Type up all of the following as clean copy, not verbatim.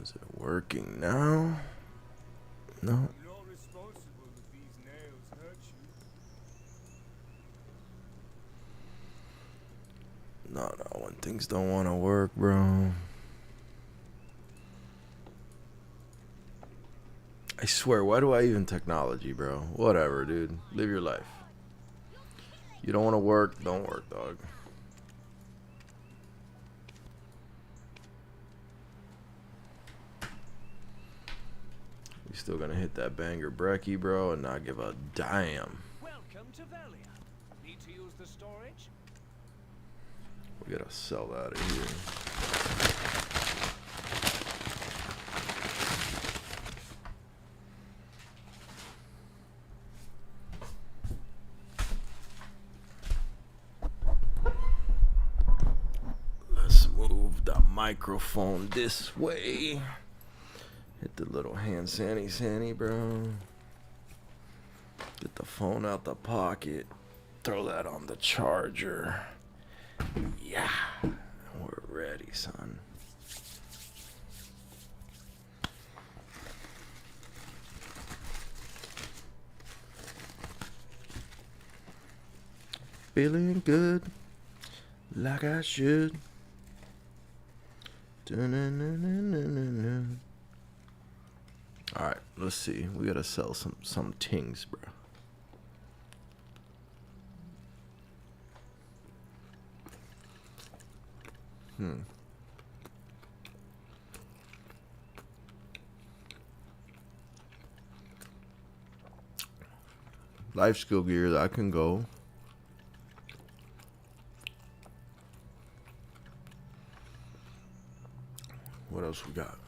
Is it working now? No. I'm not responsible if these nails hurt you. No, when things don't want to work, bro. I swear, why do I even technology, bro? Whatever, dude. Live your life. You don't want to work, don't work, dog. We still gonna hit that banger brekkie, bro, and not give a damn. Welcome to Velia. Need to use the storage? We gotta sell that of here. Let's move the microphone this way. Hit the little hand sandy, bro. Get the phone out the pocket. Throw that on the charger. Yeah, we're ready, son. Feeling good, like I should. Alright, let's see. We gotta sell some tings, bro. Life skill gear, that can go. What else we got?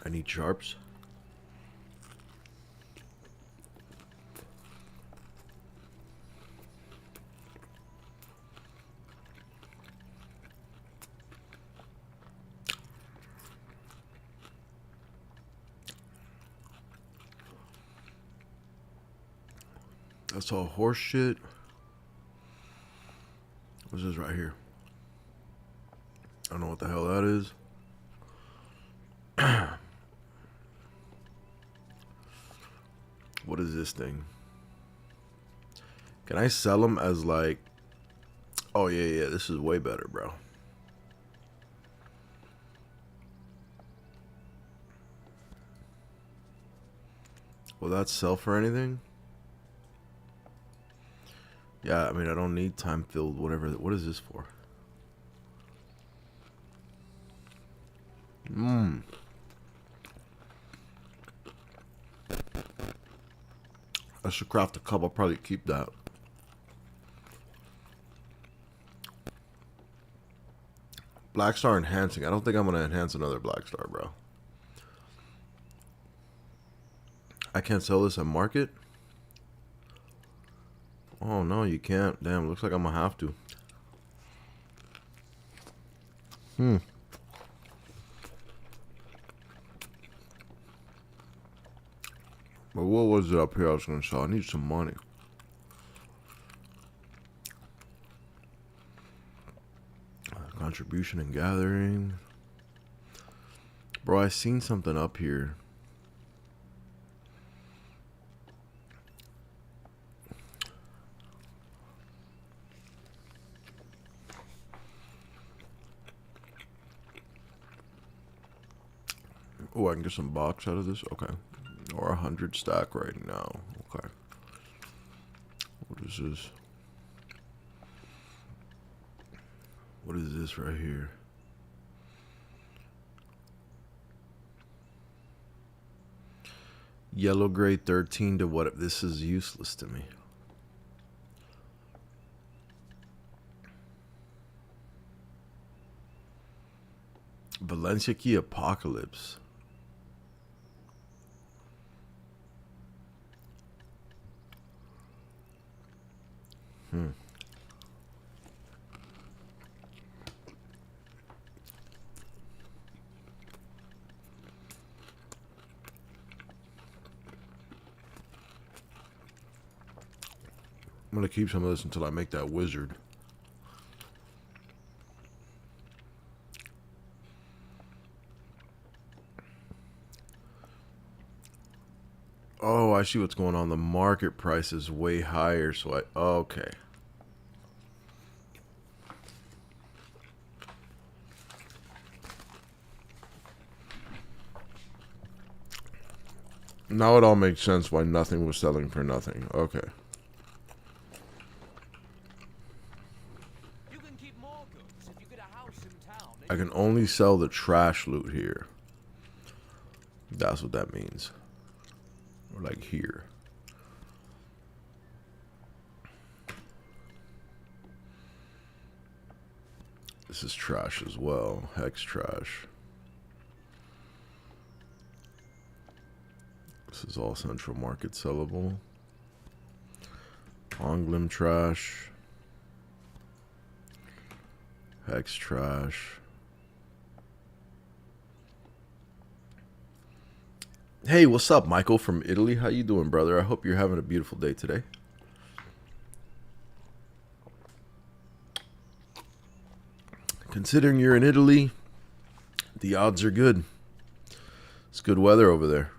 I need sharps. That's all horse shit. What's this right here? I don't know what the hell that is. What is this thing? Can I sell them as like... Oh, yeah, this is way better, bro. Will that sell for anything? Yeah, I mean, I don't need time-filled whatever. What is this for? I should craft a cup. I'll probably keep that. Black Star enhancing. I don't think I'm going to enhance another Black Star, bro. I can't sell this at market? Oh, no, you can't. Damn, looks like I'm going to have to. But what was it up here I was going to sell? I need some money. Contribution and gathering. Bro, I seen something up here. Oh, I can get some box out of this? Okay. Or 100 stack right now. Okay. What is this? What is this right here? Yellow grade 13 to what? This is useless to me. Valencia Key Apocalypse. I'm gonna keep some of this until I make that wizard. Oh, I see what's going on. The market price is way higher, so okay. Now it all makes sense why nothing was selling for nothing. Okay. You can keep more goods if you get a house in town. I can only sell the trash loot here. That's what that means. Or like here. This is trash as well. Hex trash. This is all Central Market sellable. Onglim trash. Hex trash. Hey, what's up, Michael from Italy? How you doing, brother? I hope you're having a beautiful day today. Considering you're in Italy, the odds are good. It's good weather over there.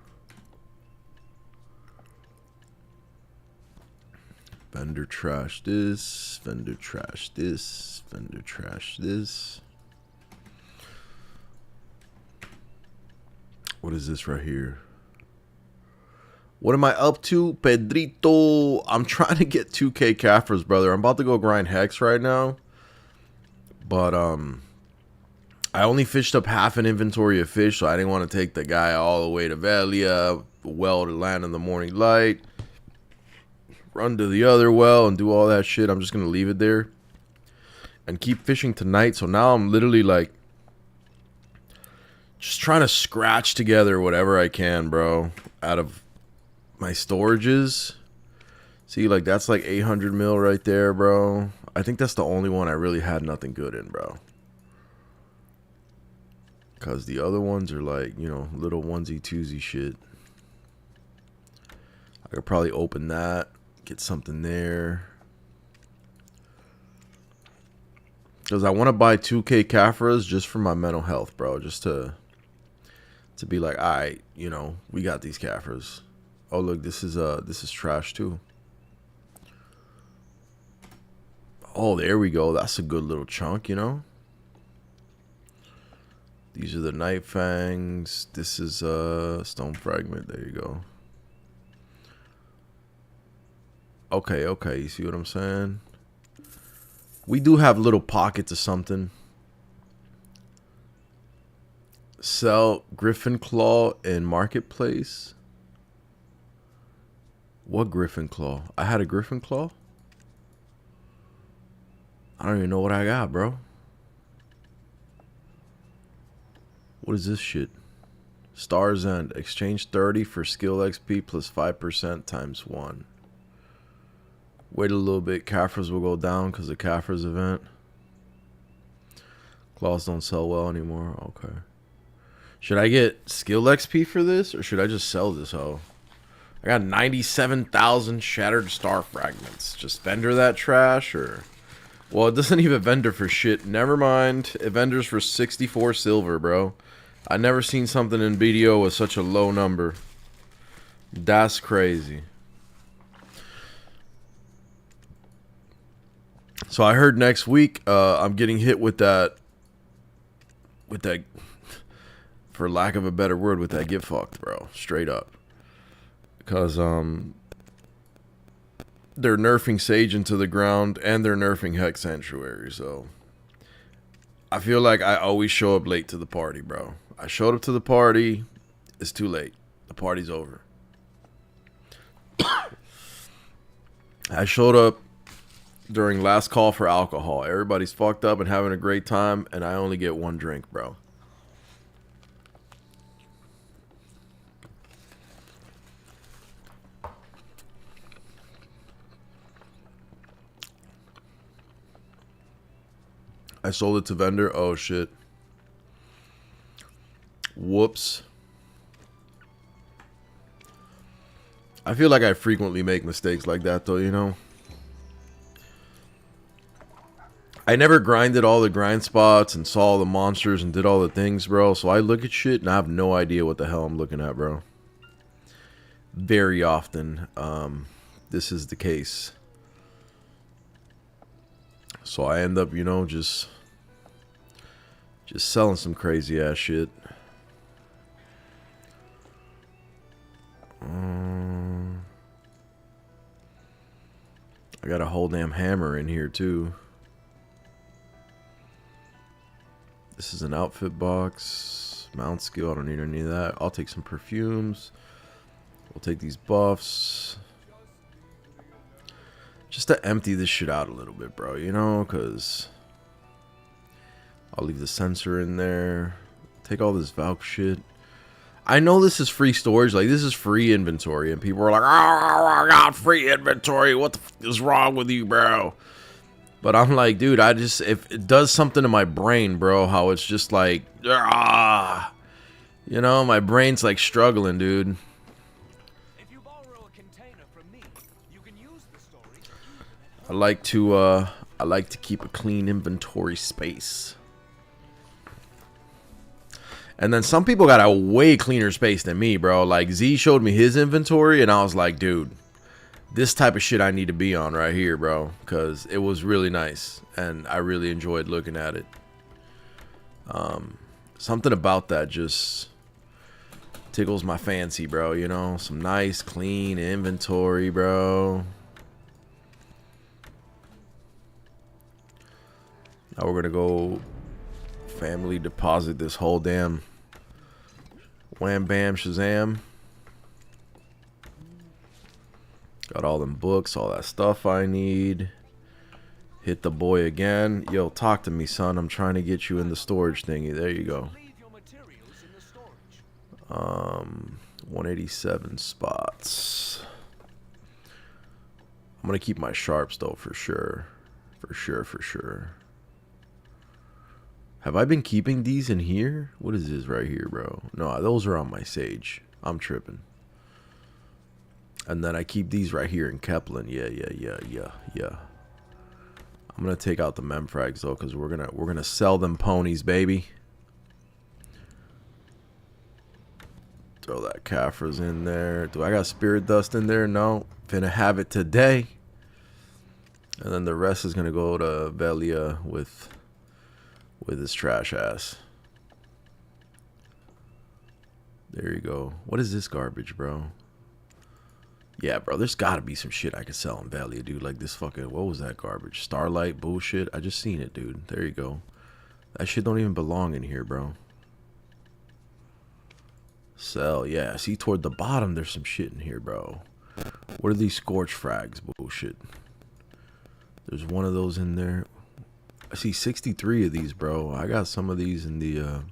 Vendor trash this, vendor trash this, vendor trash this. What is this right here? What am I up to, Pedrito? I'm trying to get 2K Caffers, brother. I'm about to go grind Hex right now. But, I only fished up half an inventory of fish, so I didn't want to take the guy all the way to Velia, well to land in the morning light, run to the other well and do all that shit. I'm just going to leave it there and keep fishing tonight. So now I'm literally like just trying to scratch together whatever I can, bro, out of my storages. See, like that's like 800 mil right there, bro. I think that's the only one I really had nothing good in, bro. Because the other ones are like, you know, little onesie twosie shit. I could probably open that. Get something there. Because I want to buy 2K Caffers just for my mental health, bro. Just to be like, all right, you know, we got these Caffers. Oh, look, this is trash too. Oh, there we go. That's a good little chunk, you know. These are the Night Fangs. This is Stone Fragment. There you go. Okay, okay. You see what I'm saying? We do have little pockets of something. Sell Griffin Claw in Marketplace. What Griffin Claw? I had a Griffin Claw? I don't even know what I got, bro. What is this shit? Star's End. Exchange 30 for skill XP plus 5% times 1. Wait a little bit. Caffers will go down because of Caffers event. Claws don't sell well anymore. Okay. Should I get skill XP for this or should I just sell this hoe? I got 97,000 shattered star fragments. Just vendor that trash or... Well, it doesn't even vendor for shit. Never mind. It vendors for 64 silver, bro. I never seen something in BDO with such a low number. That's crazy. So I heard next week I'm getting hit with that, for lack of a better word, with that get fucked, bro. Straight up. Because they're nerfing Sage into the ground and they're nerfing Hex Sanctuary. So I feel like I always show up late to the party, bro. I showed up to the party. It's too late. The party's over. I showed up during last call for alcohol. Everybody's fucked up and having a great time, and I only get one drink, bro. I sold it to vendor. Oh, shit. Whoops. I feel like I frequently make mistakes like that, though, you know? I never grinded all the grind spots and saw all the monsters and did all the things, bro. So I look at shit and I have no idea what the hell I'm looking at, bro. Very often, this is the case. So I end up, you know, just selling some crazy ass shit. I got a whole damn hammer in here too. This is an outfit box. Mount skill, I don't need any of that. I'll take some perfumes. We'll take these buffs. Just to empty this shit out a little bit, bro, you know, because I'll leave the sensor in there. Take all this Valk shit. I know this is free storage, like this is free inventory, and people are like, "Oh, I got free inventory. What the f is wrong with you, bro?" But I'm like, dude, if it does something to my brain, bro, how it's just like, you know, my brain's like struggling, dude. If you borrow a container from me, you can use the storage. I like to keep a clean inventory space. And then some people got a way cleaner space than me, bro. Like, Z showed me his inventory, and I was like, dude, this type of shit I need to be on right here, bro. Because it was really nice, and I really enjoyed looking at it. Something about that just tickles my fancy, bro. You know, some nice, clean inventory, bro. Now we're going to go family deposit this whole damn wham bam shazam. Got all them books, all that stuff I need. Hit the boy again. Yo, talk to me, son. I'm trying to get you in the storage thingy. There you go. 187 spots. I'm gonna keep my sharps though, for sure. For sure. Have I been keeping these in here? What is this right here, bro? No, those are on my Sage. I'm tripping. And then I keep these right here in Kepler. Yeah. I'm gonna take out the memfrags though, because we're gonna sell them ponies, baby. Throw that Caffers in there. Do I got spirit dust in there? No. Finna have it today. And then the rest is gonna go to Velia with his trash ass. There you go. What is this garbage, bro? Yeah, bro, there's gotta be some shit I could sell in Velia, dude. Like this fucking, what was that garbage? Starlight bullshit? I just seen it, dude. There you go. That shit don't even belong in here, bro. Sell, yeah. See, toward the bottom, there's some shit in here, bro. What are these scorch frags? Bullshit. There's one of those in there. I see 63 of these, bro. I got some of these in the,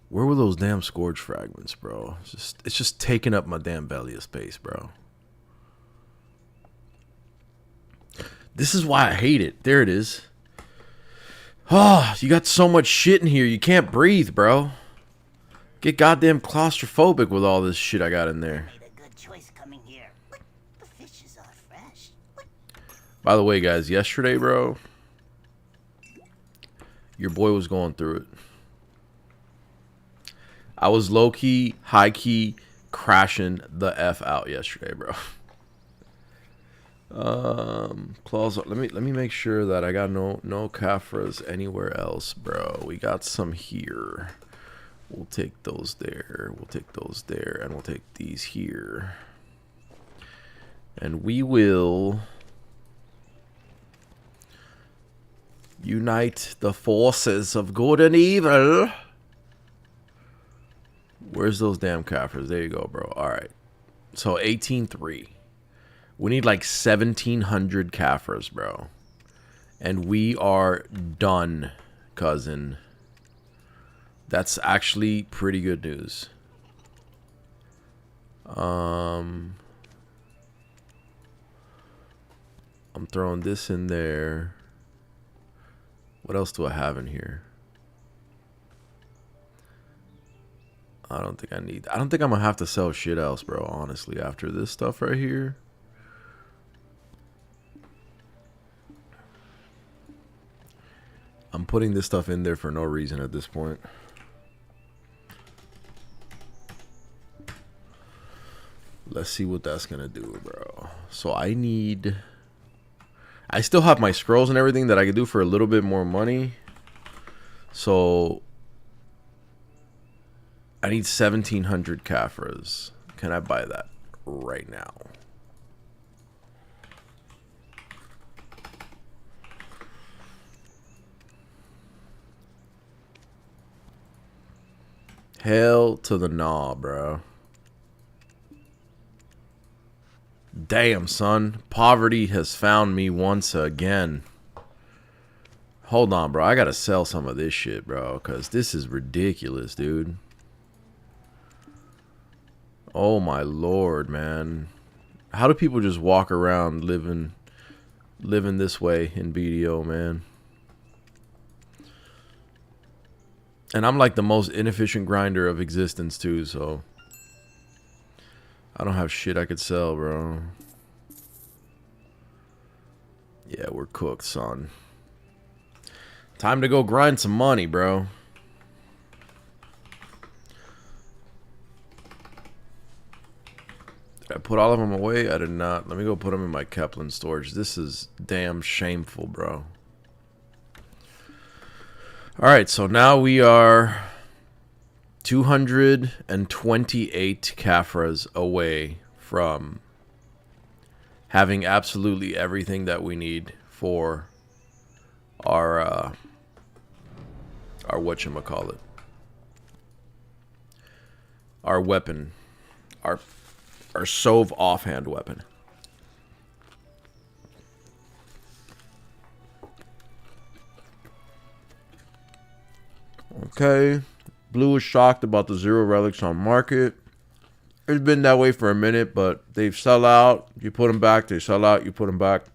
where were those damn scourge fragments, bro? It's just taking up my damn belly of space, bro. This is why I hate it. There it is. Oh, you got so much shit in here. You can't breathe, bro. Get goddamn claustrophobic with all this shit I got in there. Made a good choice coming here. The fishes are fresh. By the way, guys, yesterday, bro, your boy was going through it. I was low-key, high-key crashing the F out yesterday, bro. Claws. Let me make sure that I got no Caffers anywhere else, bro. We got some here. We'll take those there. We'll take those there, and we'll take these here. And we will unite the forces of good and evil. Where's those damn Caffers? There you go, bro. All right. So 18-3. We need like 1,700 Caffers, bro. And we are done, cousin. That's actually pretty good news. I'm throwing this in there. What else do I have in here? I don't think I'm gonna have to sell shit else, bro, honestly, after this stuff right here. I'm putting this stuff in there for no reason at this point. Let's see what that's gonna do, bro. So I still have my scrolls and everything that I could do for a little bit more money. So I need 1,700 Caffers. Can I buy that right now? Hell to the nah, bro. Damn, son. Poverty has found me once again. Hold on, bro. I gotta sell some of this shit, bro. Because this is ridiculous, dude. Oh, my lord, man. How do people just walk around living this way in BDO, man? And I'm like the most inefficient grinder of existence, too, so... I don't have shit I could sell, bro. Yeah, we're cooked, son. Time to go grind some money, bro. Did I put all of them away? I did not. Let me go put them in my Kepler storage. This is damn shameful, bro. Alright, so now we are 228 Caffres away from having absolutely everything that we need for our whatchamacallit. Our weapon. Our Sov offhand weapon. Okay. Blue is shocked about the 0 relics on market. It's been that way for a minute, but they sell out. You put them back. They sell out. You put them back.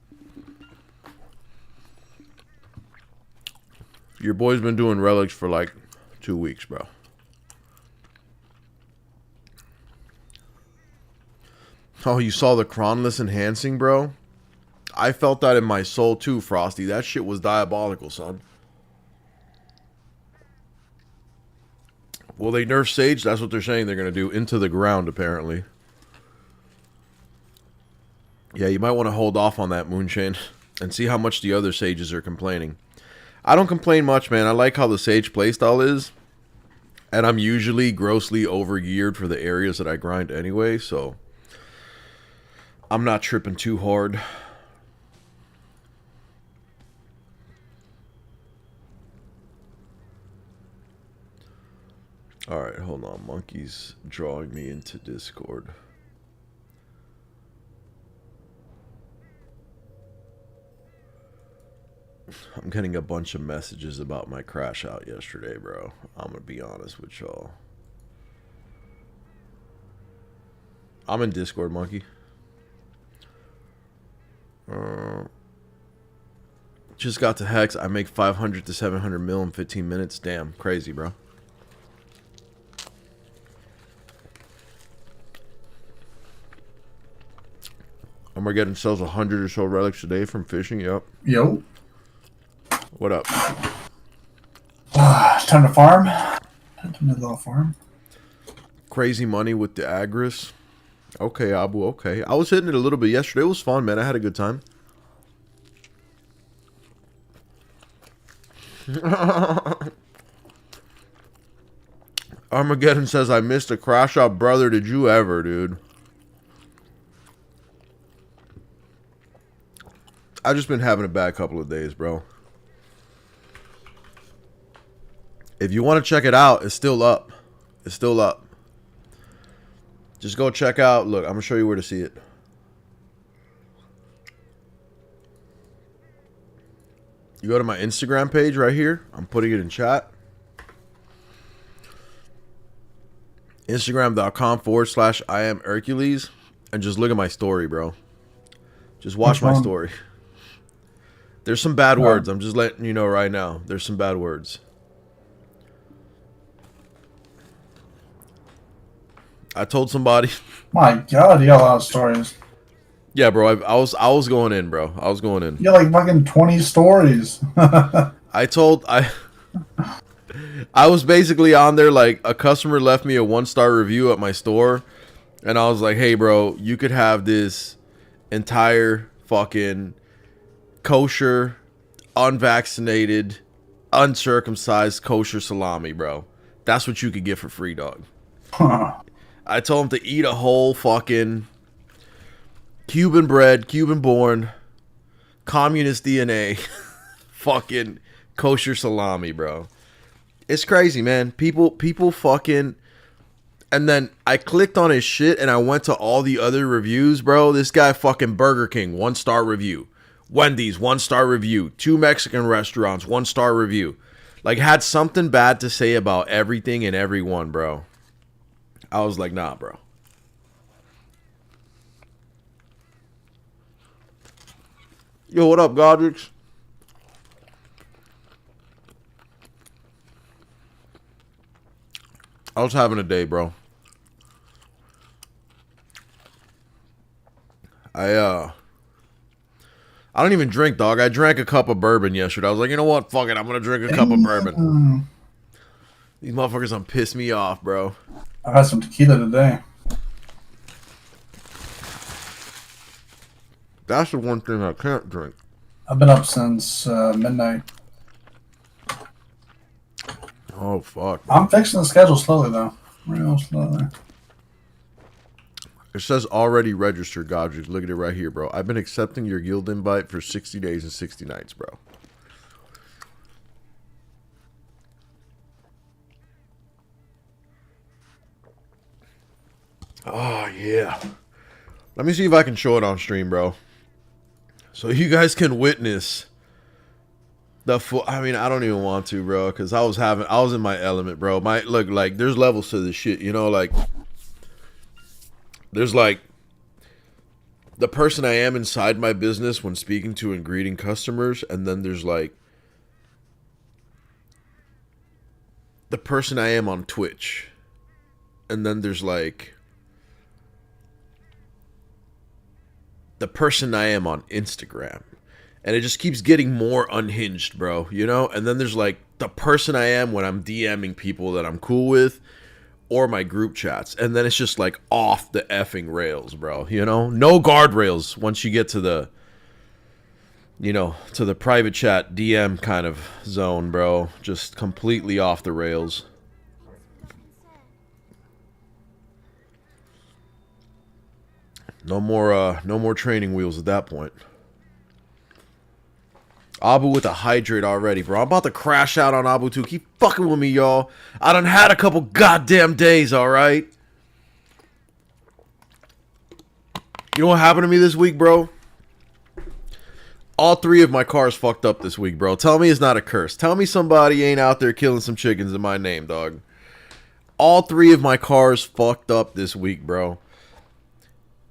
Your boy's been doing relics for like 2 weeks, bro. Oh, you saw the Cronless enhancing, bro? I felt that in my soul too, Frosty. That shit was diabolical, son. Will they nerf Sage? That's what they're saying they're going to do. Into the ground, apparently. Yeah, you might want to hold off on that, Moonshane. And see how much the other Sages are complaining. I don't complain much, man. I like how the Sage playstyle is. And I'm usually grossly over-geared for the areas that I grind anyway, so... I'm not tripping too hard. Alright, hold on. Monkey's drawing me into Discord. I'm getting a bunch of messages about my crash out yesterday, bro. I'm gonna be honest with y'all. I'm in Discord, Monkey. Just got to Hex. I make 500 to 700 mil in 15 minutes. Damn, crazy, bro. Armageddon sells 100 or so relics a day from fishing. Yep. Yo. What up? Time to farm. Time to little farm. Crazy money with the Agris. Okay, Abu, okay. I was hitting it a little bit yesterday. It was fun, man. I had a good time. Armageddon says, I missed a crash out, brother. Did you ever, dude? I've just been having a bad couple of days, bro. If you want to check it out, it's still up. It's still up. Just go check out. Look, I'm going to show you where to see it. You go to my Instagram page right here. I'm putting it in chat. Instagram.com/I am Erkulez. And just look at my story, bro. Just watch my story. There's some bad words. I'm just letting you know right now. There's some bad words. I told somebody. My God, you got a lot of stories. Yeah, bro. I was going in, bro. I was going in. You got like fucking 20 stories. I I was basically on there like a customer left me a 1-star review at my store, and I was like, "Hey, bro, you could have this entire fucking kosher, unvaccinated, uncircumcised kosher salami, bro. That's what you could get for free, dog." I told him to eat a whole fucking Cuban bred, Cuban born, communist DNA, fucking kosher salami, bro. It's crazy, man. People fucking... And then I clicked on his shit and I went to all the other reviews, bro. This guy fucking Burger King, 1-star review. Wendy's, 1-star review. 2 Mexican restaurants, 1-star review. Like, had something bad to say about everything and everyone, bro. I was like, nah, bro. Yo, what up, Godrix? I was having a day, bro. I don't even drink, dog. I drank a cup of bourbon yesterday. I was like, you know what? Fuck it. I'm going to drink a cup of bourbon. These motherfuckers done piss me off, bro. I had some tequila today. That's the one thing I can't drink. I've been up since midnight. Oh, fuck. I'm fixing the schedule slowly, though. Real slowly. It says already registered, Godrich. Look at it right here, bro. I've been accepting your guild invite for 60 days and 60 nights, bro. Oh, yeah. Let me see if I can show it on stream, bro. So you guys can witness the full... I mean, I don't even want to, bro, because I was in my element, bro. Look, like, there's levels to this shit, you know, like... There's, like... the person I am inside my business when speaking to and greeting customers, and then there's, like... the person I am on Twitch. And then there's, like... the person I am on Instagram. And it just keeps getting more unhinged, bro, you know? And then there's like the person I am when I'm DMing people that I'm cool with or my group chats. And then it's just like off the effing rails, bro, you know? No guardrails once you get to the, you know, to the private chat DM kind of zone, bro. Just completely off the rails. No more training wheels at that point. Abu with a hydrate already, bro. I'm about to crash out on Abu too. Keep fucking with me, y'all. I done had a couple goddamn days, alright? You know what happened to me this week, bro? All 3 of my cars fucked up this week, bro. Tell me it's not a curse. Tell me somebody ain't out there killing some chickens in my name, dog. All 3 of my cars fucked up this week, bro.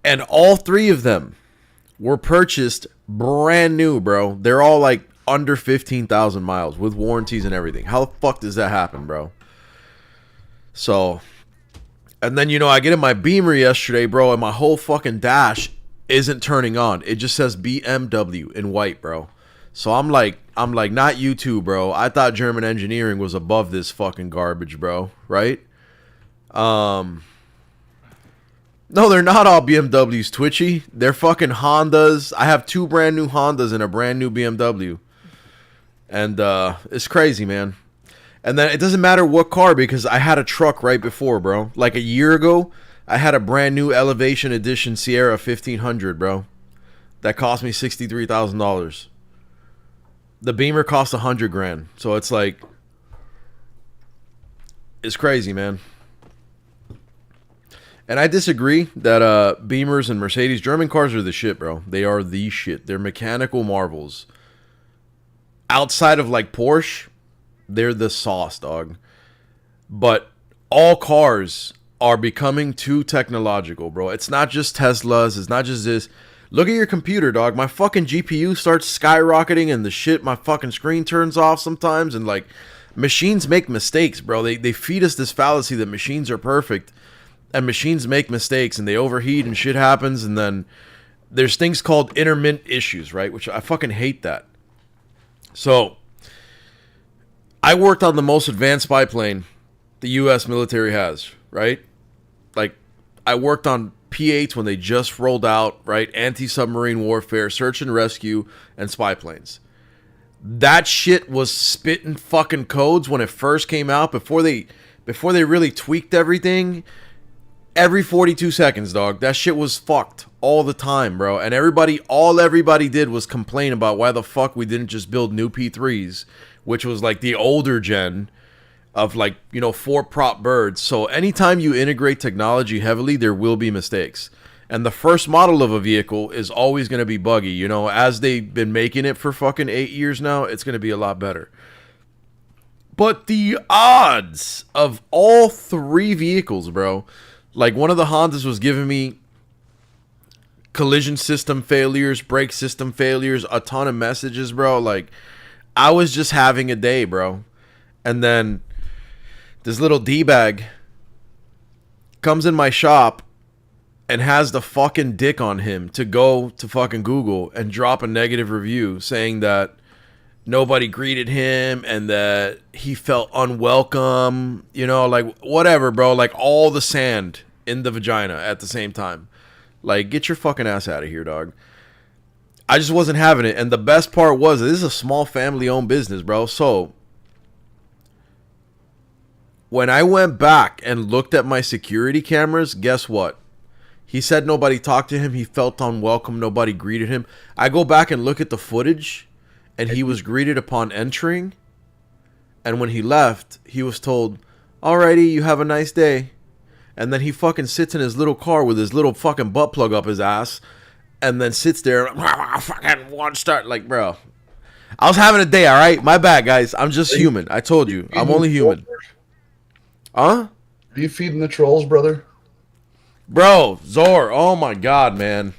And all 3 of them were purchased brand new, bro. They're all like under 15,000 miles with warranties and everything. How the fuck does that happen, bro? So, and then, you know, I get in my Beamer yesterday, bro, and my whole fucking dash isn't turning on. It just says BMW in white, bro. So I'm like, not you too, bro. I thought German engineering was above this fucking garbage, bro. Right? No, they're not all BMWs, Twitchy. They're fucking Hondas. I have 2 brand new Hondas and a brand new BMW. And it's crazy, man. And then it doesn't matter what car, because I had a truck right before, bro. Like a year ago, I had a brand new Elevation Edition Sierra 1500, bro. That cost me $63,000. The Beamer cost $100,000. So it's like... it's crazy, man. And I disagree that Beamers and Mercedes, German cars are the shit, bro. They are the shit. They're mechanical marvels. Outside of like Porsche, they're the sauce, dog. But all cars are becoming too technological, bro. It's not just Teslas. It's not just this. Look at your computer, dog. My fucking GPU starts skyrocketing and the shit, my fucking screen turns off sometimes. And like, machines make mistakes, bro. They feed us this fallacy that machines are perfect. And machines make mistakes and they overheat and shit happens. And then there's things called intermittent issues, right? Which I fucking hate that. So I worked on the most advanced spy plane the U.S. military has, right? Like, I worked on P-8s when they just rolled out, right? Anti-submarine warfare, search and rescue, and spy planes. That shit was spitting fucking codes when it first came out, before they really tweaked everything. Every 42 seconds, dog. That shit was fucked all the time, bro. And all everybody did was complain about why the fuck we didn't just build new P3s, which was like the older gen of, like, you know, 4-prop birds. So anytime you integrate technology heavily, there will be mistakes. And the first model of a vehicle is always going to be buggy. You know, as they've been making it for fucking 8 years now, it's going to be a lot better. But the odds of all 3 vehicles, bro. Like, one of the Hondas was giving me collision system failures, brake system failures, a ton of messages, bro. Like, I was just having a day, bro. And then this little D-bag comes in my shop and has the fucking dick on him to go to fucking Google and drop a negative review saying that nobody greeted him and that he felt unwelcome, you know, like, whatever, bro. Like, all the sand in the vagina at the same time. Like, get your fucking ass out of here, dog. I just wasn't having it. And the best part was, this is a small family-owned business, bro. So when I went back and looked at my security cameras, guess what? He said nobody talked to him. He felt unwelcome. Nobody greeted him. I go back and look at the footage, and he was greeted upon entering. And when he left, he was told, "Alrighty, you have a nice day." And then he fucking sits in his little car with his little fucking butt plug up his ass, and then sits there, fucking 1-star. Like, bro, I was having a day, all right? My bad, guys. I'm just human. I told you. I'm only human. Huh? Are you feeding the trolls, brother? Bro, Zor, oh my god, man.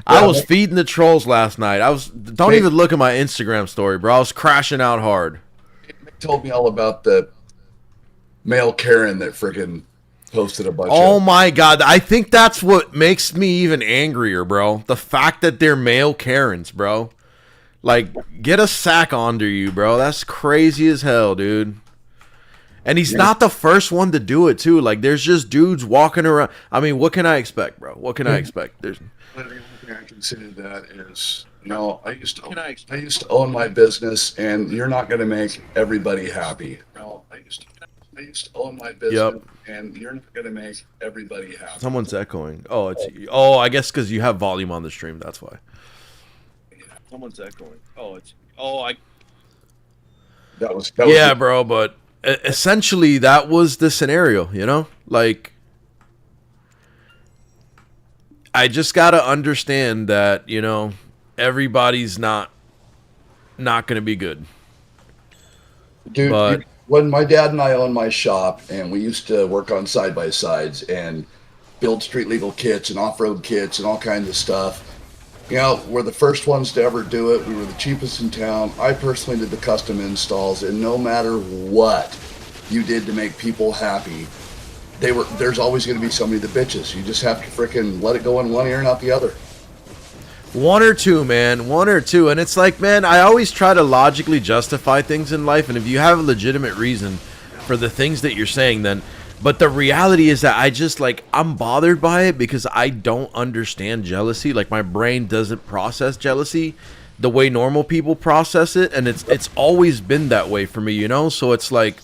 I was feeding the trolls last night. Don't even look at my Instagram story, bro. I was crashing out hard. He told me all about the male Karen that freaking posted a bunch Oh of... my god, I think that's what makes me even angrier, bro. The fact that they're male Karens, bro. Like, get a sack under you, bro. That's crazy as hell, dude. And he's not the first one to do it, too. Like, there's just dudes walking around. I mean, what can I expect, bro? What can I expect? The only thing I can say to that is, you know, I used to own my business, and you're not going to make everybody happy. No, I used to own my business, and you're not going to make everybody happy. Someone's echoing. Oh, I guess because you have volume on the stream. That's why. Someone's echoing. That was yeah, bro, but essentially that was the scenario, you know? Like, I just got to understand that, you know, everybody's not going to be good. Dude, when my dad and I owned my shop, and we used to work on side-by-sides and build street legal kits and off-road kits and all kinds of stuff, you know, we're the first ones to ever do it. We were the cheapest in town. I personally did the custom installs, and no matter what you did to make people happy, there's always going to be somebody that bitches. You just have to freaking let it go in one ear and out the other. One or two, man. One or two. And it's like, man, I always try to logically justify things in life. And if you have a legitimate reason for the things that you're saying, then... But the reality is that I just, like, I'm bothered by it because I don't understand jealousy. Like, my brain doesn't process jealousy the way normal people process it. And it's always been that way for me, you know? So it's like...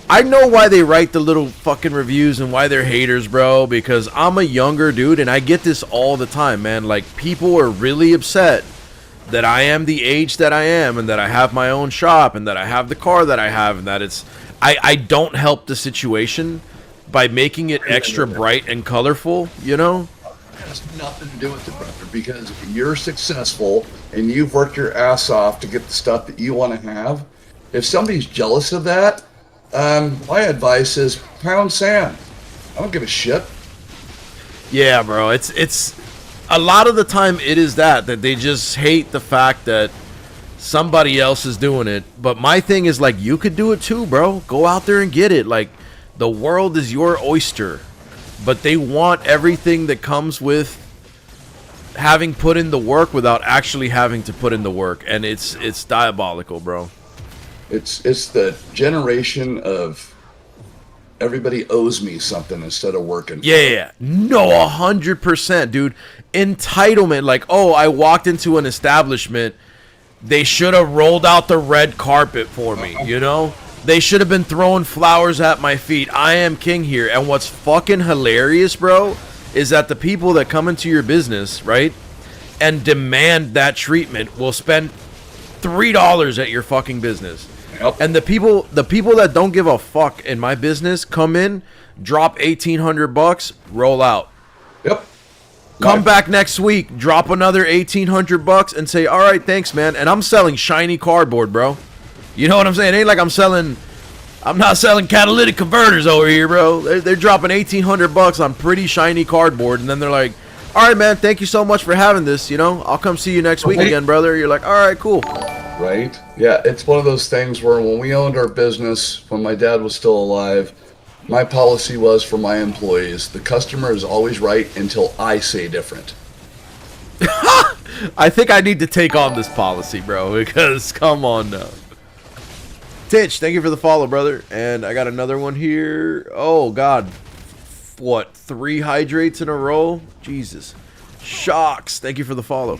I know why they write the little fucking reviews and why they're haters, bro, because I'm a younger dude and I get this all the time, man. Like, people are really upset that I am the age that I am and that I have my own shop and that I have the car that I have and that it's... I don't help the situation by making it extra bright and colorful, you know? It has nothing to do with it, brother, because you're successful and you've worked your ass off to get the stuff that you want to have. If somebody's jealous of that, my advice is pound sand. I don't give a shit. Yeah, bro. It's a lot of the time it is that they just hate the fact that somebody else is doing it. But my thing is, like, you could do it too, bro. Go out there and get it. Like, the world is your oyster. But they want everything that comes with having put in the work without actually having to put in the work. And it's diabolical, bro. It's the generation of everybody owes me something instead of working. Yeah, no, 100%, dude. Entitlement, like, oh, I walked into an establishment, they should have rolled out the red carpet for me, you know? They should have been throwing flowers at my feet. I am king here. And what's fucking hilarious, bro, is that the people that come into your business, right, and demand that treatment will spend $3 at your fucking business. Yep. And the people that don't give a fuck in my business come in, drop $1,800, roll out. Yep. Come back next week, drop another $1,800 and say, all right, thanks, man. And I'm selling shiny cardboard, bro. You know what I'm saying? It ain't like I'm not selling catalytic converters over here, bro. They're dropping $1,800 on pretty shiny cardboard. And then they're like, all right, man, thank you so much for having this. You know, I'll come see you next week again, brother. You're like, all right, cool. Right? Yeah, it's one of those things where when we owned our business, when my dad was still alive, my policy was for my employees, the customer is always right until I say different. I think I need to take on this policy, bro, because come on now. Titch, thank you for the follow, brother. And I got another one here. Oh, God. What, 3 hydrates in a row? Jesus. Shocks. Thank you for the follow.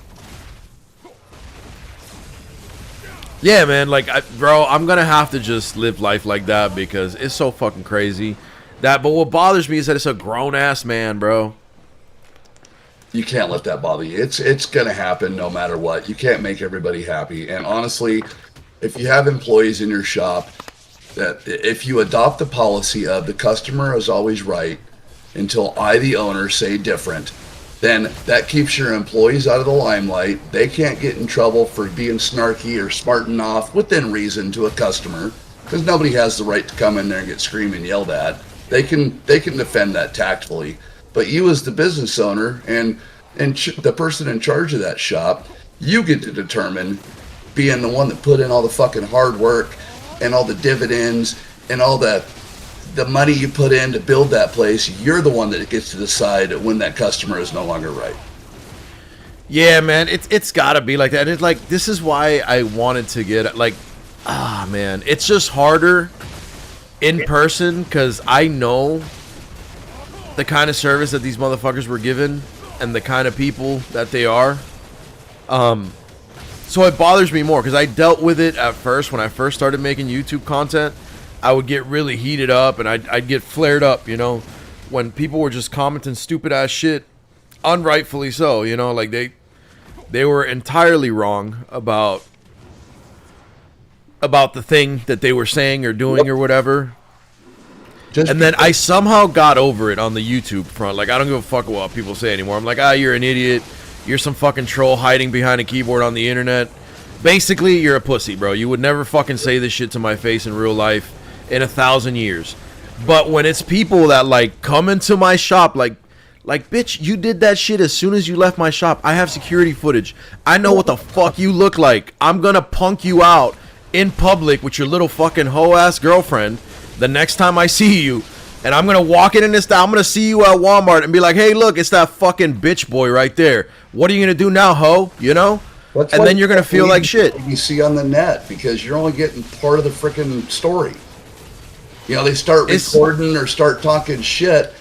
Yeah, man, like, bro, I'm gonna have to just live life like that because it's so fucking crazy. But what bothers me is that it's a grown-ass man, bro. You can't let that bother you. It's gonna happen no matter what. You can't make everybody happy. And honestly, if you have employees in your shop, that if you adopt the policy of the customer is always right until I, the owner, say different, then that keeps your employees out of the limelight. They can't get in trouble for being snarky or smarting off within reason to a customer, because nobody has the right to come in there and get screamed and yelled at. They can defend that tactfully, but you as the business owner and the person in charge of that shop, you get to determine, being the one that put in all the fucking hard work and all the dividends and all the money you put in to build that place. You're the one that gets to decide when that customer is no longer right. Yeah, man, it's gotta be like that. And it's like, this is why I wanted to get, like, man, it's just harder in person because I know the kind of service that these motherfuckers were given and the kind of people that they are. So it bothers me more because I dealt with it at first when I first started making YouTube content. I would get really heated up and I'd get flared up, you know, when people were just commenting stupid ass shit, unrightfully so, you know, like they were entirely wrong about the thing that they were saying or doing or whatever. And then I somehow got over it on the YouTube front. Like, I don't give a fuck what people say anymore. I'm like, you're an idiot. You're some fucking troll hiding behind a keyboard on the internet. Basically, you're a pussy, bro. You would never fucking say this shit to my face in real life in 1,000 years. But when it's people that, like, come into my shop, like, bitch, you did that shit as soon as you left my shop. I have security footage. I know what the fuck you look like. I'm gonna punk you out in public with your little fucking hoe-ass girlfriend the next time I see you. And I'm gonna walk in this style. I'm gonna see you at Walmart and be like, hey, look, it's that fucking bitch boy right there. What are you gonna do now, hoe? You know? That's and then you're gonna feel like shit. You see on the net because you're only getting part of the freaking story. You know, they start recording or start talking shit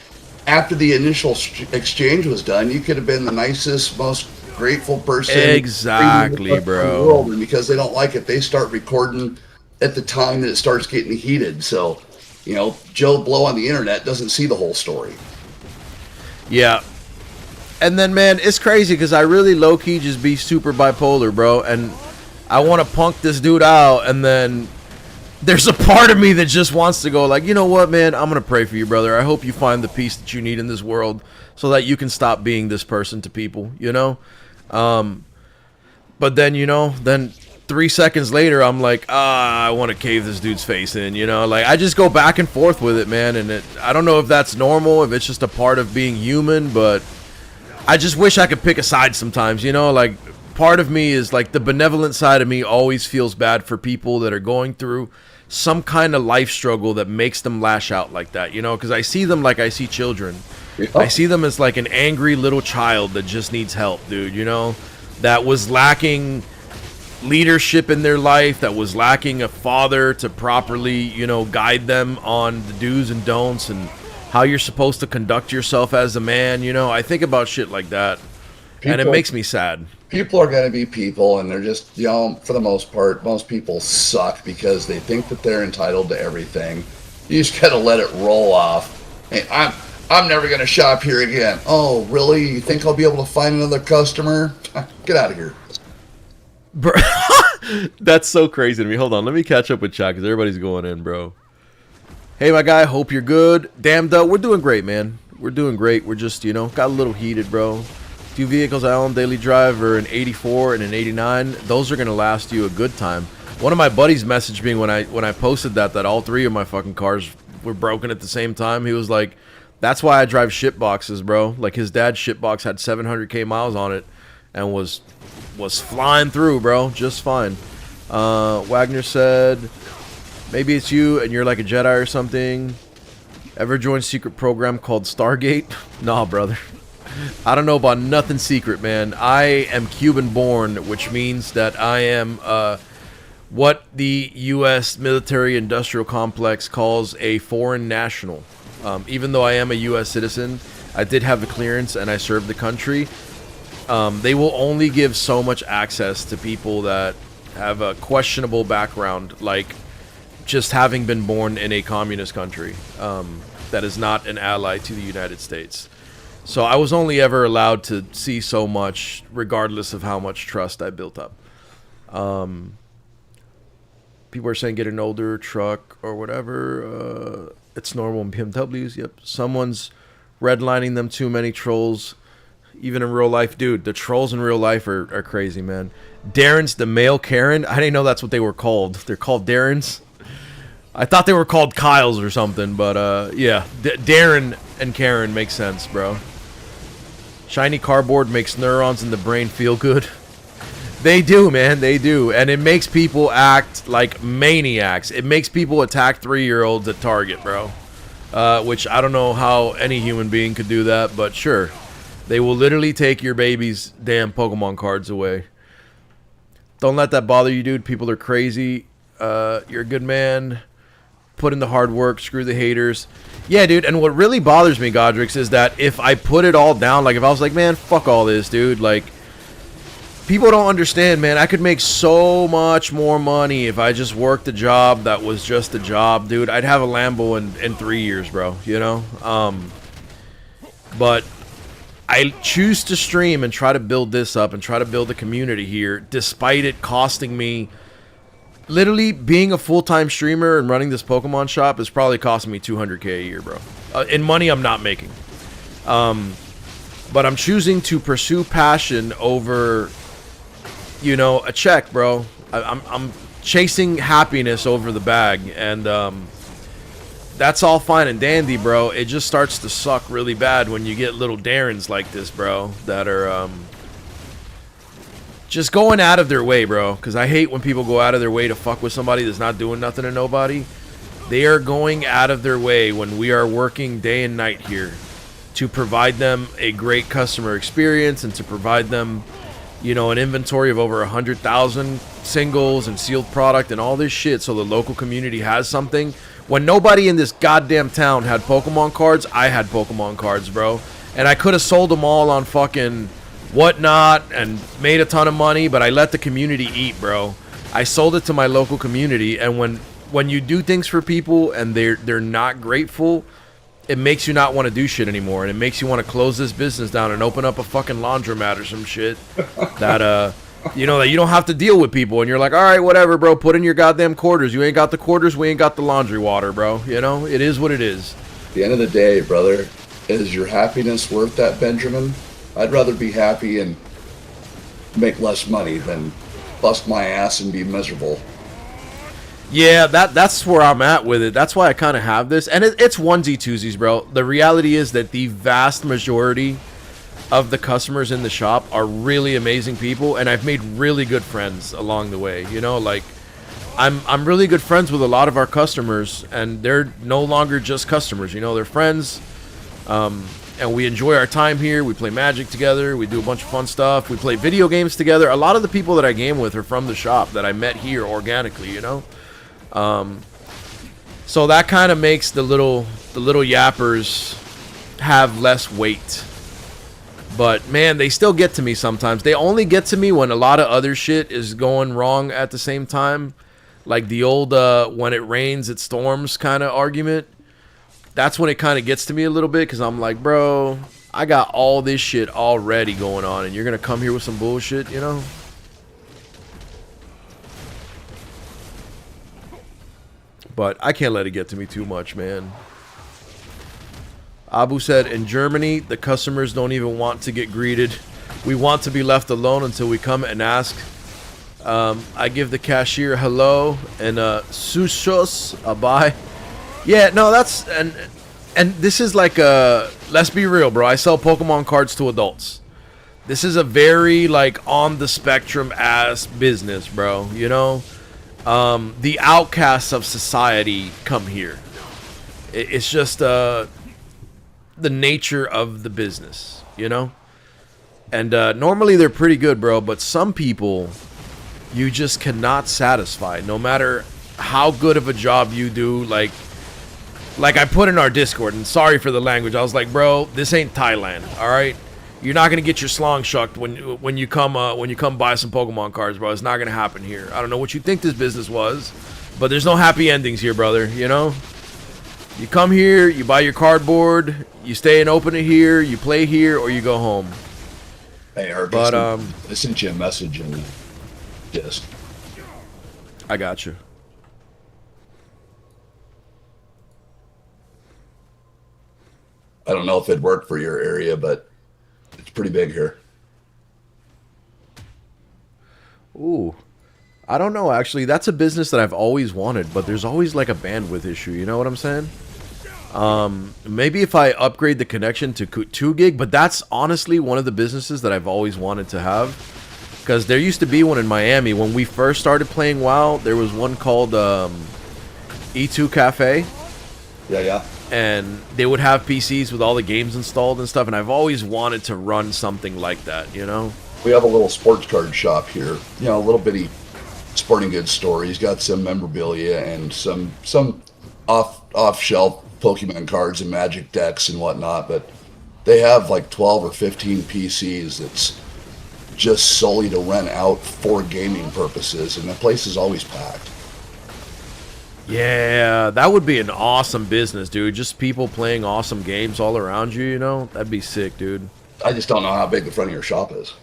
after the initial exchange was done. You could have been the nicest, most grateful person. Exactly, bro. In the world, and because they don't like it, they start recording at the time that it starts getting heated. So, you know, Joe Blow on the internet doesn't see the whole story. Yeah. And then, man, it's crazy because I really low-key just be super bipolar, bro. And I want to punk this dude out. And then there's a part of me that just wants to go like, you know what, man? I'm going to pray for you, brother. I hope you find the peace that you need in this world so that you can stop being this person to people, you know? But then, you know, 3 seconds later, I'm like, I want to cave this dude's face in, you know? Like, I just go back and forth with it, man. And I don't know if that's normal, if it's just a part of being human, but I just wish I could pick a side sometimes, you know? Like, part of me is, like, the benevolent side of me always feels bad for people that are going through some kind of life struggle that makes them lash out like that, you know? Because I see them like I see children. Yeah. I see them as, like, an angry little child that just needs help, dude, you know? That was lacking leadership in their life, that was lacking a father to properly, you know, guide them on the do's and don'ts and how you're supposed to conduct yourself as a man. You know, I think about shit like that, and it makes me sad. People are going to be people, and they're just, you know, for the most part, most people suck because they think that they're entitled to everything. You just got to let it roll off. Hey, I'm never going to shop here again. Oh, really? You think I'll be able to find another customer? Get out of here. Bro, that's so crazy to me. Hold on, let me catch up with chat because everybody's going in, bro. Hey, my guy, hope you're good. Damn, Doug, we're doing great, man. We're doing great. We're just, you know, got a little heated, bro. Two vehicles I own daily drive are an 84 and an 89. Those are gonna last you a good time. One of my buddies messaged me when I posted that all three of my fucking cars were broken at the same time. He was like, "That's why I drive shit boxes, bro." Like his dad's shit box had 700k miles on it and was flying through, bro, just fine. Wagner said, maybe it's you and you're like a Jedi or something. Ever joined secret program called Stargate? Nah, brother. I don't know about nothing secret, man. I am Cuban born, which means that I am what the U.S. military industrial complex calls a foreign national. Even though I am a U.S. citizen, I did have the clearance and I served the country. They will only give so much access to people that have a questionable background, like just having been born in a communist country that is not an ally to the United States. So I was only ever allowed to see so much, regardless of how much trust I built up. People are saying get an older truck or whatever. It's normal in BMWs. Yep. Someone's redlining them too many trolls. Even in real life, dude, the trolls in real life are crazy, man. Darren's the male Karen. I didn't know that's what they were called. They're called Darren's. I thought they were called Kyles or something, but yeah. Darren and Karen makes sense, bro. Shiny cardboard makes neurons in the brain feel good. They do, man. They do. And it makes people act like maniacs. It makes people attack 3-year-olds at Target, bro. Which I don't know how any human being could do that, but sure. They will literally take your baby's damn Pokemon cards away. Don't let that bother you, dude. People are crazy. You're a good man. Put in the hard work. Screw the haters. Yeah, dude. And what really bothers me, Godrix, is that if I put it all down, like if I was like, man, fuck all this, dude. Like, people don't understand, man. I could make so much more money if I just worked a job that was just a job, dude. I'd have a Lambo in 3 years, bro. You know? But I choose to stream and try to build this up and try to build a community here, despite it costing me... Literally, being a full-time streamer and running this Pokemon shop is probably costing me $200k a year, bro. In money I'm not making. But I'm choosing to pursue passion over, you know, a check, bro. I'm chasing happiness over the bag, and that's all fine and dandy, bro. It just starts to suck really bad when you get little Darrens like this, bro, that are just going out of their way, bro. Because I hate when people go out of their way to fuck with somebody that's not doing nothing to nobody. They are going out of their way when we are working day and night here to provide them a great customer experience and to provide them, you know, an inventory of over 100,000 singles and sealed product and all this shit so the local community has something. When nobody in this goddamn town had Pokemon cards, I had Pokemon cards, bro. And I could have sold them all on fucking whatnot and made a ton of money, but I let the community eat, bro. I sold it to my local community, and when you do things for people and they're not grateful, it makes you not want to do shit anymore, and it makes you want to close this business down and open up a fucking laundromat or some shit that you know, that you don't have to deal with people, and you're like, all right, whatever, bro, put in your goddamn quarters. You ain't got the quarters, we ain't got the laundry water, bro. You know, it is what it is. At the end of the day, brother, is your happiness worth that, Benjamin? I'd rather be happy and make less money than bust my ass and be miserable. Yeah, that's where I'm at with it. That's why I kind of have this. And it's onesie twosies, bro. The reality is that the vast majority of the customers in the shop are really amazing people, and I've made really good friends along the way. You know, like, I'm really good friends with a lot of our customers, and they're no longer just customers. You know, they're friends. and we enjoy our time here. We play Magic together. We do a bunch of fun stuff. We play video games together. A lot of the people that I game with are from the shop that I met here organically, you know? So that kind of makes the little yappers have less weight. But, man, they still get to me sometimes. They only get to me when a lot of other shit is going wrong at the same time. Like the old when it rains, it storms kind of argument. That's when it kind of gets to me a little bit because I'm like, bro, I got all this shit already going on and you're going to come here with some bullshit, you know? But I can't let it get to me too much, man. Abu said, in Germany, the customers don't even want to get greeted. We want to be left alone until we come and ask. I give the cashier hello and sushos a bye. Yeah, no, that's and this is like let's be real, bro. I sell Pokemon cards to adults. This is a very like on the spectrum ass business, bro. You know, the outcasts of society come here. It's just the nature of the business, you know. And normally they're pretty good, bro. But some people you just cannot satisfy, no matter how good of a job you do. Like I put in our Discord, and sorry for the language, I was like, bro, this ain't Thailand, all right? You're not gonna get your slong shucked when you come buy some Pokemon cards, bro. It's not gonna happen here. I don't know what you think this business was, but there's no happy endings here, brother. You know, you come here, you buy your cardboard, you stay and open it here, you play here, or you go home. Hey, Eric, but I sent you a message in Disc. I got you. I don't know if it'd work for your area, but it's pretty big here. Ooh. I don't know, actually. That's a business that I've always wanted, but there's always like a bandwidth issue. You know what I'm saying? Maybe if I upgrade the connection to 2 gig, but that's honestly one of the businesses that I've always wanted to have. Because there used to be one in Miami. When we first started playing WoW, there was one called E2 Cafe. Yeah. And they would have PCs with all the games installed and stuff, and I've always wanted to run something like that, you know? We have a little sports card shop here, you know, a little bitty sporting goods store. He's got some memorabilia and some off-shelf Pokemon cards and Magic decks and whatnot, but they have like 12 or 15 PCs that's just solely to rent out for gaming purposes, and the place is always packed. Yeah, that would be an awesome business, dude. Just people playing awesome games all around you, you know? That'd be sick, dude. I just don't know how big the front of your shop is.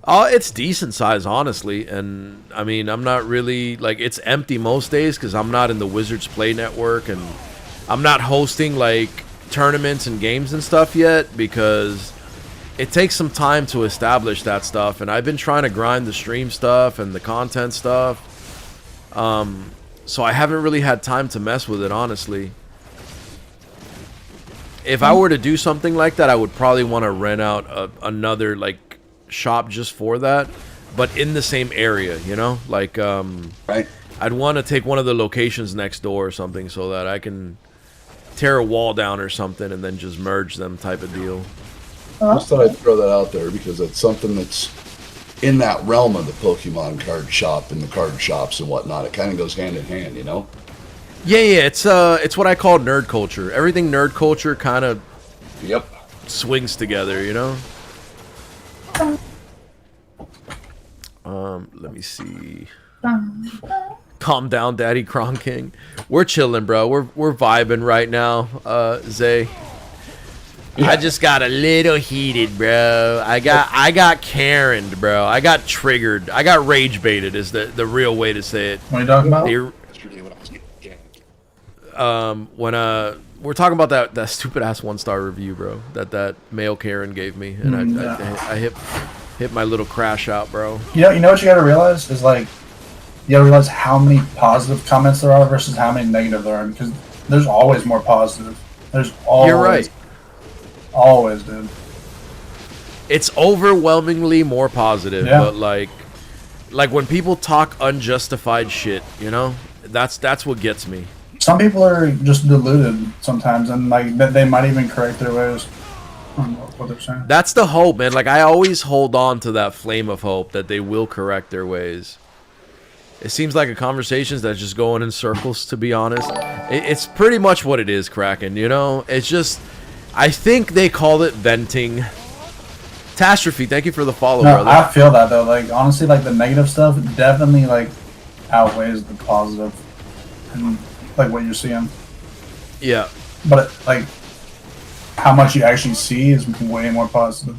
It's decent size, honestly. And, I mean, I'm not really... Like, it's empty most days because I'm not in the Wizards Play Network. And I'm not hosting, like, tournaments and games and stuff yet because it takes some time to establish that stuff. And I've been trying to grind the stream stuff and the content stuff. So I haven't really had time to mess with it, honestly. If I were to do something like that, I would probably want to rent out another, like, shop just for that. But in the same area, you know? Like, right. I'd want to take one of the locations next door or something so that I can tear a wall down or something and then just merge them type of deal. Just thought I'd throw that out there because it's something that's in that realm of the Pokemon card shop and the card shops and whatnot. It kind of goes hand in hand, you know? Yeah, it's what I call nerd culture. Everything nerd culture kind of swings together, you know? Let me see. Calm down, Daddy Cron King. We're chilling, bro. We're vibing right now, Zay. Yeah. I just got a little heated, bro. I got Karen'd, bro. I got triggered. I got rage baited is the real way to say it. What are you talking about? When we're talking about that stupid ass 1-star review, bro. That male Karen gave me, and I hit my little crash out, bro. You know what you gotta realize is like you gotta realize how many positive comments there are versus how many negative there are, because there's always more positive. There's always. You're right. Always, dude. It's overwhelmingly more positive, but like when people talk unjustified shit, you know, that's what gets me. Some people are just deluded sometimes, and like they might even correct their ways. I don't know what they're saying. That's the hope, man. Like, I always hold on to that flame of hope that they will correct their ways. It seems like a conversations that's just going in circles, to be honest. It's pretty much what it is, Kraken, you know? It's just, I think they call it venting. Tastrophe, thank you for the follow, No, brother. I feel that though. Like honestly, like the negative stuff definitely like outweighs the positive, and like what you're seeing. Yeah. But like, how much you actually see is way more positive.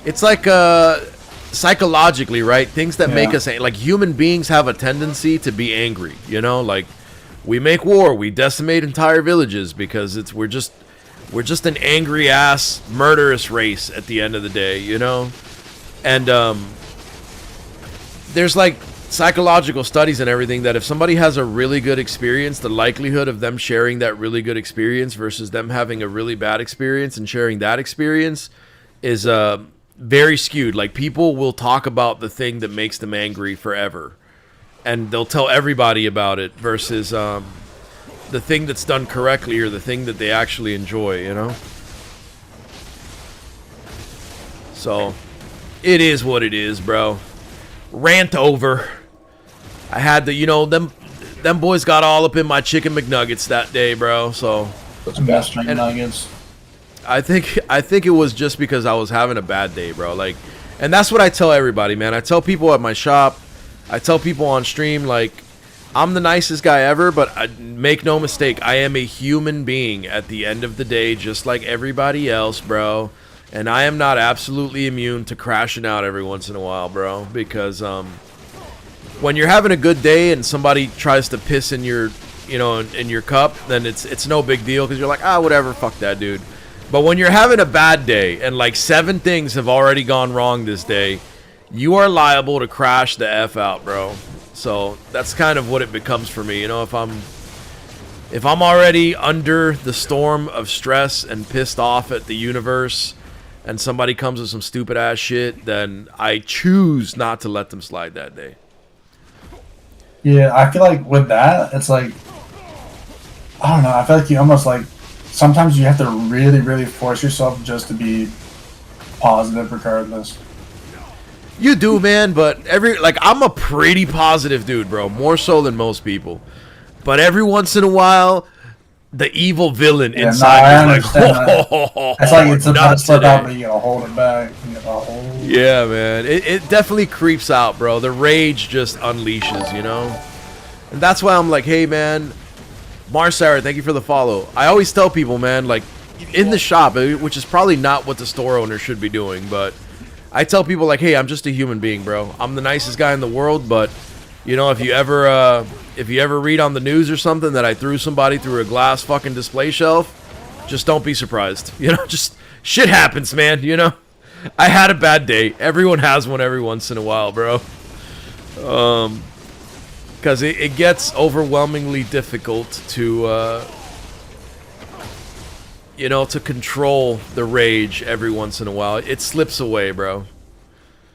It's like, psychologically, right? Things that make Yeah. us, like, human beings have a tendency to be angry, you know? Like, we make war, we decimate entire villages because we're just an angry ass murderous race at the end of the day, you know? And there's like psychological studies and everything that if somebody has a really good experience, the likelihood of them sharing that really good experience versus them having a really bad experience and sharing that experience is very skewed. Like, people will talk about the thing that makes them angry forever, and they'll tell everybody about it versus the thing that's done correctly or the thing that they actually enjoy, you know? So, it is what it is, bro. Rant over. I had to, you know, them boys got all up in my chicken McNuggets that day, bro, so... That's Best best. chicken nuggets. I think it was just because I was having a bad day, bro. Like, and that's what I tell everybody, man. I tell people at my shop, I tell people on stream, like, I'm the nicest guy ever, but make no mistake, I am a human being at the end of the day, just like everybody else, bro. And I am not absolutely immune to crashing out every once in a while, bro. Because when you're having a good day and somebody tries to piss in your, you know, in your cup, then it's no big deal because you're like, whatever, fuck that dude. But when you're having a bad day and like 7 things have already gone wrong this day, you are liable to crash the F out, bro. So that's kind of what it becomes for me. You know, if I'm already under the storm of stress and pissed off at the universe and somebody comes with some stupid ass shit, then I choose not to let them slide that day. Yeah, I feel like with that, it's like, I don't know. I feel like you almost like sometimes you have to really, really force yourself just to be positive, regardless. You do, man, but I'm a pretty positive dude, bro. More so than most people. But every once in a while, the evil villain Yeah, inside no, I is like, understand that. It's like it's about not to slip out, today. but you gotta hold it back. You gotta hold. Yeah, man. It definitely creeps out, bro. The rage just unleashes, you know? And that's why I'm like, hey, man, Marsara, thank you for the follow. I always tell people, man, like, in the shop, which is probably not what the store owner should be doing, but I tell people, like, hey, I'm just a human being, bro. I'm the nicest guy in the world, but, you know, if you ever read on the news or something that I threw somebody through a glass fucking display shelf, just don't be surprised. You know, just shit happens, man, you know? I had a bad day. Everyone has one every once in a while, bro. Because it gets overwhelmingly difficult to, you know, to control the rage every once in a while. It slips away, bro.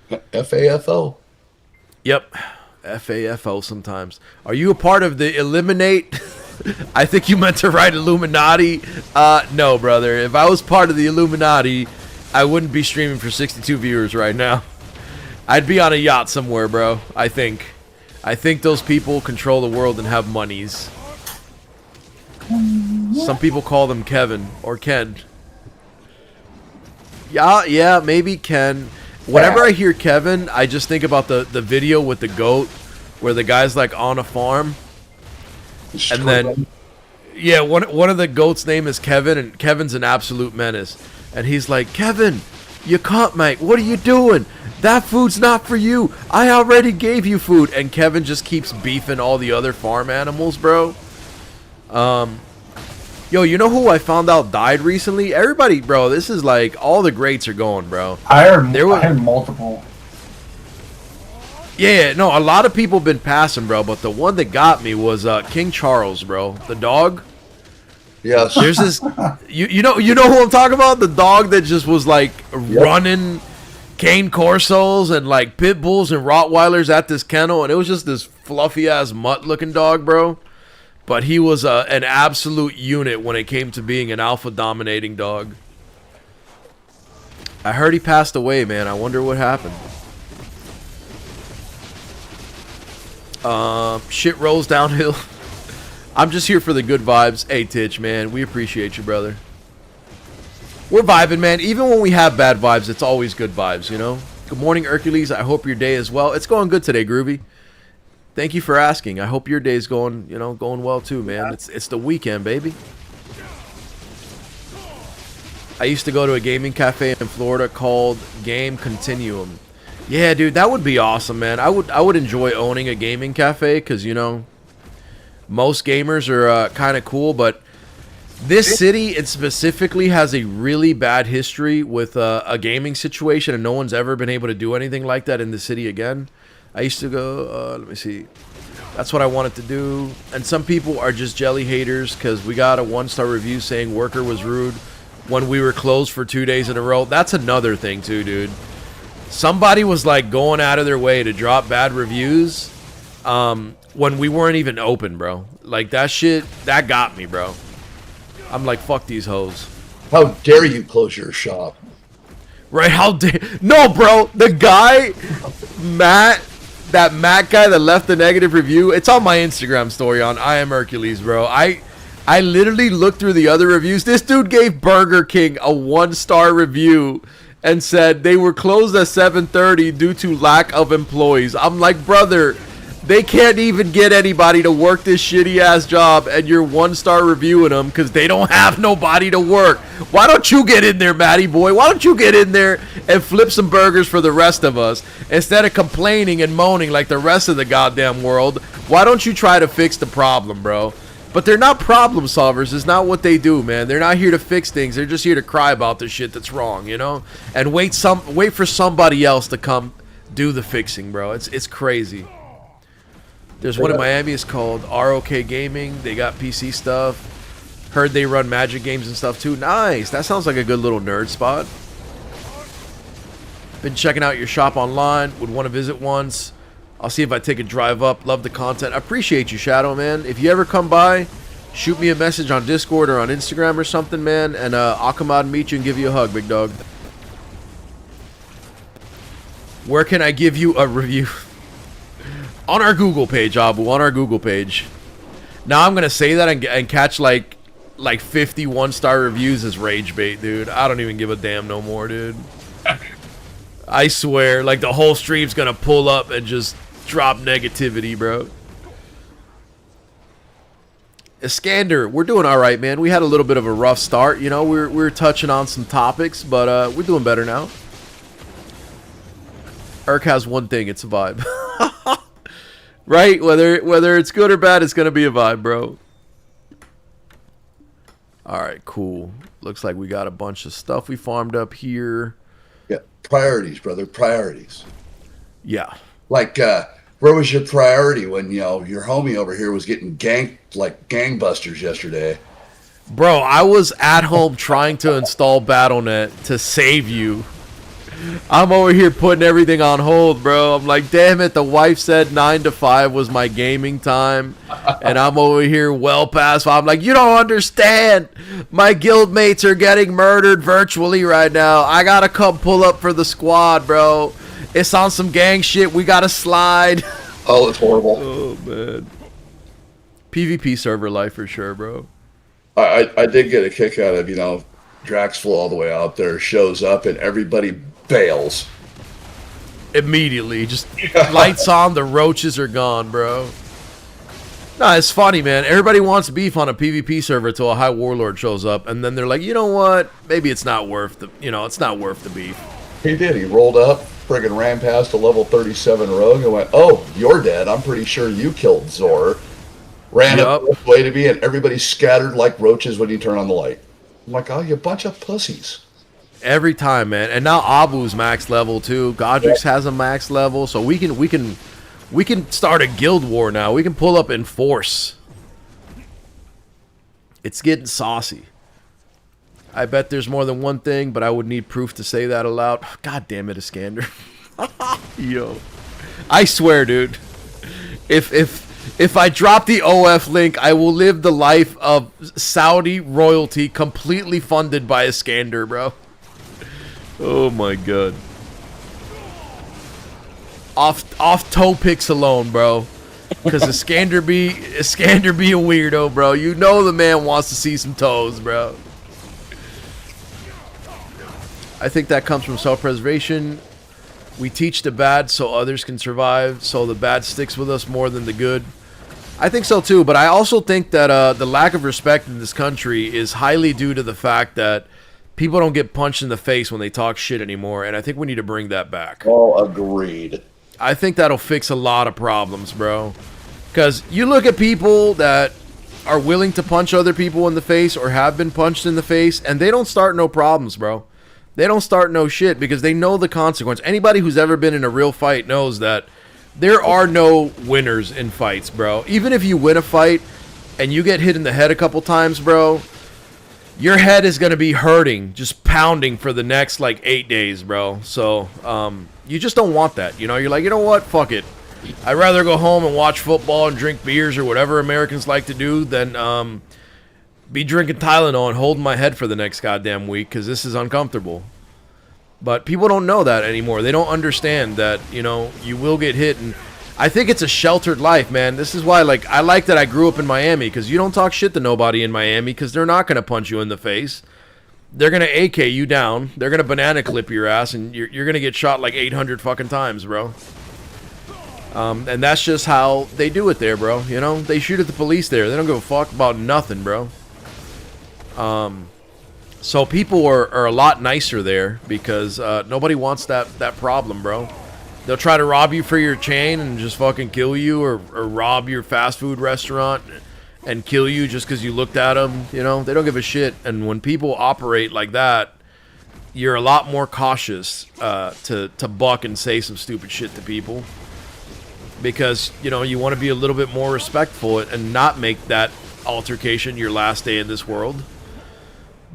FAFO. Yep. FAFO sometimes. Are you a part of the Eliminate? I think you meant to write Illuminati. No, brother. If I was part of the Illuminati, I wouldn't be streaming for 62 viewers right now. I'd be on a yacht somewhere, bro. I think those people control the world and have monies. Some people call them Kevin or Ken. Yeah, maybe Ken. Whenever I hear Kevin, I just think about the video with the goat where the guy's like on a farm. And then, yeah, one of the goats' name is Kevin, and Kevin's an absolute menace. And he's like, Kevin, you can't, mate. What are you doing? That food's not for you. I already gave you food. And Kevin just keeps beefing all the other farm animals, bro. Yo, you know who I found out died recently? Everybody, bro, this is like, all the greats are going, bro. I heard multiple. Yeah, no, a lot of people been passing, bro, but the one that got me was King Charles, bro. The dog. Yes. There's this, you know who I'm talking about? The dog that just was like running cane corsos and like pit bulls and Rottweilers at this kennel, and it was just this fluffy ass mutt looking dog, bro. But he was an absolute unit when it came to being an alpha dominating dog. I heard he passed away, man. I wonder what happened. Shit rolls downhill. I'm just here for the good vibes. Hey, Titch, man. We appreciate you, brother. We're vibing, man. Even when we have bad vibes, it's always good vibes, you know? Good morning, Erkulez. I hope your day is well. It's going good today, Groovy. Thank you for asking. I hope your day's going, you know, going well too, man. It's the weekend, baby. I used to go to a gaming cafe in Florida called Game Continuum. Yeah, dude, that would be awesome, man. I would enjoy owning a gaming cafe because, you know, most gamers are kind of cool, but this city, it specifically has a really bad history with a gaming situation, and no one's ever been able to do anything like that in the city again. I used to go, let me see. That's what I wanted to do. And some people are just jelly haters because we got a 1-star review saying worker was rude when we were closed for 2 days in a row. That's another thing too, dude. Somebody was like going out of their way to drop bad reviews when we weren't even open, bro. Like that shit, that got me, bro. I'm like, fuck these hoes. How dare you close your shop? Right, how dare... No, bro, the guy, Matt, that Matt guy that left the negative review, it's on my Instagram story on I Am Erkulez, bro. I literally looked through the other reviews. This dude gave Burger King a 1-star review and said they were closed at 7:30 due to lack of employees. I'm like, brother, they can't even get anybody to work this shitty-ass job, and you're 1-star reviewing them because they don't have nobody to work. Why don't you get in there, Matty boy? Why don't you get in there and flip some burgers for the rest of us? Instead of complaining and moaning like the rest of the goddamn world, why don't you try to fix the problem, bro? But they're not problem solvers. It's not what they do, man. They're not here to fix things. They're just here to cry about the shit that's wrong, you know? And wait for somebody else to come do the fixing, bro. It's crazy. There's one in Miami. It's called ROK Gaming. They got PC stuff. Heard they run Magic games and stuff too. Nice. That sounds like a good little nerd spot. Been checking out your shop online. Would want to visit once. I'll see if I take a drive up. Love the content. I appreciate you, Shadow, man. If you ever come by, shoot me a message on Discord or on Instagram or something, man. And I'll come out and meet you and give you a hug, big dog. Where can I give you a review? On our Google page, Abu, on our Google page. Now I'm gonna say that and catch like 50 1-star reviews as rage bait, dude. I don't even give a damn no more, dude. I swear, like the whole stream's gonna pull up and just drop negativity, bro. Iskander, we're doing all right, man. We had a little bit of a rough start, you know. We're touching on some topics, but we're doing better now. Erk has one thing, it's a vibe. Right? Whether it's good or bad, it's gonna be a vibe, bro. Alright, cool. Looks like we got a bunch of stuff we farmed up here. Yeah, priorities, brother, priorities. Yeah. Like, where was your priority when, you know, your homie over here was getting ganked like gangbusters yesterday? Bro, I was at home trying to install BattleNet to save you. I'm over here putting everything on hold, bro. I'm like, damn it, the wife said 9 to 5 was my gaming time. And I'm over here well past 5. I'm like, you don't understand. My guild mates are getting murdered virtually right now. I gotta come pull up for the squad, bro. It's on some gang shit. We gotta slide. Oh, it's horrible. Oh, man. PvP server life for sure, bro. I did get a kick out of, you know, Drax flew all the way out there, shows up, and everybody bails. Immediately. Just lights on, the roaches are gone, bro. Nah, it's funny, man. Everybody wants beef on a PvP server until a high warlord shows up, and then they're like, you know what? Maybe it's not worth the, you know, it's not worth the beef. He did. He rolled up, friggin' ran past a level 37 rogue and went, oh, you're dead. I'm pretty sure you killed Zor. Ran up the way to me, and everybody scattered like roaches when you turn on the light. I'm like, oh, you bunch of pussies. Every time, man. And now Abu's max level too. Godrix has a max level, so we can start a guild war now. We can pull up in force. It's getting saucy. I bet there's more than one thing, but I would need proof to say that aloud. God damn it, Iskander. Yo. I swear, dude. If If I drop the OF link, I will live the life of Saudi royalty completely funded by a Iskander, bro. Oh my god. Off toe picks alone, bro. Because Iskander be a weirdo, bro. You know the man wants to see some toes, bro. I think that comes from self-preservation. We teach the bad so others can survive, so the bad sticks with us more than the good. I think so too, but I also think that the lack of respect in this country is highly due to the fact that people don't get punched in the face when they talk shit anymore, and I think we need to bring that back. Oh, agreed. I think that'll fix a lot of problems, bro. Because you look at people that are willing to punch other people in the face or have been punched in the face, and they don't start no problems, bro. They don't start no shit because they know the consequence. Anybody who's ever been in a real fight knows that there are no winners in fights, bro. Even if you win a fight and you get hit in the head a couple times, bro, your head is going to be hurting, just pounding for the next, like, 8 days, bro. So, you just don't want that, you know? You're like, you know what? Fuck it. I'd rather go home and watch football and drink beers or whatever Americans like to do than, be drinking Tylenol and holding my head for the next goddamn week because this is uncomfortable. But people don't know that anymore. They don't understand that, you know, you will get hit. And I think it's a sheltered life, man. This is why, like, I like that I grew up in Miami because you don't talk shit to nobody in Miami because they're not going to punch you in the face. They're going to AK you down. They're going to banana clip your ass and you're going to get shot like 800 fucking times, bro. And that's just how they do it there, bro. You know, they shoot at the police there. They don't give a fuck about nothing, bro. So people are a lot nicer there because nobody wants that problem, bro. They'll try to rob you for your chain and just fucking kill you, or rob your fast food restaurant and kill you just because you looked at them. You know, they don't give a shit. And when people operate like that, you're a lot more cautious to buck and say some stupid shit to people. Because, you know, you want to be a little bit more respectful and not make that altercation your last day in this world.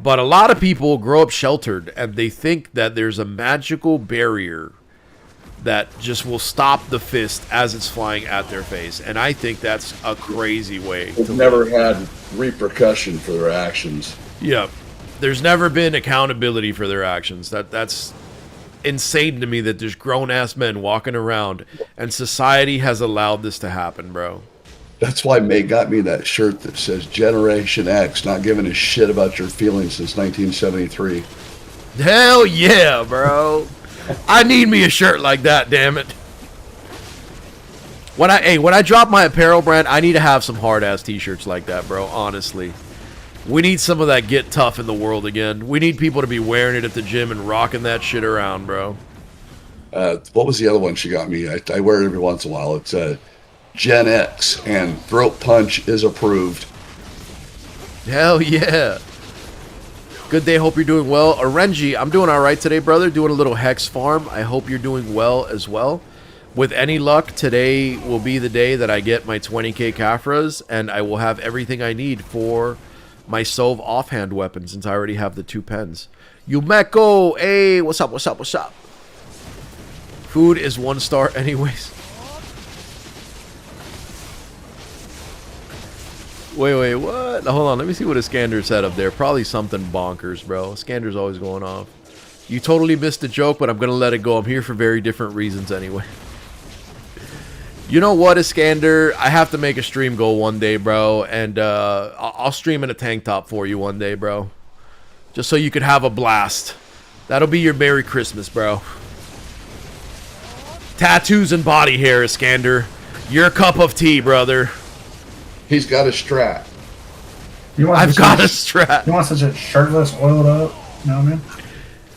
But a lot of people grow up sheltered and they think that there's a magical barrier that just will stop the fist as it's flying at their face. And I think that's a crazy way They've to never live. had repercussion for their actions. Yeah. There's never been accountability for their actions. That's insane to me that there's grown-ass men walking around and society has allowed this to happen, bro. That's why May got me that shirt that says Generation X, not giving a shit about your feelings since 1973. Hell yeah, bro. I need me a shirt like that, damn it. When I drop my apparel brand, I need to have some hard-ass t-shirts like that, bro, honestly. We need some of that get tough in the world again. We need people to be wearing it at the gym and rocking that shit around, bro. What was the other one she got me? I wear it every once in a while. It's Gen X, and throat punch is approved. Hell yeah. Good day, hope you're doing well. Orenji, I'm doing alright today, brother. Doing a little hex farm. I hope you're doing well as well. With any luck, today will be the day that I get my 20k Caffers, and I will have everything I need for my Sov offhand weapon, since I already have the 2 pens. Yumeko, hey, what's up, what's up, what's up? Food is 1 star anyways. Wait, what? Hold on, let me see what Iskander's said up there. Probably something bonkers, bro. Iskander's always going off. You totally missed the joke, but I'm going to let it go. I'm here for very different reasons anyway. You know what, Iskander? I have to make a stream goal one day, bro. And I'll stream in a tank top for you one day, bro. Just so you could have a blast. That'll be your Merry Christmas, bro. Tattoos and body hair, Iskander. Your cup of tea, brother. He's got a strap. I've got a strap. You want such a shirtless, oiled up, you know what I mean?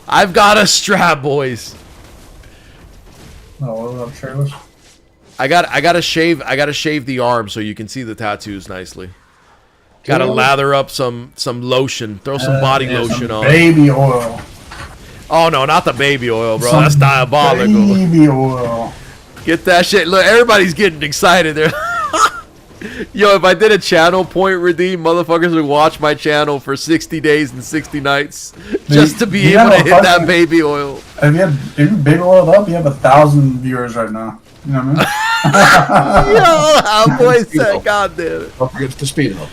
I've got a strap, boys. No, oiled up shirtless. I gotta shave the arm so you can see the tattoos nicely. Gotta lather up some lotion. Throw some body lotion on. Baby oil. Oh no, not the baby oil, bro. Some That's diabolical. Baby oil. Get that shit. Look, everybody's getting excited there. Yo, if I did a channel point redeem, motherfuckers would watch my channel for 60 days and 60 nights just to be you able to have a hit that fucking- baby oil. If you baby oiled up, you have 1,000 viewers right now. You know what I mean? Yo, how boy said, God damn it. Don't forget the speedo.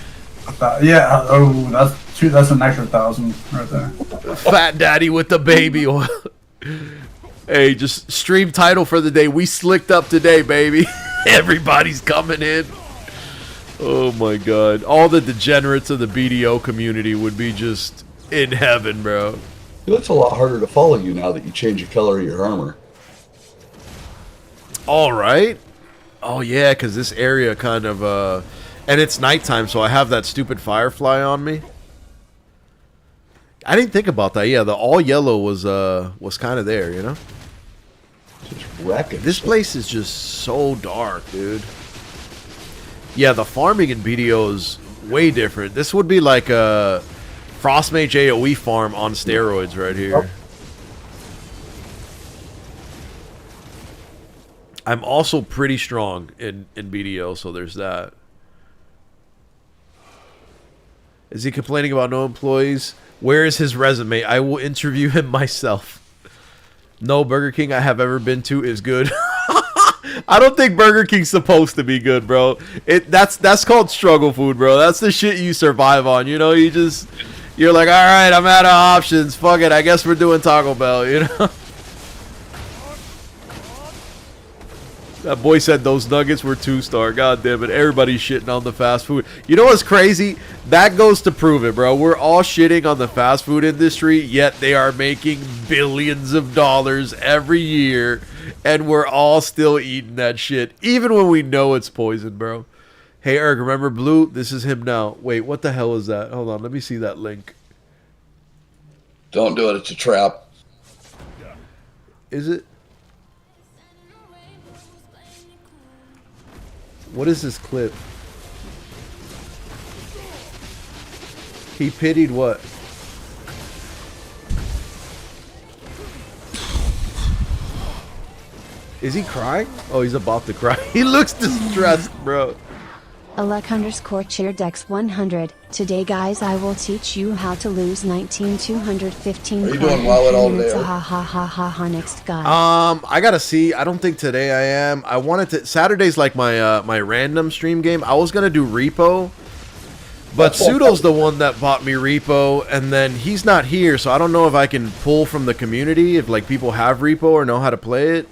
Yeah. Oh, that's an extra 1,000 right there. Fat daddy with the baby oil. Hey, just stream title for the day. We slicked up today, baby. Everybody's coming in. Oh my god. All the degenerates of the BDO community would be just in heaven, bro. It's a lot harder to follow you now that you change the color of your armor. All right. Oh yeah, because this area kind of and it's nighttime, so I have that stupid firefly on me. I didn't think about that. Yeah, the all yellow was kind of there, you know. Just wrecking. This place is just so dark, dude. Yeah, the farming in BDO is way different. This would be like a Frostmage AoE farm on steroids right here. I'm also pretty strong in BDO, so there's that. Is he complaining about no employees? Where is his resume? I will interview him myself. No Burger King I have ever been to is good. I don't think Burger King's supposed to be good, bro. That's called struggle food, bro. That's the shit you survive on. You know, you're like, all right, I'm out of options. Fuck it, I guess we're doing Taco Bell. You know. That boy said those nuggets were 2-star. God damn it. Everybody's shitting on the fast food. You know what's crazy? That goes to prove it, bro. We're all shitting on the fast food industry, yet they are making billions of dollars every year, and we're all still eating that shit, even when we know it's poison, bro. Hey, Eric, remember Blue? This is him now. Wait, what the hell is that? Hold on, let me see that link. Don't do it. It's a trap. Is it? What is this clip? He pitied what? Is he crying? Oh, he's about to cry. He looks distressed, bro. Alec_cheerdex100. Today, guys, I will teach you how to lose 19,215. Are you doing well at all today? Ha ha ha ha ha. Next guy. I gotta see. I don't think today I am. I wanted to. Saturday's like my my random stream game. I was gonna do Repo, but Pseudo's the one that bought me Repo, and then he's not here, so I don't know if I can pull from the community if like people have Repo or know how to play it.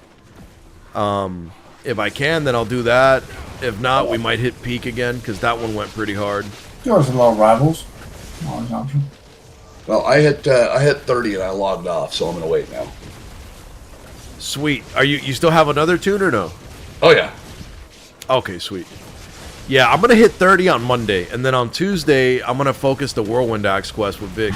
If I can, then I'll do that. If not, we might hit Peak again because that one went pretty hard. There was a lot of rivals. Always an option. Well, I hit 30 and I logged off, so I'm gonna wait now. Sweet. Are you still have another tune or no? Oh yeah. Okay, sweet. Yeah, I'm gonna hit 30 on Monday, and then on Tuesday I'm gonna focus the Whirlwind Axe quest with Vic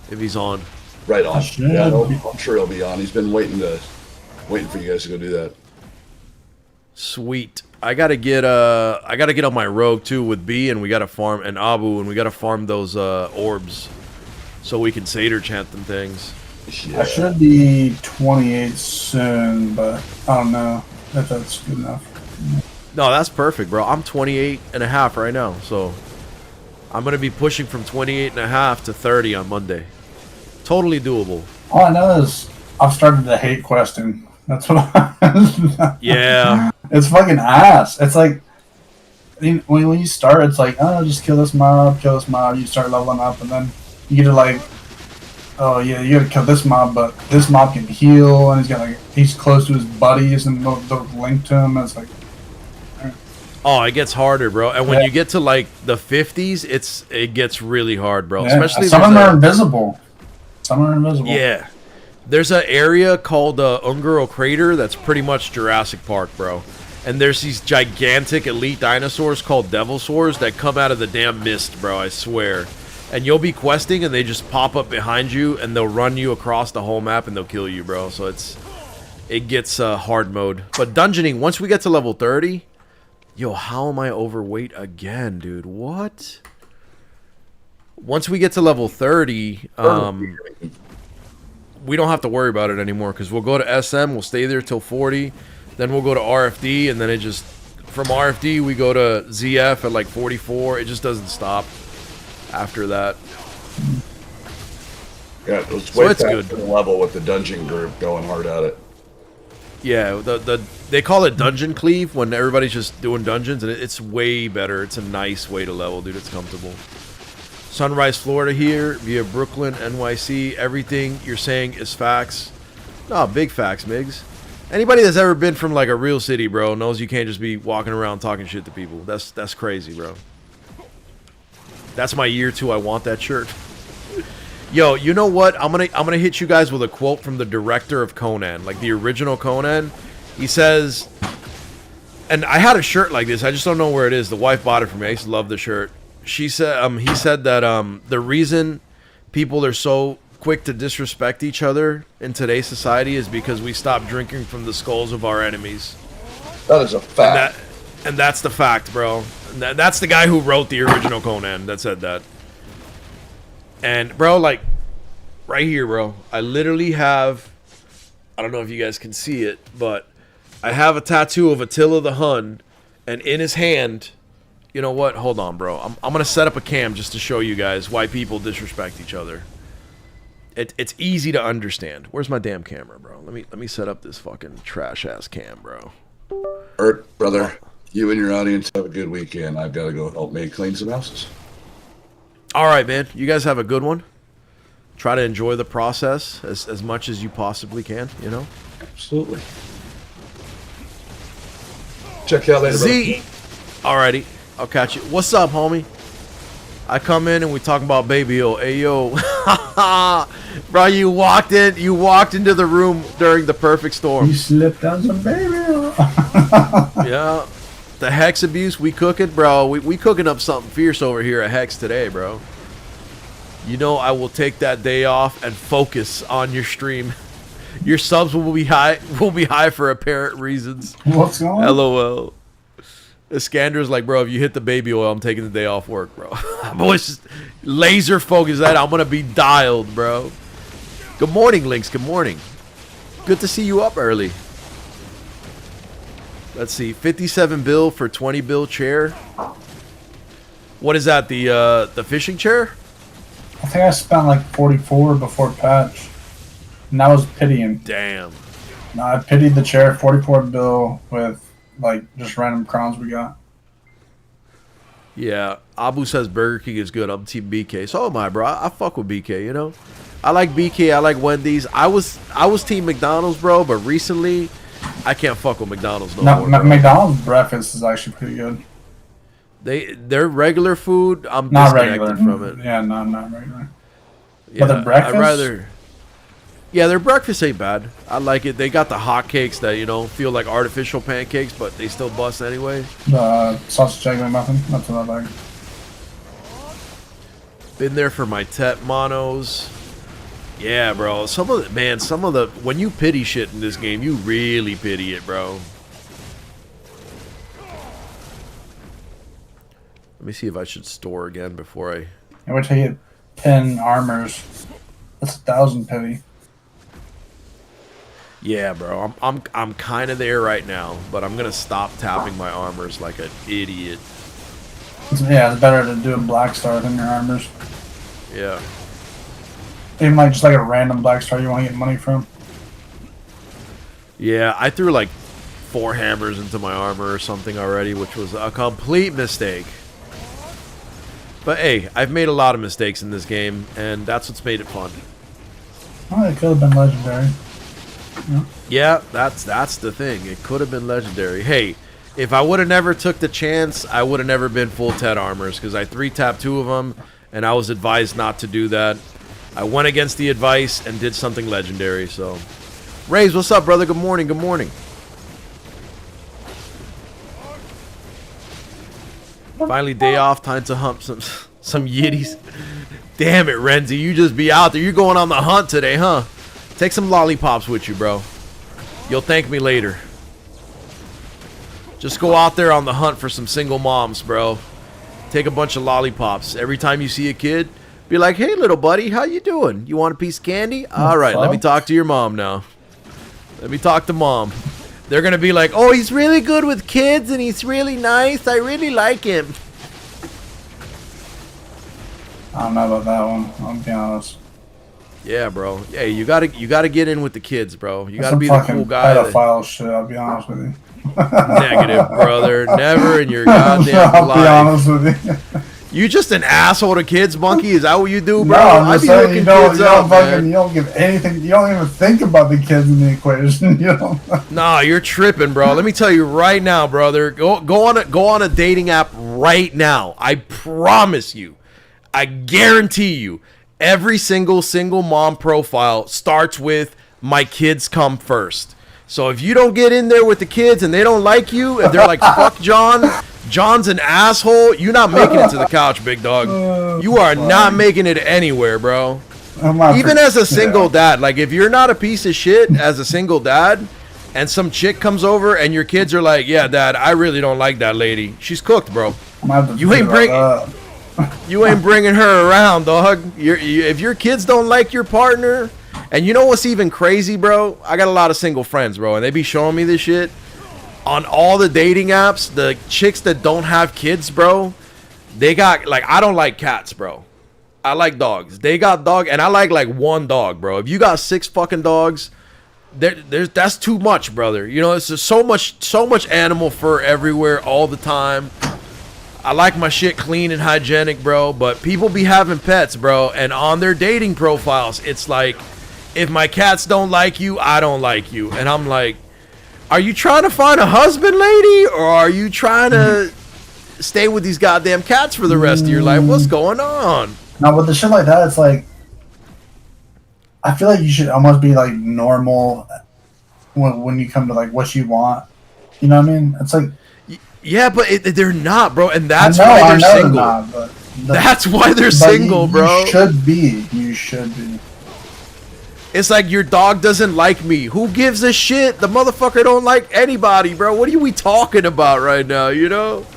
if he's on. Right on. should. Yeah, I'm sure he'll be on. He's been waiting for you guys to go do that. Sweet. I gotta get on my rogue too with B, and we gotta farm and Abu, and we gotta farm those orbs so we can Seder chant them things. Yeah. I should be 28 soon, but I don't know if that's good enough. No, that's perfect, bro. I'm 28 and a half right now, so I'm gonna be pushing from 28 and a half to 30 on Monday. Totally doable. All I know is I've started to hate questing. That's what Yeah. It's fucking ass. It's like when you start, it's like, oh, just kill this mob. You start leveling up, and then you get to like, oh yeah, you gotta kill this mob, but this mob can heal, and he's close to his buddies, and they'll link to him. And it's like, Oh, it gets harder, bro. And when you get to like the 50s, it gets really hard, bro. yeah. Especially Some of them are invisible. Some are invisible. Yeah. There's an area called Ungaro Crater that's pretty much Jurassic Park, bro. And there's these gigantic elite dinosaurs called Devilsaurs that come out of the damn mist, bro, I swear. And you'll be questing and they just pop up behind you and they'll run you across the whole map and they'll kill you, bro. So it gets hard mode. But dungeoning, once we get to level 30... Yo, how am I overweight again, dude? What? Once we get to level 30, we don't have to worry about it anymore because we'll go to SM, we'll stay there till 40, then we'll go to RFD, and then it just from RFD, we go to ZF at like 44. It just doesn't stop after that. Yeah, it was So way it's past good. the level with the dungeon group going hard at it. Yeah, they call it dungeon cleave when everybody's just doing dungeons, and it's way better. It's a nice way to level, dude. It's comfortable. Sunrise, Florida here, via Brooklyn, NYC. Everything you're saying is facts. No, big facts, Migs. Anybody that's ever been from like a real city, bro, knows you can't just be walking around talking shit to people. That's crazy, bro. That's my year 2. I want that shirt. Yo, you know what? I'm gonna hit you guys with a quote from the director of Conan, like the original Conan. He says, and I had a shirt like this. I just don't know where it is. The wife bought it for me. I used to love the shirt. She said, he said that the reason people are so quick to disrespect each other in today's society is because we stopped drinking from the skulls of our enemies. That is a fact. And that's the fact, bro. That's the guy who wrote the original Conan that said that. And, bro, like, right here, bro, I literally have, I don't know if you guys can see it, but I have a tattoo of Attila the Hun, and in his hand, you know what? Hold on, bro. I'm going to set up a cam just to show you guys why people disrespect each other. It's easy to understand. Where's my damn camera, bro? Let me set up this fucking trash-ass cam, bro. Brother, you and your audience have a good weekend. I've got to go help me clean some houses. All right, man. You guys have a good one. Try to enjoy the process as much as you possibly can, you know? Absolutely. Check you out later, Z. Alrighty. I'll catch you. What's up, homie? I come in and we talking about Baby O. Hey, yo. Bro, you walked into the room during the perfect storm. You slipped on some baby. Yeah. The Hex abuse, we cooking, bro. We cooking up something fierce over here at Hex today, bro. You know I will take that day off and focus on your stream. Your subs will be high for apparent reasons. What's going on? LOL. Iskander's like, bro, if you hit the baby oil, I'm taking the day off work, bro. I'm always just laser focused that I'm gonna be dialed, bro. Good morning, Lynx. Good morning. Good to see you up early. Let's see, 57 bill for 20 bill chair. What is that? The fishing chair? I think I spent like 44 before patch. And that was pitying. Damn. No, I pitied the chair, 44 bill with like just random crowns we got. Yeah, Abu says Burger King is good. I'm Team BK. So am I, bro. I fuck with BK, you know? I like BK. I like Wendy's. I was Team McDonald's, bro, but recently I can't fuck with McDonald's no more, bro. McDonald's breakfast is actually pretty good. Their regular food, I'm Not disconnected regular. from it. Yeah, not regular. Yeah, But the breakfast? I'd rather. Yeah, their breakfast ain't bad. I like it. They got the hot cakes that, you know, feel like artificial pancakes, but they still bust anyway. The sausage egg McMuffin. That's what I like. Been there for my Tet monos. Yeah, bro. Some of the when you pity shit in this game, you really pity it, bro. Let me see if I should store again before I. And wait till you get 10 armors. That's 1,000 pity. Yeah, bro. I'm kind of there right now, but I'm gonna stop tapping my armors like an idiot. Yeah, it's better to do a black star than your armors. Yeah. Even like just like a random black star you want to get money from. Yeah, I threw like 4 hammers into my armor or something already, which was a complete mistake. But hey, I've made a lot of mistakes in this game, and that's what's made it fun. Oh, it could have been legendary. Yeah, that's the thing. It could have been legendary. Hey, if I would have never took the chance, I would have never been full Tet armors, because I 3-tapped 2 of them, and I was advised not to do that. I went against the advice and did something legendary, so. Raze, what's up, brother? Good morning, good morning. Finally, day off, time to hump some yitties. Damn it, Renzi, you just be out there. You're going on the hunt today, huh? Take some lollipops with you, bro. You'll thank me later. Just go out there on the hunt for some single moms, bro. Take a bunch of lollipops. Every time you see a kid, be like, hey, little buddy, how you doing? You want a piece of candy? All right, let me talk to your mom now. Let me talk to mom. They're gonna be like, oh, he's really good with kids and he's really nice. I really like him. I don't know about that one. I'll be honest. Yeah, bro. Yeah, you gotta get in with the kids, bro. You gotta Some be the fucking cool guy. pedophile shit. I'll be honest with you. Negative, brother. Never in your goddamn I'll life. be honest with you. You just an asshole to kids, monkey? Is that what you do, bro? No, I'm I just be saying hooking you don't, kids you don't up, fucking, man. you don't give anything. You don't even think about the kids in the equation. You don't. Nah, you're tripping, bro. Let me tell you right now, brother. Go on a dating app right now. I promise you. I guarantee you. Every single mom profile starts with "my kids come first." So if you don't get in there with the kids and they don't like you, if they're like "fuck John," John's an asshole, you're not making it to the couch, big dog. You are not making it anywhere, bro. Even as a single dad, like if you're not a piece of shit as a single dad, and some chick comes over and your kids are like, "Yeah, dad, I really don't like that lady. She's cooked, bro. You ain't bringing her around, dog. If your kids don't like your partner." And you know what's even crazy, bro? I got a lot of single friends, bro, and they be showing me this shit. On all the dating apps, the chicks that don't have kids, bro, they got, like, I don't like cats, bro. I like dogs. They got dog, and I like one dog, bro. If you got 6 fucking dogs, that's too much, brother. You know, it's just so much animal fur everywhere all the time. I like my shit clean and hygienic, bro, but people be having pets, bro, and on their dating profiles, it's like, if my cats don't like you, I don't like you. And I'm like, are you trying to find a husband, lady? Or are you trying to stay with these goddamn cats for the rest of your life? What's going on? Now, with the shit like that, it's like, I feel like you should almost be like normal when you come to like what you want. You know what I mean? It's like, yeah, but they're not, bro. And that's why they're single. Not, but that's why they're single, bro. You should be. You should be. It's like your dog doesn't like me. Who gives a shit? The motherfucker don't like anybody, bro. What are we talking about right now, you know?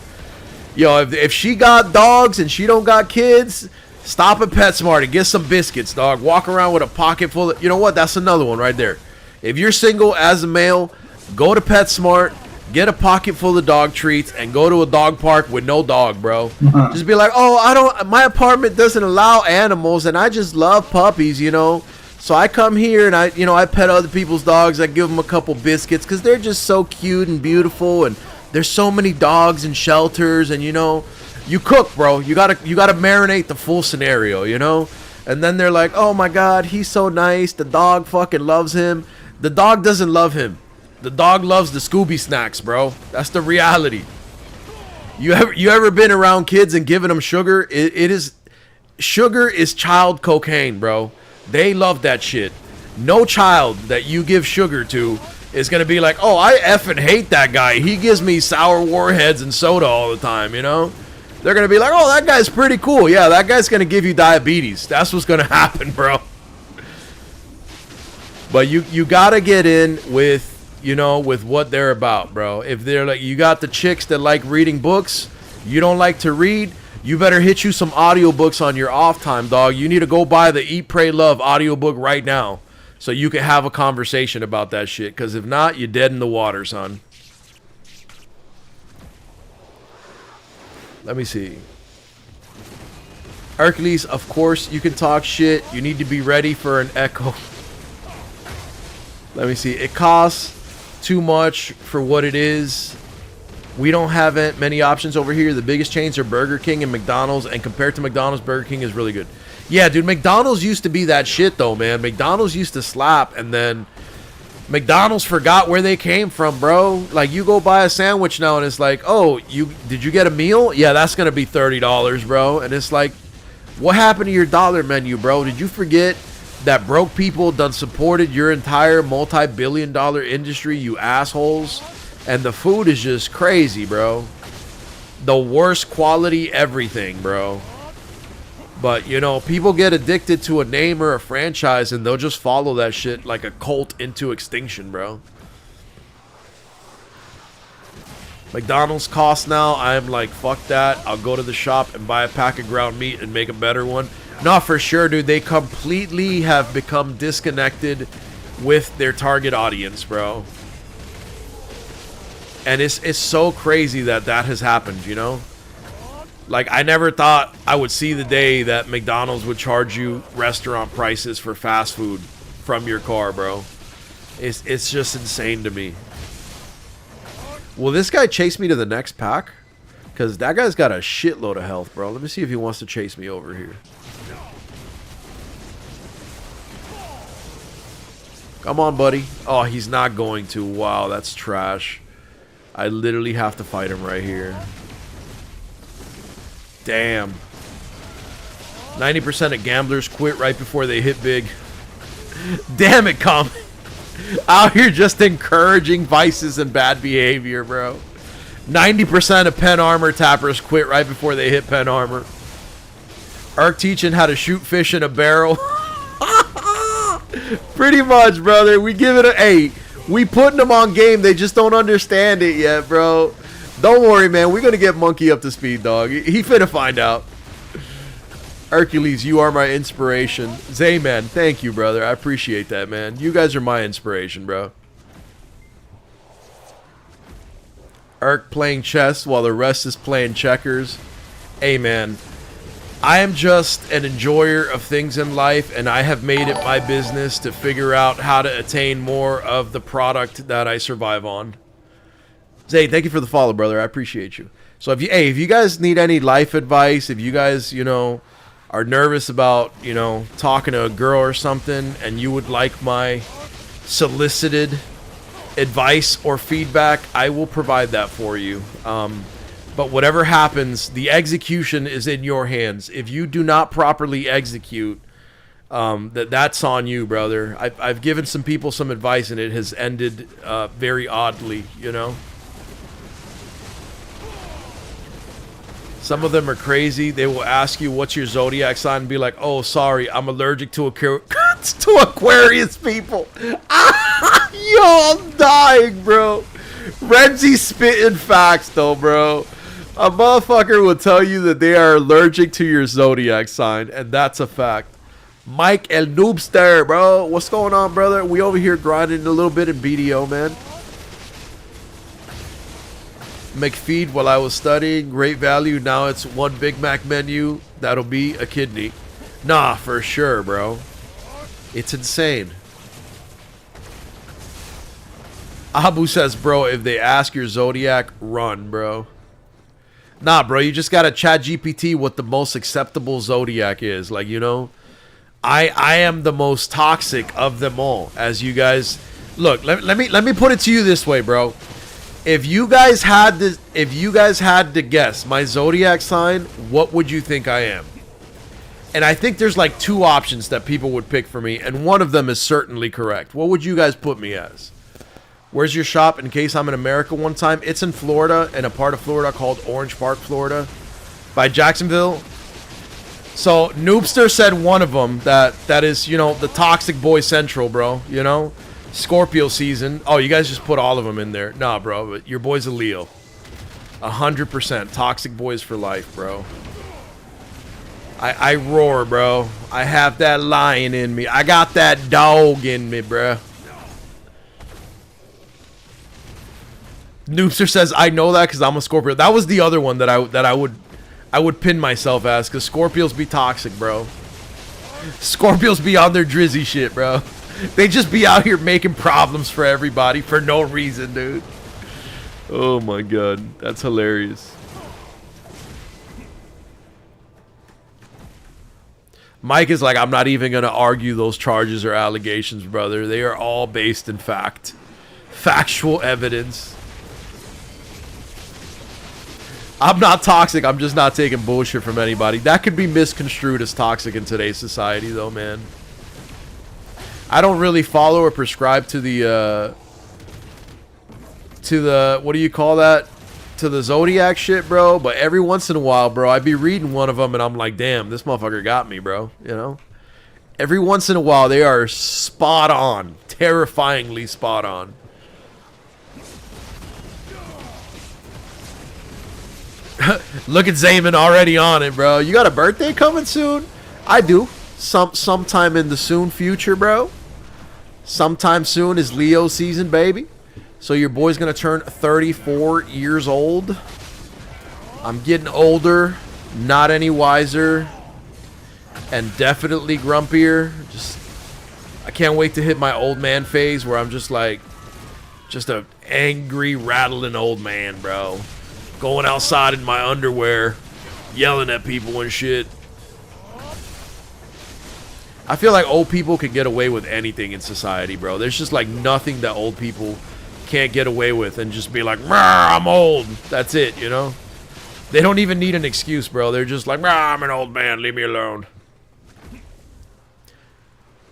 Yo, if she got dogs and she don't got kids, stop at PetSmart and get some biscuits, dog. Walk around with a pocket full of... You know what? That's another one right there. If you're single as a male, go to PetSmart, get a pocket full of dog treats, and go to a dog park with no dog, bro. Just be like, oh, my apartment doesn't allow animals, and I just love puppies, you know? So I come here and I pet other people's dogs. I give them a couple biscuits because they're just so cute and beautiful. And there's so many dogs in shelters. And, you know, you cook, bro. You gotta marinate the full scenario, you know. And then they're like, oh my God, he's so nice. The dog fucking loves him. The dog doesn't love him. The dog loves the Scooby snacks, bro. That's the reality. You ever been around kids and giving them sugar? Sugar is child cocaine, bro. They love that shit. No child that you give sugar to is going to be like, oh, I effing hate that guy. He gives me sour warheads and soda all the time, you know? They're going to be like, oh, that guy's pretty cool. Yeah, that guy's going to give you diabetes. That's what's going to happen, bro. But you got to get in with, you know, with what they're about, bro. If they're like, you got the chicks that like reading books, you don't like to read, you better hit you some audiobooks on your off time, dog. You need to go buy the Eat, Pray, Love audiobook right now so you can have a conversation about that shit. Because if not, you're dead in the water, son. Let me see. Erkulez, of course, you can talk shit. You need to be ready for an echo. Let me see. It costs too much for what it is. We don't have many options over here. The biggest chains are Burger King and McDonald's, and compared to McDonald's, Burger King is really good. Yeah, dude, McDonald's used to be that shit, though, man. McDonald's used to slap, and then McDonald's forgot where they came from, bro. Like, you go buy a sandwich now, and it's like, oh, did you get a meal? Yeah, that's going to be $30, bro. And it's like, what happened to your dollar menu, bro? Did you forget that broke people done supported your entire multi-billion-dollar industry, you assholes? And the food is just crazy, bro. The worst quality everything, bro. But, you know, people get addicted to a name or a franchise and they'll just follow that shit like a cult into extinction, bro. McDonald's costs now, I'm like, fuck that. I'll go to the shop and buy a pack of ground meat and make a better one. No, for sure, dude. They completely have become disconnected with their target audience, bro. And it's so crazy that that has happened, you know? Like, I never thought I would see the day that McDonald's would charge you restaurant prices for fast food from your car, bro. It's just insane to me. Will this guy chase me to the next pack? Because that guy's got a shitload of health, bro. Let me see if he wants to chase me over here. Come on, buddy. Oh, he's not going to. Wow, that's trash. I literally have to fight him right here. Damn. 90% of gamblers quit right before they hit big. Damn it, Com. Out here just encouraging vices and bad behavior, bro. 90% of pen armor tappers quit right before they hit pen armor. Erk teaching how to shoot fish in a barrel. Pretty much, brother. We give it a 8. We putting them on game. They just don't understand it yet, bro. Don't worry, man. We're going to get Monkey up to speed, dog. He finna find out. Erkulez, you are my inspiration. Zayman, thank you, brother. I appreciate that, man. You guys are my inspiration, bro. Erk playing chess while the rest is playing checkers. Hey, man. I am just an enjoyer of things in life, and I have made it my business to figure out how to attain more of the product that I survive on. Zay, thank you for the follow, brother. I appreciate you. So if you guys need any life advice, if you guys, you know, are nervous about, you know, talking to a girl or something, and you would like my solicited advice or feedback, I will provide that for you. But whatever happens, the execution is in your hands. If you do not properly execute, that's on you, brother. I've given some people some advice, and it has ended very oddly, you know. Some of them are crazy. They will ask you what's your zodiac sign and be like, oh, sorry, I'm allergic to Aquarius people. Yo, I'm dying, bro. Renzi's spitting facts, though, bro. A motherfucker will tell you that they are allergic to your zodiac sign, and that's a fact. Mike El Noobster, bro. What's going on, brother? We over here grinding a little bit in BDO, man. McFeed while I was studying. Great value. Now it's one Big Mac menu. That'll be a kidney. Nah, for sure, bro. It's insane. Abu says, bro, if they ask your zodiac, run, bro. Nah, bro, you just gotta chat GPT what the most acceptable zodiac is. Like, you know, I am the most toxic of them all. As you guys look, let me put it to you this way, bro. If you guys had to guess my zodiac sign, what would you think I am? And I think there's like 2 options that people would pick for me, and one of them is certainly correct. What would you guys put me as? Where's your shop in case I'm in America one time? It's in Florida, in a part of Florida called Orange Park, Florida, by Jacksonville. So Noobster said one of them that is, you know, the Toxic Boy Central, bro. You know, Scorpio season. Oh, you guys just put all of them in there. Nah, bro, but your boy's a Leo. 100% Toxic Boys for life, bro. I roar, bro. I have that lion in me. I got that dog in me, bro. Noobster says, I know that because I'm a Scorpio. That was the other one that I would pin myself as, because Scorpios be toxic, bro. Scorpios be on their drizzy shit, bro. They just be out here making problems for everybody for no reason, dude. Oh my god, that's hilarious. Mike is like, I'm not even going to argue those charges or allegations, brother. They are all based in fact. Factual evidence. I'm not toxic. I'm just not taking bullshit from anybody. That could be misconstrued as toxic in today's society, though, man. I don't really follow or prescribe to the what do you call that? To the zodiac shit, bro. But every once in a while, bro, I'd be reading one of them and I'm like, damn, this motherfucker got me, bro. You know? Every once in a while, they are spot on. Terrifyingly spot on. Look at Zayman already on it, bro. You got a birthday coming soon? I do. Sometime in the soon future, bro. Sometime soon is Leo season, baby. So your boy's gonna turn 34 years old. I'm getting older, not any wiser, and definitely grumpier. I can't wait to hit my old man phase where I'm just like, just a angry, rattling old man, bro. Going outside in my underwear, yelling at people and shit. I feel like old people can get away with anything in society, bro. There's just like nothing that old people can't get away with and just be like, I'm old. That's it, you know? They don't even need an excuse, bro. They're just like, I'm an old man. Leave me alone.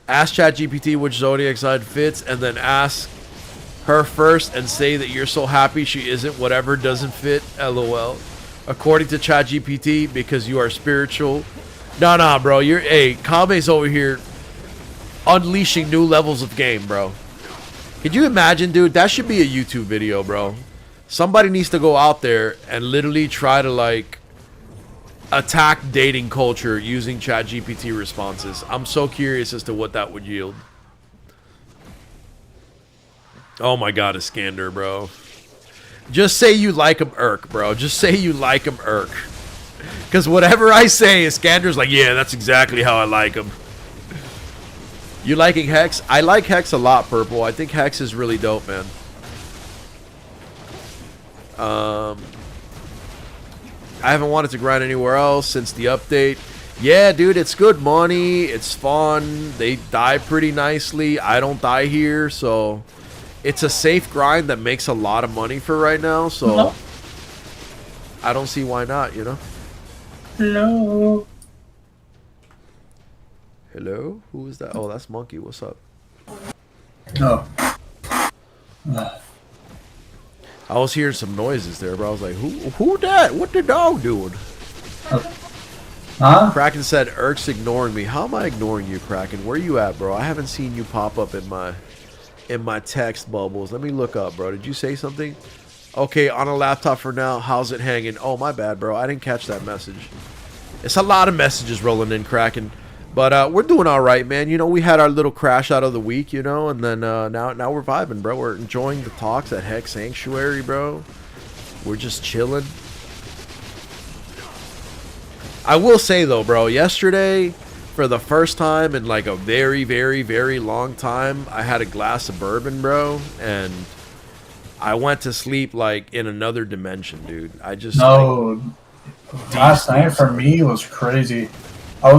Ask ChatGPT which zodiac sign fits, and then ask her first and say that you're so happy she isn't whatever doesn't fit. LOL. According to ChatGPT, because you are spiritual. Nah, bro. Kame's over here unleashing new levels of game, bro. Could you imagine, dude? That should be a YouTube video, bro. Somebody needs to go out there and literally try to, like, attack dating culture using ChatGPT responses. I'm so curious as to what that would yield. Oh my god, Iskander, bro. Just say you like him, bro. Just say you like him, Because whatever I say, Iskander's like, yeah, that's exactly how I like him. You liking Hex? I like Hex a lot, Purple. I think Hex is really dope, man. I haven't wanted to grind anywhere else since the update. Yeah, dude, it's good money. It's fun. They die pretty nicely. I don't die here, so it's a safe grind that makes a lot of money for right now. So I don't see why not, you know? Hello. Hello? Who is that? Oh, that's Monkey. What's up? No. I was hearing some noises there, bro. I was like, who that? What the dog doing? Huh? Kraken said, Erk's ignoring me. How am I ignoring you, Kraken? Where you at, bro? I haven't seen you pop up in my text bubbles. Let me look up, bro. Did you say something? Okay, on a laptop for now. How's it hanging? Oh, my bad, bro. I didn't catch that message. It's a lot of messages rolling in, Kraken. But we're doing all right, man. You know, we had our little crash out of the week, you know, and then now we're vibing, bro. We're enjoying the talks at Hex Sanctuary, bro. We're just chilling. I will say, though, bro, yesterday, for the first time in, like, a very, very, very long time, I had a glass of bourbon, bro, and I went to sleep, like, in another dimension, dude. I just... No. Like, last night for me was crazy. I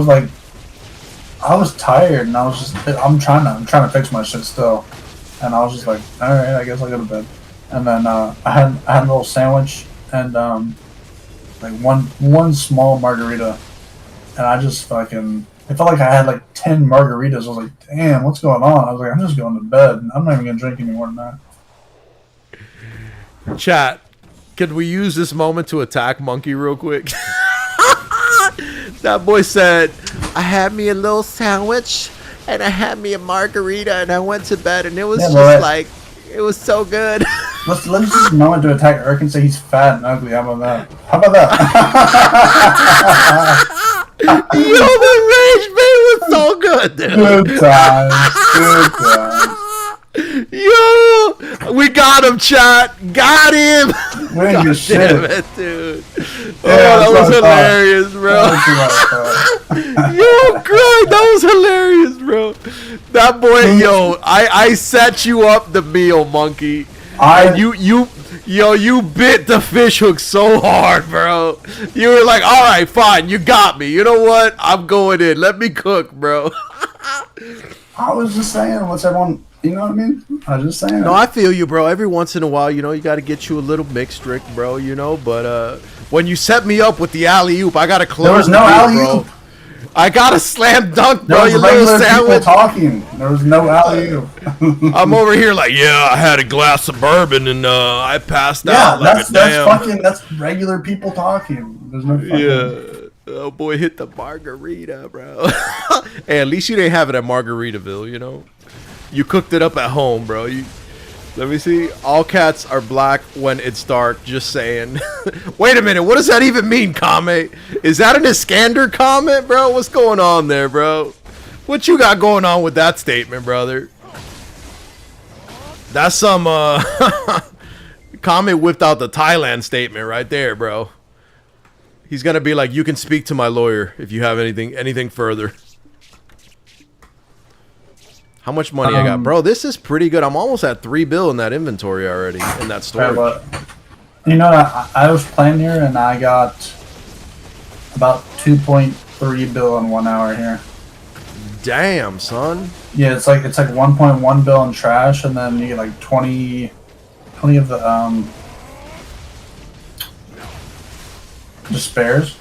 was tired, and I was just, I'm trying to fix my shit still, and I was just like, all right, I guess I'll go to bed. And then I had a little sandwich and like one small margarita, and I just fucking, it felt like I had like 10 margaritas. I was like, damn, what's going on? I was like, I'm just going to bed. I'm not even gonna drink any more than that. Chat, can we use this moment to attack Monkey real quick? That boy said, I had me a little sandwich and I had me a margarita and I went to bed and it was like, it was so good. Let's use this moment to attack Erk and say he's fat and ugly. How about that? How about that? Yo, the rage bait was so good, dude. Good times. Good times. Yo, we got him, chat. Got him. We didn't get shit. Damn it, dude. Yeah, that was hilarious, bro. Yo, Cron, that was hilarious, bro. That boy, yo, I set you up the meal, Monkey. And you bit the fish hook so hard, bro. You were like, all right, fine, you got me. You know what? I'm going in. Let me cook, bro. I was just saying, what's everyone... You know what I mean? I was just saying. No, I feel you, bro. Every once in a while, you know, you got to get you a little mixed drink, bro, you know. But when you set me up with the alley-oop, I got to close. There was no alley-oop. I got a slam dunk, bro. There was regular people talking. There was no alley-oop. I'm over here like, yeah, I had a glass of bourbon and I passed out like a damn. That's regular people talking. There's no fucking... Yeah. Oh, boy, hit the margarita, bro. Hey, at least you didn't have it at Margaritaville, you know. You cooked it up at home, bro. Let me see. All cats are black when it's dark. Just saying. Wait a minute. What does that even mean, Kame? Is that an Iskander comment, bro? What's going on there, bro? What you got going on with that statement, brother? That's some Comet whipped out the Thailand statement right there, bro. He's gonna be like, you can speak to my lawyer if you have anything further. How much money I got? Bro, this is pretty good. I'm almost at 3 bill in that inventory already, in that storage. But, you know, I was playing here and I got about 2.3 bill in 1 hour here. Damn, son. Yeah, it's like 1.1 bill in trash, and then you get like 20 of the spares.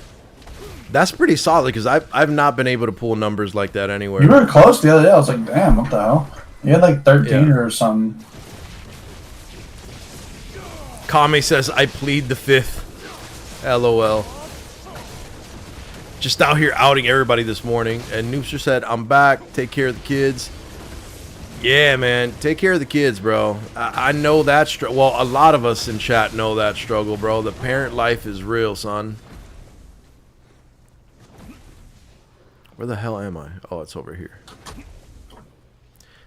That's pretty solid because I've not been able to pull numbers like that anywhere. You were close the other day. I was like, damn, what the hell? You had like 13 or something. Kame says, I plead the fifth. LOL. Just out here outing everybody this morning. And Noopster said, I'm back. Take care of the kids. Yeah, man. Take care of the kids, bro. I know that struggle. Well, a lot of us in chat know that struggle, bro. The parent life is real, son. Where the hell am I? Oh, it's over here.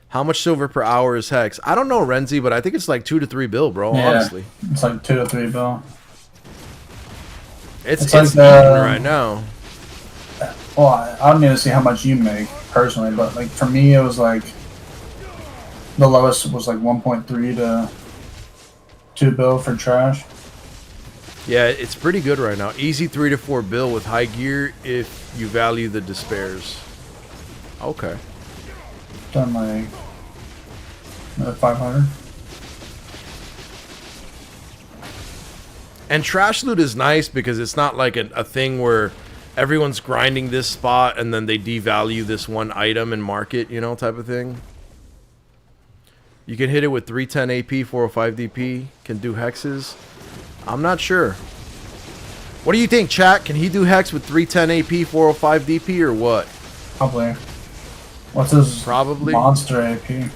How much silver per hour is Hex? I don't know, Renzi, but I think it's like 2 to 3 bill, bro, Yeah, honestly. it's like 2 to 3 bill. It's like eating right now. Well, I don't need to see how much you make, personally, but like for me, it was like the lowest was like 1.3 to 2 bill for trash. Yeah, it's pretty good right now. Easy 3 to 4 bill with high gear if you value the despairs. Okay. Done like another 500. And trash loot is nice because it's not like a thing where everyone's grinding this spot and then they devalue this one item and market, you know, type of thing. You can hit it with 310 AP, 405 DP, can do hexes. I'm not sure. What do you think, chat? Can he do hex with 310 AP, 405 DP, or what? Probably. What's his Probably. monster AP?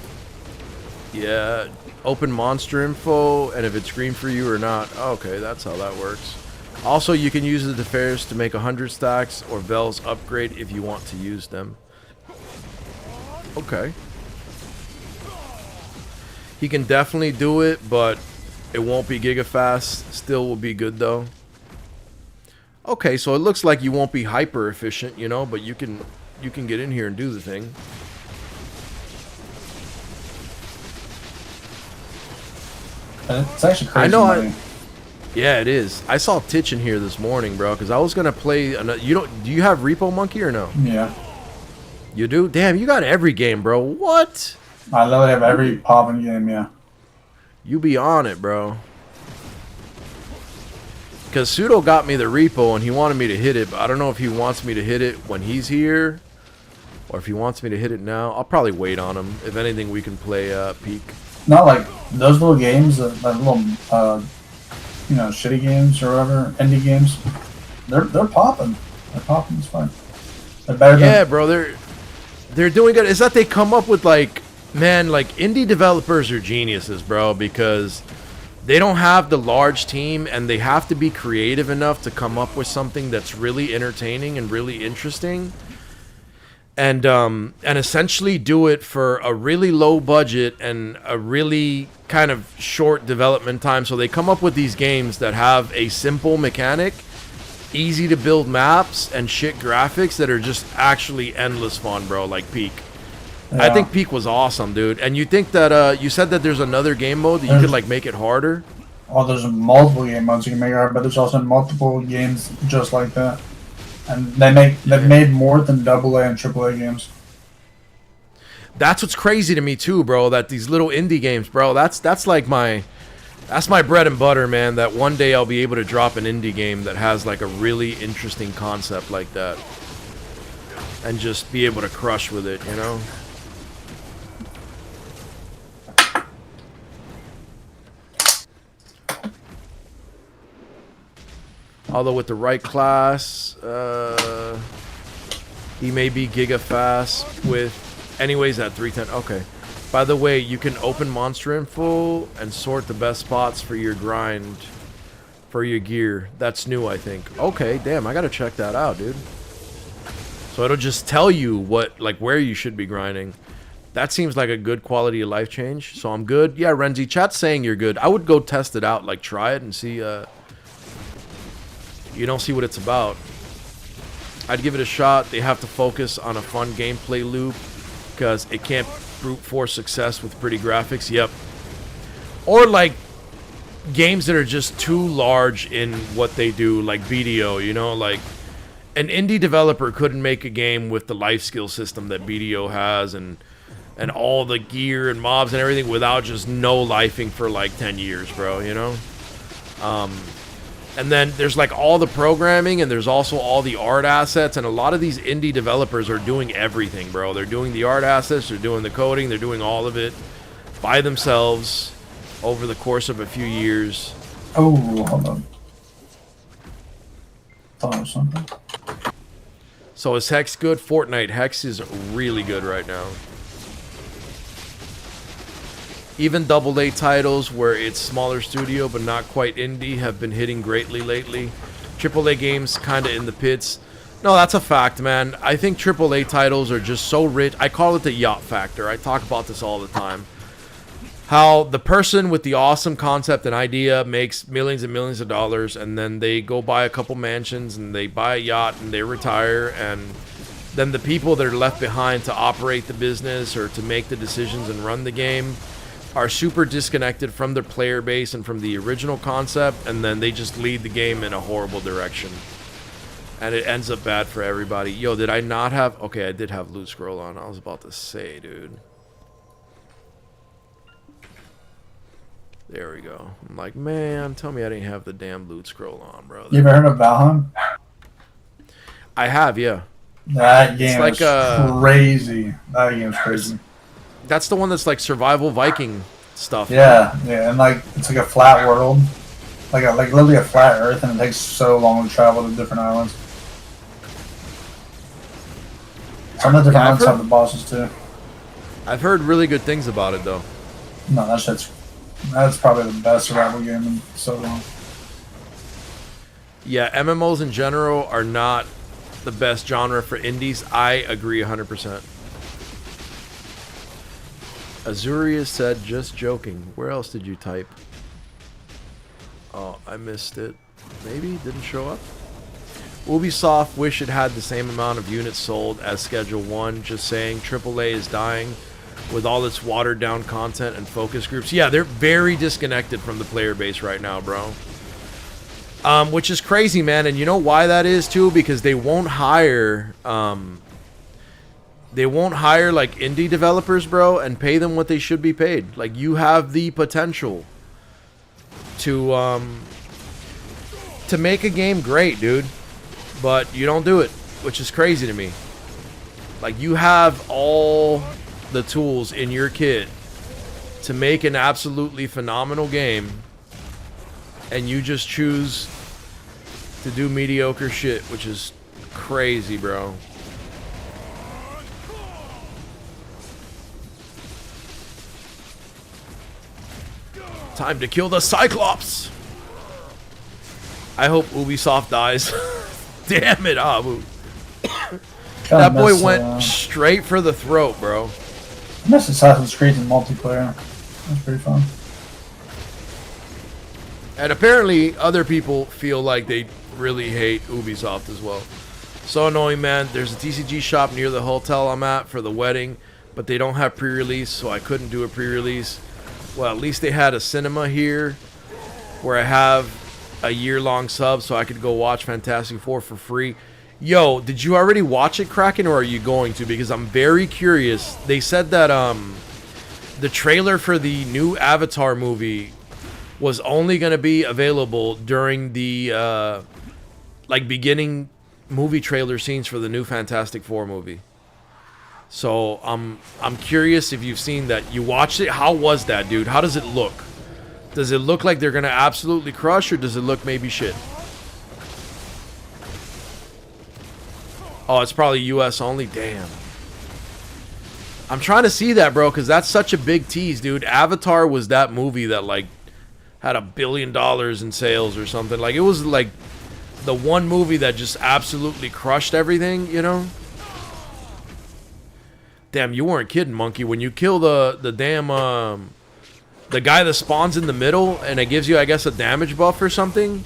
Yeah, open monster info, and if it's green for you or not. Okay, that's how that works. Also, you can use the defairs to make 100 stacks or Vel's upgrade if you want to use them. Okay. He can definitely do it, but it won't be giga fast. Still will be good though. Okay, so it looks like you won't be hyper efficient, you know, but you can get in here and do the thing. It's actually crazy. I know. money. Yeah, it is. I saw Titch in here this morning, bro, because I was gonna play. Do you have Repo Monkey or no? Yeah. You do? Damn, you got every game, bro. What? I literally have every popping game, yeah. You be on it, bro. Because Pseudo got me the repo and he wanted me to hit it, but I don't know if he wants me to hit it when he's here or if he wants me to hit it now. I'll probably wait on him. If anything, we can play Peak. Not like those little games, that little, you know, shitty games or whatever, indie games. They're popping. They're popping. It's fine. They're better than. Yeah, bro. They're doing good. It's that they come up with like, man, like indie developers are geniuses, bro, because they don't have the large team and they have to be creative enough to come up with something that's really entertaining and really interesting. And essentially do it for a really low budget and a really kind of short development time. So they come up with these games that have a simple mechanic, easy to build maps, and shit graphics that are just actually endless fun, bro, like Peak. Yeah. I think Peak was awesome, dude. And you think that, you said that there's another game mode that you could, like, make it harder? Oh, there's multiple game modes you can make hard, but there's also multiple games just like that. And they've made more than AA and AAA games. That's what's crazy to me too, bro. That these little indie games, bro. That's like my bread and butter, man. That one day I'll be able to drop an indie game that has like a really interesting concept like that, and just be able to crush with it, you know. Although with the right class, he may be giga fast with, anyways, at 310. Okay. By the way, you can open monster info and sort the best spots for your grind, for your gear. That's new, I think. Okay, damn, I gotta check that out, dude. So it'll just tell you what, like, where you should be grinding. That seems like a good quality of life change. So I'm good. Yeah, Renzi, chat's saying you're good. I would go test it out, like try it and see. You don't see what it's about. I'd give it a shot. They have to focus on a fun gameplay loop because it can't brute force success with pretty graphics. Yep. Or like games that are just too large in what they do, like BDO, you know, like an indie developer couldn't make a game with the life skill system that BDO has and all the gear and mobs and everything without just no lifing for like 10 years, bro, you know? And then there's like all the programming and there's also all the art assets, and a lot of these indie developers are doing everything, bro. They're doing the art assets, they're doing the coding, they're doing all of it by themselves over the course of a few years. Oh, hold on. Thought it was something. So is Hex good? Fortnite. Hex is really good right now. Even AA titles where it's smaller studio but not quite indie have been hitting greatly lately. AAA games kind of in the pits. No, that's a fact, man. I think AAA titles are just so rich. I call it the yacht factor. I talk about this all the time. How the person with the awesome concept and idea makes millions and millions of dollars, and then they go buy a couple mansions and they buy a yacht and they retire, and then the people that are left behind to operate the business or to make the decisions and run the game are super disconnected from their player base and from the original concept, and then they just lead the game in a horrible direction. And it ends up bad for everybody. Yo, did I not have... Okay, I did have loot scroll on. I was about to say, dude. There we go. I'm like, man, tell me I didn't have the damn loot scroll on, bro. You ever heard of Valheim? I have, yeah. That game like is crazy. That game's crazy. That's the one that's like survival Viking stuff. Yeah, yeah, and like it's like a flat world, like literally a flat Earth, and it takes so long to travel to different islands. Some of the different islands have the bosses too. I've heard really good things about it though. No, that's probably the best survival game in so long. Yeah, MMOs in general are not the best genre for indies. I agree 100%. Azurius said, just joking. Where else did you type? Oh, I missed it. Maybe? Didn't show up? Ubisoft wish it had the same amount of units sold as Schedule 1. Just saying, AAA is dying with all its watered down content and focus groups. Yeah, they're very disconnected from the player base right now, bro. Which is crazy, man. And you know why that is, too? Because they won't hire... They won't hire like indie developers, bro, and pay them what they should be paid. Like, you have the potential to make a game great, dude, but you don't do it, which is crazy to me. Like, you have all the tools in your kit to make an absolutely phenomenal game, and you just choose to do mediocre shit, which is crazy, bro. Time to kill the Cyclops! I hope Ubisoft dies. Damn it, Abu. That boy went straight for the throat, bro. I miss Assassin's Creed in multiplayer. That's pretty fun. And apparently, other people feel like they really hate Ubisoft as well. So annoying, man. There's a TCG shop near the hotel I'm at for the wedding, but they don't have pre-release, so I couldn't do a pre-release. Well, at least they had a cinema here where I have a year-long sub so I could go watch Fantastic Four for free. Yo, did you already watch it, Kraken, or are you going to? Because I'm very curious. They said that the trailer for the new Avatar movie was only going to be available during the beginning movie trailer scenes for the new Fantastic Four movie. So I'm curious if you've seen that. You watched it. How was that, dude? How does it look? Does it look like they're gonna absolutely crush, or does it look maybe shit? Oh, it's probably US only. Damn. I'm trying to see that, bro, because that's such a big tease, dude. Avatar was that movie that like had $1 billion in sales or something. Like, it was like the one movie that just absolutely crushed everything, you know? Damn, you weren't kidding, Monkey. When you kill the damn the guy that spawns in the middle and it gives you, I guess, a damage buff or something.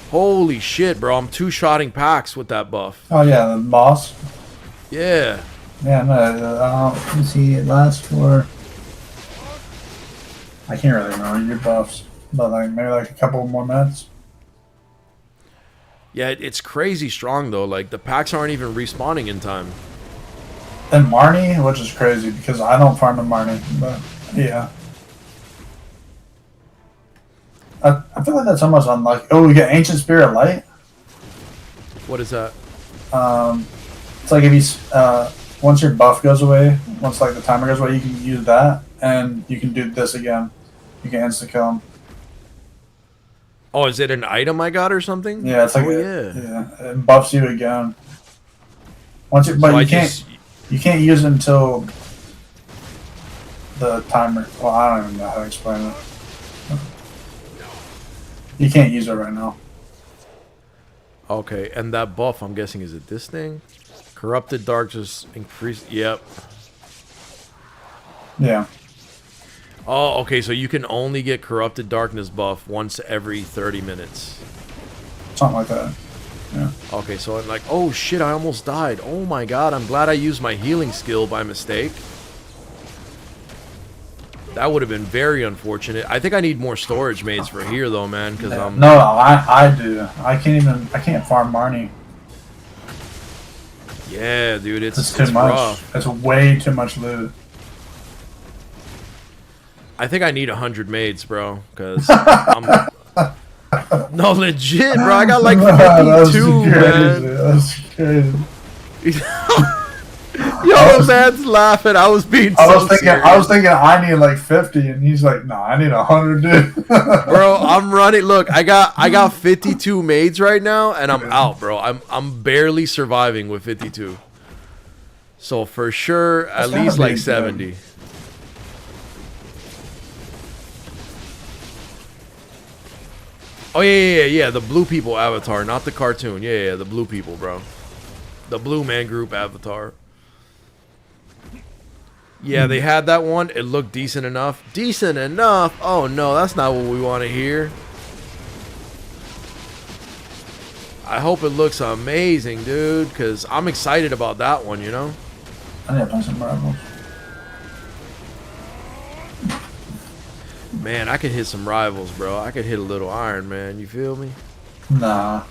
Holy shit, bro! I'm two-shotting packs with that buff. Oh yeah, the boss. Yeah. Yeah, no. Let me see. It lasts for. I can't really remember your buffs, but like maybe like a couple more minutes. Yeah, it's crazy strong though. Like the packs aren't even respawning in time. And Marnie, which is crazy because I don't farm the Marnie, but yeah. I feel like that's almost unlucky. Oh, we get Ancient Spirit Light. What is that? It's like if you once your buff goes away, once like the timer goes away, you can use that, and you can do this again. You can insta kill him. Oh, is it an item I got or something? Yeah, it's like it buffs you again. Once you, but So you can't use it until the timer. Well, I don't even know how to explain it. You can't use it right now. Okay, and that buff, I'm guessing, is it this thing? Corrupted Dark just increased. Yep. Yeah. Oh, okay, so you can only get Corrupted Darkness buff once every 30 minutes. Something like that. Yeah. Okay, so I'm like, oh shit, I almost died. Oh my god, I'm glad I used my healing skill by mistake. That would have been very unfortunate. I think I need more storage maids for here though, man, because I'm... No, I do. I can't farm Marnie. Yeah, dude, It's it's too much. rough. It's way too much loot. I think I need 100 maids, bro, because I'm... No, legit, bro. I got like 52, man. That's crazy. Yo, the man's laughing. I was being I so was thinking I need like 50, and he's like, no, I need 100, dude. Bro, I'm running. Look, I got 52 maids right now, and I'm out, bro. I'm barely surviving with 52. So for sure, at least like 70. Oh yeah. The blue people avatar, not the cartoon. Yeah, the blue people, bro. The blue man group avatar. Yeah, they had that one. It looked decent enough. Decent enough? Oh no, that's not what we want to hear. I hope it looks amazing, dude, because I'm excited about that one, you know? I need to play some rivals. Man, I could hit some rivals, bro. I could hit a little Iron Man, you feel me? No.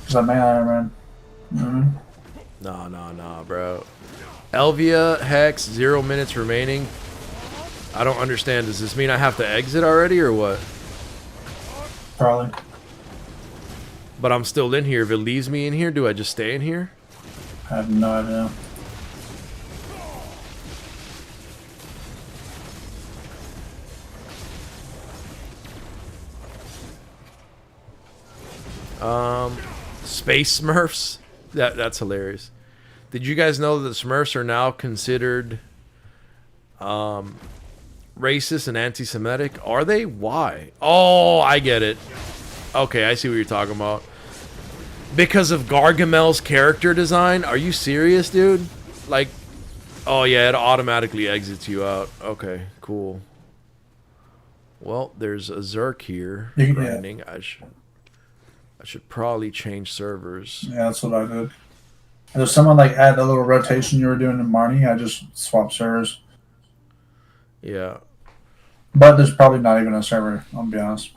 Because I made Iron Man. No, bro. Elvia, Hex, 0 minutes remaining. I don't understand. Does this mean I have to exit already or what? Probably. But I'm still in here. If it leaves me in here, do I just stay in here? I have no idea. Space Smurfs? That's hilarious. Did you guys know that the Smurfs are now considered racist and anti-Semitic? Are they? Why? Oh, I get it. Okay, I see what you're talking about. Because of Gargamel's character design? Are you serious, dude? Like, oh yeah, it automatically exits you out. Okay, cool. Well, there's a Zerk here grinding. I should probably change servers. Yeah, that's what I did. And if someone like add a little rotation you were doing in Marnie, I just swapped servers. Yeah. But there's probably not even a server, I'll be honest.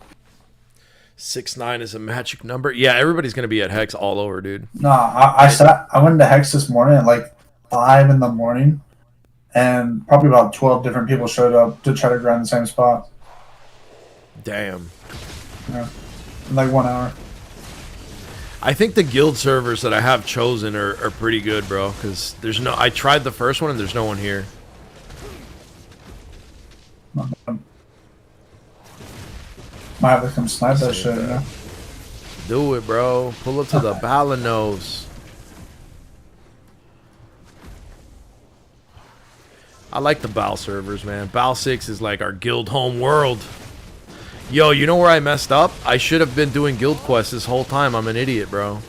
6-9 is a magic number. Yeah, everybody's gonna be at Hex all over, dude. No, I went to Hex this morning at like 5 in the morning, and probably about 12 different people showed up to try to grind the same spot. Damn. Yeah. In like 1 hour. I think the guild servers that I have chosen are pretty good, bro. Because there's no... I tried the first one and there's no one here. Might have to come snipe that shit, you know? Do it, bro. Pull up to the Balanos. I like the Bal servers, man. Bal 6 is like our guild home world. Yo, you know where I messed up? I should have been doing guild quests this whole time. I'm an idiot, bro.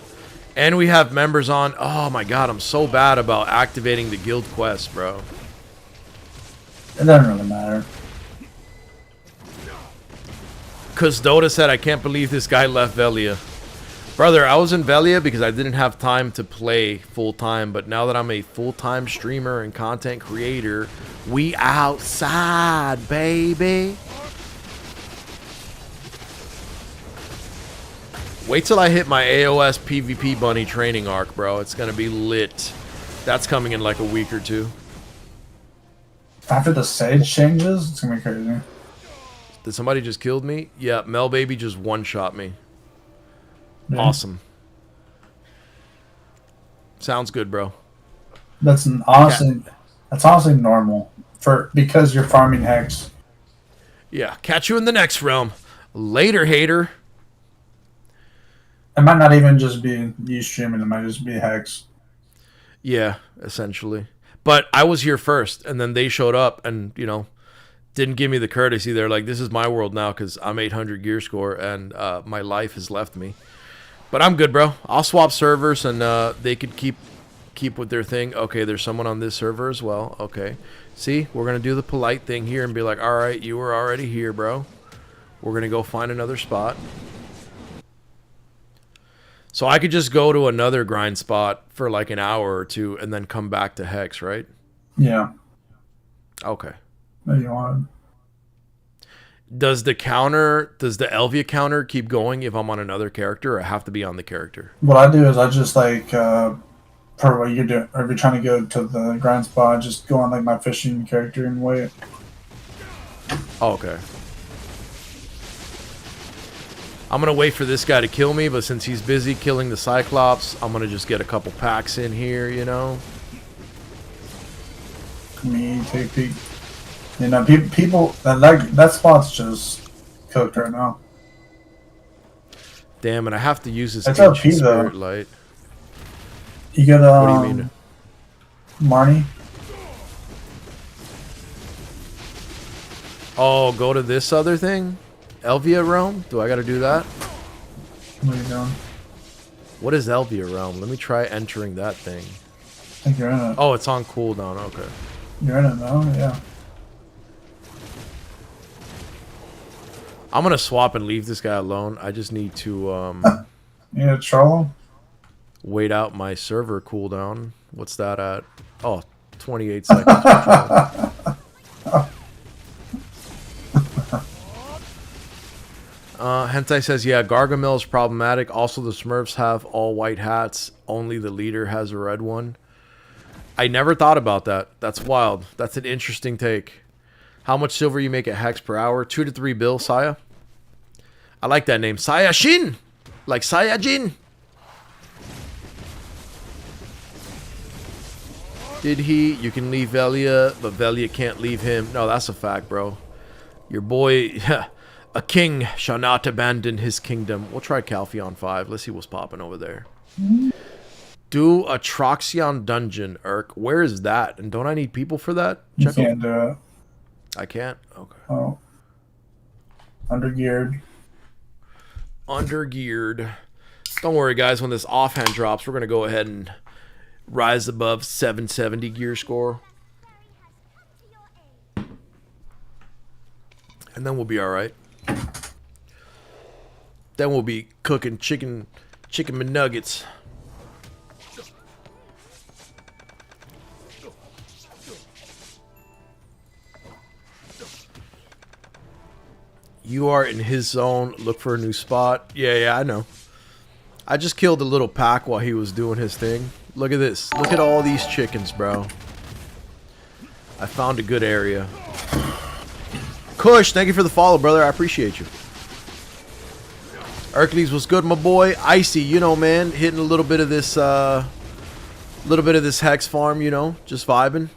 And we have members on. Oh my god, I'm so bad about activating the guild quest, bro. It doesn't really matter. Cause Dota said, I can't believe this guy left Velia. Brother, I was in Velia because I didn't have time to play full-time, but now that I'm a full-time streamer and content creator, we outside, baby. Wait till I hit my AOS PvP bunny training arc, bro. It's gonna be lit. That's coming in like a week or two. After the Sage changes, it's gonna be crazy. Did somebody just killed me? Yeah, Mel Baby just one-shot me. Yeah. Awesome. Sounds good, bro. That's honestly normal because you're farming Hex. Yeah, catch you in the next realm. Later, hater. It might not even just be you streaming. It might just be Hex. Yeah, essentially. But I was here first, and then they showed up and, you know, didn't give me the courtesy. They're like, this is my world now because I'm 800 gear score, and my life has left me. But I'm good, bro. I'll swap servers, and they could keep with their thing. Okay, there's someone on this server as well. Okay. See, we're going to do the polite thing here and be like, all right, you were already here, bro. We're going to go find another spot. So I could just go to another grind spot for like an hour or two and then come back to Hex, right? Yeah. Okay. What do you want? Does the Elvia counter keep going if I'm on another character, or I have to be on the character? What I do is I just like per what you do. Or if you're trying to go to the grind spot, just go on like my fishing character and wait. Oh, okay. I'm going to wait for this guy to kill me, but since he's busy killing the Cyclops, I'm going to just get a couple packs in here, you know? Me, take a peek. You know, people that spot's just cooked right now. Damn, and I have to use this It's ancient OP, though. spirit light. You get What do you mean? Marnie. Oh, go to this other thing? Elvia Realm? Do I got to do that? What are you doing? What is Elvia Realm? Let me try entering that thing. I think you're in it. Oh, it's on cooldown. Okay. You're in it now, yeah. I'm going to swap and leave this guy alone. I just need to You need to troll him? wait out my server cooldown. What's that at? Oh, 28 seconds. Hentai says, yeah, Gargamel is problematic. Also, the Smurfs have all white hats. Only the leader has a red one. I never thought about that. That's wild. That's an interesting take. How much silver you make at Hex per hour? 2 to 3 bill, Saya. I like that name. Sayashin! Like Saiyajin! Did he? You can leave Velia, but Velia can't leave him. No, that's a fact, bro. Your boy... A king shall not abandon his kingdom. We'll try Calpheon 5. Let's see what's popping over there. Do a Troxion dungeon, Erk. Where is that? And don't I need people for that? You can't do it. I can't? Okay. Oh. Undergeared. Undergeared. Don't worry, guys. When this offhand drops, we're going to go ahead and rise above 770 gear score. And then we'll be alright. Then we'll be cooking chicken McNuggets. You are in his zone. Look for a new spot. Yeah, I know. I just killed a little pack while he was doing his thing. Look at this. Look at all these chickens, bro. I found a good area. Kush, thank you for the follow, brother. I appreciate you. Erkulez was good, my boy. Icy, you know, man, hitting a little bit of this Hex farm, you know, just vibing.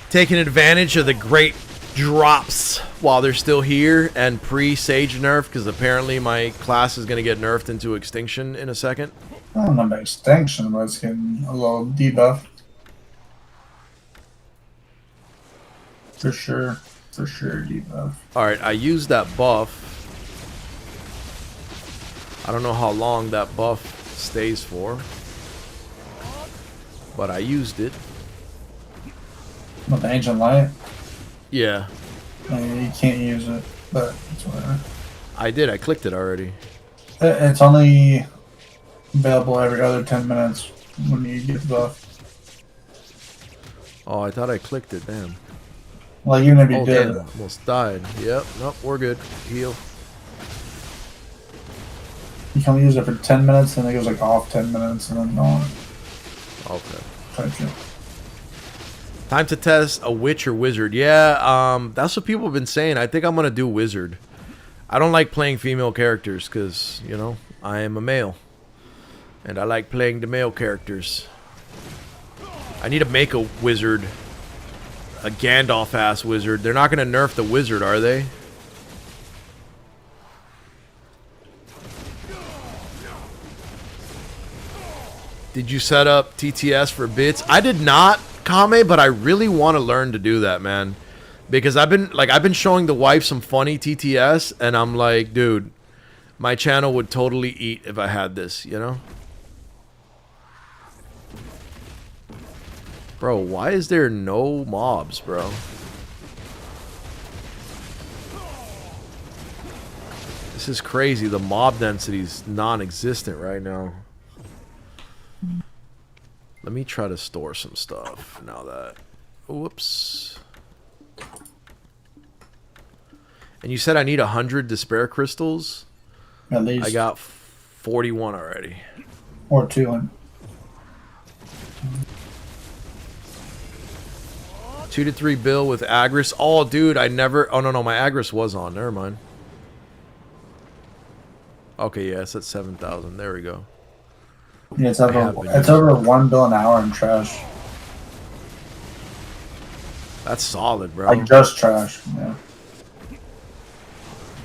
Taking advantage of the great drops while they're still here and pre-Sage nerf, because apparently my class is going to get nerfed into extinction in a second. I don't know about extinction, but it's getting a little debuff. For sure. For sure, debuff. Alright, I used that buff. I don't know how long that buff stays for. But I used it. With the Ancient Light? Yeah. You can't use it, but it's whatever. I did, I clicked it already. It's only available every other 10 minutes when you get the buff. Oh, I thought I clicked it, damn. Like, even if you Oh, did. damn, almost died. Yep, nope, we're good. Heal. You can only use it for 10 minutes, and it goes like off 10 minutes, and then on. Okay. Type shit. Time to test a witch or wizard. Yeah, that's what people have been saying. I think I'm gonna do wizard. I don't like playing female characters because, you know, I am a male. And I like playing the male characters. I need to make a wizard. A Gandalf-ass wizard. They're not gonna nerf the wizard, are they? Did you set up TTS for bits? I did not, Kame, but I really want to learn to do that, man. Because I've been showing the wife some funny TTS, and I'm like, dude, my channel would totally eat if I had this, you know? Bro, why is there no mobs, bro? This is crazy. The mob density is non-existent right now. Let me try to store some stuff now that... Whoops. And you said I need 100 despair crystals? At least. I got 41 already. Or 200. 2 to 3 bill with Agris. Oh, dude, I never... Oh, no, my Agris was on. Never mind. Okay, yeah, it's at 7,000. There we go. Yeah, it's over 1 bill an hour in trash. That's solid, bro. Like, just trash, yeah.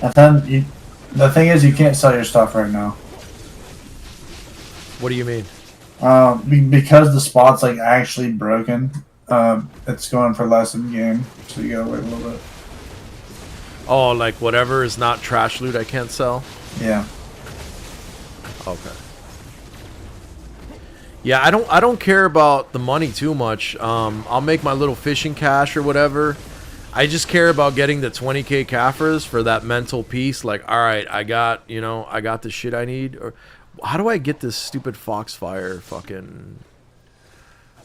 And then, the thing is, you can't sell your stuff right now. What do you mean? Because the spot's, like, actually broken, it's going for less in game, so you gotta wait a little bit. Oh, like whatever is not trash loot I can't sell? Yeah. Okay. Yeah, I don't care about the money too much. I'll make my little fishing cash or whatever. I just care about getting the 20k Caffers for that mental peace. Like, all right, I got the shit I need. Or how do I get this stupid Foxfire fucking...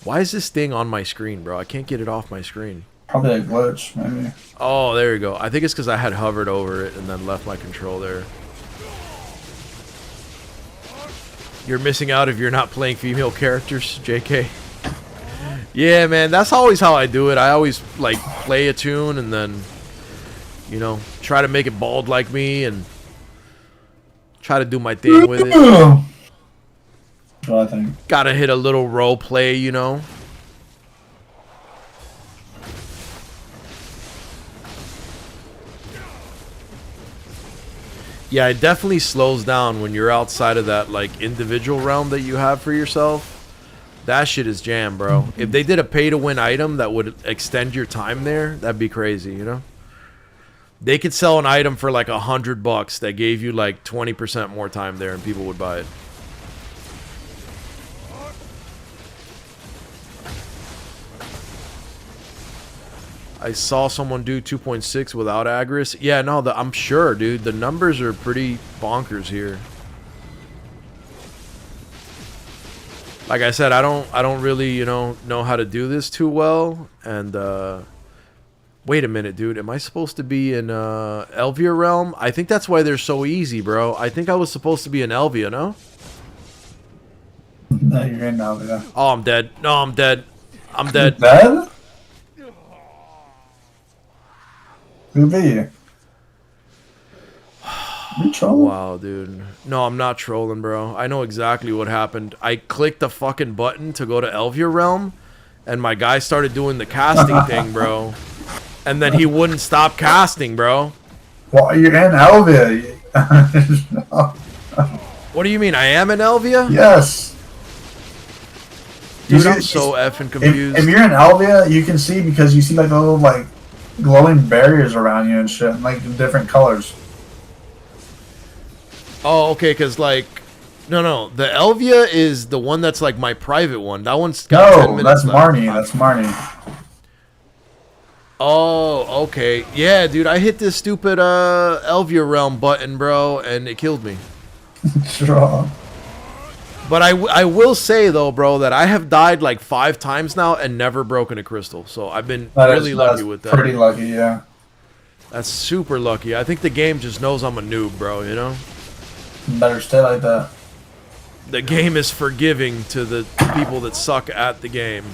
Why is this thing on my screen, bro? I can't get it off my screen. Probably a glitch, maybe. Oh, there you go. I think it's because I had hovered over it and then left my control there. You're missing out if you're not playing female characters, JK. Yeah, man, that's always how I do it. I always, like, play a tune and then, you know, try to make it bald like me and try to do my thing with it. That's what I think. Gotta hit a little role play, you know. Yeah, it definitely slows down when you're outside of that, like, individual realm that you have for yourself. That shit is jam, bro. If they did a pay-to-win item that would extend your time there, that'd be crazy, you know? They could sell an item for, like, $100 that gave you, like, 20% more time there and people would buy it. I saw someone do 2.6 without Agris. Yeah, no, I'm sure, dude. The numbers are pretty bonkers here. Like I said, I don't really, you know how to do this too well. And wait a minute, dude. Am I supposed to be in Elvia realm? I think that's why they're so easy, bro. I think I was supposed to be in Elvia, no? No, you're in Elvia. Oh, I'm dead. No, I'm dead. I'm dead. Dead? Who be you? You trolling? Wow, dude. No, I'm not trolling, bro. I know exactly what happened. I clicked the fucking button to go to Elvia realm, and my guy started doing the casting thing, bro. And then he wouldn't stop casting, bro. Well, you're in Elvia. What do you mean? I am in Elvia? Yes. Dude, I'm so effing confused. If you're in Elvia, you can see because you see like a little like glowing barriers around you and shit, and like in different colors. Oh, okay, because like, no, the Elvia is the one that's like my private one. That one's got 10 No, minutes that's left. Marnie. That's Marnie. Oh, okay. Yeah, dude, I hit this stupid Elvia realm button, bro, and it killed me. Sure. But I will say, though, bro, that I have died like 5 times now and never broken a crystal. So I've been really lucky with that. Pretty lucky, yeah. That's super lucky. I think the game just knows I'm a noob, bro, you know? Better stay like that. The game is forgiving to the people that suck at the game.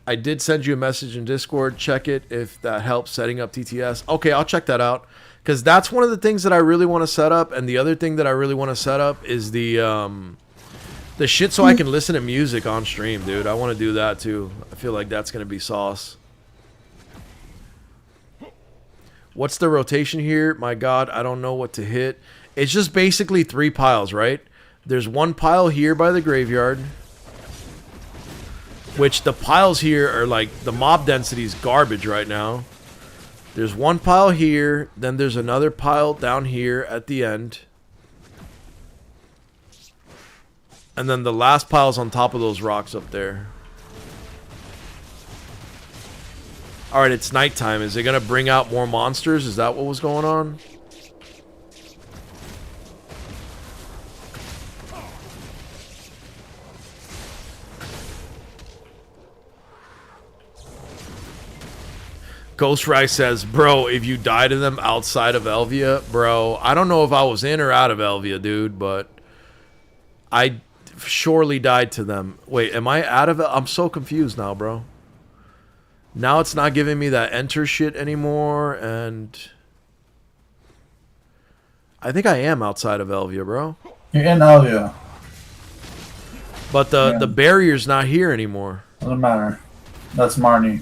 I did send you a message in Discord. Check it if that helps setting up TTS. Okay, I'll check that out. Because that's one of the things that I really want to set up. And the other thing that I really want to set up is the shit so I can listen to music on stream, dude. I want to do that too. I feel like that's going to be sauce. What's the rotation here? My God, I don't know what to hit. It's just basically 3 piles, right? There's 1 pile here by the graveyard. Which the piles here are like, the mob density is garbage right now. There's 1 pile here. Then there's another pile down here at the end. And then the last pile's on top of those rocks up there. Alright, it's nighttime. Is it going to bring out more monsters? Is that what was going on? Ghost Rice says, bro, if you die to them outside of Elvia, bro, I don't know if I was in or out of Elvia, dude, but I surely died to them. Wait, am I out of it? I'm so confused now, bro. Now it's not giving me that enter shit anymore, and I think I am outside of Elvia, bro. You're in Elvia. But the barrier's not here anymore. Doesn't matter. That's Marnie.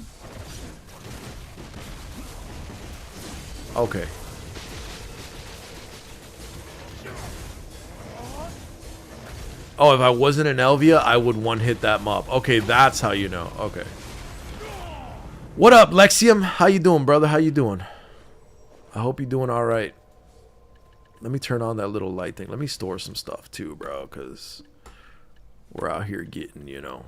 Okay. Oh, if I wasn't in Elvia, I would one-hit that mob. Okay, that's how you know. Okay. What up, Lexium? How you doing, brother? How you doing? I hope you're doing all right. Let me turn on that little light thing. Let me store some stuff too, bro, because we're out here getting, you know.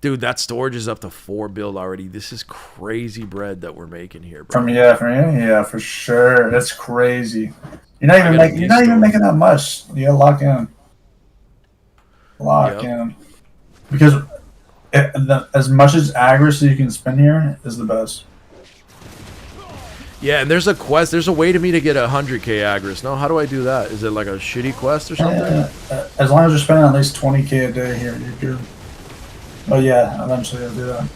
Dude, that storage is up to 4 build already. This is crazy bread that we're making here, bro. From you, yeah, for sure. That's crazy. You're not even making that much. You gotta lock in. Lock in. Because as much as accuracy you can spin here is the best. Yeah, and there's a quest. There's a way to me to get 100k aggros. No, how do I do that? Is it like a shitty quest or something? As long as you're spending at least 20k a day here, you're good. Oh yeah, eventually I'll do that.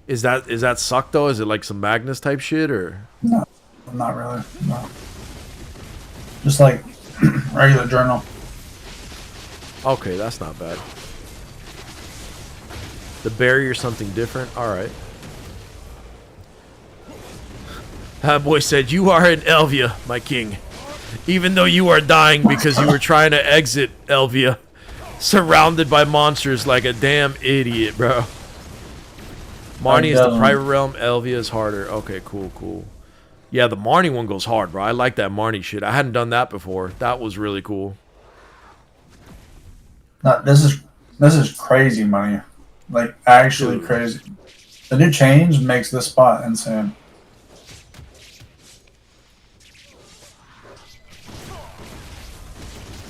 Is that suck though? Is it like some Magnus type shit or? No, not really. No. Just like regular journal. Okay, that's not bad. The barrier's something different. All right. That boy said, "You are in Elvia, my king. Even though you are dying because you were trying to exit Elvia, surrounded by monsters like a damn idiot, bro." Marnie is the private realm. Elvia is harder. Okay, cool. Yeah, the Marnie one goes hard, bro. I like that Marnie shit. I hadn't done that before. That was really cool. No, this is crazy money. Like actually crazy. The new change makes this spot insane.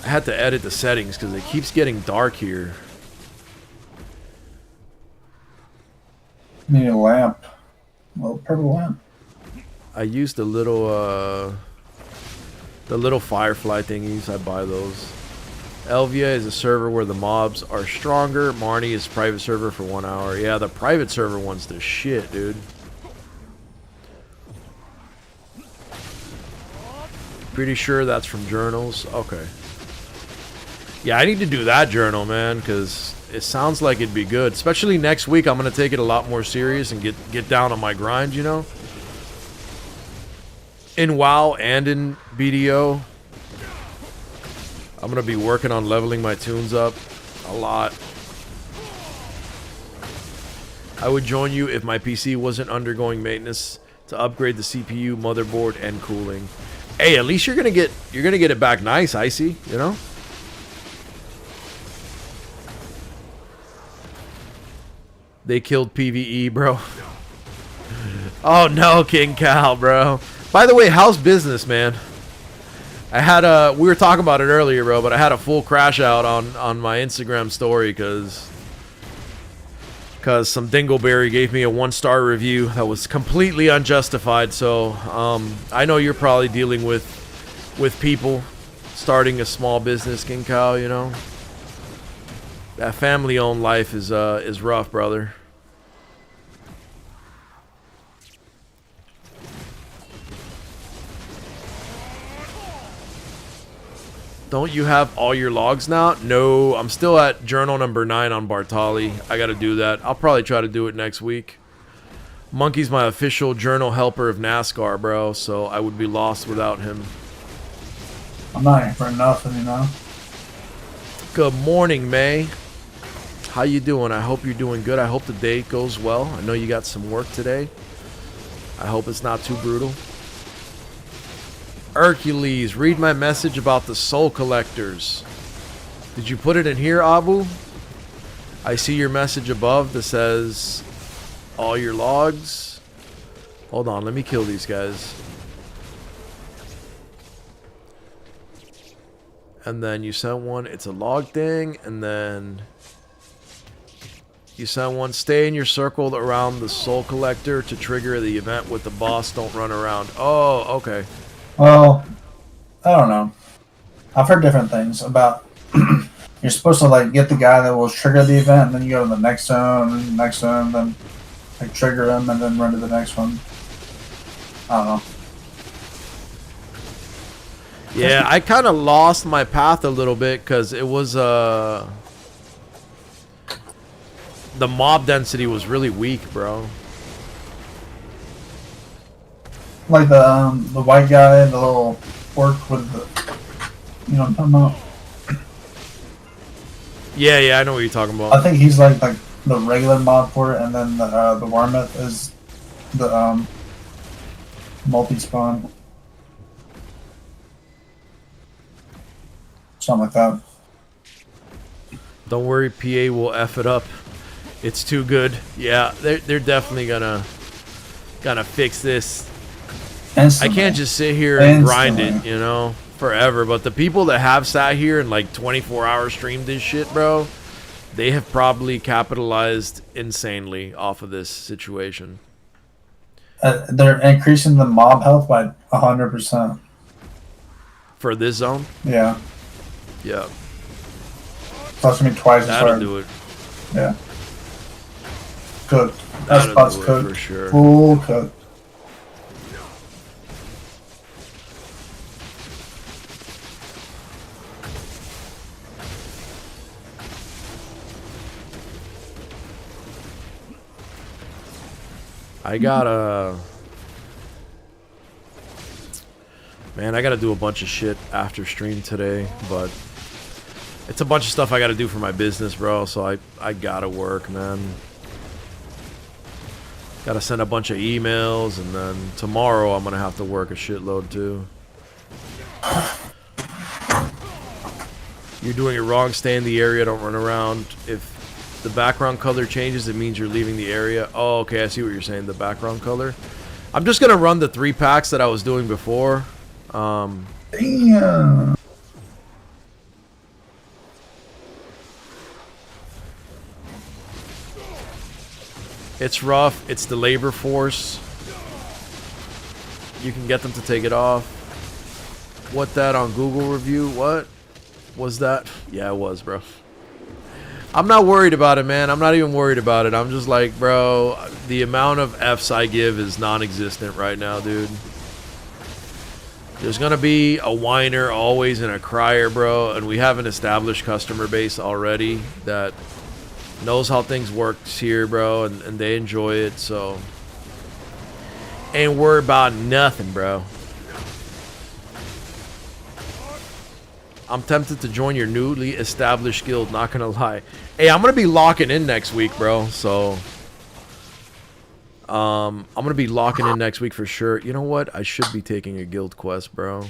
I had to edit the settings because it keeps getting dark here. Need a lamp. A little purple lamp. I used the little firefly thingies. I buy those. Elvia is a server where the mobs are stronger. Marnie is private server for 1 hour. Yeah, the private server one's the shit, dude. Pretty sure that's from journals. Okay. Yeah, I need to do that journal, man, because it sounds like it'd be good. Especially next week, I'm going to take it a lot more serious and get down on my grind, you know? In WoW and in BDO. I'm going to be working on leveling my tunes up. A lot. I would join you if my PC wasn't undergoing maintenance to upgrade the CPU, motherboard, and cooling. Hey, at least you're gonna get it back nice, Icy, you know? They killed PvE, bro. Oh no, King Cal, bro. By the way, how's business, man? I had we were talking about it earlier, bro, but I had a full crash out on my Instagram story because some dingleberry gave me a 1-star review that was completely unjustified. So I know you're probably dealing with people starting a small business, King Cow, you know. That family-owned life is rough, brother. Don't you have all your logs now? No, I'm still at journal number 9 on Bartali. I gotta do that. I'll probably try to do it next week. Monkey's my official journal helper of NASCAR, bro, so I would be lost without him. I'm not here for nothing, you know. Good morning, May. How you doing? I hope you're doing good. I hope the day goes well. I know you got some work today. I hope it's not too brutal. Erkulez, read my message about the soul collectors. Did you put it in here, Abu? I see your message above that says all your logs. Hold on, let me kill these guys. And then you sent one, it's a log thing, and then you sent one, stay in your circle around the soul collector to trigger the event with the boss, don't run around. Oh, okay. Well, I don't know. I've heard different things about you're supposed to like get the guy that will trigger the event, and then you go to the next zone, and the next zone, then like trigger him, and then run to the next one. I don't know. Yeah, I kind of lost my path a little bit because it was the mob density was really weak, bro. Like the white guy, the little orc with the, you know what I'm talking about? Yeah, I know what you're talking about. I think he's like the regular mob for it, and then the Warmouth is the multi-spawn. Something like that. Don't worry, PA will F it up. It's too good. Yeah, they're definitely gonna fix this. Instantly. I can't just sit here and grind it, you know, forever. But the people that have sat here and like 24-hour streamed this shit, bro, they have probably capitalized insanely off of this situation. They're increasing the mob health by 100%. For this zone? Yeah. Yeah. Plus me twice as That'll hard. do it. Yeah. Cooked. That That'll spot's do it cooked. for sure. Full cooked. I gotta do a bunch of shit after stream today, but it's a bunch of stuff I gotta do for my business, bro, so I gotta work, man. Gotta send a bunch of emails, and then tomorrow I'm gonna have to work a shitload too. You're doing it wrong, stay in the area, don't run around. If the background color changes, it means you're leaving the area. Oh, okay, I see what you're saying, the background color. I'm just gonna run the 3 packs that I was doing before. Damn. It's rough, it's the labor force. You can get them to take it off. What that on Google review? What was that? Yeah, it was, bro. I'm not worried about it, man. I'm not even worried about it. I'm just like, bro, the amount of Fs I give is non-existent right now, dude. There's gonna be a whiner always and a crier, bro, and we have an established customer base already that knows how things works here, bro, and they enjoy it, so ain't worried about nothing, bro. I'm tempted to join your newly established guild, not gonna lie. Hey, I'm gonna be locking in next week, bro. So I'm gonna be locking in next week for sure. You know what? I should be taking a guild quest, bro.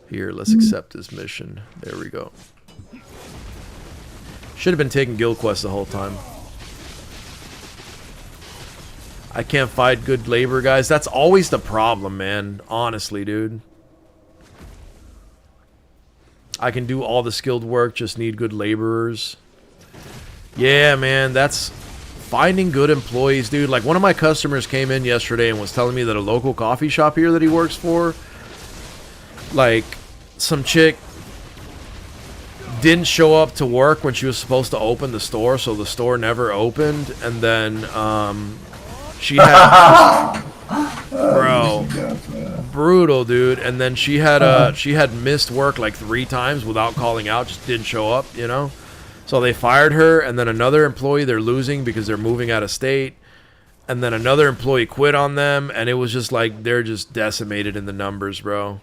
Here, let's accept this mission. There we go. Should have been taking guild quests the whole time. I can't find good labor, guys. That's always the problem, man. Honestly, dude. I can do all the skilled work, just need good laborers. Yeah, man, that's finding good employees, dude. Like, one of my customers came in yesterday and was telling me that a local coffee shop here that he works for, like, some chick didn't show up to work when she was supposed to open the store, so the store never opened, and then, she had... Bro, brutal, dude. And then she had missed work like 3 times without calling out, just didn't show up, you know. So they fired her, and then another employee they're losing because they're moving out of state, and then another employee quit on them, and it was just like they're just decimated in the numbers, bro.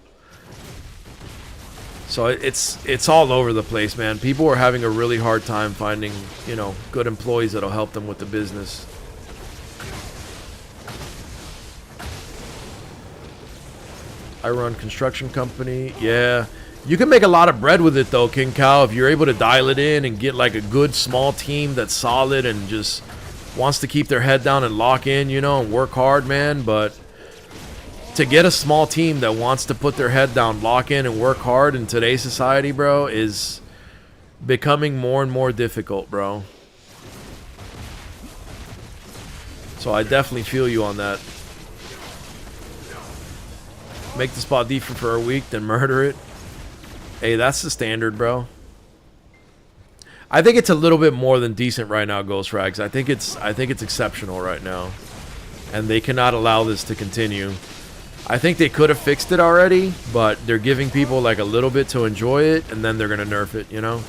So it's all over the place, man. People are having a really hard time finding, you know, good employees that'll help them with the business. I run construction company. Yeah. You can make a lot of bread with it though, King Cow, if you're able to dial it in and get like a good small team that's solid and just wants to keep their head down and lock in, you know, and work hard, man. But to get a small team that wants to put their head down, lock in, and work hard in today's society, bro, is becoming more and more difficult, bro. So I definitely feel you on that. Make the spot default for a week, then murder it. Hey, that's the standard, bro. I think it's a little bit more than decent right now, Ghost Frags. I think it's exceptional right now, and they cannot allow this to continue. I think they could have fixed it already, but they're giving people like a little bit to enjoy it, and then they're gonna nerf it. You know,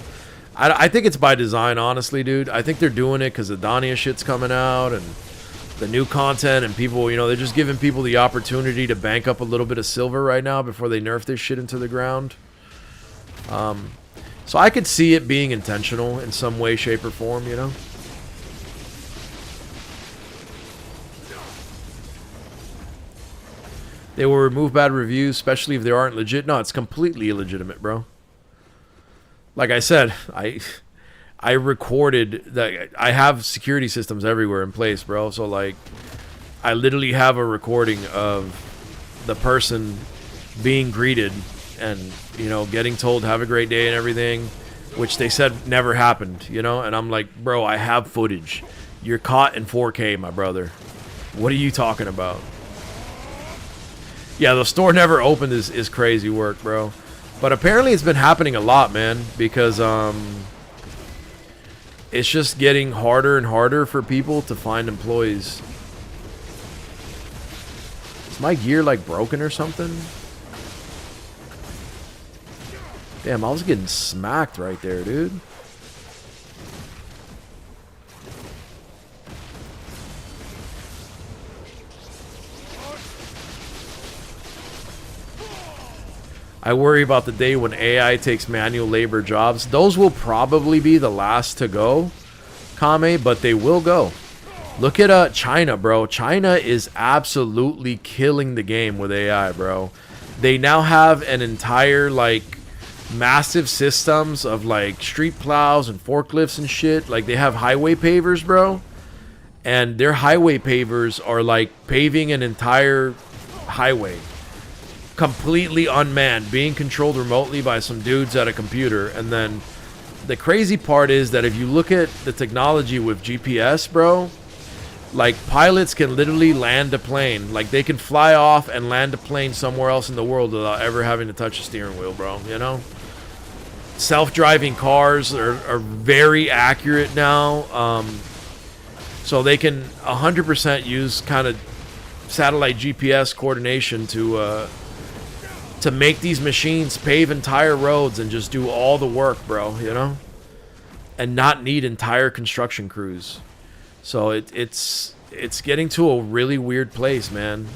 I think it's by design, honestly, dude. I think they're doing it because the Dania shit's coming out and the new content, and people, you know, they're just giving people the opportunity to bank up a little bit of silver right now before they nerf this shit into the ground. So I could see it being intentional in some way, shape, or form, you know? They will remove bad reviews, especially if they aren't legit. No, it's completely illegitimate, bro. Like I said, I recorded that. I have security systems everywhere in place, bro. So like, I literally have a recording of the person being greeted and, you know, getting told have a great day and everything, which they said never happened, you know. And I'm like, bro, I have footage. You're caught in 4K, my brother. What are you talking about? Yeah, the store never opened is crazy work, bro. But apparently it's been happening a lot, man, because it's just getting harder and harder for people to find employees. Is my gear like broken or something? Damn, I was getting smacked right there, dude. I worry about the day when AI takes manual labor jobs. Those will probably be the last to go, Kame, but they will go. Look at China, bro. China is absolutely killing the game with AI, bro. They now have an entire, like, massive systems of, like, street plows and forklifts and shit. Like, they have highway pavers, bro. And their highway pavers are, like, paving an entire highway. Completely unmanned, being controlled remotely by some dudes at a computer. And then the crazy part is that if you look at the technology with GPS, bro, like, pilots can literally land a plane. Like, they can fly off and land a plane somewhere else in the world without ever having to touch a steering wheel, bro, you know? Self-driving cars are very accurate now. So they can 100% use kind of satellite GPS coordination to make these machines pave entire roads and just do all the work, bro, you know? And not need entire construction crews. So it's getting to a really weird place, man.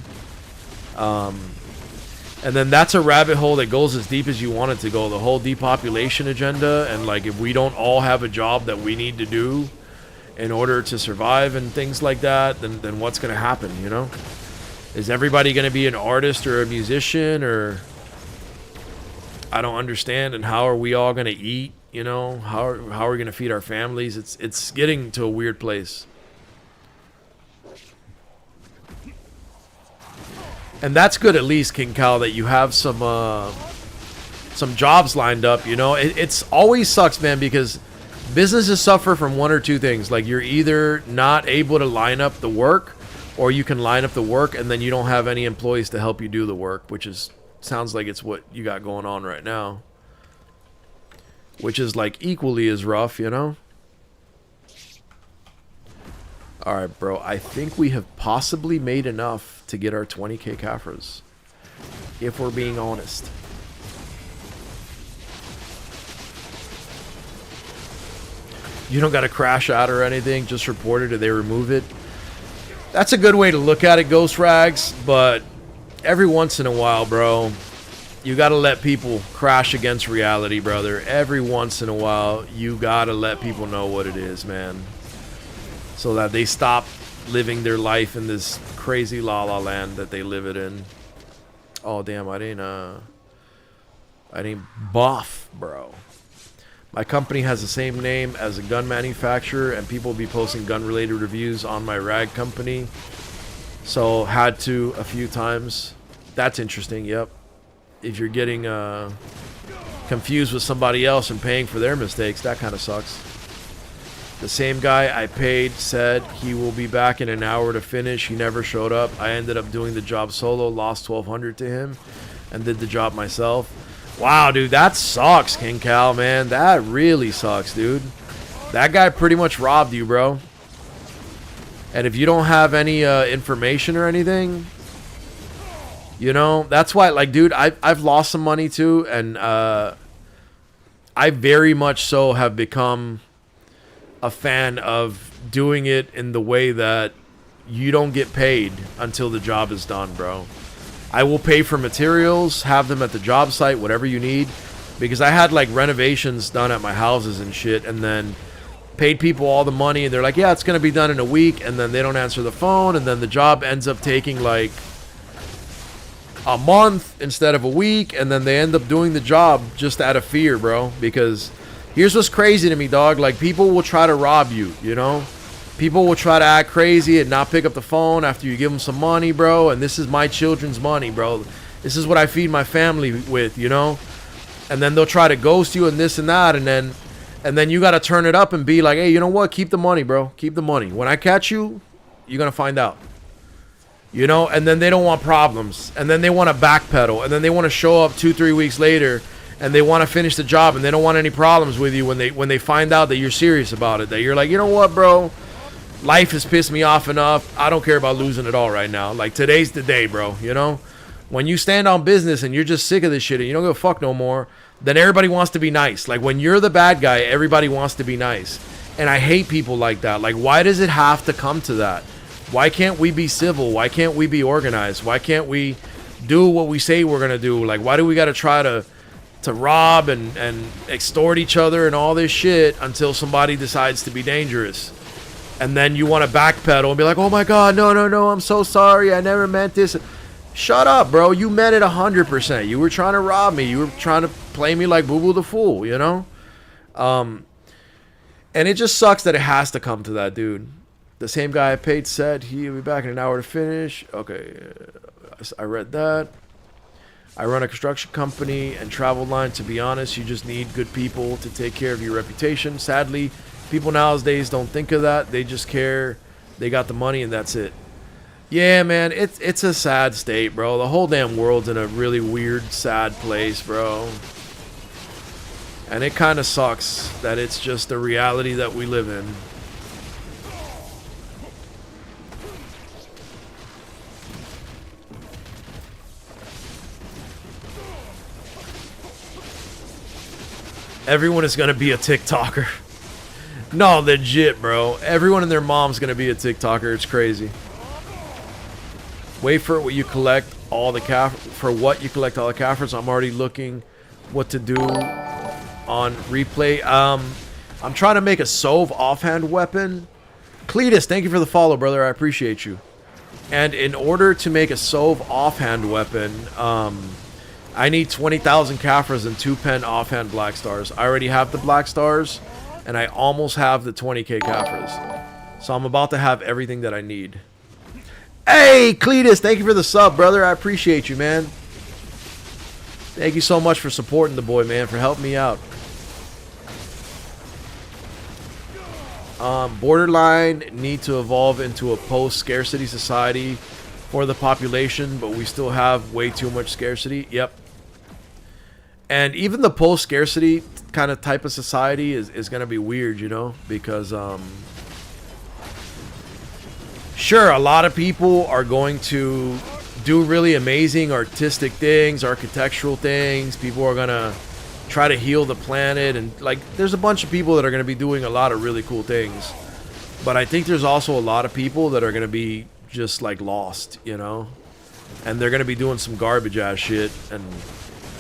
And then that's a rabbit hole that goes as deep as you want it to go. The whole depopulation agenda, and like if we don't all have a job that we need to do in order to survive and things like that, then what's going to happen, you know? Is everybody going to be an artist or a musician, or I don't understand, and how are we all going to eat, you know? How are we going to feed our families? It's getting to a weird place. And that's good, at least, King Cal, that you have some jobs lined up, you know? It's always sucks, man, because businesses suffer from one or two things. Like, you're either not able to line up the work, or you can line up the work and then you don't have any employees to help you do the work, which is sounds like it's what you got going on right now. Which is, like, equally as rough, you know? Alright, bro. I think we have possibly made enough to get our 20k Caffers, if we're being honest. You don't got to crash out or anything, just report it and they remove it. That's a good way to look at it, Ghost Rags, but every once in a while, bro, you got to let people crash against reality, brother. Every once in a while, you got to let people know what it is, man, so that they stop living their life in this crazy la la land that they live it in. Oh damn, I didn't buff, bro. My company has the same name as a gun manufacturer, and people will be posting gun related reviews on my rag company, so had to a few times. That's interesting. Yep. If you're getting confused with somebody else and paying for their mistakes, that kind of sucks. The same guy I paid said he will be back in an hour to finish. He never showed up. I ended up doing the job solo, lost 1,200 to him, and did the job myself. Wow, dude, that sucks, King Cal, man. That really sucks, dude. That guy pretty much robbed you, bro. And if you don't have any information or anything, you know, that's why, like, dude, I've lost some money too, and I very much so have become a fan of doing it in the way that you don't get paid until the job is done, bro. I will pay for materials, have them at the job site, whatever you need, because I had like renovations done at my houses and shit, and then paid people all the money, and they're like, yeah, it's gonna be done in a week, and then they don't answer the phone, and then the job ends up taking like a month instead of a week, and then they end up doing the job just out of fear, bro. Because here's what's crazy to me, dog. Like, people will try to rob you, you know? People will try to act crazy and not pick up the phone after you give them some money, bro. And this is my children's money, bro. This is what I feed my family with, you know? And then they'll try to ghost you and this and that, and then you got to turn it up and be like, hey, you know what? Keep the money, bro. Keep the money. When I catch you, you're going to find out. You know? And then they don't want problems. And then they want to backpedal. And then they want to show up 2-3 weeks later, and they want to finish the job, and they don't want any problems with you when they find out that you're serious about it. That you're like, you know what, bro? Life has pissed me off enough. I don't care about losing it all right now. Like, today's the day, bro, you know? When you stand on business and you're just sick of this shit and you don't give a fuck no more, then everybody wants to be nice. Like, when you're the bad guy, everybody wants to be nice. And I hate people like that. Like, why does it have to come to that? Why can't we be civil? Why can't we be organized? Why can't we do what we say we're going to do? Like, why do we got to try to rob and extort each other and all this shit until somebody decides to be dangerous? And then you want to backpedal and be like, oh my God, no, I'm so sorry. I never meant this. Shut up, bro. You meant it 100%. You were trying to rob me. You were trying to play me like Boo Boo the Fool, you know? And it just sucks that it has to come to that, dude. The same guy I paid said he'll be back in an hour to finish. Okay, I read that. I run a construction company and travel line. To be honest, you just need good people to take care of your reputation. Sadly, people nowadays don't think of that. They just care. They got the money and that's it. Yeah, man, it's a sad state, bro. The whole damn world's in a really weird, sad place, bro. And it kind of sucks that it's just the reality that we live in. Everyone is going to be a TikToker. No, legit, bro. Everyone and their mom's going to be a TikToker. It's crazy. Wait for what you collect all the Caffers. I'm already looking what to do on replay. I'm trying to make a Sov offhand weapon. Cletus, thank you for the follow, brother. I appreciate you. And in order to make a Sov offhand weapon, I need 20,000 Caffers and 2 pen offhand Black Stars. I already have the Black Stars, and I almost have the 20k Caffers. So I'm about to have everything that I need. Hey, Cletus, thank you for the sub, brother. I appreciate you, man. Thank you so much for supporting the boy, man, for helping me out. Borderline need to evolve into a post-scarcity society for the population, but we still have way too much scarcity. Yep. And even the post-scarcity kind of type of society is going to be weird, you know, because sure, a lot of people are going to do really amazing artistic things, architectural things. People are going to try to heal the planet, and like there's a bunch of people that are going to be doing a lot of really cool things. But I think there's also a lot of people that are going to be just like lost, you know, and they're going to be doing some garbage ass shit. And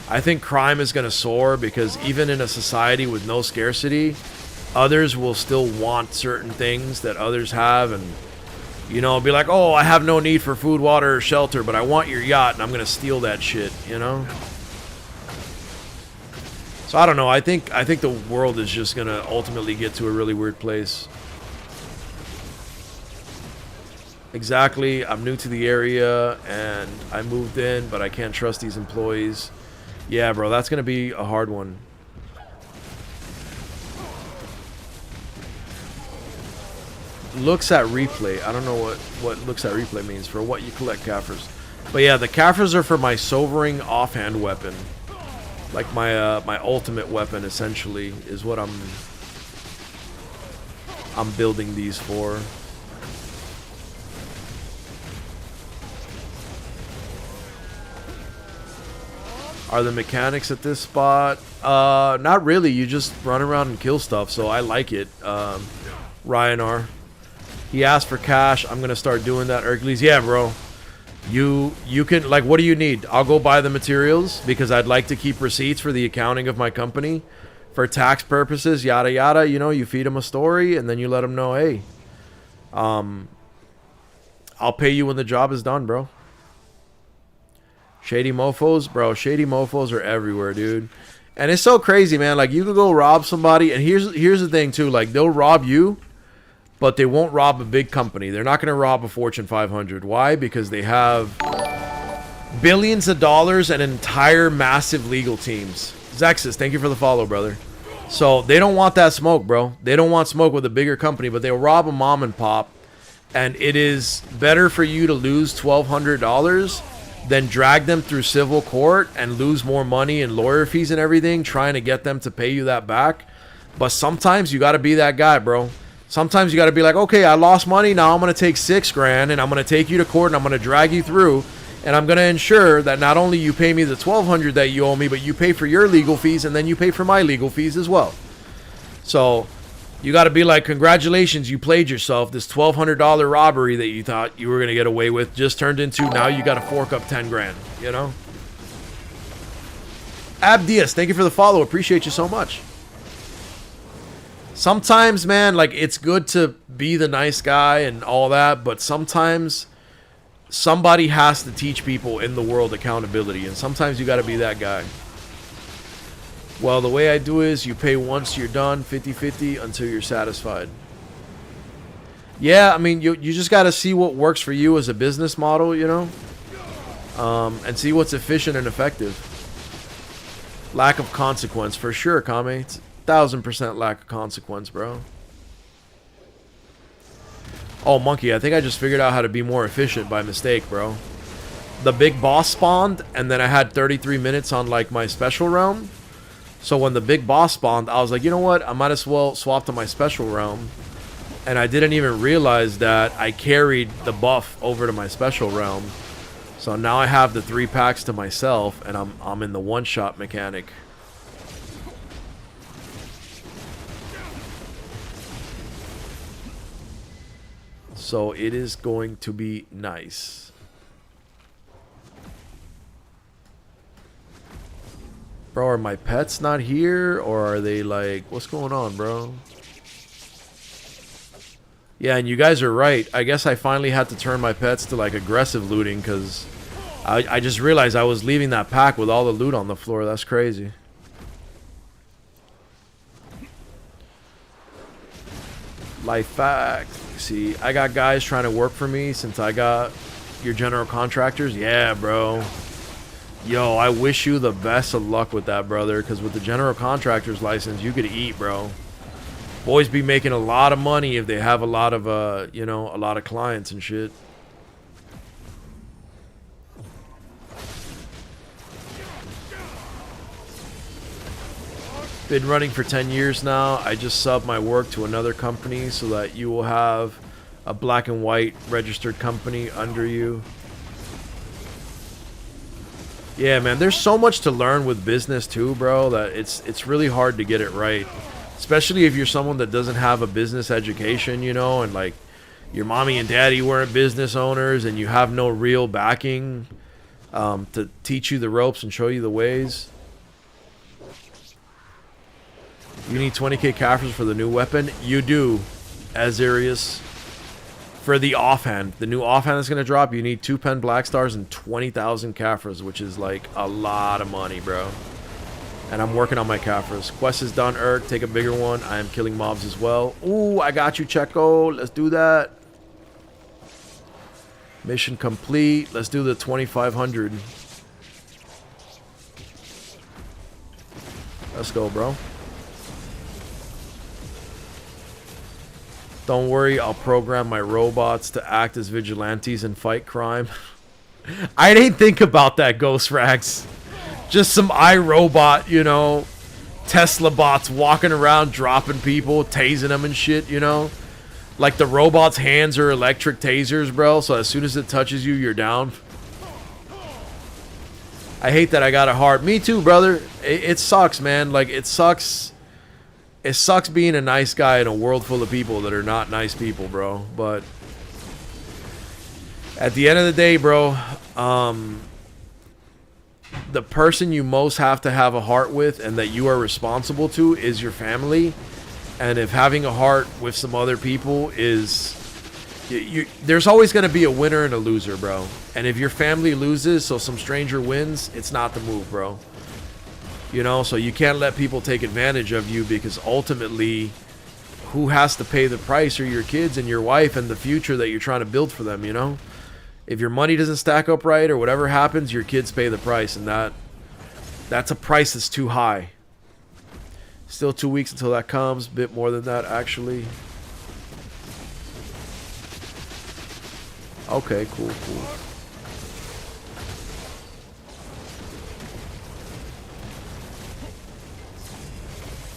I think crime is going to soar because even in a society with no scarcity, others will still want certain things that others have, and you know, be like, oh, I have no need for food, water, or shelter, but I want your yacht, and I'm going to steal that shit, you know? So I don't know. I think the world is just going to ultimately get to a really weird place. Exactly. I'm new to the area, and I moved in, but I can't trust these employees. Yeah, bro, that's going to be a hard one. Looks at replay. I don't know what looks at replay means for what you collect Caffers. But yeah, the Caffers are for my sobering offhand weapon. Like my my ultimate weapon essentially is what I'm building these for. Are the mechanics at this spot? Not really. You just run around and kill stuff, so I like it. Ryan R. He asked for cash. I'm gonna start doing that. Erkulez, yeah, bro. You can, like, what do you need? I'll go buy the materials because I'd like to keep receipts for the accounting of my company, for tax purposes, yada yada. You know, you feed them a story and then you let them know, hey, I'll pay you when the job is done, bro. Shady mofos, bro. Shady mofos are everywhere, dude. And it's so crazy, man. Like, you could go rob somebody, and here's the thing too. Like, they'll rob you, but they won't rob a big company. They're not going to rob a Fortune 500. Why? Because they have billions of dollars and entire massive legal teams. Zexus, thank you for the follow, brother. So they don't want that smoke, bro. They don't want smoke with a bigger company, but they'll rob a mom and pop. And it is better for you to lose $1,200 than drag them through civil court and lose more money and lawyer fees and everything trying to get them to pay you that back. But sometimes you got to be that guy, bro. Sometimes you got to be like, okay, I lost money. Now I'm going to take $6,000 and I'm going to take you to court and I'm going to drag you through. And I'm going to ensure that not only you pay me the $1,200 that you owe me, but you pay for your legal fees and then you pay for my legal fees as well. So you got to be like, congratulations, you played yourself. This $1,200 robbery that you thought you were going to get away with just turned into, now you got to fork up $10,000, you know? Abdias, thank you for the follow. Appreciate you so much. Sometimes, man, like, it's good to be the nice guy and all that, but sometimes somebody has to teach people in the world accountability, and sometimes you got to be that guy. Well, the way I do is you pay once you're done, 50-50, until you're satisfied. Yeah, I mean, you just got to see what works for you as a business model, you know? And see what's efficient and effective. Lack of consequence, for sure, Kame. 1,000% lack of consequence, bro. Oh, Monkey, I think I just figured out how to be more efficient by mistake, bro. The big boss spawned, and then I had 33 minutes on, like, my special realm. So when the big boss spawned, I was like, you know what? I might as well swap to my special realm. And I didn't even realize that I carried the buff over to my special realm. So now I have the 3 packs to myself, and I'm in the one-shot mechanic. So it is going to be nice. Bro, are my pets not here? Or are they like... What's going on, bro? Yeah, and you guys are right. I guess I finally had to turn my pets to like aggressive looting because I just realized I was leaving that pack with all the loot on the floor. That's crazy. Life fact. See, I got guys trying to work for me since I got your general contractors. Yeah, bro. Yo, I wish you the best of luck with that, brother, because with the general contractor's license, you could eat, bro. Boys be making a lot of money if they have a lot of, you know, a lot of clients and shit. Been running for 10 years now. I just subbed my work to another company so that you will have a black and white registered company under you. Yeah, man, there's so much to learn with business too, bro, that it's really hard to get it right. Especially if you're someone that doesn't have a business education, you know, and like your mommy and daddy weren't business owners and you have no real backing to teach you the ropes and show you the ways. You need 20k Caffers for the new weapon? You do, Azarius. For the offhand. The new offhand that's going to drop, you need 2 pen black stars and 20,000 Caffers, which is like a lot of money, bro. And I'm working on my Caffers. Quest is done, Erk. Take a bigger one. I am killing mobs as well. Ooh, I got you, Checo. Let's do that. Mission complete. Let's do the 2,500. Let's go, bro. Don't worry, I'll program my robots to act as vigilantes and fight crime. I didn't think about that, Ghost Rags. Just some iRobot, you know, Tesla bots walking around dropping people, tasing them and shit, you know. Like the robot's hands are electric tasers, bro, so as soon as it touches you, you're down. I hate that I got a heart. Me too, brother. It sucks, man. Like, it sucks. It sucks being a nice guy in a world full of people that are not nice people, bro. But at the end of the day, bro, the person you most have to have a heart with and that you are responsible to is your family. And if having a heart with some other people is... there's always going to be a winner and a loser, bro. And if your family loses so some stranger wins, it's not the move, bro. You know, so you can't let people take advantage of you because ultimately, who has to pay the price are your kids and your wife and the future that you're trying to build for them, you know? If your money doesn't stack up right or whatever happens, your kids pay the price, and that's a price that's too high. Still 2 weeks until that comes. Bit more than that, actually. Okay, cool.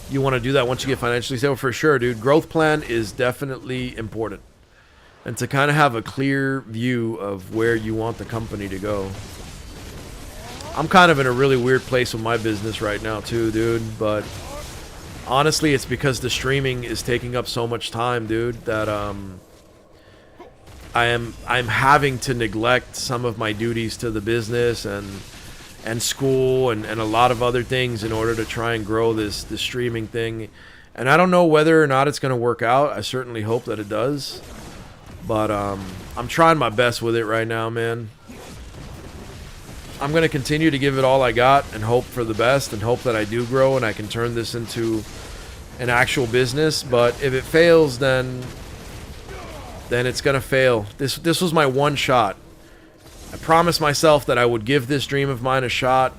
You want to do that once you get financially stable? For sure, dude. Growth plan is definitely important. And to kind of have a clear view of where you want the company to go. I'm kind of in a really weird place with my business right now too, dude. But honestly, it's because the streaming is taking up so much time, dude, that I'm having to neglect some of my duties to the business and school and a lot of other things in order to try and grow this streaming thing. And I don't know whether or not it's going to work out. I certainly hope that it does. But I'm trying my best with it right now, man. I'm going to continue to give it all I got and hope for the best and hope that I do grow and I can turn this into an actual business. But if it fails, then it's going to fail. This was my one shot. I promised myself that I would give this dream of mine a shot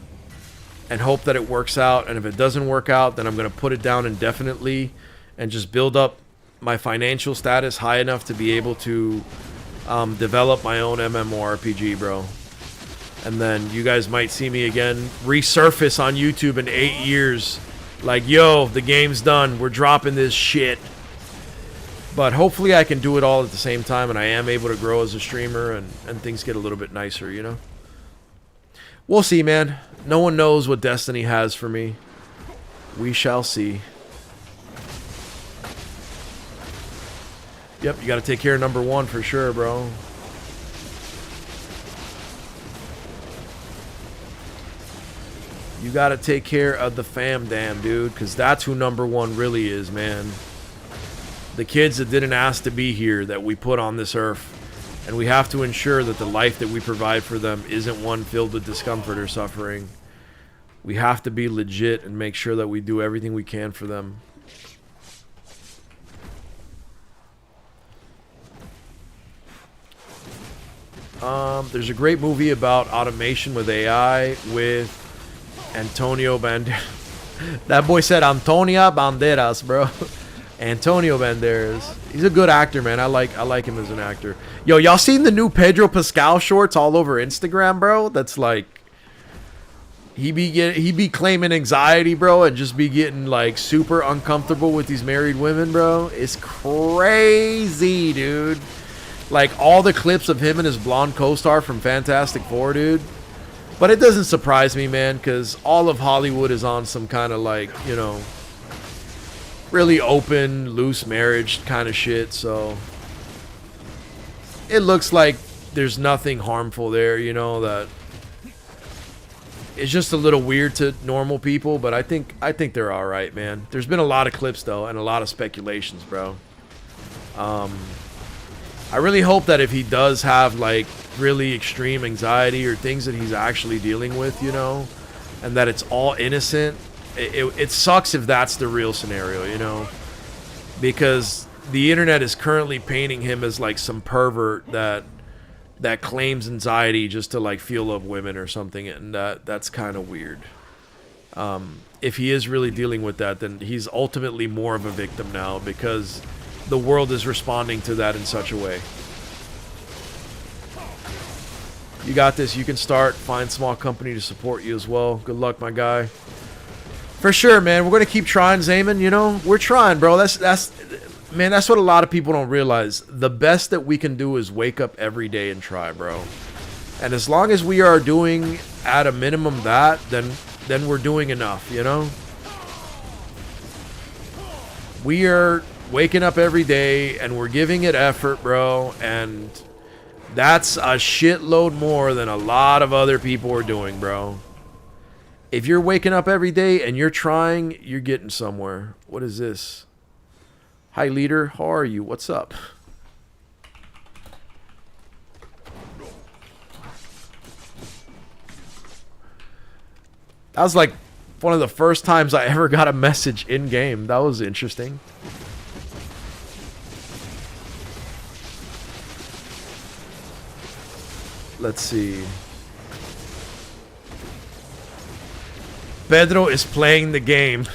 and hope that it works out. And if it doesn't work out, then I'm going to put it down indefinitely and just build up my financial status high enough to be able to develop my own MMORPG, bro. And then you guys might see me again resurface on YouTube in 8 years. Like, yo, the game's done. We're dropping this shit. But hopefully I can do it all at the same time and I am able to grow as a streamer and things get a little bit nicer, you know? We'll see, man. No one knows what destiny has for me. We shall see. Yep, you got to take care of number one for sure, bro. You got to take care of the fam, damn, dude, because that's who number one really is, man. The kids that didn't ask to be here that we put on this earth. And we have to ensure that the life that we provide for them isn't one filled with discomfort or suffering. We have to be legit and make sure that we do everything we can for them. There's a great movie about automation with AI with Antonio Banderas. That boy said Antonia Banderas, bro. Antonio Banderas. He's a good actor, man. I like him as an actor. Yo, y'all seen the new Pedro Pascal shorts all over Instagram, bro? That's like he be claiming anxiety, bro, and just be getting like super uncomfortable with these married women, bro. It's crazy, dude. Like all the clips of him and his blonde co-star from Fantastic Four, dude. But it doesn't surprise me, man, because all of Hollywood is on some kind of like, you know, really open, loose marriage kind of shit. So it looks like there's nothing harmful there, you know, that it's just a little weird to normal people, but I think they're all right, man. There's been a lot of clips though and a lot of speculations, bro. I really hope that if he does have like really extreme anxiety or things that he's actually dealing with, you know, and that it's all innocent. It sucks if that's the real scenario, you know, because the internet is currently painting him as like some pervert that claims anxiety just to like feel love women or something, and that's kind of weird. If he is really dealing with that, then he's ultimately more of a victim now because the world is responding to that in such a way. You got this. You can start. Find small company to support you as well. Good luck, my guy. For sure, man. We're gonna keep trying, Zayman. You know, we're trying, bro. That's man. That's what a lot of people don't realize. The best that we can do is wake up every day and try, bro. And as long as we are doing at a minimum that, then we're doing enough. You know, we are waking up every day and we're giving it effort, bro, and that's a shitload more than a lot of other people are doing, bro. If you're waking up every day and you're trying, you're getting somewhere. What is this? Hi, leader. How are you? What's up? That was like one of the first times I ever got a message in game. That was interesting. Let's see. Pedro is playing the game.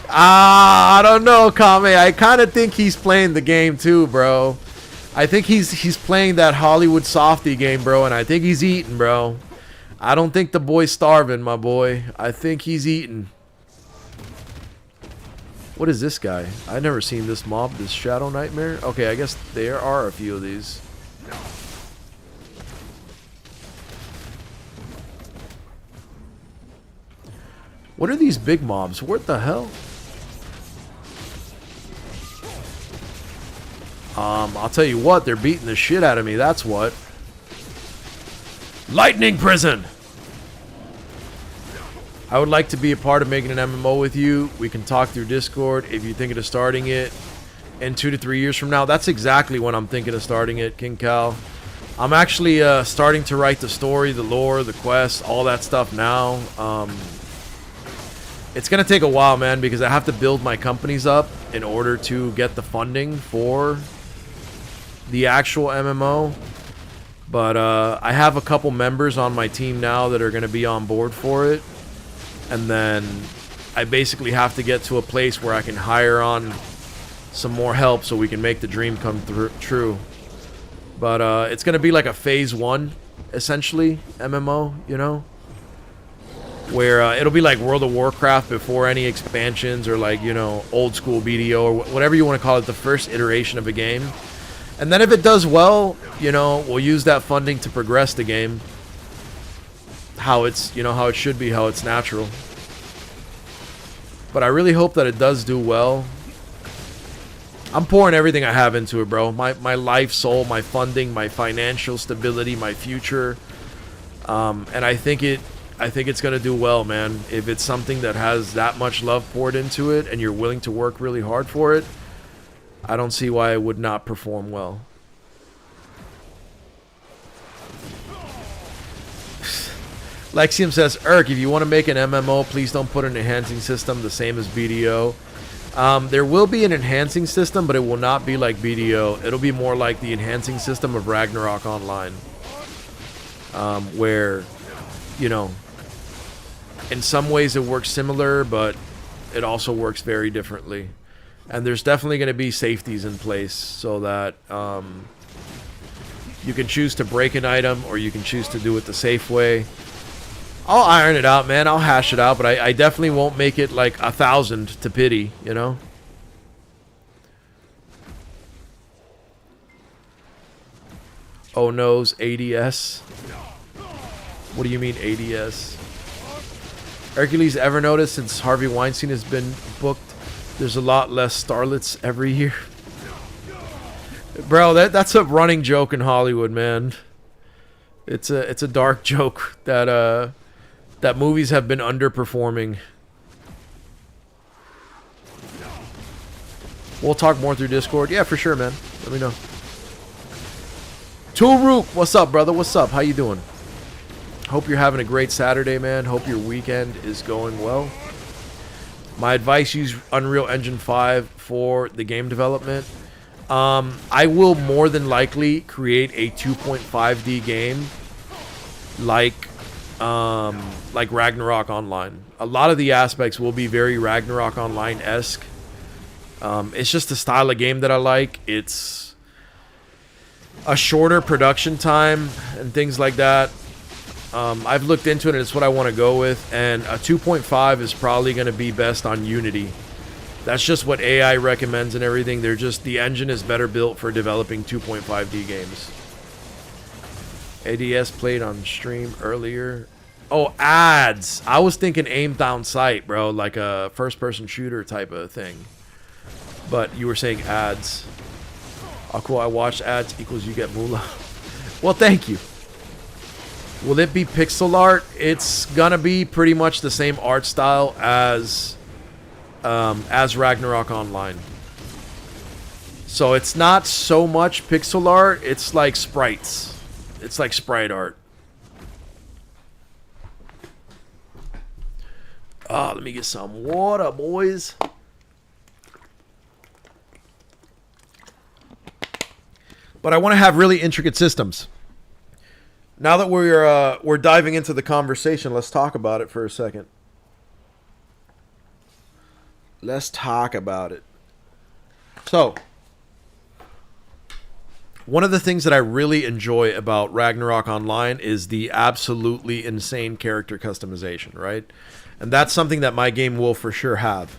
I don't know, Kame. I kind of think he's playing the game too, bro. I think he's playing that Hollywood softy game, bro, and I think he's eating, bro. I don't think the boy's starving, my boy. I think he's eating. What is this guy? I've never seen this mob, this Shadow Nightmare. Okay, I guess there are a few of these. What are these big mobs? What the hell? I'll tell you what, they're beating the shit out of me, that's what. Lightning Prison! I would like to be a part of making an MMO with you. We can talk through Discord if you're thinking of starting it in 2 to 3 years from now. That's exactly when I'm thinking of starting it, King Cal. I'm actually starting to write the story, the lore, the quests, all that stuff now. It's going to take a while, man, because I have to build my companies up in order to get the funding for the actual MMO. But I have a couple members on my team now that are going to be on board for it. And then I basically have to get to a place where I can hire on some more help so we can make the dream come true. But it's going to be like a phase 1, essentially, MMO, you know? Where it'll be like World of Warcraft before any expansions or like, you know, old school BDO or whatever you want to call it, the first iteration of a game. And then if it does well, you know, we'll use that funding to progress the game. How it's, you know, how it should be, how it's natural. But I really hope that it does do well. I'm pouring everything I have into it, bro. My life, soul, my funding, my financial stability, my future. And I think it I think it's going to do well, man. If it's something that has that much love poured into it and you're willing to work really hard for it, I don't see why it would not perform well. Lexium says, Erk, if you want to make an MMO, please don't put an enhancing system the same as BDO. There will be an enhancing system, but it will not be like BDO. It'll be more like the enhancing system of Ragnarok Online. Where, you know, in some ways it works similar, but it also works very differently. And there's definitely going to be safeties in place so that you can choose to break an item or you can choose to do it the safe way. I'll iron it out, man. I'll hash it out, but I definitely won't make it like 1,000 to pity, you know? Oh no's ADS. What do you mean ADS? Erkulez, ever noticed since Harvey Weinstein has been booked, there's a lot less starlets every year? Bro, that's a running joke in Hollywood, man. It's a dark joke that that movies have been underperforming. We'll talk more through Discord. Yeah, for sure, man. Let me know. Tulrook, what's up, brother? What's up? How you doing? Hope you're having a great Saturday, man. Hope your weekend is going well. My advice, use Unreal Engine 5 for the game development. I will more than likely create a 2.5D game like Ragnarok Online. A lot of the aspects will be very Ragnarok Online-esque. It's just the style of game that I like. It's a shorter production time and things like that. I've looked into it and it's what I want to go with. And a 2.5 is probably going to be best on Unity. That's just what AI recommends and everything. The engine is better built for developing 2.5D games. ADS played on stream earlier. Oh, ads. I was thinking aim down sight, bro. Like a first-person shooter type of thing. But you were saying ads. Oh, cool. I watched ads equals you get moolah. Well, thank you. Will it be pixel art? It's gonna be pretty much the same art style as Ragnarok Online. So it's not so much pixel art. It's like sprites. It's like sprite art. Oh, let me get some water, boys. But I want to have really intricate systems. Now that we're diving into the conversation, let's talk about it for a second. Let's talk about it. So, one of the things that I really enjoy about Ragnarok Online is the absolutely insane character customization, right? And that's something that my game will for sure have.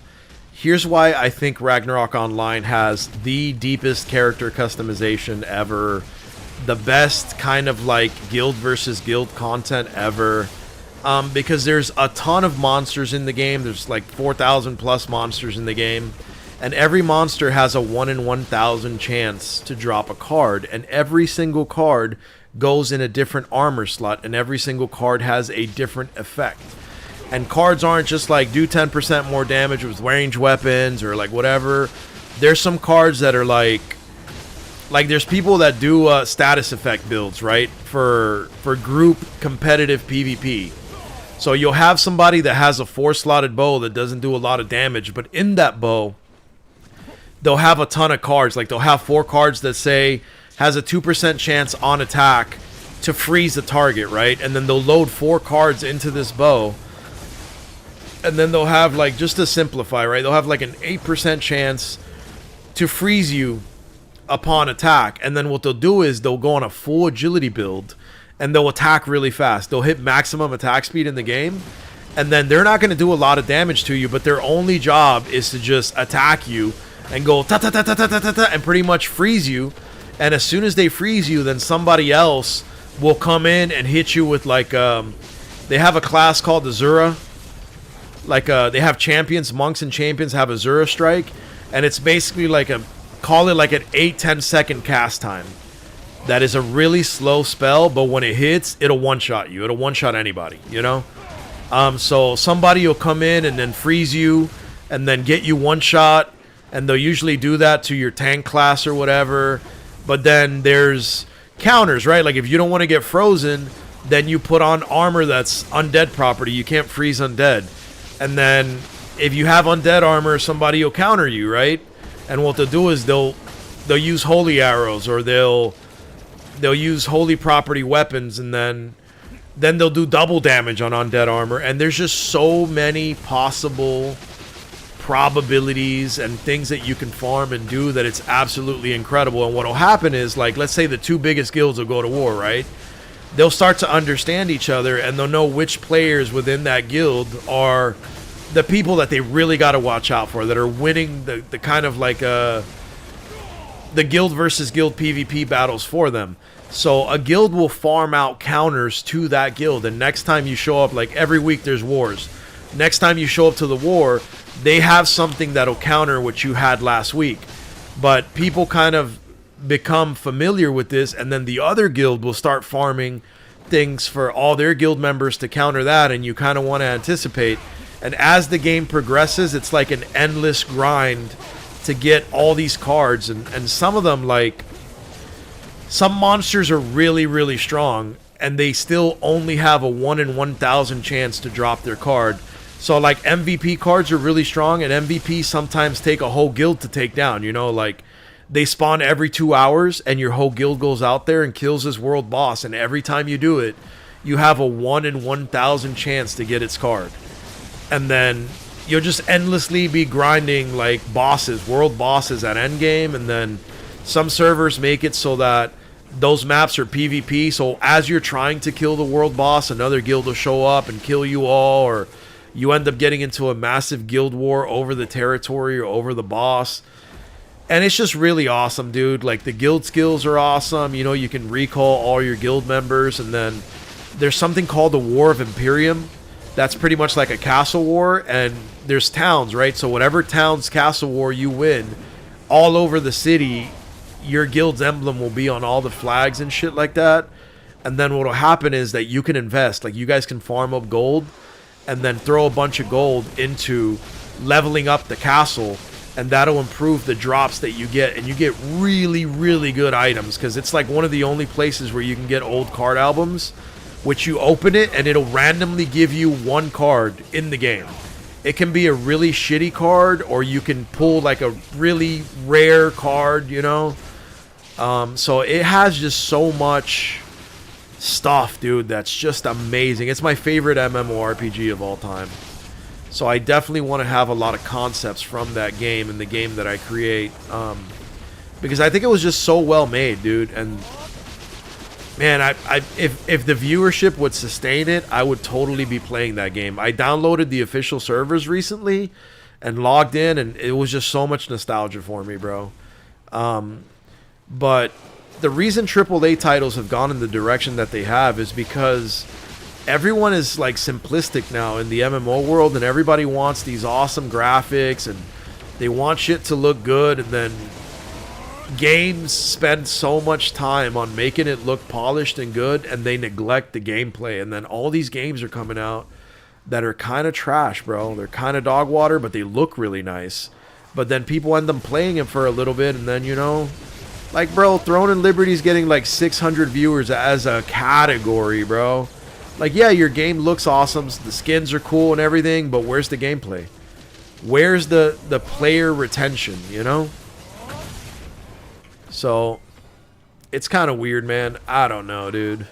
Here's why I think Ragnarok Online has the deepest character customization ever. The best kind of like guild versus guild content ever. Because there's a ton of monsters in the game. There's like 4,000 plus monsters in the game. And every monster has a 1 in 1,000 chance to drop a card. And every single card goes in a different armor slot. And every single card has a different effect. And cards aren't just like do 10% more damage with range weapons or like whatever. There's some cards that are like there's people that do status effect builds, right? For group competitive PvP. So you'll have somebody that has a 4-slotted bow that doesn't do a lot of damage, but in that bow, they'll have a ton of cards. Like they'll have 4 cards that say has a 2% chance on attack to freeze the target, right? And then they'll load 4 cards into this bow. And then they'll have, like, just to simplify, right? They'll have like an 8% chance to freeze you upon attack. And then what they'll do is they'll go on a full agility build and they'll attack really fast. They'll hit maximum attack speed in the game. And then they're not going to do a lot of damage to you, but their only job is to just attack you and go ta ta ta ta ta ta ta ta and pretty much freeze you. And as soon as they freeze you, then somebody else will come in and hit you with like they have a class called the Zura. Like they have champions, monks and champions have a Zura strike, and it's basically like call it like an 8-10 second cast time. That is a really slow spell, but when it hits, it'll one-shot you. It'll one-shot anybody, you know? So somebody will come in and then freeze you and then get you one shot, and they'll usually do that to your tank class or whatever. But then there's counters, right? Like if you don't want to get frozen, then you put on armor that's undead property. You can't freeze undead. And then if you have undead armor, somebody will counter you, right? And what they'll do is they'll use holy arrows, or they'll use holy property weapons, and then they'll do double damage on undead armor. And there's just so many possible probabilities and things that you can farm and do that it's absolutely incredible. And what'll happen is, like, let's say the two biggest guilds will go to war, right? They'll start to understand each other, and they'll know which players within that guild are the people that they really got to watch out for, that are winning the kind of like the guild versus guild PvP battles for them. So a guild will farm out counters to that guild, and next time you show up, like every week there's wars. Next time you show up to the war, they have something that'll counter what you had last week. But people kind of become familiar with this, and then the other guild will start farming things for all their guild members to counter that, and you kind of want to anticipate. And as the game progresses, it's like an endless grind to get all these cards, and some of them, like, some monsters are really, really strong, and they still only have a 1 in 1,000 chance to drop their card. So, like, MVP cards are really strong, and MVP sometimes take a whole guild to take down, you know, like, they spawn every 2 hours, and your whole guild goes out there and kills this world boss, and every time you do it, you have a 1 in 1,000 chance to get its card. And then you'll just endlessly be grinding, like, bosses, world bosses at endgame, and then some servers make it so that those maps are PvP, so as you're trying to kill the world boss, another guild will show up and kill you all, or you end up getting into a massive guild war over the territory or over the boss. And it's just really awesome, dude. Like, the guild skills are awesome. You know, you can recall all your guild members, and then there's something called the War of Imperium. That's pretty much like a castle war, and there's towns, right? So whatever town's castle war you win, all over the city, your guild's emblem will be on all the flags and shit like that. And then what'll happen is that you can invest. Like, you guys can farm up gold and then throw a bunch of gold into leveling up the castle, and that'll improve the drops that you get, and you get really, really good items, because it's like one of the only places where you can get old card albums, which you open it and it'll randomly give you one card in the game. It can be a really shitty card, or you can pull like a really rare card, you know. So it has just so much stuff, dude, that's just amazing. It's my favorite MMORPG of all time. So I definitely want to have a lot of concepts from that game in the game that I create, because I think it was just so well made, dude. And man, if the viewership would sustain it, I would totally be playing that game. I downloaded the official servers recently and logged in, and it was just so much nostalgia for me, bro. But the reason AAA titles have gone in the direction that they have is because everyone is like simplistic now in the MMO world, and everybody wants these awesome graphics, and they want shit to look good, and then games spend so much time on making it look polished and good, and they neglect the gameplay. And then all these games are coming out that are kind of trash, bro. They're kind of dog water, but they look really nice. But then people end up playing them for a little bit, and then, you know, like, bro, Throne and Liberty's getting like 600 viewers as a category, bro. Like, yeah, your game looks awesome, the skins are cool and everything, but where's the gameplay? Where's the player retention, you know? So, it's kind of weird, man. I don't know, dude.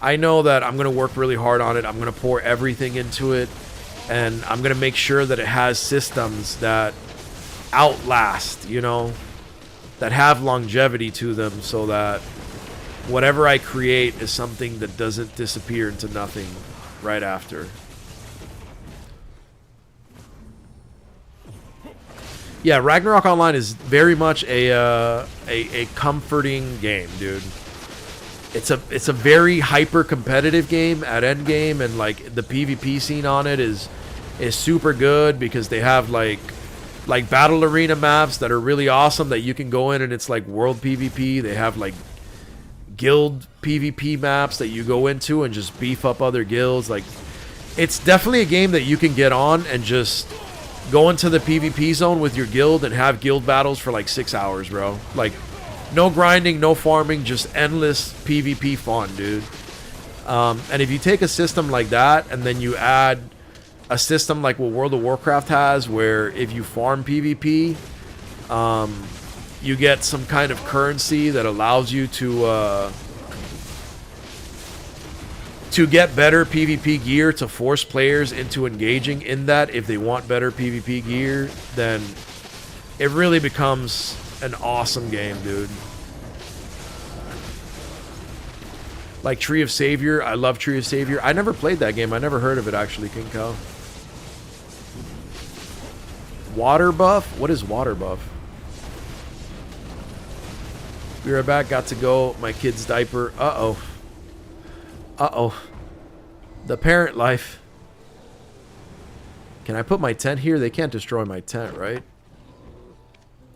I know that I'm going to work really hard on it. I'm going to pour everything into it, and I'm going to make sure that it has systems that outlast, you know, that have longevity to them, so that whatever I create is something that doesn't disappear into nothing right after. Yeah, Ragnarok Online is very much a comforting game, dude. It's a very hyper competitive game at endgame, and like the PvP scene on it is super good, because they have like battle arena maps that are really awesome that you can go in, and it's like world PvP. They have like guild PvP maps that you go into and just beef up other guilds. Like, it's definitely a game that you can get on and just go into the PvP zone with your guild and have guild battles for like 6 hours, bro. Like, no grinding, no farming, just endless PvP fun, dude. And if you take a system like that and then you add a system like what World of Warcraft has, where if you farm PvP, you get some kind of currency that allows you to get better PvP gear to force players into engaging in that if they want better PvP gear, then it really becomes an awesome game, dude. Like Tree of Savior, I love Tree of Savior. I never played that game. I never heard of it, actually, King Cow. Water buff? What is water buff? We were back, got to go. My kid's diaper. Uh-oh. Uh-oh. The parent life. Can I put my tent here? They can't destroy my tent, right?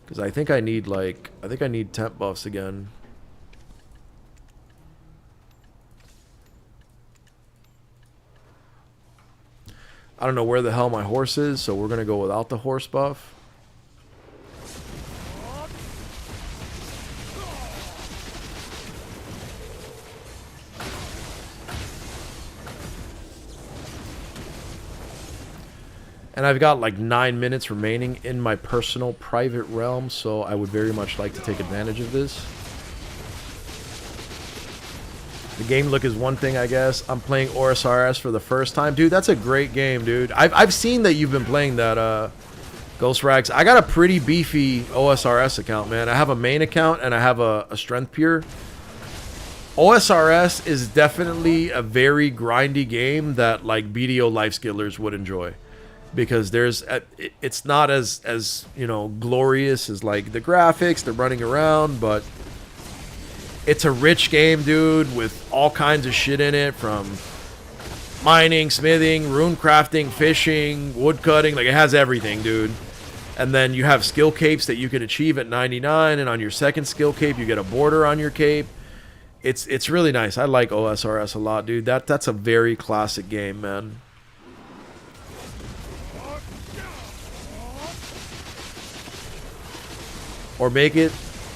Because I think I need, like... I think I need tent buffs again. I don't know where the hell my horse is, so we're going to go without the horse buff. And I've got like 9 minutes remaining in my personal private realm, so I would very much like to take advantage of this. The game look is one thing, I guess. I'm playing OSRS for the first time. Dude, that's a great game, dude. I've seen that you've been playing that, Ghost Rags. I got a pretty beefy OSRS account, man. I have a main account and I have a Strength Pure. OSRS is definitely a very grindy game that, like, BDO life skillers would enjoy. Because there's, it's not as you know, glorious as, like, the graphics, the running around, but... It's a rich game, dude, with all kinds of shit in it, from mining, smithing, rune crafting, fishing, wood cutting. Like, it has everything, dude. And then you have skill capes that you can achieve at 99, and on your second skill cape, you get a border on your cape. It's really nice. I like OSRS a lot, dude. That's a very classic game, man. Or make it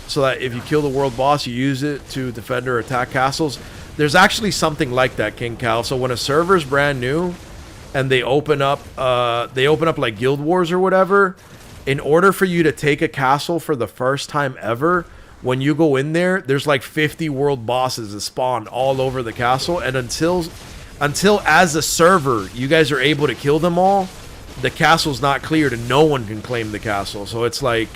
so that if you kill the world boss, you use it to defend or attack castles. There's actually something like that, King Cal. So when a server's brand new and they open up like Guild Wars or whatever, in order for you to take a castle for the first time ever, when you go in there, there's like 50 world bosses that spawn all over the castle, and until as a server you guys are able to kill them all, the castle's not cleared and no one can claim the castle. So it's like,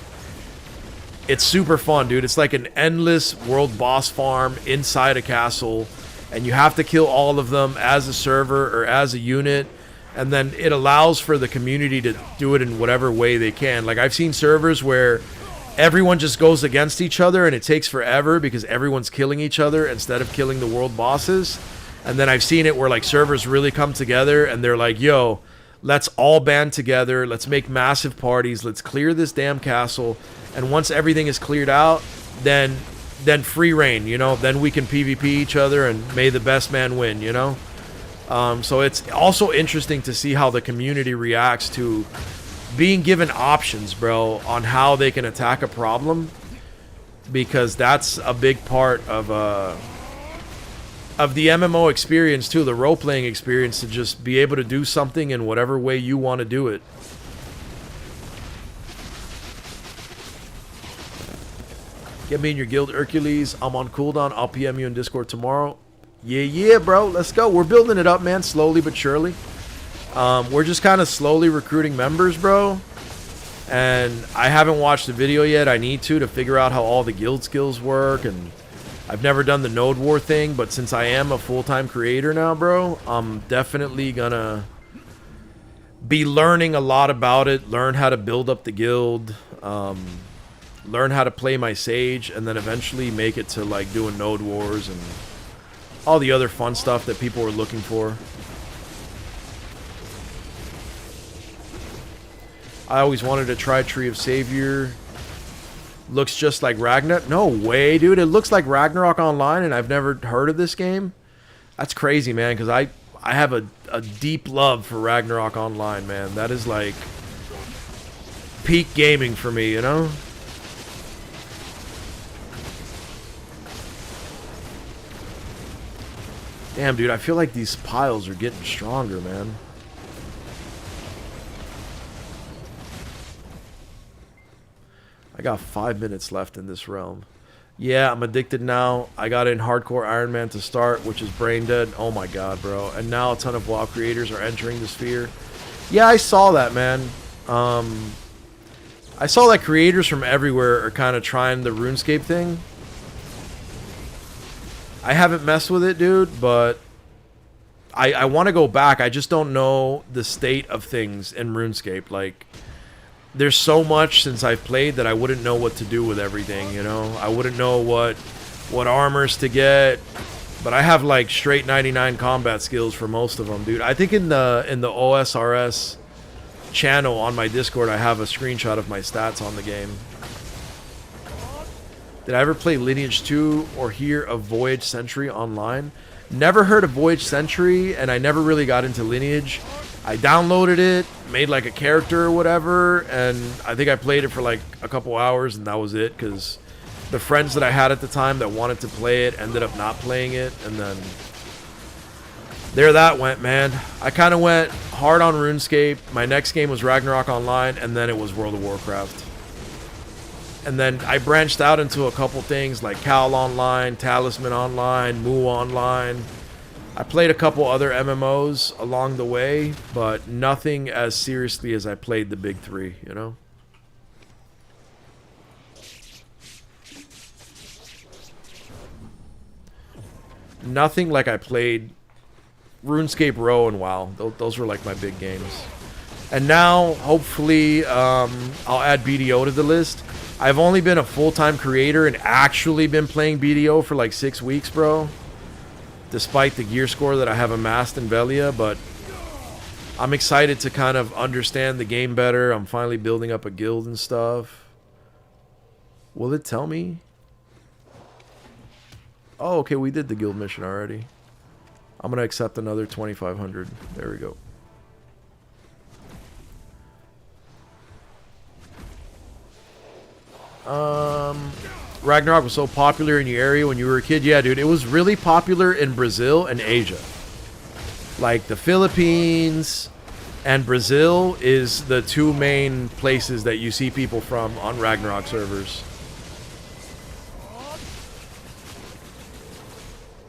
it's super fun, dude. It's like an endless world boss farm inside a castle, and you have to kill all of them as a server or as a unit, and then it allows for the community to do it in whatever way they can. Like, I've seen servers where everyone just goes against each other and it takes forever because everyone's killing each other instead of killing the world bosses. And then I've seen it where, like, servers really come together and they're like, yo, let's all band together, let's make massive parties, let's clear this damn castle. And once everything is cleared out, then free reign, you know? Then we can PvP each other and may the best man win, you know? So it's also interesting to see how the community reacts to being given options, bro, on how they can attack a problem. Because that's a big part of the MMO experience, too, the role-playing experience, to just be able to do something in whatever way you want to do it. Get me in your guild, Erkulez. I'm on cooldown. I'll PM you in Discord tomorrow. Yeah, bro. Let's go. We're building it up, man. Slowly but surely. We're just kind of slowly recruiting members, bro. And I haven't watched the video yet. I need to figure out how all the guild skills work. And I've never done the node war thing. But since I am a full-time creator now, bro, I'm definitely gonna be learning a lot about it. Learn how to build up the guild. Learn how to play my Sage, and then eventually make it to, like, doing node wars and all the other fun stuff that people were looking for. I always wanted to try Tree of Savior. Looks just like Ragnarok. No way, dude. It looks like Ragnarok Online, and I've never heard of this game. That's crazy, man, because I have a deep love for Ragnarok Online, man. That is like peak gaming for me, you know? Damn, dude, I feel like these piles are getting stronger, man. I got 5 minutes left in this realm. Yeah, I'm addicted now. I got in hardcore Iron Man to start, which is brain dead. Oh my god, bro. And now a ton of WoW creators are entering the sphere. Yeah, I saw that, man. I saw that creators from everywhere are kind of trying the RuneScape thing. I haven't messed with it, dude, but I want to go back. I just don't know the state of things in RuneScape. Like, there's so much since I've played that I wouldn't know what to do with everything, you know? I wouldn't know what armors to get. But I have like straight 99 combat skills for most of them, dude. I think in the OSRS channel on my Discord, I have a screenshot of my stats on the game. Did I ever play Lineage 2 or hear of Voyage Century online? Never heard of Voyage Century, and I never really got into Lineage. I downloaded it, made like a character or whatever, and I think I played it for like a couple hours, and that was it, because the friends that I had at the time that wanted to play it ended up not playing it, and then there that went, man. I kind of went hard on RuneScape. My next game was Ragnarok Online, and then it was World of Warcraft. And then I branched out into a couple things like Cal Online, Talisman Online, Moo Online. I played a couple other MMOs along the way, but nothing as seriously as I played the big three, you know? Nothing like I played RuneScape Row and WoW. Those were like my big games. And now, hopefully, I'll add BDO to the list. I've only been a full-time creator and actually been playing BDO for like 6 weeks, bro. Despite the gear score that I have amassed in Velia, but I'm excited to kind of understand the game better. I'm finally building up a guild and stuff. Will it tell me? Oh, okay, we did the guild mission already. I'm going to accept another 2,500. There we go. Ragnarok was so popular in your area when you were a kid. Yeah, dude, it was really popular in Brazil and Asia. Like the Philippines and Brazil is the two main places that you see people from on Ragnarok servers.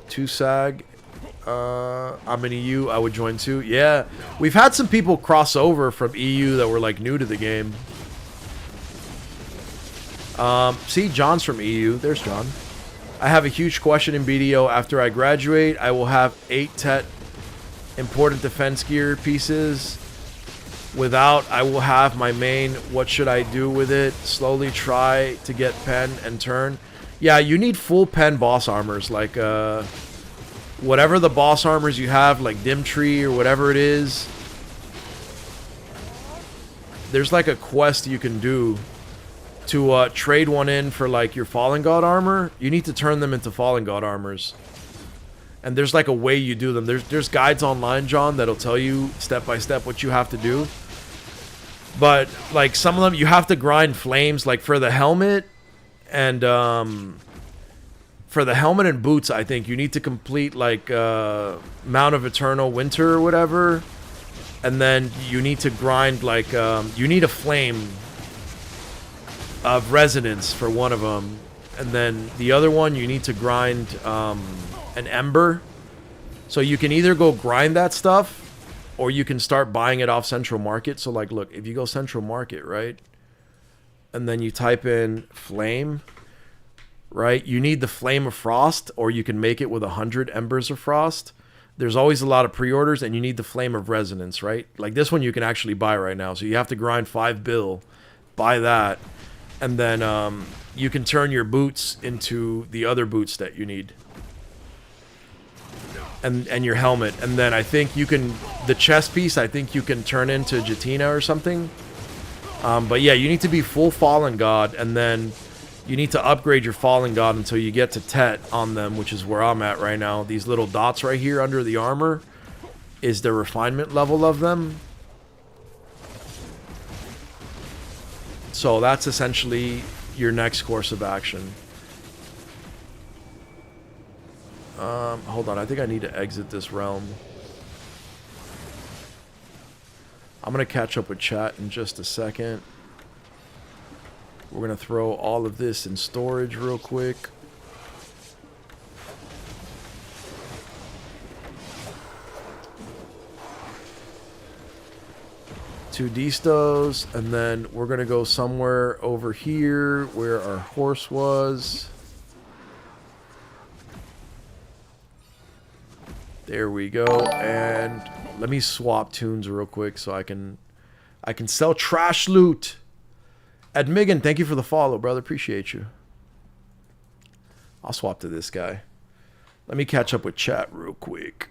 Tusag, I'm in EU, I would join too. Yeah, we've had some people cross over from EU that were like new to the game. See, John's from EU. There's John. I have a huge question in BDO. After I graduate, I will have 8 TET important defense gear pieces. Without, I will have my main. What should I do with it? Slowly try to get pen and turn. Yeah, you need full pen boss armors. Like, whatever the boss armors you have, like Dimtree or whatever it is. There's like a quest you can do to trade one in for like your Fallen God armor. You need to turn them into Fallen God armors. And there's like a way you do them. There's guides online, John, that'll tell you step by step what you have to do. But like some of them, you have to grind flames. Like for the helmet and boots, I think you need to complete like Mount of Eternal Winter or whatever. And then you need to grind like you need a flame of resonance for one of them, and then the other one you need to grind an ember. So you can either go grind that stuff or you can start buying it off Central Market. So like, look, if you go Central Market, right, and then you type in flame, right, you need the Flame of Frost, or you can make it with 100 embers of frost. There's always a lot of pre-orders, and you need the Flame of Resonance, right? Like this one you can actually buy right now. So you have to grind 5 bill, buy that, and then you can turn your boots into the other boots that you need. And your helmet. And then I think you can... The chest piece, I think you can turn into Jatina or something. But yeah, you need to be full Fallen God. And then you need to upgrade your Fallen God until you get to Tet on them, which is where I'm at right now. These little dots right here under the armor. is the refinement level of them. So that's essentially your next course of action. Hold on, I think I need to exit this realm. I'm going to catch up with chat in just a second. We're going to throw all of this in storage real quick. Two Distos, and then we're going to go somewhere over here where our horse was. There we go. And let me swap tunes real quick so I can sell trash loot. Edmigan, thank you for the follow, brother. Appreciate you. I'll swap to this guy. Let me catch up with chat real quick.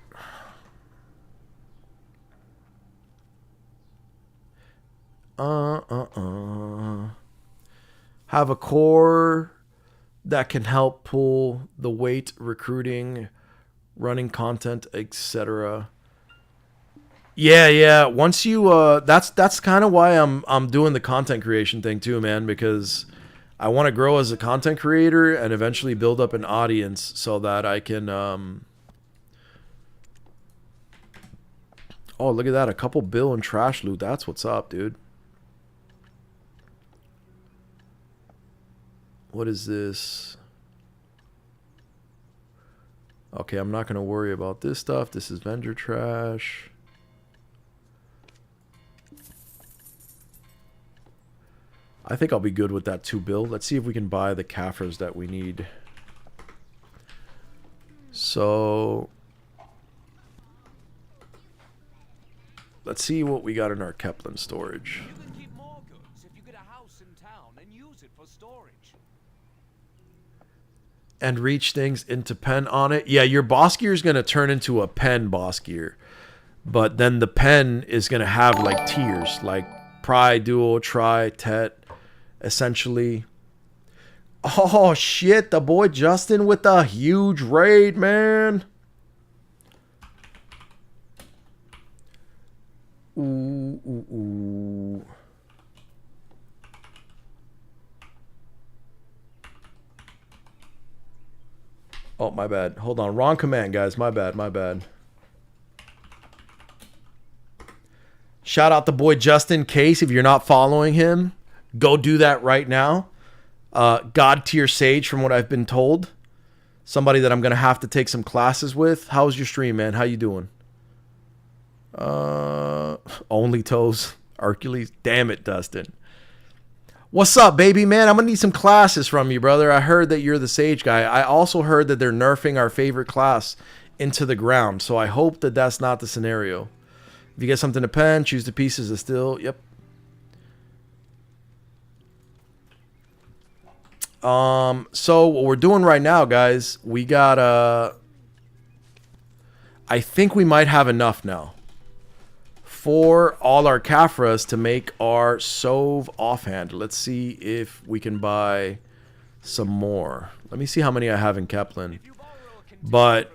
Have a core that can help pull the weight, recruiting, running content, etc. Yeah. Once you that's kind of why I'm doing the content creation thing too, man, because I want to grow as a content creator and eventually build up an audience so that I can oh, look at that, a couple bill and trash loot. That's what's up, dude. What is this? Okay, I'm not going to worry about this stuff. This is vendor trash. I think I'll be good with that 2 bill. Let's see if we can buy the Caffers that we need. So let's see what we got in our Kepler storage. You can keep more goods if you get a house in town and use it for storage. And reach things into pen on it. Yeah, your boss gear is going to turn into a pen boss gear. But then the pen is going to have like tiers. Like Pry, Dual, Tri, Tet. Essentially. Oh, shit. The boy Justin with the huge raid, man. Ooh. Oh, my bad. Hold on. Wrong command, guys. My bad. Shout out the boy Justin Case. If you're not following him, go do that right now. God tier sage from what I've been told. Somebody that I'm going to have to take some classes with. How's your stream, man? How you doing? Only toes. Erkulez. Damn it, Dustin. What's up, baby man? I'm going to need some classes from you, brother. I heard that you're the sage guy. I also heard that they're nerfing our favorite class into the ground. So I hope that that's not the scenario. If you get something to pen, choose the pieces of steel. Yep. So what we're doing right now, guys, we got, I think we might have enough now for all our Caffers to make our Sove offhand. Let's see if we can buy some more. Let me see how many I have in Kepler. But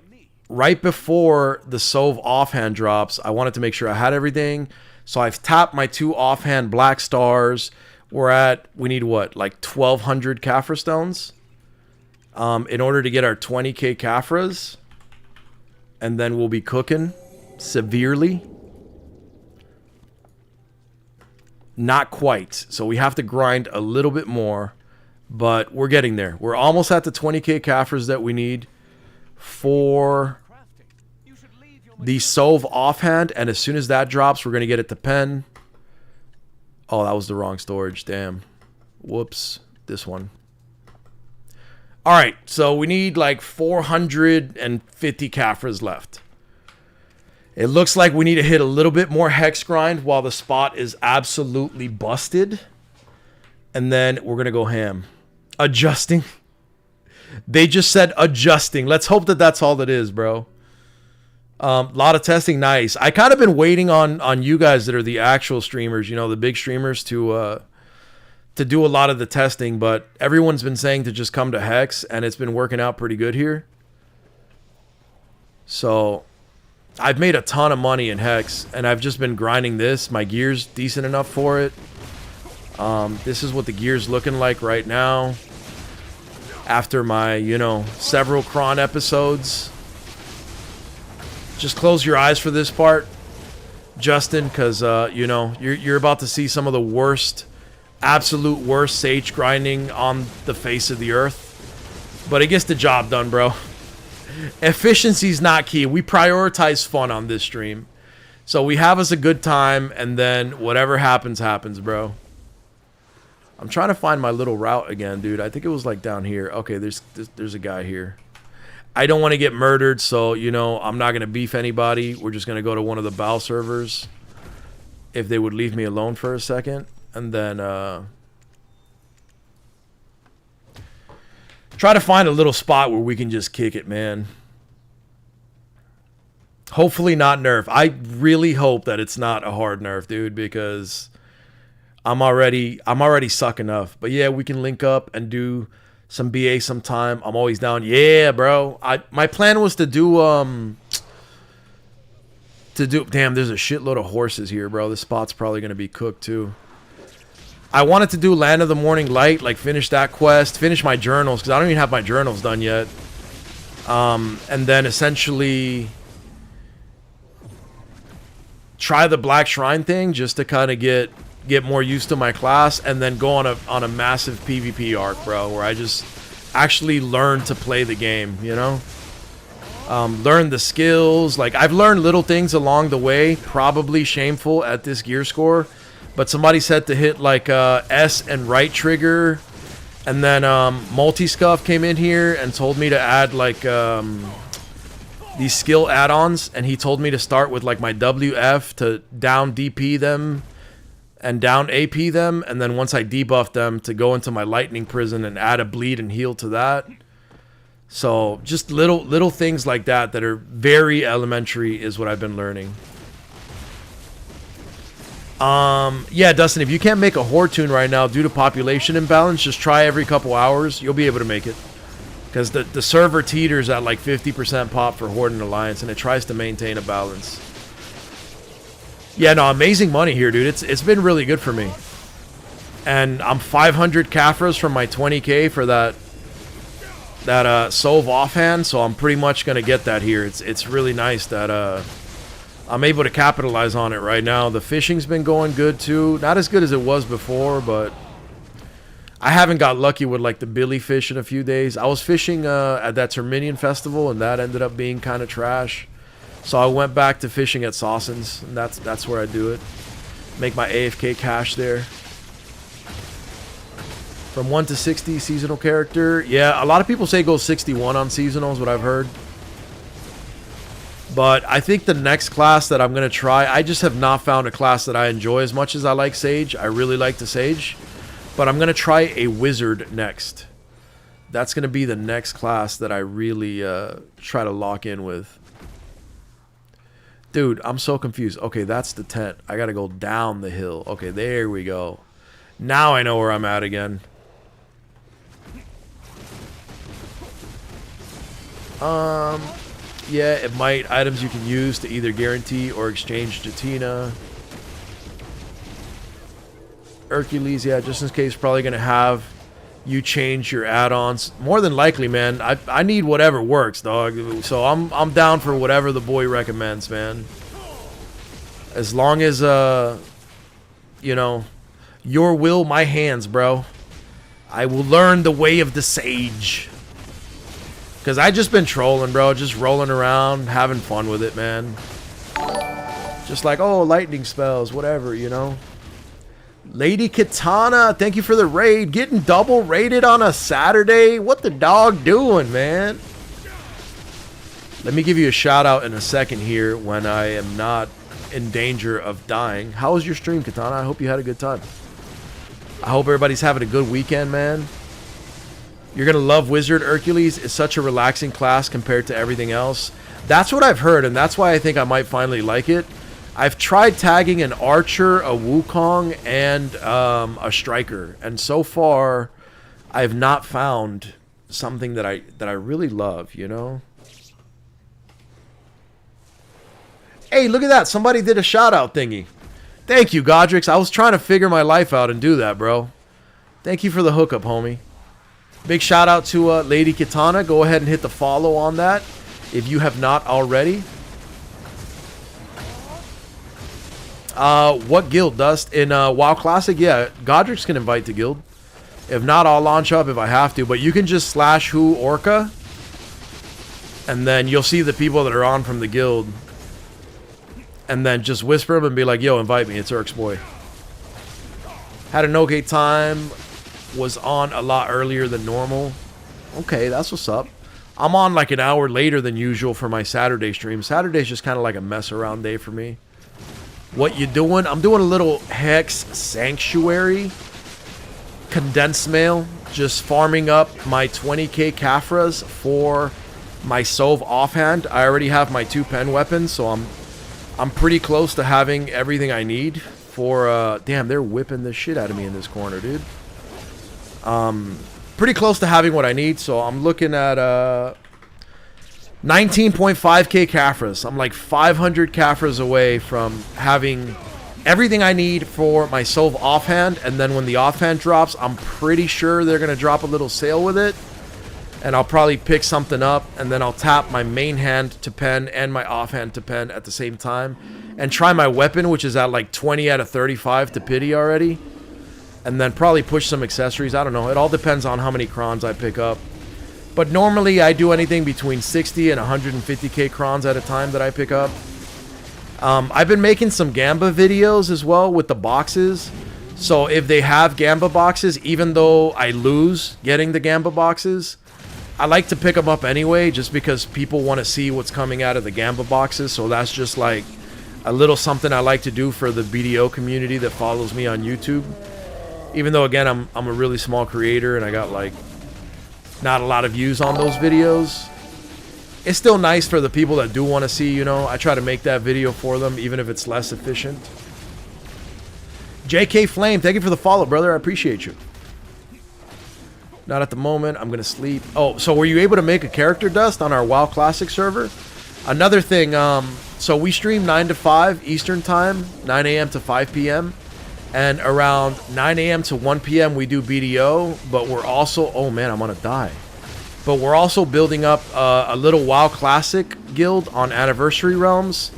right before the Sove offhand drops, I wanted to make sure I had everything. So I've tapped my 2 offhand black stars. We need what, like 1,200 Caffer stones in order to get our 20k Caffers. And then we'll be cooking severely. Not quite. So we have to grind a little bit more. But we're getting there. We're almost at the 20k Caffers that we need for the Sove offhand. And as soon as that drops, we're going to get it to pen. Oh, that was the wrong storage. Damn. Whoops. This one. All right. So we need like 450 Caffers left. It looks like we need to hit a little bit more hex grind while the spot is absolutely busted. And then we're going to go ham. Adjusting. They just said adjusting. Let's hope that that's all it is, bro. A lot of testing. Nice. I kind of been waiting on you guys that are the actual streamers, you know, the big streamers to do a lot of the testing. But everyone's been saying to just come to Hex, and it's been working out pretty good here. So I've made a ton of money in Hex, and I've just been grinding this. My gear's decent enough for it. This is what the gear's looking like right now. After my, you know, several Cron episodes. Just close your eyes for this part, Justin, because, you know, you're about to see some of the worst, absolute worst Sage grinding on the face of the earth. But it gets the job done, bro. Efficiency's not key. We prioritize fun on this stream. So we have us a good time, and then whatever happens, happens, bro. I'm trying to find my little route again, dude. I think it was like down here. Okay, there's a guy here. I don't want to get murdered, so, you know, I'm not going to beef anybody. We're just going to go to one of the BAL servers. If they would leave me alone for a second. And then, try to find a little spot where we can just kick it, man. Hopefully not nerf. I really hope that it's not a hard nerf, dude, because I'm already suck enough. But yeah, we can link up and do some BA sometime. I'm always down. Yeah, bro. My plan was to do damn, there's a shitload of horses here, bro. This spot's probably gonna be cooked too. I wanted to do Land of the Morning Light, like finish that quest, finish my journals, because I don't even have my journals done yet. And then essentially try the Black Shrine thing just to kind of get more used to my class, and then go on a massive PvP arc, bro, where I just actually learn to play the game, you know? Learn the skills. Like, I've learned little things along the way, probably shameful at this gear score, but somebody said to hit like S and right trigger, and then Multi-Scuff came in here and told me to add like these skill add-ons, and he told me to start with like my WF to down DP them and down AP them, and then once I debuff them, to go into my lightning prison and add a bleed and heal to that. So just little things like that are very elementary is what I've been learning. Yeah, Dustin, if you can't make a Horde tune right now due to population imbalance, just try every couple hours. You'll be able to make it. Because the server teeters at like 50% pop for Horde and Alliance, and it tries to maintain a balance. Yeah, no, amazing money here, dude. It's been really good for me. And I'm 500 Caffers from my 20k for that Sov offhand, so I'm pretty much going to get that here. It's really nice that I'm able to capitalize on it right now. The fishing's been going good too. Not as good as it was before, but I haven't got lucky with like the billy fish in a few days. I was fishing at that Terminian festival, and that ended up being kind of trash. So I went back to fishing at Sawson's, and that's where I do it. Make my AFK cash there. From 1 to 60 seasonal character. Yeah, a lot of people say go 61 on seasonals, what I've heard. But I think the next class that I'm going to try, I just have not found a class that I enjoy as much as I like Sage. I really like the Sage. But I'm going to try a Wizard next. That's going to be the next class that I really try to lock in with. Dude, I'm so confused. Okay, that's the tent. I got to go down the hill. Okay, there we go. Now I know where I'm at again. Yeah, it might. Items you can use to either guarantee or exchange Jatina. Erkulez, yeah, just in case, probably going to have you change your add-ons. More than likely, man. I need whatever works, dog. So I'm down for whatever the boy recommends, man. As long as, you know, your will, my hands, bro. I will learn the way of the sage. Because I just been trolling, bro. Just rolling around, having fun with it, man. Just like, oh, lightning spells, whatever, you know. Lady Katana, thank you for the raid. Getting double rated on a Saturday? What the dog doing, man? Let me give you a shout out in a second here when I am not in danger of dying. How was your stream, Katana? I hope you had a good time. I hope everybody's having a good weekend, man. You're going to love Wizard. Erkulez is such a relaxing class compared to everything else. That's what I've heard, and that's why I think I might finally like it. I've tried tagging an Archer, a Wukong, and a Striker, and so far, I've not found something that I really love, you know? Hey, look at that. Somebody did a shout-out thingy. Thank you, Godrix. I was trying to figure my life out and do that, bro. Thank you for the hookup, homie. Big shout-out to Lady Kitana. Go ahead and hit the follow on that if you have not already. What guild, Dust? In WoW Classic? Yeah, Godrix can invite to guild. If not, I'll launch up if I have to. But you can just slash who Orca, and then you'll see the people that are on from the guild. And then just whisper them and be like, yo, invite me. It's Erk's boy. Had an okay time. Was on a lot earlier than normal. Okay, that's what's up. I'm on like an hour later than usual for my Saturday stream. Saturday's just kind of like a mess around day for me. What you doing? I'm doing a little Hex Sanctuary condensed mail. Just farming up my 20k Caffers for my Sov offhand. I already have my 2 pen weapons, so I'm pretty close to having everything I need for damn, they're whipping the shit out of me in this corner, dude. Pretty close to having what I need, so I'm looking at 19.5k Caffers. I'm like 500 Caffers away from having everything I need for my Sov offhand, and then when the offhand drops, I'm pretty sure they're gonna drop a little sale with it, and I'll probably pick something up, and then I'll tap my main hand to pen and my offhand to pen at the same time, and try my weapon, which is at like 20 out of 35 to pity already. And then probably push some accessories. I don't know. It all depends on how many crons I pick up. But normally I do anything between 60 and 150k crons at a time that I pick up. I've been making some Gamba videos as well with the boxes. So if they have Gamba boxes, even though I lose getting the Gamba boxes, I like to pick them up anyway, just because people want to see what's coming out of the Gamba boxes. So that's just like a little something I like to do for the BDO community that follows me on YouTube. Even though, again, I'm a really small creator and I got, like, not a lot of views on those videos. It's still nice for the people that do want to see, you know. I try to make that video for them, even if it's less efficient. JK Flame, thank you for the follow, brother. I appreciate you. Not at the moment. I'm going to sleep. Oh, so were you able to make a character, Dust, on our WoW Classic server? Another thing, so we stream 9 to 5 Eastern Time, 9 a.m. to 5 p.m., and around 9 a.m. to 1 p.m. we do BDO, but we're also... Oh, man, I'm gonna die. But we're also building up a little WoW Classic guild on Anniversary Realms.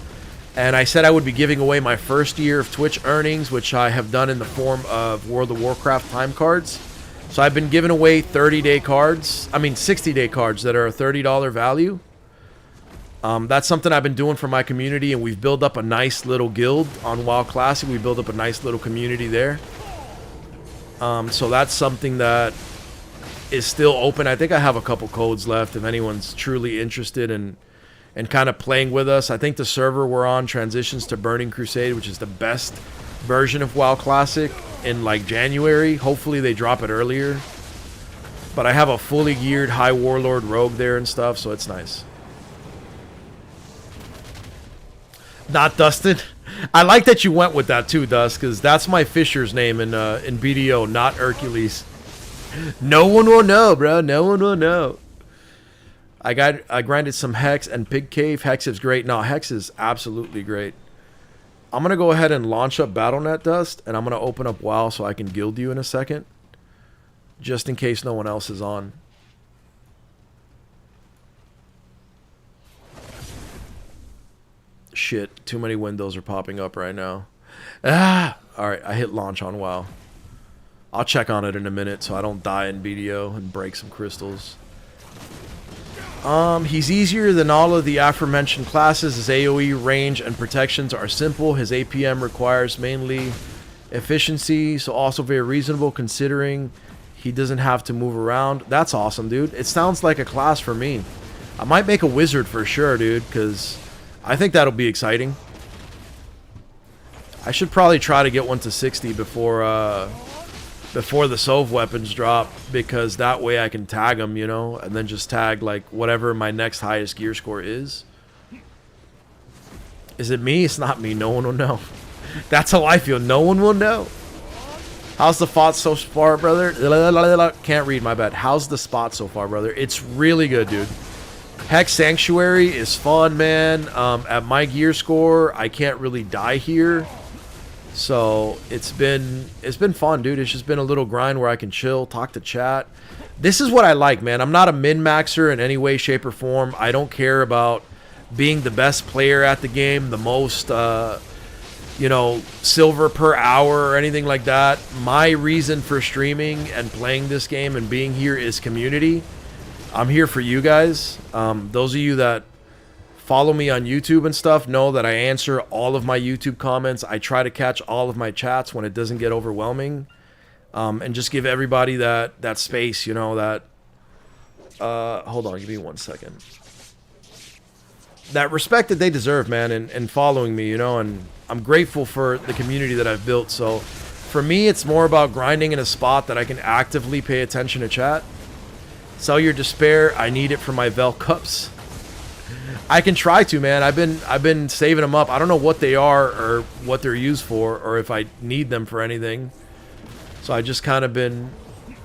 And I said I would be giving away my first year of Twitch earnings, which I have done in the form of World of Warcraft time cards. So I've been giving away 30-day cards. I mean, 60-day cards that are a $30 value. That's something I've been doing for my community, and we've built up a nice little guild on WoW Classic. We built up a nice little community there. So that's something that is still open. I think I have a couple codes left if anyone's truly interested in kind of playing with us. I think the server we're on transitions to Burning Crusade, which is the best version of WoW Classic, in like January. Hopefully they drop it earlier. But I have a fully geared High Warlord Rogue there and stuff, so it's nice. Not Dustin. I like that you went with that too, Dust, because that's my Fisher's name in BDO, not Erkulez. No one will know, bro. No one will know. I grinded some Hex and Pig Cave. Hex is great. No, Hex is absolutely great. I'm going to go ahead and launch up Battle.net, Dust, and I'm going to open up WoW so I can guild you in a second, just in case no one else is on. Shit, too many windows are popping up right now. Alright, I hit launch on WoW. I'll check on it in a minute so I don't die in BDO and break some crystals. He's easier than all of the aforementioned classes. His AoE range and protections are simple. His APM requires mainly efficiency, so also very reasonable considering he doesn't have to move around. That's awesome, dude. It sounds like a class for me. I might make a wizard for sure, dude, because I think that'll be exciting. I should probably try to get one to 60 before the Sov weapons drop, because that way I can tag them, you know, and then just tag like whatever my next highest gear score is. Is it me? It's not me. No one will know. That's how I feel. No one will know. How's the spot so far, brother? Can't read, my bad. How's the spot so far, brother? It's really good, dude. Hex Sanctuary is fun, man. At my gear score, I can't really die here. So it's been fun, dude. It's just been a little grind where I can chill, talk to chat. This is what I like, man. I'm not a min-maxer in any way, shape, or form. I don't care about being the best player at the game, the most, you know, silver per hour or anything like that. My reason for streaming and playing this game and being here is community. I'm here for you guys. Those of you that follow me on YouTube and stuff know that I answer all of my YouTube comments. I try to catch all of my chats when it doesn't get overwhelming. And just give everybody that space, you know, that... hold on, give me 1 second. That respect that they deserve, man, and following me, you know, and I'm grateful for the community that I've built. So for me, it's more about grinding in a spot that I can actively pay attention to chat. Sell your despair. I need it for my Vel cups. I can try to, man. I've been saving them up. I don't know what they are or what they're used for or if I need them for anything. So I just kind of been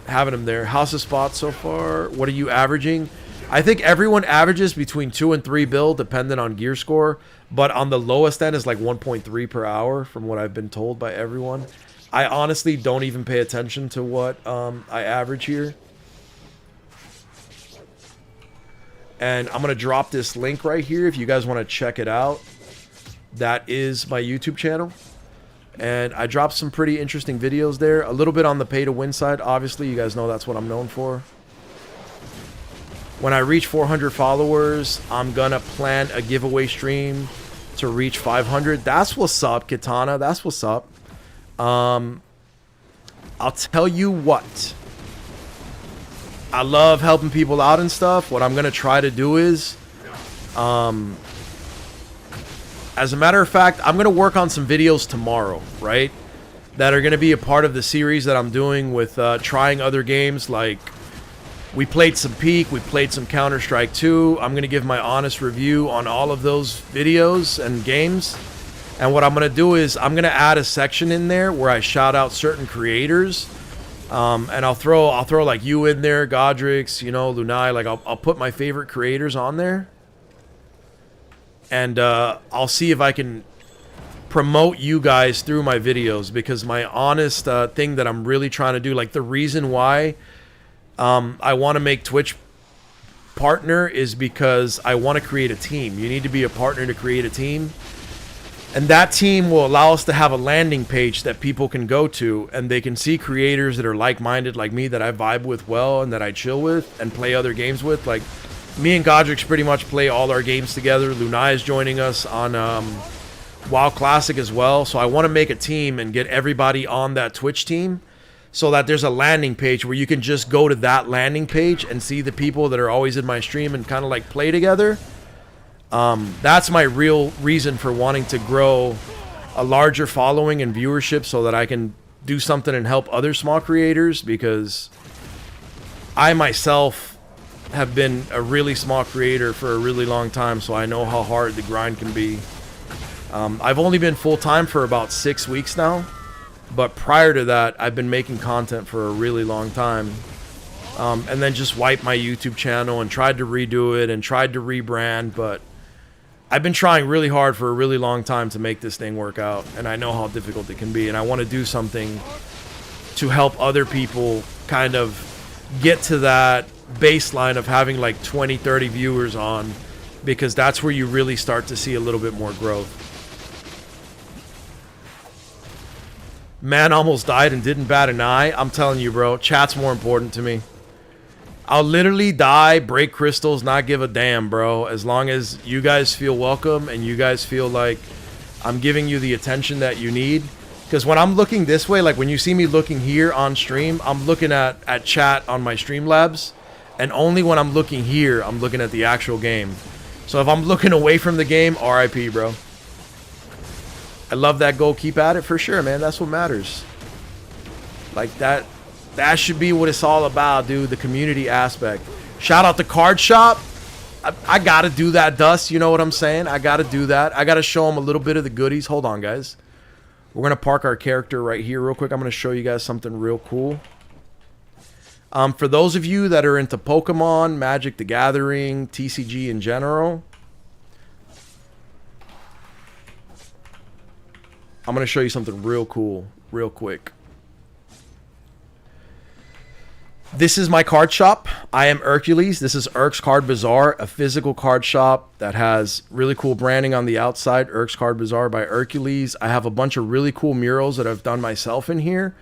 having them there. House of spots so far. What are you averaging? I think everyone averages between 2 and 3 build, depending on gear score. But on the lowest end is like 1.3 per hour, from what I've been told by everyone. I honestly don't even pay attention to what I average here. And I'm going to drop this link right here if you guys want to check it out. That is my YouTube channel. And I dropped some pretty interesting videos there. A little bit on the pay-to-win side. Obviously, you guys know that's what I'm known for. When I reach 400 followers, I'm going to plan a giveaway stream to reach 500. That's what's up, Katana. That's what's up. I'll tell you what. I love helping people out and stuff. What I'm going to try to do is... as a matter of fact, I'm going to work on some videos tomorrow, right? That are going to be a part of the series that I'm doing with trying other games. Like, we played some Peak, we played some Counter-Strike 2. I'm going to give my honest review on all of those videos and games. And what I'm going to do is I'm going to add a section in there where I shout out certain creators. And I'll throw like you in there, Godrix, you know, Lunai. Like, I'll put my favorite creators on there. And I'll see if I can promote you guys through my videos, because my honest thing that I'm really trying to do, like the reason why I want to make Twitch partner is because I want to create a team. You need to be a partner to create a team. And that team will allow us to have a landing page that people can go to, and they can see creators that are like-minded like me, that I vibe with well and that I chill with and play other games with. Like, me and Godrix pretty much play all our games together. Lunai is joining us on WoW Classic as well. So I want to make a team and get everybody on that Twitch team so that there's a landing page where you can just go to that landing page and see the people that are always in my stream and kind of like play together. That's my real reason for wanting to grow a larger following and viewership, so that I can do something and help other small creators, because I myself have been a really small creator for a really long time, so I know how hard the grind can be. I've only been full-time for about 6 weeks now, but prior to that, I've been making content for a really long time. And then just wiped my YouTube channel and tried to redo it and tried to rebrand, but I've been trying really hard for a really long time to make this thing work out, and I know how difficult it can be, and I want to do something to help other people kind of get to that baseline of having like 20, 30 viewers on, because that's where you really start to see a little bit more growth. Man almost died and didn't bat an eye. I'm telling you, bro, chat's more important to me. I'll literally die, break crystals, not give a damn, bro. As long as you guys feel welcome and you guys feel like I'm giving you the attention that you need. Because when I'm looking this way, like when you see me looking here on stream, I'm looking at chat on my Streamlabs. And only when I'm looking here, I'm looking at the actual game. So if I'm looking away from the game, RIP, bro. I love that goal. Keep at it for sure, man. That's what matters. Like that should be what it's all about, dude. The community aspect. Shout out to Card Shop. I gotta do that, Dust. You know what I'm saying? I gotta do that. I gotta show them a little bit of the goodies. Hold on, guys. We're gonna park our character right here real quick. I'm gonna show you guys something real cool. For those of you that are into Pokemon, Magic the Gathering, TCG in general, I'm going to show you something real cool, real quick. This is my card shop. I am Erkulez. This is Erk's Card Bazaar, a physical card shop that has really cool branding on the outside. Erk's Card Bazaar by Erkulez. I have a bunch of really cool murals that I've done myself in here.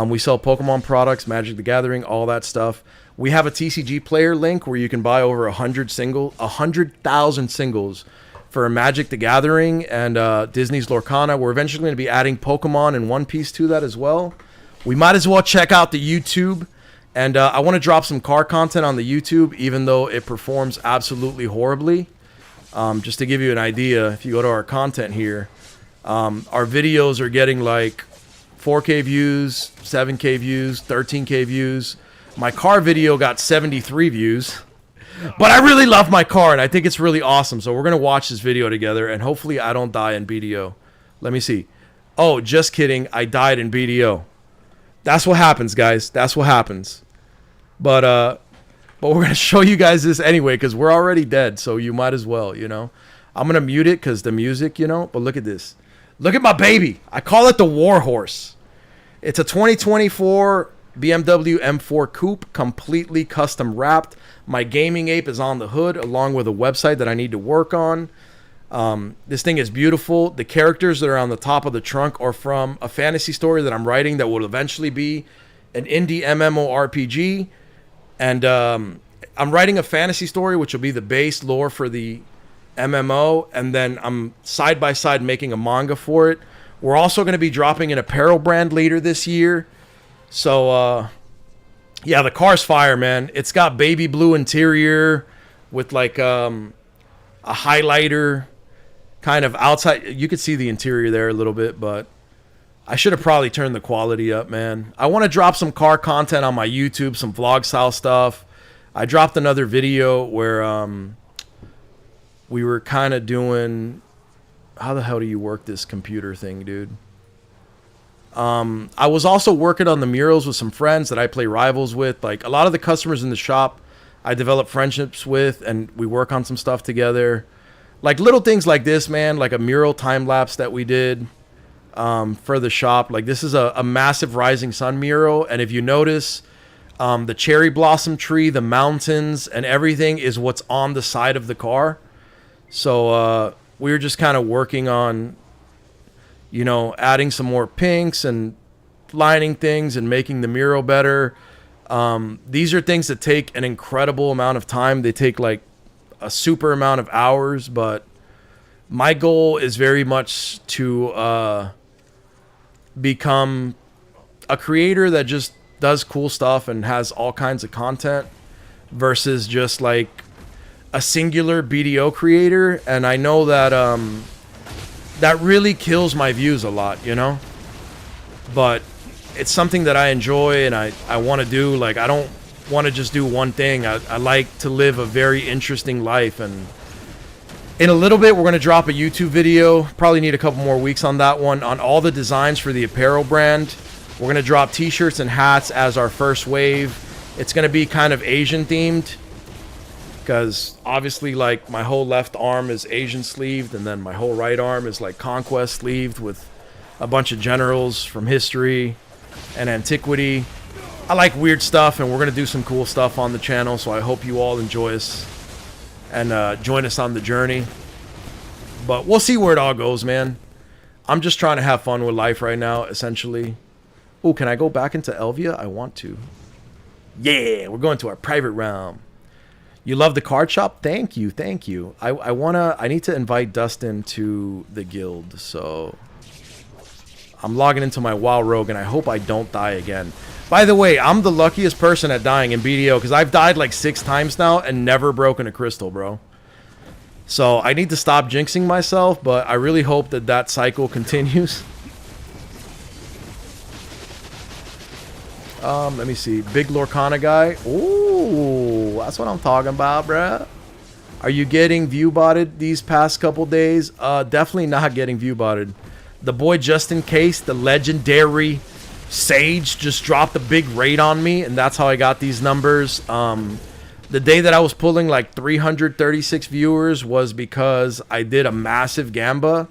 We sell Pokemon products, Magic the Gathering, all that stuff. We have a TCG player link where you can buy over 100,000 singles for Magic the Gathering and Disney's Lorcana. We're eventually going to be adding Pokemon and One Piece to that as well. We might as well check out the YouTube. And I want to drop some car content on the YouTube, even though it performs absolutely horribly. Just to give you an idea, if you go to our content here, our videos are getting like 4K views, 7K views, 13K views. My car video got 73 views. But I really love my car, and I think it's really awesome. So we're going to watch this video together, and hopefully I don't die in BDO. Let me see. Oh, just kidding. I died in BDO. That's what happens, guys. That's what happens. But we're going to show you guys this anyway because we're already dead, so you might as well, you know. I'm going to mute it because the music, you know. But look at this. Look at my baby. I call it the War Horse. It's a 2024 BMW M4 Coupe, completely custom wrapped. My gaming ape is on the hood along with a website that I need to work on. This thing is beautiful. The characters that are on the top of the trunk are from a fantasy story that I'm writing that will eventually be an indie MMORPG. And I'm writing a fantasy story, which will be the base lore for the MMO. And then I'm side by side making a manga for it. We're also going to be dropping an apparel brand later this year. So, yeah, the car's fire, man. It's got baby blue interior with like a highlighter kind of outside. You could see the interior there a little bit, but I should have probably turned the quality up, man. I want to drop some car content on my YouTube, some vlog style stuff. I dropped another video where we were kind of doing... How the hell do you work this computer thing, dude? I was also working on the murals with some friends that I play rivals with. Like, a lot of the customers in the shop I develop friendships with, and we work on some stuff together. Like, little things like this, man. Like a mural time-lapse that we did. For the shop. Like, this is a massive rising sun mural, and if you notice, the cherry blossom tree, the mountains, and everything is what's on the side of the car. So we were just kind of working on, you know, adding some more pinks and lining things and making the mural better. These are things that take an incredible amount of time. They take like a super amount of hours, but my goal is very much to become a creator that just does cool stuff and has all kinds of content versus just like a singular BDO creator. And I know that that really kills my views a lot, you know, but it's something that I enjoy and I want to do. Like, I don't want to just do one thing. I like to live a very interesting life, and in a little bit, we're going to drop a YouTube video. Probably need a couple more weeks on that one, on all the designs for the apparel brand. We're going to drop t-shirts and hats as our first wave. It's going to be kind of Asian themed because obviously, like, my whole left arm is Asian sleeved, and then my whole right arm is like conquest sleeved with a bunch of generals from history and antiquity. I like weird stuff, and we're going to do some cool stuff on the channel, so I hope you all enjoy us and join us on the journey. But we'll see where it all goes, man. I'm just trying to have fun with life right now, essentially. Oh, can I go back into Elvia? I want to. Yeah, we're going to our private realm. You love the card shop? Thank you, thank you. I need to invite Dustin to the guild, so I'm logging into my WoW Rogue, and I hope I don't die again. By the way, I'm the luckiest person at dying in BDO because I've died like 6 times now and never broken a crystal, bro. So I need to stop jinxing myself, but I really hope that that cycle continues. Let me see. Big Lorcana guy. Ooh, that's what I'm talking about, bruh. Are you getting view-botted these past couple days? Definitely not getting view-botted. The boy Just In Case, the legendary Sage just dropped a big raid on me, and that's how I got these numbers. The day that I was pulling like 336 viewers was because I did a massive Gamba,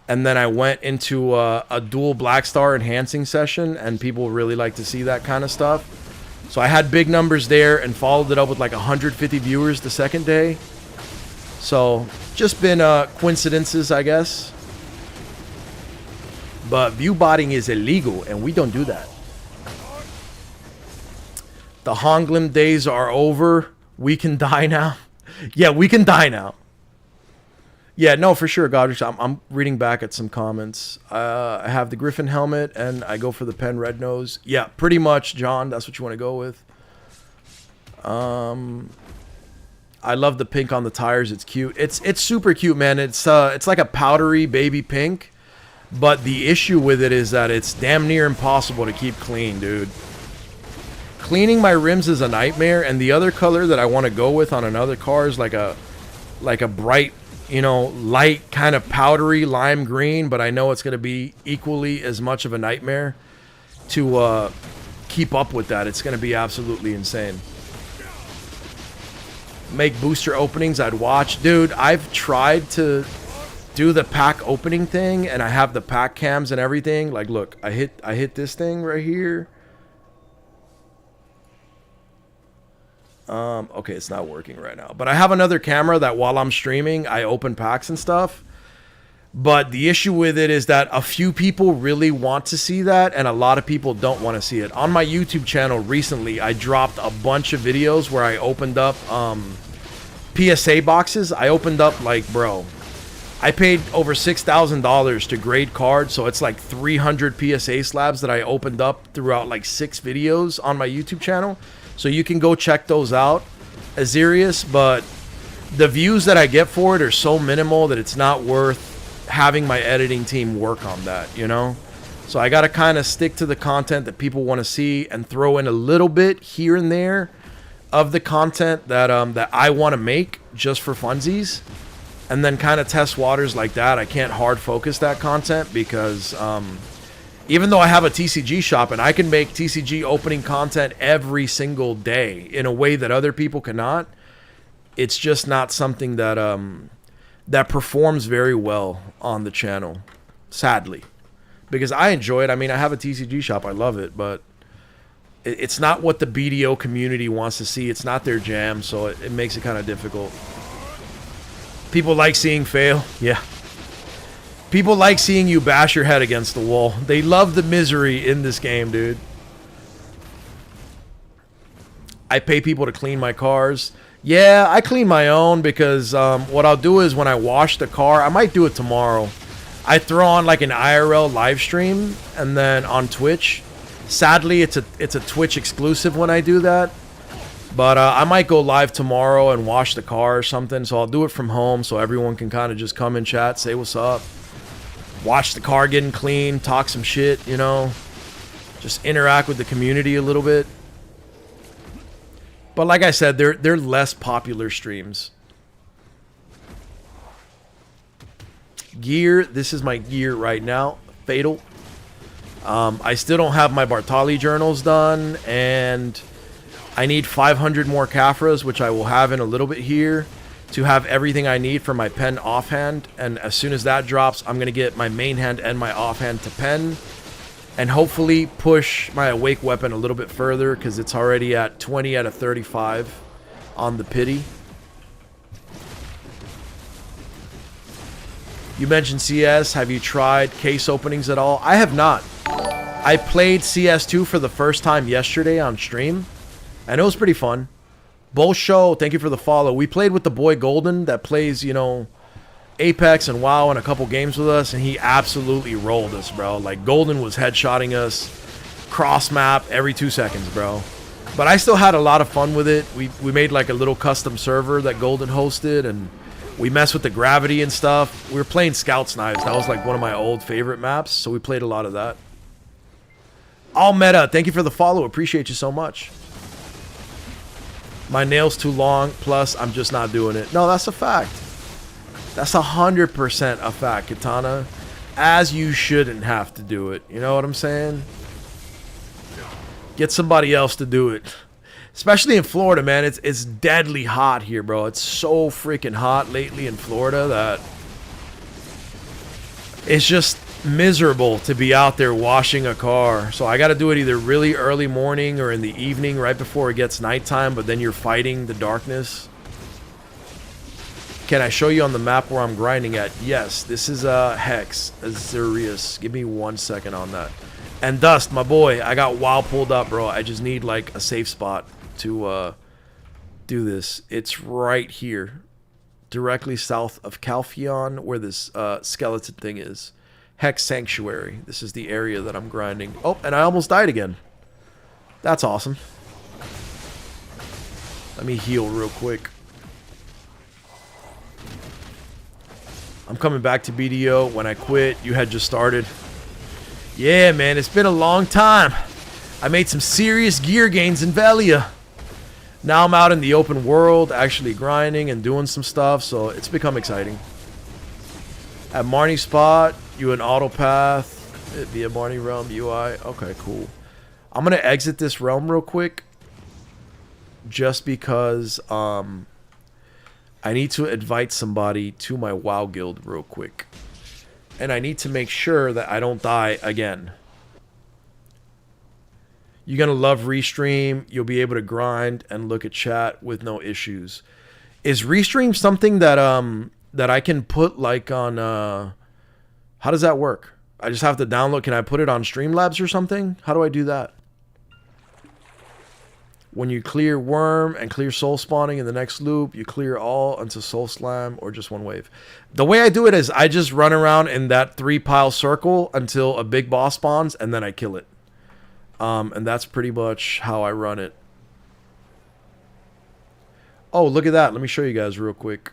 and then I went into a dual Black Star enhancing session, and people really like to see that kind of stuff. So I had big numbers there and followed it up with like 150 viewers the second day. So just been coincidences, I guess. But view botting is illegal, and we don't do that. The Honglim days are over. We can die now. Yeah, we can die now. Yeah, no, for sure, Godrich. I'm reading back at some comments. I have the Griffin helmet, and I go for the Pen Red Nose. Yeah, pretty much, John. That's what you want to go with. I love the pink on the tires. It's cute. It's super cute, man. It's like a powdery baby pink. But the issue with it is that it's damn near impossible to keep clean, dude. Cleaning my rims is a nightmare, and the other color that I want to go with on another car is like a bright, you know, light kind of powdery lime green, but I know it's going to be equally as much of a nightmare to keep up with that. It's going to be absolutely insane. Make booster openings, I'd watch. Dude, I've tried to do the pack opening thing, and I have the pack cams and everything. Like, look, I hit this thing right here. Okay, it's not working right now, but I have another camera that while I'm streaming, I open packs and stuff. But the issue with it is that a few people really want to see that, and a lot of people don't want to see it. On my YouTube channel recently, I dropped a bunch of videos where I opened up PSA boxes. I opened up, like, bro, I paid over $6,000 to grade cards, so it's like 300 PSA slabs that I opened up throughout like 6 videos on my YouTube channel. So you can go check those out, Azirius, but the views that I get for it are so minimal that it's not worth having my editing team work on that, you know? So I got to kind of stick to the content that people want to see and throw in a little bit here and there of the content that that I want to make just for funsies, and then kind of test waters like that. I can't hard focus that content because even though I have a TCG shop and I can make TCG opening content every single day in a way that other people cannot, it's just not something that that performs very well on the channel, sadly. Because I enjoy it. I mean, I have a TCG shop. I love it, but it's not what the BDO community wants to see. It's not their jam, so it makes it kind of difficult. People like seeing fail. Yeah. People like seeing you bash your head against the wall. They love the misery in this game, dude. I pay people to clean my cars. Yeah, I clean my own because what I'll do is when I wash the car, I might do it tomorrow. I throw on like an IRL live stream and then on Twitch. Sadly, it's a Twitch exclusive when I do that. But I might go live tomorrow and wash the car or something. So I'll do it from home so everyone can kind of just come in chat, say what's up. Watch the car getting clean, talk some shit, you know. Just interact with the community a little bit. But like I said, they're less popular streams. Gear, this is my gear right now. Fatal. I still don't have my Bartali journals done, and I need 500 more Caffers, which I will have in a little bit here, to have everything I need for my pen offhand. And as soon as that drops, I'm going to get my main hand and my offhand to pen, and hopefully push my awake weapon a little bit further because it's already at 20 out of 35 on the pity. You mentioned CS. Have you tried case openings at all? I have not. I played CS2 for the first time yesterday on stream, and it was pretty fun. Bull Show, thank you for the follow. We played with the boy Golden that plays, you know, Apex and WoW and a couple games with us, and he absolutely rolled us, bro. Like, Golden was headshotting us cross map every 2 seconds, bro. But I still had a lot of fun with it. We made like a little custom server that Golden hosted, and we messed with the gravity and stuff. We were playing Scout's Knives. That was like one of my old favorite maps, so we played a lot of that. All Meta, thank you for the follow. Appreciate you so much. My nail's too long, plus I'm just not doing it. No, that's a fact. That's 100% a fact, Katana. As you shouldn't have to do it. You know what I'm saying? Get somebody else to do it. Especially in Florida, man. It's deadly hot here, bro. It's so freaking hot lately in Florida that it's just miserable to be out there washing a car. So I got to do it either really early morning or in the evening right before it gets nighttime, but then you're fighting the darkness. Can I show you on the map where I'm grinding at? Yes, this is Hex, Azurius. Give me 1 second on that. And Dust, my boy, I got WoW pulled up, bro. I just need like a safe spot to do this. It's right here, directly south of Calpheon, where this skeleton thing is. Hex Sanctuary. This is the area that I'm grinding. Oh, and I almost died again. That's awesome. Let me heal real quick. I'm coming back to BDO. When I quit, you had just started. Yeah, man, it's been a long time. I made some serious gear gains in Velia. Now I'm out in the open world, actually grinding and doing some stuff, so it's become exciting. At Marnie Spot, you an autopath. It'd be a Marnie Realm UI. Okay, cool. I'm going to exit this realm real quick. Just because I need to invite somebody to my WoW guild real quick. And I need to make sure that I don't die again. You're going to love Restream. You'll be able to grind and look at chat with no issues. Is Restream something that that I can put like on... how does that work? I just have to download. Can I put it on Streamlabs or something? How do I do that? When you clear Worm and clear Soul Spawning in the next loop, you clear all until Soul Slam or just one wave. The way I do it is I just run around in that 3-pile circle until a big boss spawns and then I kill it. And that's pretty much how I run it. Oh, look at that. Let me show you guys real quick.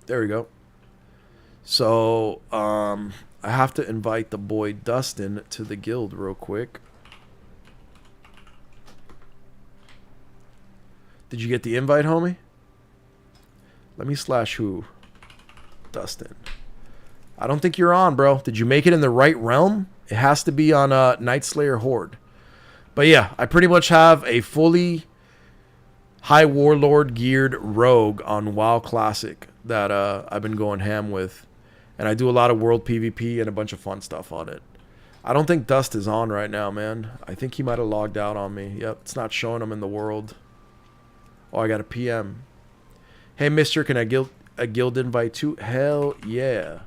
There we go. So, I have to invite the boy Dustin to the guild real quick. Did you get the invite, homie? Let me slash who? Dustin. I don't think you're on, bro. Did you make it in the right realm? It has to be on Night Slayer Horde. But yeah, I pretty much have a fully High Warlord geared rogue on WoW Classic that I've been going ham with. And I do a lot of world PvP and a bunch of fun stuff on it. I don't think Dust is on right now, man. I think he might have logged out on me. Yep, it's not showing him in the world. Oh, I got a PM. Hey, mister, can I a guild invite too? Hell yeah.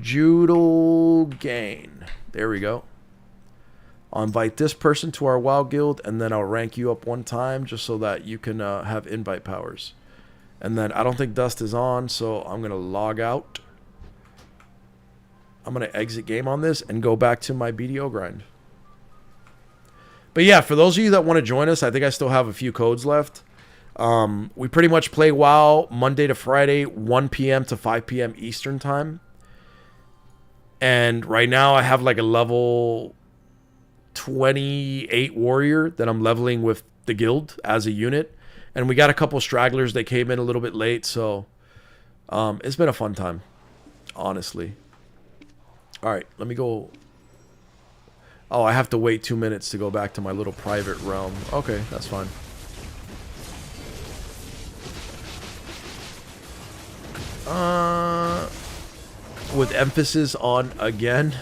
Judal Gain. There we go. I'll invite this person to our WoW guild, and then I'll rank you up one time just so that you can have invite powers. And then I don't think Dust is on, so I'm going to log out. I'm going to exit game on this and go back to my BDO grind. But yeah, for those of you that want to join us, I think I still have a few codes left. We pretty much play WoW Monday to Friday, 1 p.m. to 5 p.m. Eastern time. And right now I have like a level 28 warrior that I'm leveling with the guild as a unit. And we got a couple stragglers that came in a little bit late. So it's been a fun time, honestly. All right, let me go. Oh, I have to wait 2 minutes to go back to my little private realm. Okay, that's fine. With emphasis on again.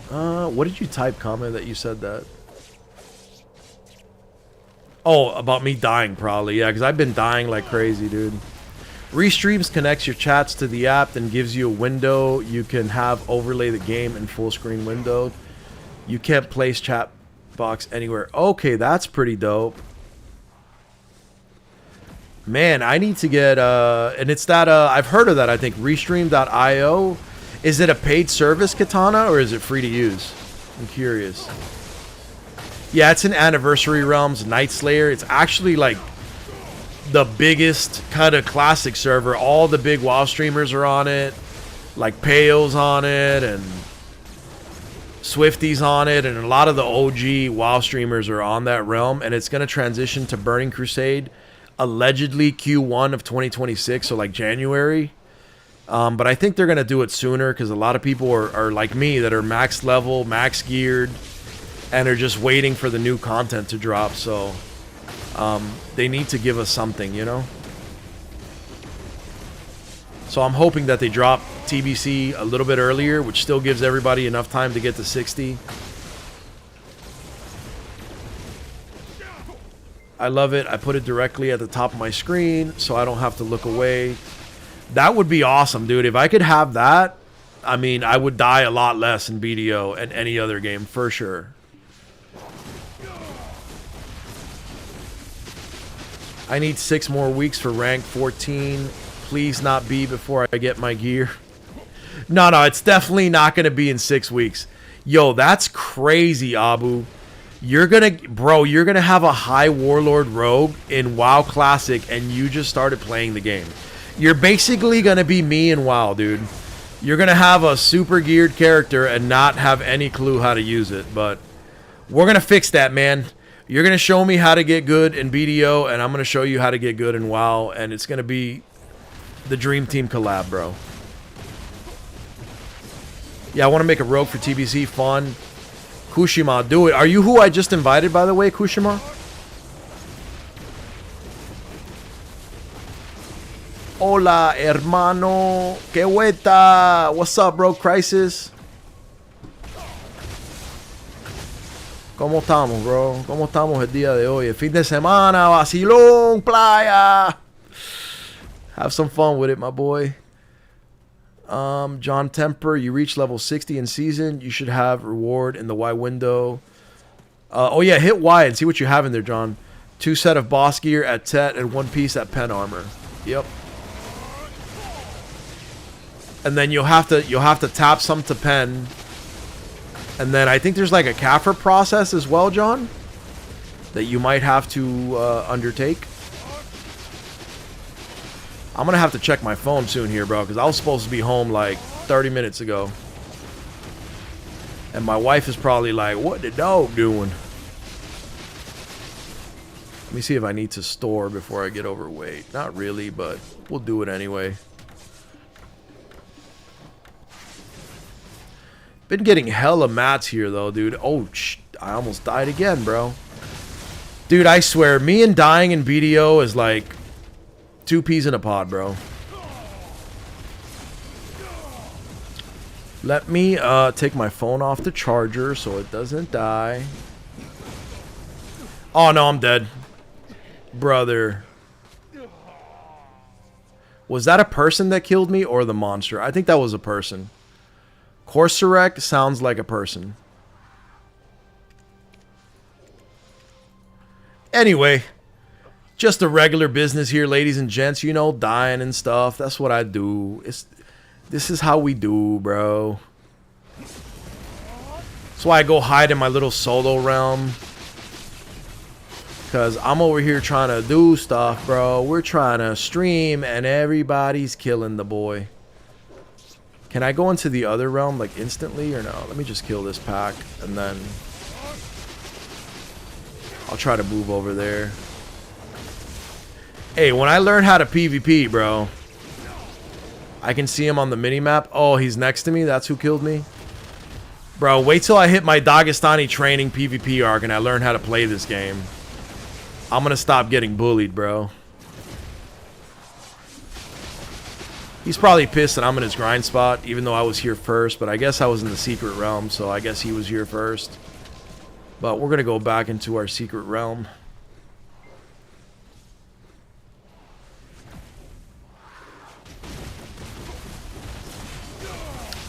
What did you type, comment that you said that? Oh, about me dying probably. Yeah, because I've been dying like crazy, dude. Restreams connects your chats to the app and gives you a window. You can have overlay the game in full screen window. You can't place chat box anywhere. Okay, that's pretty dope. Man, I need to get and it's that I've heard of that. I think Restream.io. Is it a paid service, Katana, or is it free to use? I'm curious. Yeah, it's an Anniversary Realms Night Slayer. It's actually like the biggest kind of classic server. All the big WoW streamers are on it. Like Pale's on it and Swifty's on it, and a lot of the OG WoW streamers are on that realm, and it's going to transition to Burning Crusade allegedly Q1 of 2026, so like January. But I think they're going to do it sooner because a lot of people are like me that are max level, max geared, and are just waiting for the new content to drop. So they need to give us something, you know? So I'm hoping that they drop TBC a little bit earlier, which still gives everybody enough time to get to 60. I love it. I put it directly at the top of my screen so I don't have to look away. That would be awesome, dude. If I could have that, I mean, I would die a lot less in BDO and any other game, for sure. I need 6 more weeks for rank 14. Please not be before I get my gear. No, it's definitely not going to be in 6 weeks. Yo, that's crazy, Abu. You're going to have a high Warlord Rogue in WoW Classic and you just started playing the game. You're basically going to be me in WoW, dude. You're going to have a super geared character and not have any clue how to use it. But we're going to fix that, man. You're going to show me how to get good in BDO, and I'm going to show you how to get good in WoW, and it's going to be the Dream Team collab, bro. Yeah, I want to make a rogue for TBC. Fun. Kushima, do it. Are you who I just invited, by the way, Kushima? Hola, hermano. Que hueta. What's up, bro? Crisis. ¿Cómo estamos, bro? ¿Cómo estamos el día de hoy? El fin de semana, vacilón, playa. Have some fun with it, my boy. John Temper, you reach level 60 in season. You should have reward in the Y window. Oh, yeah, hit Y and see what you have in there, John. 2 set of boss gear at Tet and 1 piece at Pen Armor. Yep. And then you'll have to tap some to Pen. And then I think there's like a Caffer process as well, John, that you might have to undertake. I'm going to have to check my phone soon here, bro, because I was supposed to be home like 30 minutes ago. And my wife is probably like, what the dog doing? Let me see if I need to store before I get overweight. Not really, but we'll do it anyway. Been getting hella mats here, though, dude. Oh, I almost died again, bro. Dude, I swear, me and dying in BDO is like 2 peas in a pod, bro. Let me take my phone off the charger so it doesn't die. Oh, no, I'm dead. Brother. Was that a person that killed me or the monster? I think that was a person. Corsorec sounds like a person. Anyway, just a regular business here, ladies and gents. You know, dying and stuff. That's what I do. This is how we do, bro. That's why I go hide in my little solo realm. Because I'm over here trying to do stuff, bro. We're trying to stream and everybody's killing the boy. Can I go into the other realm like instantly or no? Let me just kill this pack and then I'll try to move over there. Hey, when I learn how to PvP, bro, I can see him on the minimap. Oh, he's next to me. That's who killed me. Bro, wait till I hit my Dagestani training PvP arc and I learn how to play this game. I'm gonna stop getting bullied, bro. He's probably pissed that I'm in his grind spot, even though I was here first. But I guess I was in the secret realm, so I guess he was here first. But we're going to go back into our secret realm.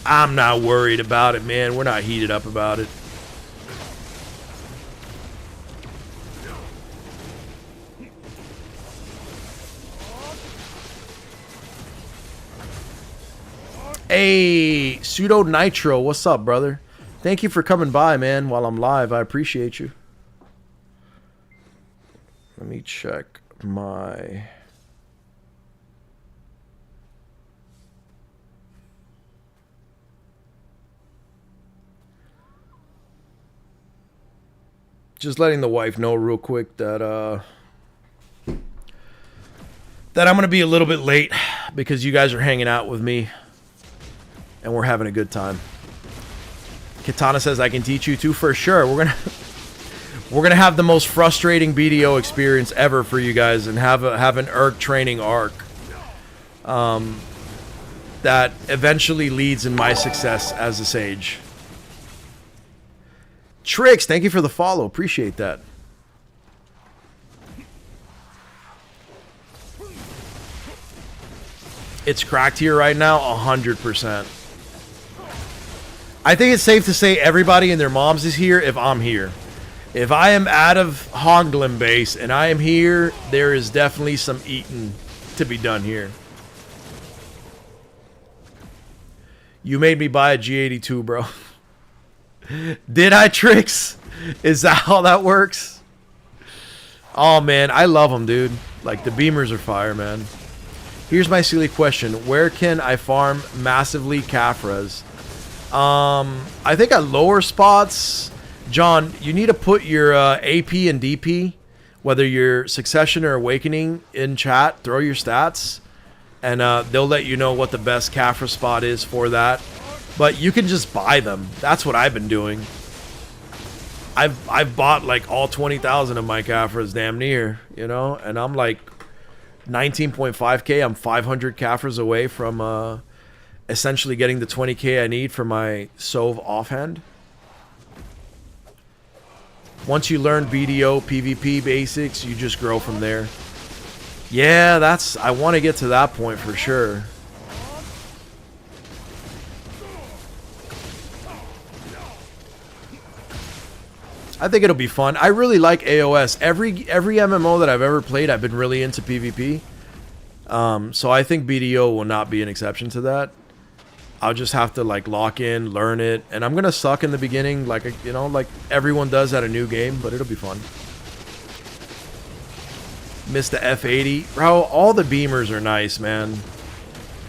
I'm not worried about it, man. We're not heated up about it. Hey, Pseudo Nitro, what's up, brother? Thank you for coming by, man, while I'm live. I appreciate you. Let me check my... Just letting the wife know real quick that I'm going to be a little bit late because you guys are hanging out with me and we're having a good time. Katana says I can teach you too, for sure. We're gonna have the most frustrating BDO experience ever for you guys, and have an Erk training arc that eventually leads in my success as a sage. Tricks, thank you for the follow. Appreciate that. It's cracked here right now, 100%. I think it's safe to say everybody and their moms is here if I'm here. If I am out of Hogglin base and I am here, there is definitely some eating to be done here. You made me buy a G82, bro. Did I, Tricks? Is that how that works? Oh, man, I love them, dude. Like, the beamers are fire, man. Here's my silly question. Where can I farm massively Caffres? I think at lower spots, John, you need to put your AP and DP, whether you're Succession or Awakening, in chat. Throw your stats, and they'll let you know what the best Caffre spot is for that. But you can just buy them. That's what I've been doing. I've bought like all 20,000 of my Caffres, damn near, you know, and I'm like 19.5k. I'm 500 Caffres away from essentially getting the 20k I need for my Sov offhand. Once you learn BDO PvP basics, you just grow from there. Yeah, I want to get to that point for sure. I think it'll be fun. I really like AOS. Every MMO that I've ever played, I've been really into PvP. So I think BDO will not be an exception to that. I'll just have to like lock in, learn it, and I'm gonna suck in the beginning, like, you know, like everyone does at a new game, but it'll be fun. Missed the F80, bro. All the beamers are nice, man.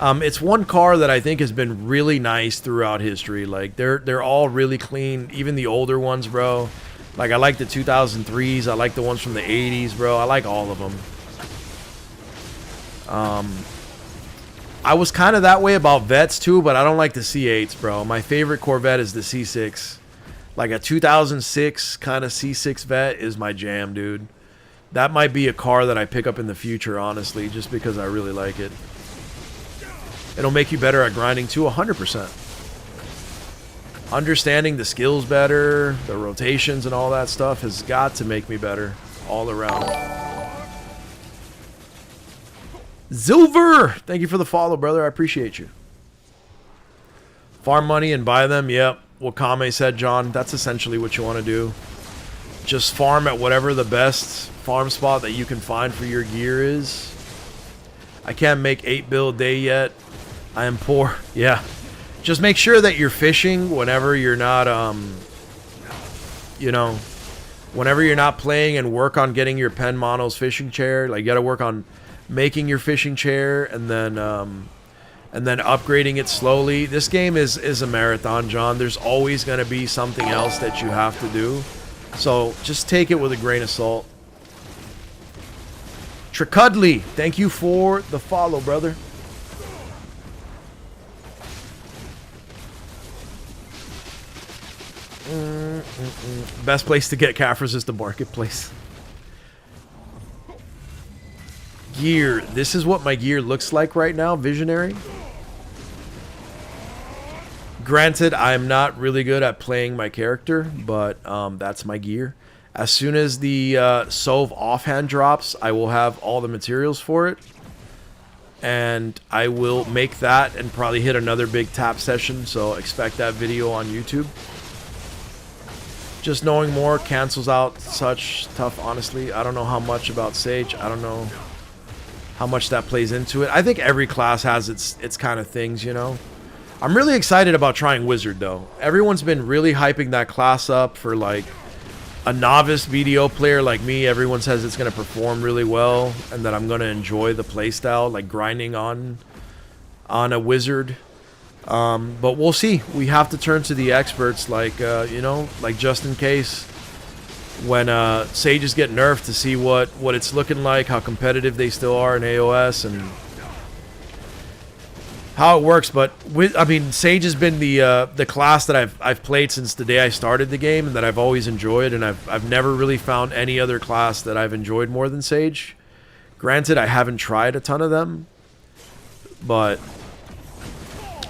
It's one car that I think has been really nice throughout history. Like they're all really clean, even the older ones, bro. Like I like the 2003s, I like the ones from the 80s, bro. I like all of them. I was kind of that way about Vets too, but I don't like the C8s, bro. My favorite Corvette is the C6. Like a 2006 kind of C6 Vet is my jam, dude. That might be a car that I pick up in the future, honestly, just because I really like it. It'll make you better at grinding too, 100%. Understanding the skills better, the rotations and all that stuff has got to make me better all around. Zilver! Thank you for the follow, brother. I appreciate you. Farm money and buy them. Yep. What Kame said, John. That's essentially what you want to do. Just farm at whatever the best farm spot that you can find for your gear is. I can't make 8 bill a day yet. I am poor. Yeah. Just make sure that you're fishing whenever you're not, you know, whenever you're not playing, and work on getting your Pen Mono's fishing chair. Like, you got to work on making your fishing chair and then upgrading it slowly. This game is a marathon, John. There's always going to be something else that you have to do. So just take it with a grain of salt. Tricudley, thank you for the follow, brother. Best place to get Caffers is the marketplace. Gear. This is what my gear looks like right now, Visionary. Granted, I'm not really good at playing my character, but that's my gear. As soon as the Sov offhand drops, I will have all the materials for it. And I will make that and probably hit another big tap session, so expect that video on YouTube. Just knowing more cancels out such tough, honestly. I don't know how much about Sage. I don't know how much that plays into it. I think every class has its kind of things, you know. I'm really excited about trying Wizard, though. Everyone's been really hyping that class up for, like, a novice BDO player like me. Everyone says it's going to perform really well and that I'm going to enjoy the playstyle, like grinding on a Wizard. But we'll see. We have to turn to the experts, like, you know, like just in case when Sages get nerfed, to see what it's looking like, how competitive they still are in AOS, and how it works, but I mean, Sage has been the class that I've played since the day I started the game, and that I've always enjoyed, and I've never really found any other class that I've enjoyed more than Sage. Granted, I haven't tried a ton of them, but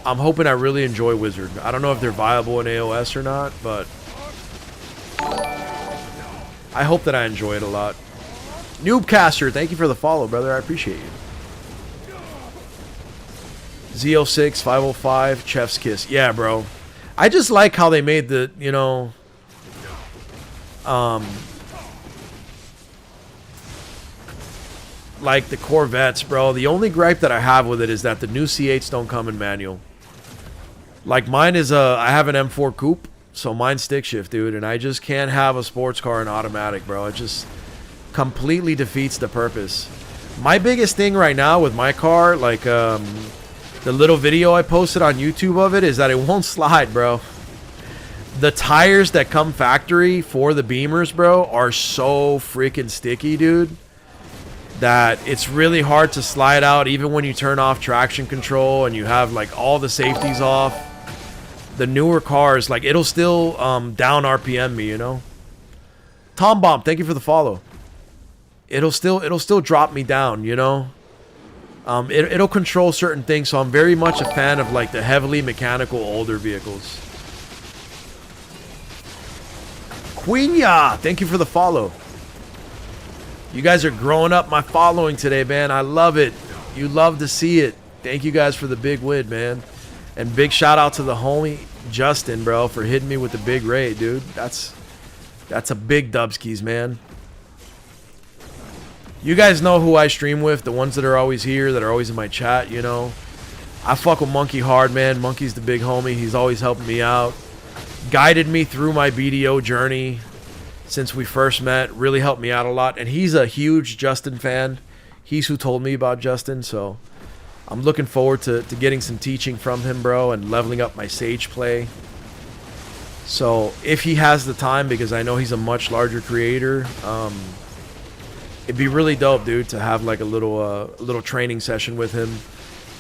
I'm hoping I really enjoy Wizard. I don't know if they're viable in AOS or not, but I hope that I enjoy it a lot. Noobcaster, thank you for the follow, brother. I appreciate you. Z06, 505, Chef's Kiss. Yeah, bro. I just like how they made the, you know, like the Corvettes, bro. The only gripe that I have with it is that the new C8s don't come in manual. Like mine is I have an M4 coupe, so mine's stick shift, dude, and I just can't have a sports car in automatic, bro. It just completely defeats the purpose. My biggest thing right now with my car, like the little video I posted on YouTube of it, is that it won't slide, bro. The tires that come factory for the Beamers, bro, are so freaking sticky, dude, that it's really hard to slide out even when you turn off traction control and you have like all the safeties off. The newer cars, like, it'll still down RPM me, you know. Tom Bomb, thank you for the follow. It'll still drop me down, you know. It'll control certain things, so I'm very much a fan of like the heavily mechanical older vehicles. Queenya, thank you for the follow. You guys are growing up my following today, man. I love it. You love to see it. Thank you guys for the big win, man. And big shout out to the homie Justin, bro, for hitting me with the big raid, dude. That's a big dubskis, man. You guys know who I stream with, the ones that are always here, that are always in my chat, you know. I fuck with Monkey hard, man. Monkey's the big homie. He's always helping me out. Guided me through my BDO journey since we first met. Really helped me out a lot. And he's a huge Justin fan. He's who told me about Justin, so I'm looking forward to getting some teaching from him, bro, and leveling up my Sage play. So if he has the time, because I know he's a much larger creator, it'd be really dope, dude, to have like a little training session with him.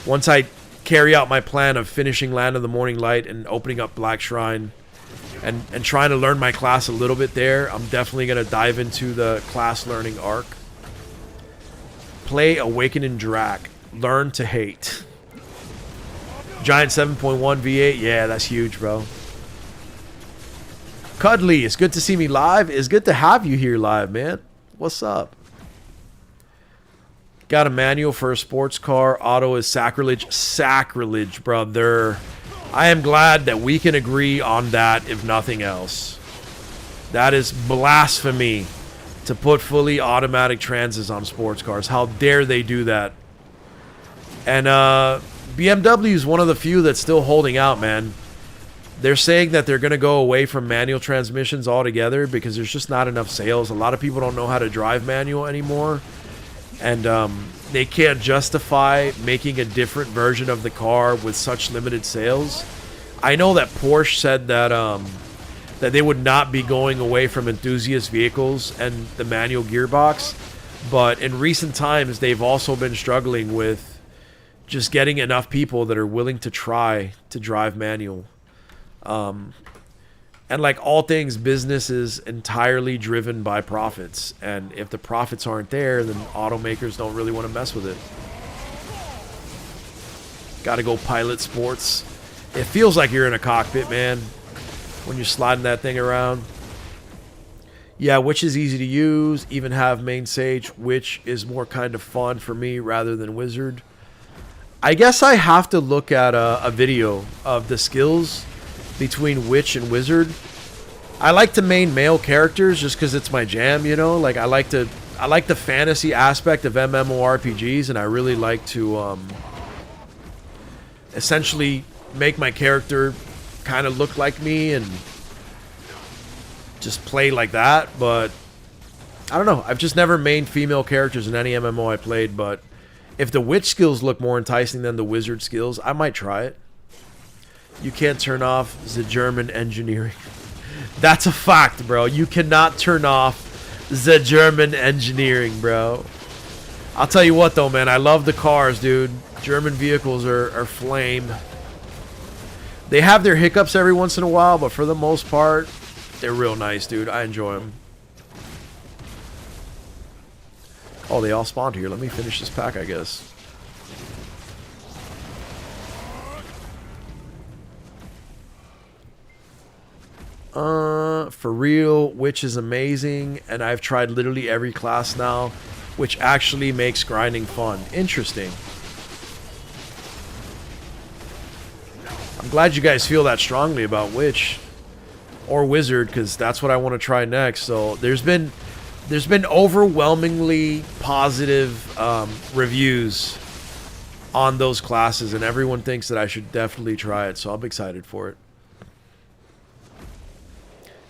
Once I carry out my plan of finishing Land of the Morning Light and opening up Black Shrine and trying to learn my class a little bit there, I'm definitely going to dive into the class learning arc. Play Awakening Drac. Learn to hate. Giant 7.1 V8. Yeah, that's huge, bro. Cuddly, it's good to see me live. It's good to have you here live, man. What's up? Got a manual for a sports car. Auto is sacrilege. Sacrilege, brother. I am glad that we can agree on that, if nothing else. That is blasphemy to put fully automatic transes on sports cars. How dare they do that? And BMW is one of the few that's still holding out, man. They're saying that they're going to go away from manual transmissions altogether because there's just not enough sales. A lot of people don't know how to drive manual anymore. And they can't justify making a different version of the car with such limited sales. I know that Porsche said that that they would not be going away from enthusiast vehicles and the manual gearbox. But in recent times, they've also been struggling with just getting enough people that are willing to try to drive manual. And like all things, business is entirely driven by profits. And if the profits aren't there, then automakers don't really want to mess with it. Gotta go pilot sports. It feels like you're in a cockpit, man, when you're sliding that thing around. Yeah, which is easy to use. Even have main Sage, which is more kind of fun for me rather than Wizard. I guess I have to look at a video of the skills between Witch and Wizard. I like to main male characters just because it's my jam, you know. Like I like the fantasy aspect of MMORPGs, and I really like to essentially make my character kind of look like me and just play like that. But I don't know. I've just never mained female characters in any MMO I played. But if the Witch skills look more enticing than the Wizard skills, I might try it. You can't turn off the German engineering. That's a fact, bro. You cannot turn off the German engineering, bro. I'll tell you what, though, man. I love the cars, dude. German vehicles are flame. They have their hiccups every once in a while, but for the most part, they're real nice, dude. I enjoy them. Oh, they all spawned here. Let me finish this pack, I guess. For real, which is amazing, and I've tried literally every class now, which actually makes grinding fun. Interesting. I'm glad you guys feel that strongly about Witch or Wizard, because that's what I want to try next. So there's been overwhelmingly positive reviews on those classes, and everyone thinks that I should definitely try it. So I'm excited for it.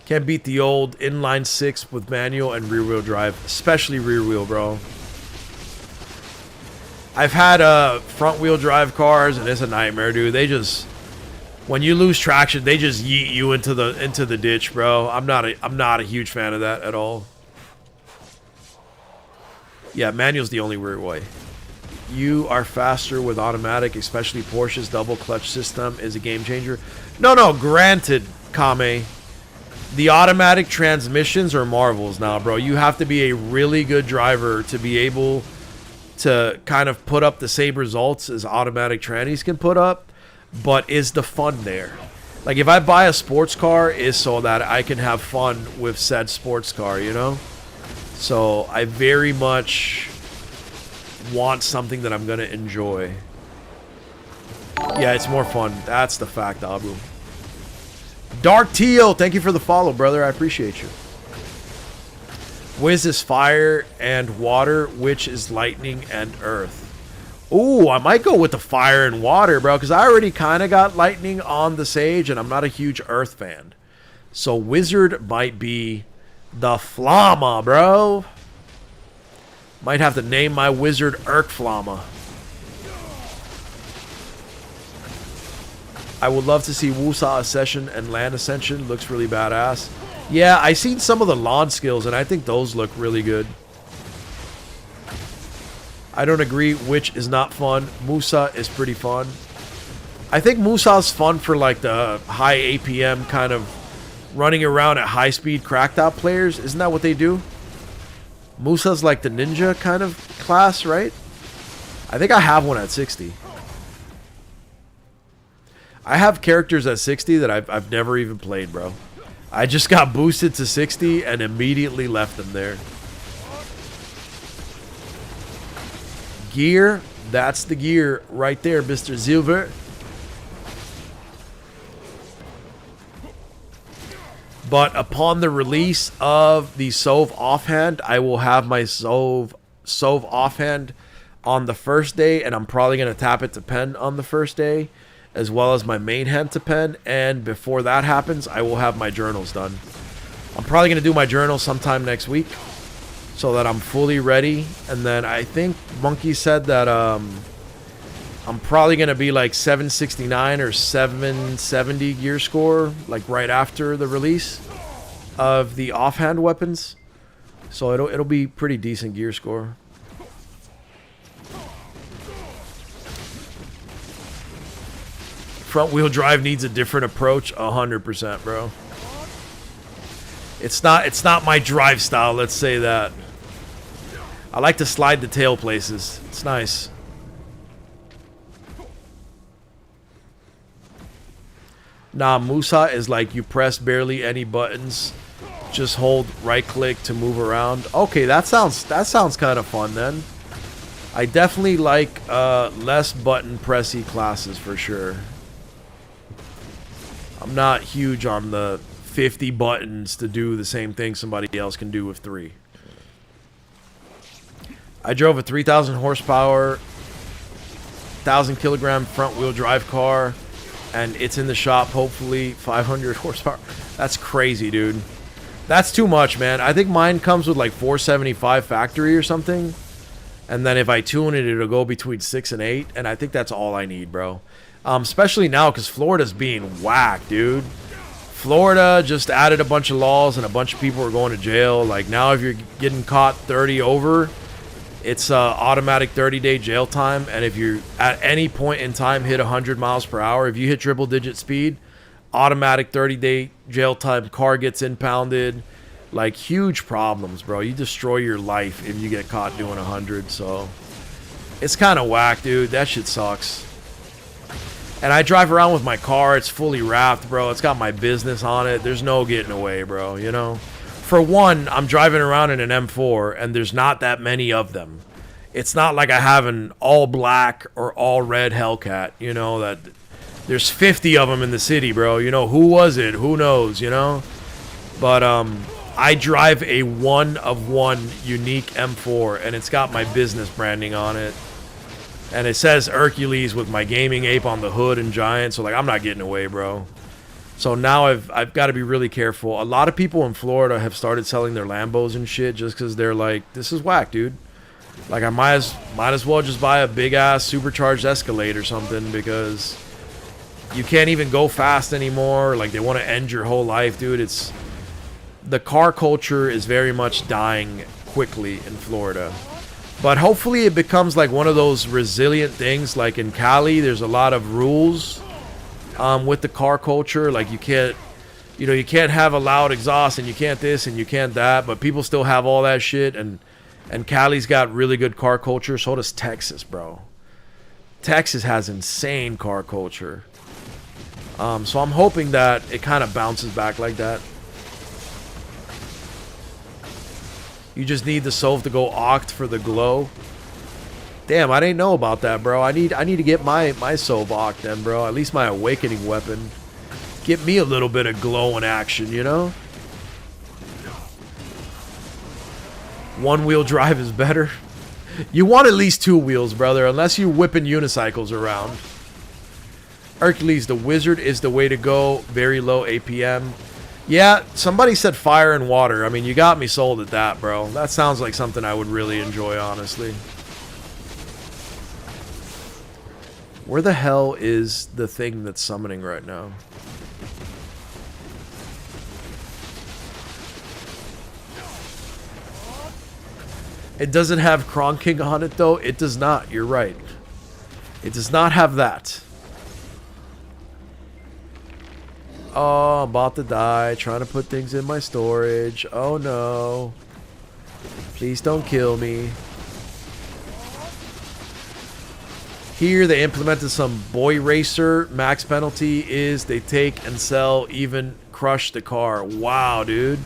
Can't beat the old inline 6 with manual and rear wheel drive, especially rear wheel, bro. I've had front wheel drive cars, and it's a nightmare, dude. They just, when you lose traction, they just yeet you into the ditch, bro. I'm not a huge fan of that at all. Yeah, manual's the only weird way. You are faster with automatic, especially Porsche's double clutch system is a game changer. No, granted, Kame. The automatic transmissions are marvels now, bro. You have to be a really good driver to be able to kind of put up the same results as automatic trannies can put up. But is the fun there? Like, if I buy a sports car, is so that I can have fun with said sports car, you know? So I very much want something that I'm going to enjoy. Yeah, it's more fun. That's the fact, Abu. Dark Teal, thank you for the follow, brother. I appreciate you. Wiz is fire and water, which is lightning and earth. Ooh, I might go with the fire and water, bro, because I already kind of got lightning on the Sage, and I'm not a huge earth fan. So Wizard might be the Flama, bro. Might have to name my Wizard Erkflama. I would love to see Wusa Ascension and Land Ascension. Looks really badass. Yeah, I seen some of the lawn skills, and I think those look really good. I don't agree. Witch is not fun. Musa is pretty fun. I think Musa's fun for like the high APM kind of running around at high speed cracked out players. Isn't that what they do? Musa's like the ninja kind of class, right? I think I have one at 60. I have characters at 60 that I've never even played, bro. I just got boosted to 60 and immediately left them there. Gear, that's the gear right there, Mr. Zilver. But upon the release of the Sov offhand, I will have my Sov offhand on the first day, and I'm probably going to tap it to pen on the first day, as well as my main hand to pen. And before that happens, I will have my journals done. I'm probably going to do my journals sometime next week so that I'm fully ready. And then I think Monkey said that I'm probably going to be like 769 or 770 gear score, like right after the release of the offhand weapons. So it'll be pretty decent gear score. Front wheel drive needs a different approach, 100%, bro. It's not my drive style, let's say that. I like to slide the tail places. It's nice. Nah, Musa is like you press barely any buttons. Just hold right click to move around. Okay, that sounds kind of fun then. I definitely like less button pressy classes for sure. I'm not huge on the 50 buttons to do the same thing somebody else can do with 3. I drove a 3,000 horsepower, 1,000 kilogram front wheel drive car, and it's in the shop, hopefully 500 horsepower. That's crazy, dude. That's too much, man. I think mine comes with like 475 factory or something. And then if I tune it, it'll go between 6 and 8. And I think that's all I need, bro. Especially now because Florida's being whacked, dude. Florida just added a bunch of laws and a bunch of people are going to jail. Like now if you're getting caught 30 over, It's automatic 30-day jail time, and if you at any point in time hit 100 miles per hour, if you hit triple-digit speed, automatic 30-day jail time, car gets impounded. Like, huge problems, bro. You destroy your life if you get caught doing 100, so it's kind of whack, dude. That shit sucks. And I drive around with my car. It's fully wrapped, bro. It's got my business on it. There's no getting away, bro, you know? For one, I'm driving around in an M4, and there's not that many of them. It's not like I have an all-black or all-red Hellcat, you know, that there's 50 of them in the city, bro. You know, who was it? Who knows, you know? But, I drive a one-of-one unique M4, and it's got my business branding on it. And it says Erkulez with my gaming ape on the hood and giant. So, like, I'm not getting away, bro. So now I've got to be really careful. A lot of people in Florida have started selling their Lambos and shit just because they're like, this is whack, dude. Like, I might as well just buy a big-ass supercharged Escalade or something because you can't even go fast anymore. Like, they want to end your whole life, dude. It's... The car culture is very much dying quickly in Florida. But hopefully it becomes like one of those resilient things. Like in Cali, there's a lot of rules with the car culture. Like you can't have a loud exhaust and you can't this and you can't that. But people still have all that shit. And Cali's got really good car culture. So does Texas, bro. Texas has insane car culture. So I'm hoping that it kind of bounces back like that. You just need the Sov to go oct for the glow. Damn, I didn't know about that, bro. I need to get my Sov oct then, bro. At least my awakening weapon. Get me a little bit of glow in action, you know? One-wheel drive is better. You want at least two wheels, brother, unless you're whipping unicycles around. Erkulez, the wizard is the way to go. Very low APM. Yeah, somebody said fire and water. I mean, you got me sold at that, bro. That sounds like something I would really enjoy, honestly. Where the hell is the thing that's summoning right now? It doesn't have Cron King on it, though. It does not. You're right. It does not have that. Oh, I'm about to die. Trying to put things in my storage. Oh, no. Please don't kill me. Here, they implemented some boy racer. Max penalty is they take and sell, even crush the car. Wow, dude.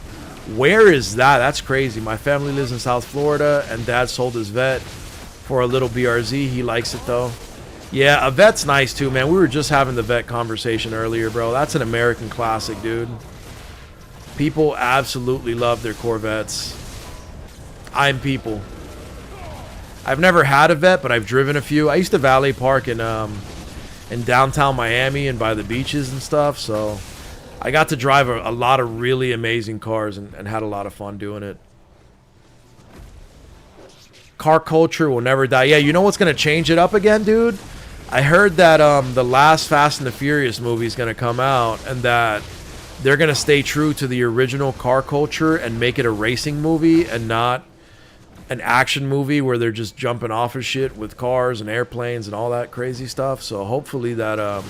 Where is that? That's crazy. My family lives in South Florida, and Dad sold his vet for a little BRZ. He likes it, though. Yeah, a vet's nice too, man. We were just having the vet conversation earlier, bro. That's an American classic, dude. People absolutely love their Corvettes. I'm people. I've never had a vet, but I've driven a few. I used to valet park in downtown Miami and by the beaches and stuff, so I got to drive a lot of really amazing cars and had a lot of fun doing it. Car culture will never die. Yeah, you know what's going to change it up again, dude? I heard that the last Fast and the Furious movie is going to come out and that they're going to stay true to the original car culture and make it a racing movie and not an action movie where they're just jumping off of shit with cars and airplanes and all that crazy stuff. So hopefully that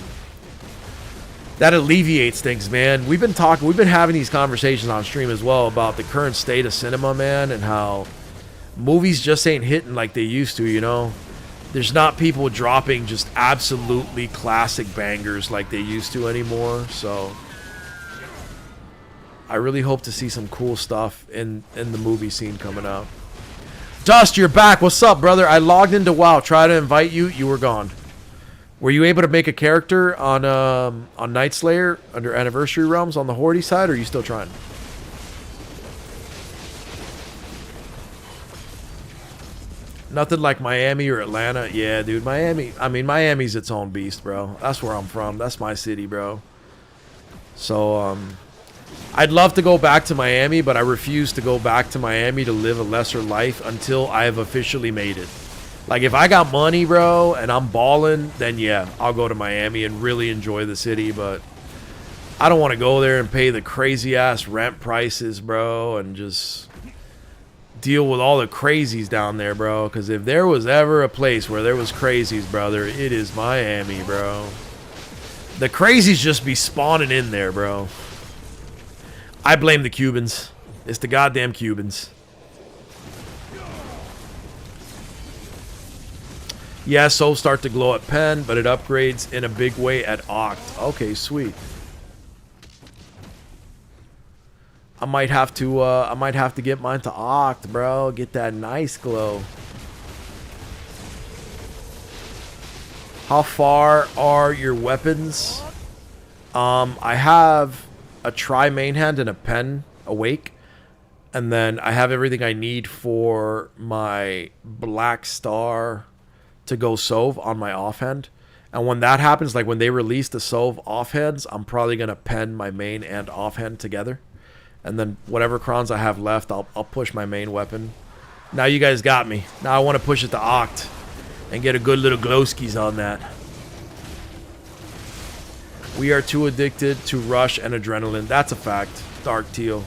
that alleviates things, man. We've been having these conversations on stream as well about the current state of cinema, man, and how movies just ain't hitting like they used to, you know? There's not people dropping just absolutely classic bangers like they used to anymore, so I really hope to see some cool stuff in the movie scene coming out. Dust, you're back. What's up, brother? I logged into WoW, tried to invite you. You were gone. Were you able to make a character on Night Slayer under Anniversary Realms on the Horde side, or are you still trying? Nothing like Miami or Atlanta. Yeah, dude, Miami. I mean, Miami's its own beast, bro. That's where I'm from. That's my city, bro. So, I'd love to go back to Miami, but I refuse to go back to Miami to live a lesser life until I have officially made it. Like, if I got money, bro, and I'm balling, then yeah, I'll go to Miami and really enjoy the city, but I don't want to go there and pay the crazy-ass rent prices, bro, and just deal with all the crazies down there, bro. Because if there was ever a place where there was crazies, brother, it is Miami, bro. The crazies just be spawning in there, bro. I blame the Cubans. It's the goddamn Cubans. Yeah, souls start to glow at Pen, but it upgrades in a big way at Oct. Okay, sweet. I might have to get mine to Oct, bro. Get that nice glow. How far are your weapons? I have a Tri main hand and a Pen awake. And then I have everything I need for my Black Star to go Sov on my offhand. And when that happens, like when they release the Sov offhands, I'm probably going to pen my main and offhand together. And then whatever crons I have left, I'll push my main weapon. Now you guys got me. Now I want to push it to Oct and get a good little glowskis on that. We are too addicted to rush and adrenaline. That's a fact. Dark Teal.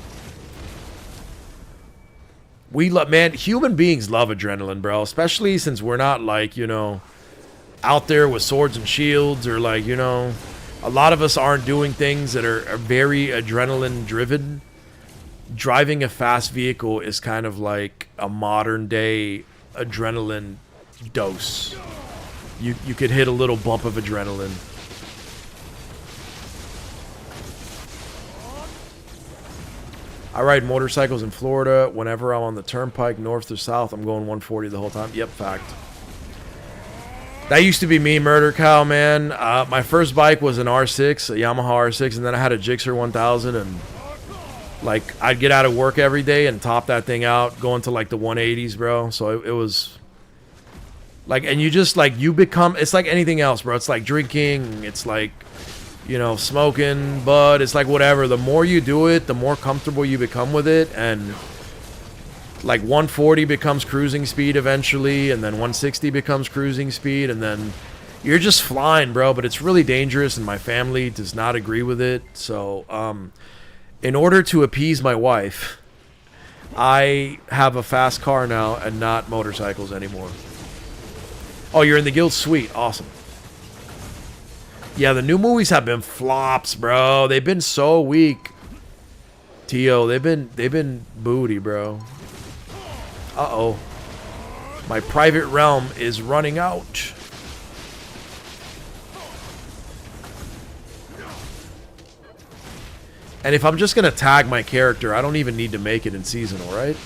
We love, man, human beings love adrenaline, bro. Especially since we're not like, you know, out there with swords and shields, or like, you know, a lot of us aren't doing things that are very adrenaline driven. Driving a fast vehicle is kind of like a modern day adrenaline dose. You could hit a little bump of adrenaline. I ride motorcycles in Florida. Whenever I'm on the turnpike, north or south, I'm going 140 the whole time. Yep, fact. That used to be me, Murder Cow, man. My first bike was an R6, a Yamaha R6, and then I had a Gixxer 1000, and like I'd get out of work every day and top that thing out, going to like the 180s, bro. So it was like, and you just like, you become, it's like anything else, bro. It's like drinking, it's like, you know, smoking, bud, it's like whatever. The more you do it, the more comfortable you become with it. And like 140 becomes cruising speed eventually, and then 160 becomes cruising speed, and then you're just flying, bro. But it's really dangerous, and my family does not agree with it. So, in order to appease my wife, I have a fast car now and not motorcycles anymore. Oh, you're in the guild? Sweet. Awesome. Yeah, the new movies have been flops, bro. They've been so weak. Tio, they've been booty, bro. Uh-oh. My private realm is running out. And if I'm just going to tag my character, I don't even need to make it in seasonal, right?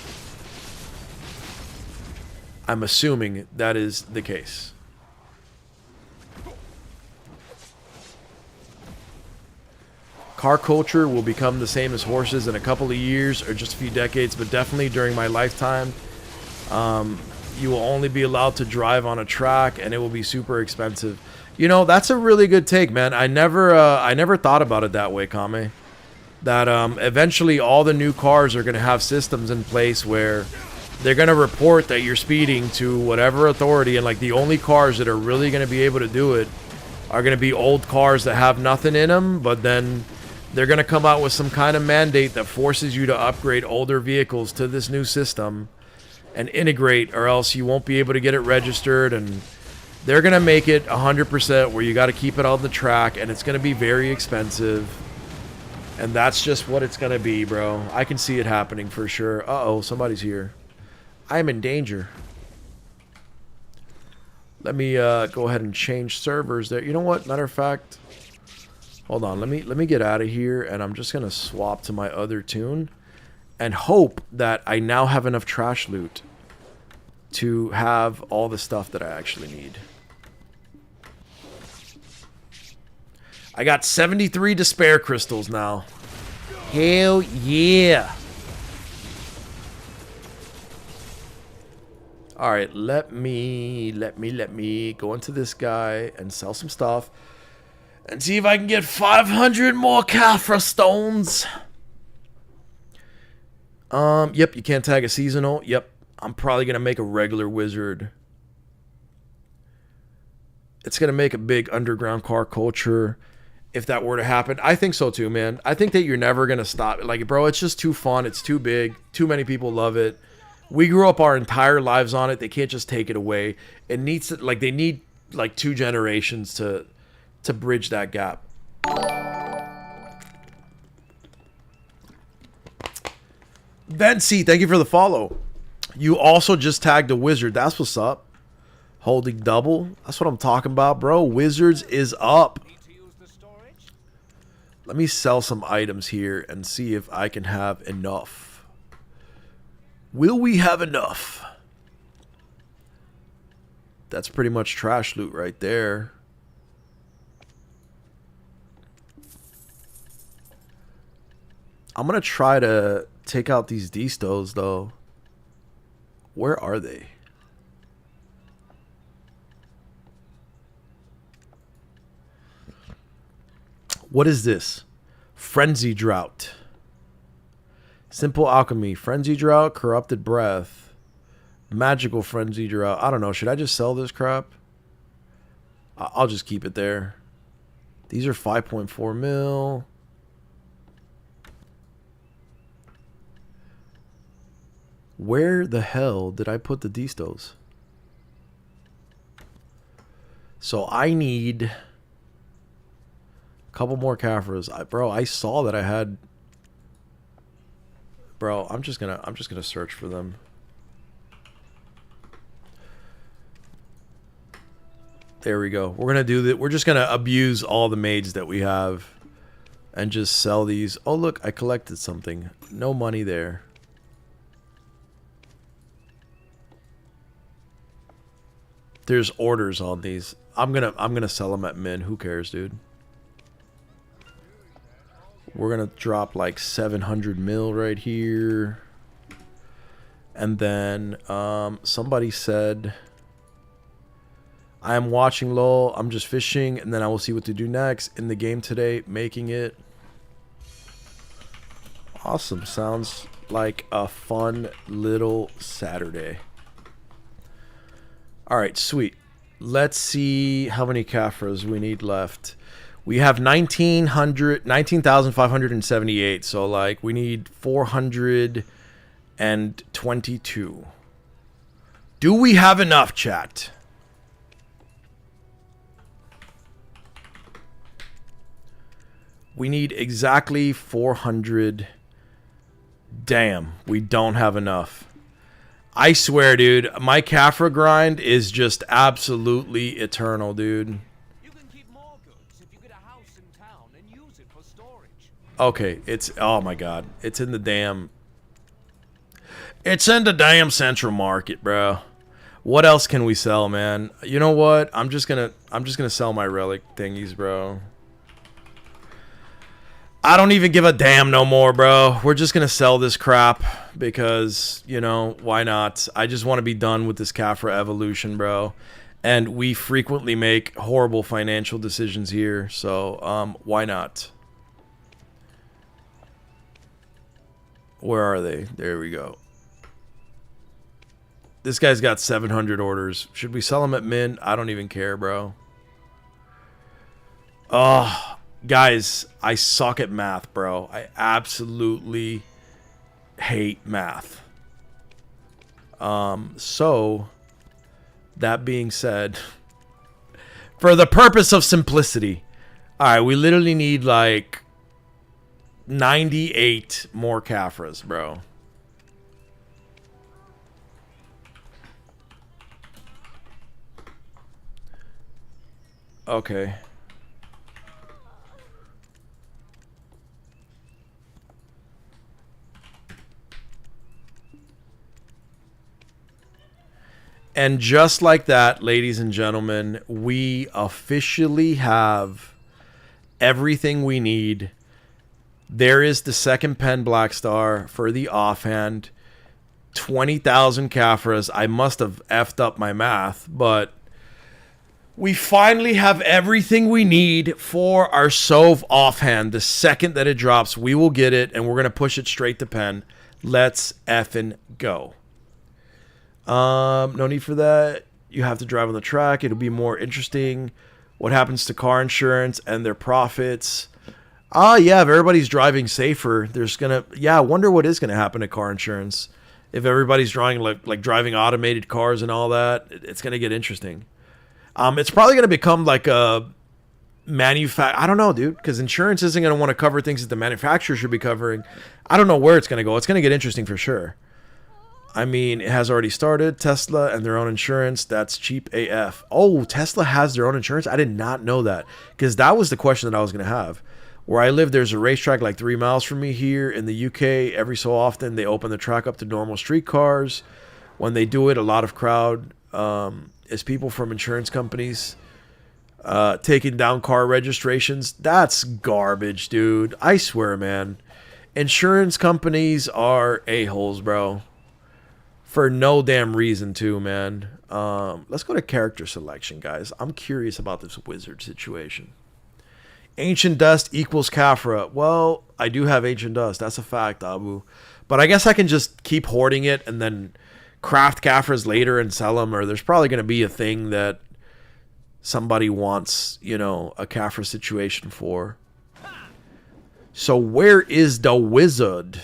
I'm assuming that is the case. Car culture will become the same as horses in a couple of years or just a few decades, but definitely during my lifetime, you will only be allowed to drive on a track, and it will be super expensive. You know, that's a really good take, man. I never thought about it that way, Kame. That eventually all the new cars are going to have systems in place where they're going to report that you're speeding to whatever authority, and like the only cars that are really going to be able to do it are going to be old cars that have nothing in them, but then they're going to come out with some kind of mandate that forces you to upgrade older vehicles to this new system and integrate, or else you won't be able to get it registered. And they're going to make it 100% where you got to keep it on the track, and it's going to be very expensive. And that's just what it's going to be, bro. I can see it happening for sure. Uh-oh, somebody's here. I am in danger. Let me go ahead and change servers there. You know what? Matter of fact, hold on. Let me get out of here, and I'm just going to swap to my other tune and hope that I now have enough trash loot to have all the stuff that I actually need. I got 73 despair crystals now. Hell yeah. All right, let me go into this guy and sell some stuff and see if I can get 500 more Caffers stones. Yep, you can't tag a seasonal. Yep, I'm probably going to make a regular wizard. It's going to make a big underground car culture if that were to happen. I think so too, man. I think that you're never going to stop. Like, bro, it's just too fun. It's too big. Too many people love it. We grew up our entire lives on it. They can't just take it away. It needs to, like, they need like 2 generations to bridge that gap. Vency, thank you for the follow. You also just tagged a wizard. That's what's up. Holding double. That's what I'm talking about, bro. Wizards is up. Let me sell some items here and see if I can have enough. Will we have enough? That's pretty much trash loot right there. I'm going to try to take out these D-Stows, though. Where are they? What is this? Frenzy Drought. Simple Alchemy. Frenzy Drought. Corrupted Breath. Magical Frenzy Drought. I don't know. Should I just sell this crap? I'll just keep it there. These are 5.4 mil. Where the hell did I put the D-Stows? So I need a couple more Caffers. Bro, I saw that I had. Bro, I'm just gonna search for them. There we go. We're gonna do that. We're just gonna abuse all the maids that we have and just sell these. Oh look, I collected something. No money there. There's orders on these. I'm gonna sell them at min. Who cares, dude? We're gonna drop like 700 mil right here. And then somebody said, I am watching LOL. I'm just fishing, and then I will see what to do next in the game today. Making it. Awesome. Sounds like a fun little Saturday. All right, sweet. Let's see how many Caffers we need left. We have 19,578. So like we need 422. Do we have enough, chat? We need exactly 400. Damn, we don't have enough. I swear, dude, my Caffra grind is just absolutely eternal, dude. You can keep more goods if you get a house in town and use it for storage. Okay, it's, oh my god, it's in the damn, it's in the damn Central Market, bro. What else can we sell, man? You know what? I'm just gonna sell my relic thingies, bro. I don't even give a damn no more, bro. We're just gonna sell this crap because, you know, why not? I just want to be done with this Caffra evolution, bro. And we frequently make horrible financial decisions here, so why not? Where are they? There we go. This guy's got 700 orders. Should we sell him at min? I don't even care, bro. Oh, guys, I suck at math, bro. I absolutely hate math. So, that being said, for the purpose of simplicity, alright, we literally need like 98 more Caffras, bro. Okay. And just like that, ladies and gentlemen, we officially have everything we need. There is the second pen Black Star for the offhand. 20,000 Caffras. I must have effed up my math, but we finally have everything we need for our Sov offhand. The second that it drops, we will get it, and we're going to push it straight to pen. Let's effing go. No need for that. You have to drive on the track. It'll be more interesting. What happens to car insurance and their profits? Yeah, if everybody's driving safer, there's gonna, yeah, I wonder what is gonna happen to car insurance If everybody's drawing like driving automated cars and all that, it's gonna get interesting. It's probably gonna become like a I don't know, dude, because insurance isn't going to want to cover things that the manufacturer should be covering. I don't know where it's going to go. It's going to get interesting for sure. I mean, it has already started. Tesla and their own insurance. That's cheap AF. Oh, Tesla has their own insurance? I did not know that, because that was the question that I was going to have. Where I live, there's a racetrack like 3 miles from me here in the UK. Every so often, they open the track up to normal street cars. When they do it, a lot of crowd is people from insurance companies taking down car registrations. That's garbage, dude. I swear, man. Insurance companies are a-holes, bro. For no damn reason, too, man. Let's go to character selection, guys. I'm curious about this wizard situation. Ancient Dust equals Caffra. Well, I do have Ancient Dust. That's a fact, Abu. But I guess I can just keep hoarding it and then craft Caffras later and sell them. Or there's probably going to be a thing that somebody wants, you know, a Caffra situation for. So where is the wizard?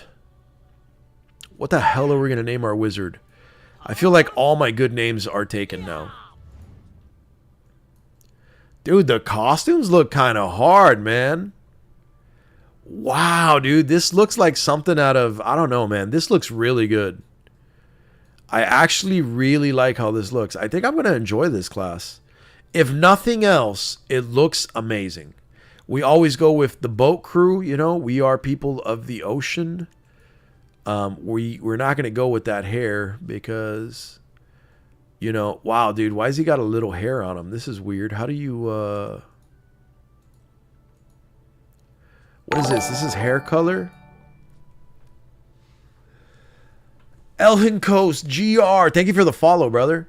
What the hell are we going to name our wizard? I feel like all my good names are taken now. Dude, the costumes look kind of hard, man. Wow, dude. This looks like something out of, I don't know, man. This looks really good. I actually really like how this looks. I think I'm going to enjoy this class. If nothing else, it looks amazing. We always go with the boat crew, you know. We are people of the ocean. We're not going to go with that hair because, you know, wow, dude, why has he got a little hair on him? This is weird. How do you, what is this? This is hair color? Elhin Coast, GR. Thank you for the follow, brother.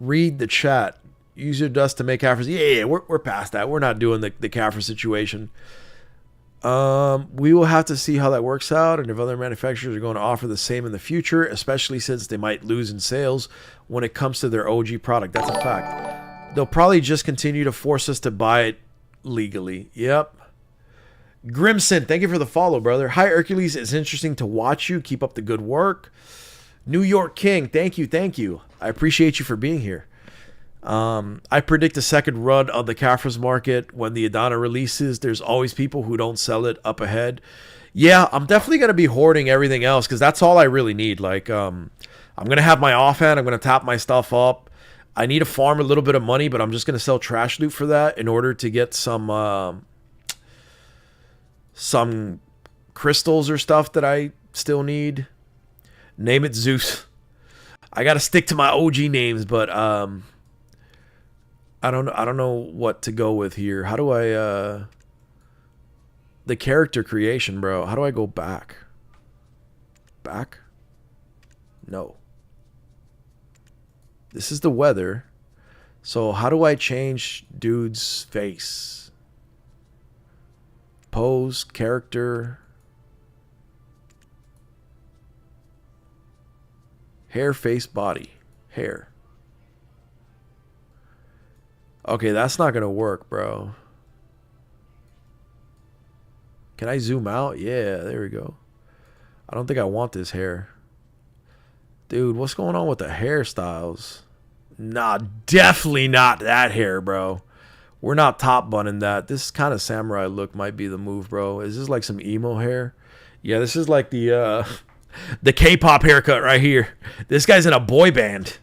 Read the chat. Use your dust to make Caffers. Yeah, we're past that. We're not doing the Caffer situation. We will have to see how that works out and if other manufacturers are going to offer the same in the future, especially since they might lose in sales when it comes to their OG product. That's a fact. They'll probably just continue to force us to buy it legally. Yep. Grimson, thank you for the follow, brother. Hi, Erkulez. It's interesting to watch you. Keep up the good work. New York King, thank you, thank you. I appreciate you for being here. I predict a second run on the Caffers market when the Adana releases. There's always people who don't sell it up ahead. Yeah, I'm definitely going to be hoarding everything else because that's all I really need. Like, I'm going to have my offhand. I'm going to top my stuff up. I need to farm a little bit of money, but I'm just going to sell trash loot for that in order to get some crystals or stuff that I still need. Name it Zeus. I got to stick to my OG names, but I don't know what to go with here. How do I the character creation, bro? How do I go back? Back? No. This is the weather. So how do I change dude's face? Pose, character, hair, face, body, hair. Okay, that's not going to work, bro. Can I zoom out? Yeah, there we go. I don't think I want this hair. Dude, what's going on with the hairstyles? Nah, definitely not that hair, bro. We're not top bunning that. This kind of samurai look might be the move, bro. Is this like some emo hair? Yeah, this is like the K-pop haircut right here. This guy's in a boy band.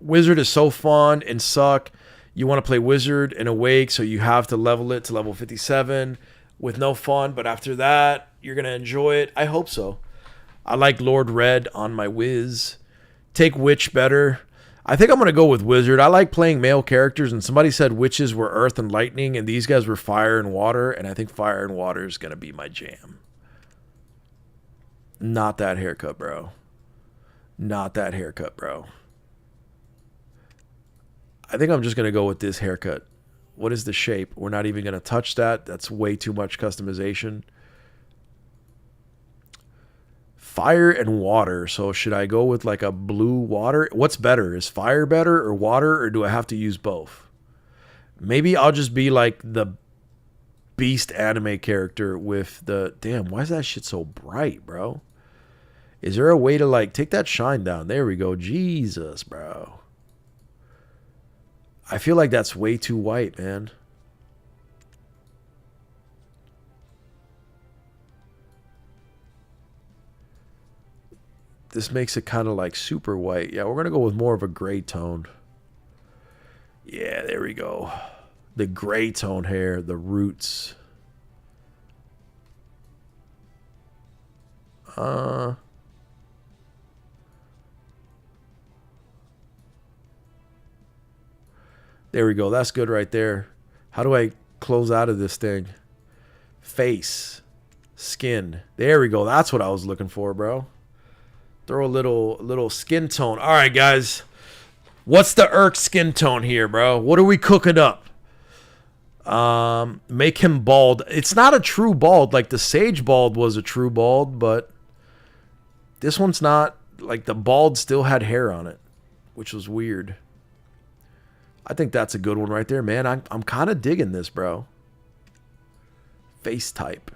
Wizard is so fun and suck. You want to play Wizard and Awake, so you have to level it to level 57 with no fun. But after that, you're going to enjoy it. I hope so. I like Lord Red on my Wiz. Take Witch better. I think I'm going to go with Wizard. I like playing male characters, and somebody said witches were earth and lightning, and these guys were fire and water, and I think fire and water is going to be my jam. Not that haircut, bro. Not that haircut, bro. I think I'm just going to go with this haircut. What is the shape? We're not even going to touch that. That's way too much customization. Fire and water. So should I go with like a blue water? What's better? Is fire better or water, or do I have to use both? Maybe I'll just be like the beast anime character with the... Damn, why is that shit so bright, bro? Is there a way to, like, take that shine down? There we go. Jesus, bro. I feel like that's way too white, man. This makes it kind of like super white. Yeah, we're going to go with more of a gray tone. Yeah, there we go. The gray tone hair, the roots. There we go. That's good right there. How do I close out of this thing? Face. Skin. There we go. That's what I was looking for, bro. Throw a little skin tone. All right, guys. What's the Erk skin tone here, bro? What are we cooking up? Make him bald. It's not a true bald. Like the Sage bald was a true bald, but this one's not. Like the bald still had hair on it, which was weird. I think that's a good one right there, man. I'm kind of digging this, bro. Face type.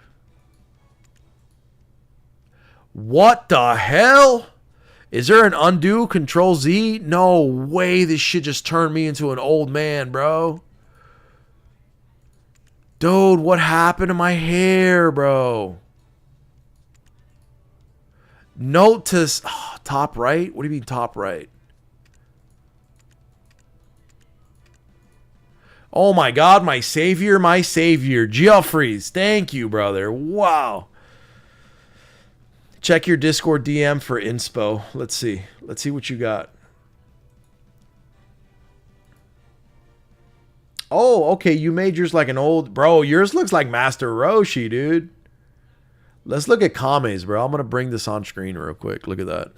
What the hell? Is there an undo? Control Z? No way. This shit just turned me into an old man, bro. Dude, what happened to my hair, bro? Note to... Oh, top right? What do you mean top right? Oh my God, my savior, my savior. Geoffreys, thank you, brother. Wow. Check your Discord DM for inspo. Let's see. Let's see what you got. Oh, okay. You made yours like an old... Bro, yours looks like Master Roshi, dude. Let's look at Kame's, bro. I'm going to bring this on screen real quick. Look at that.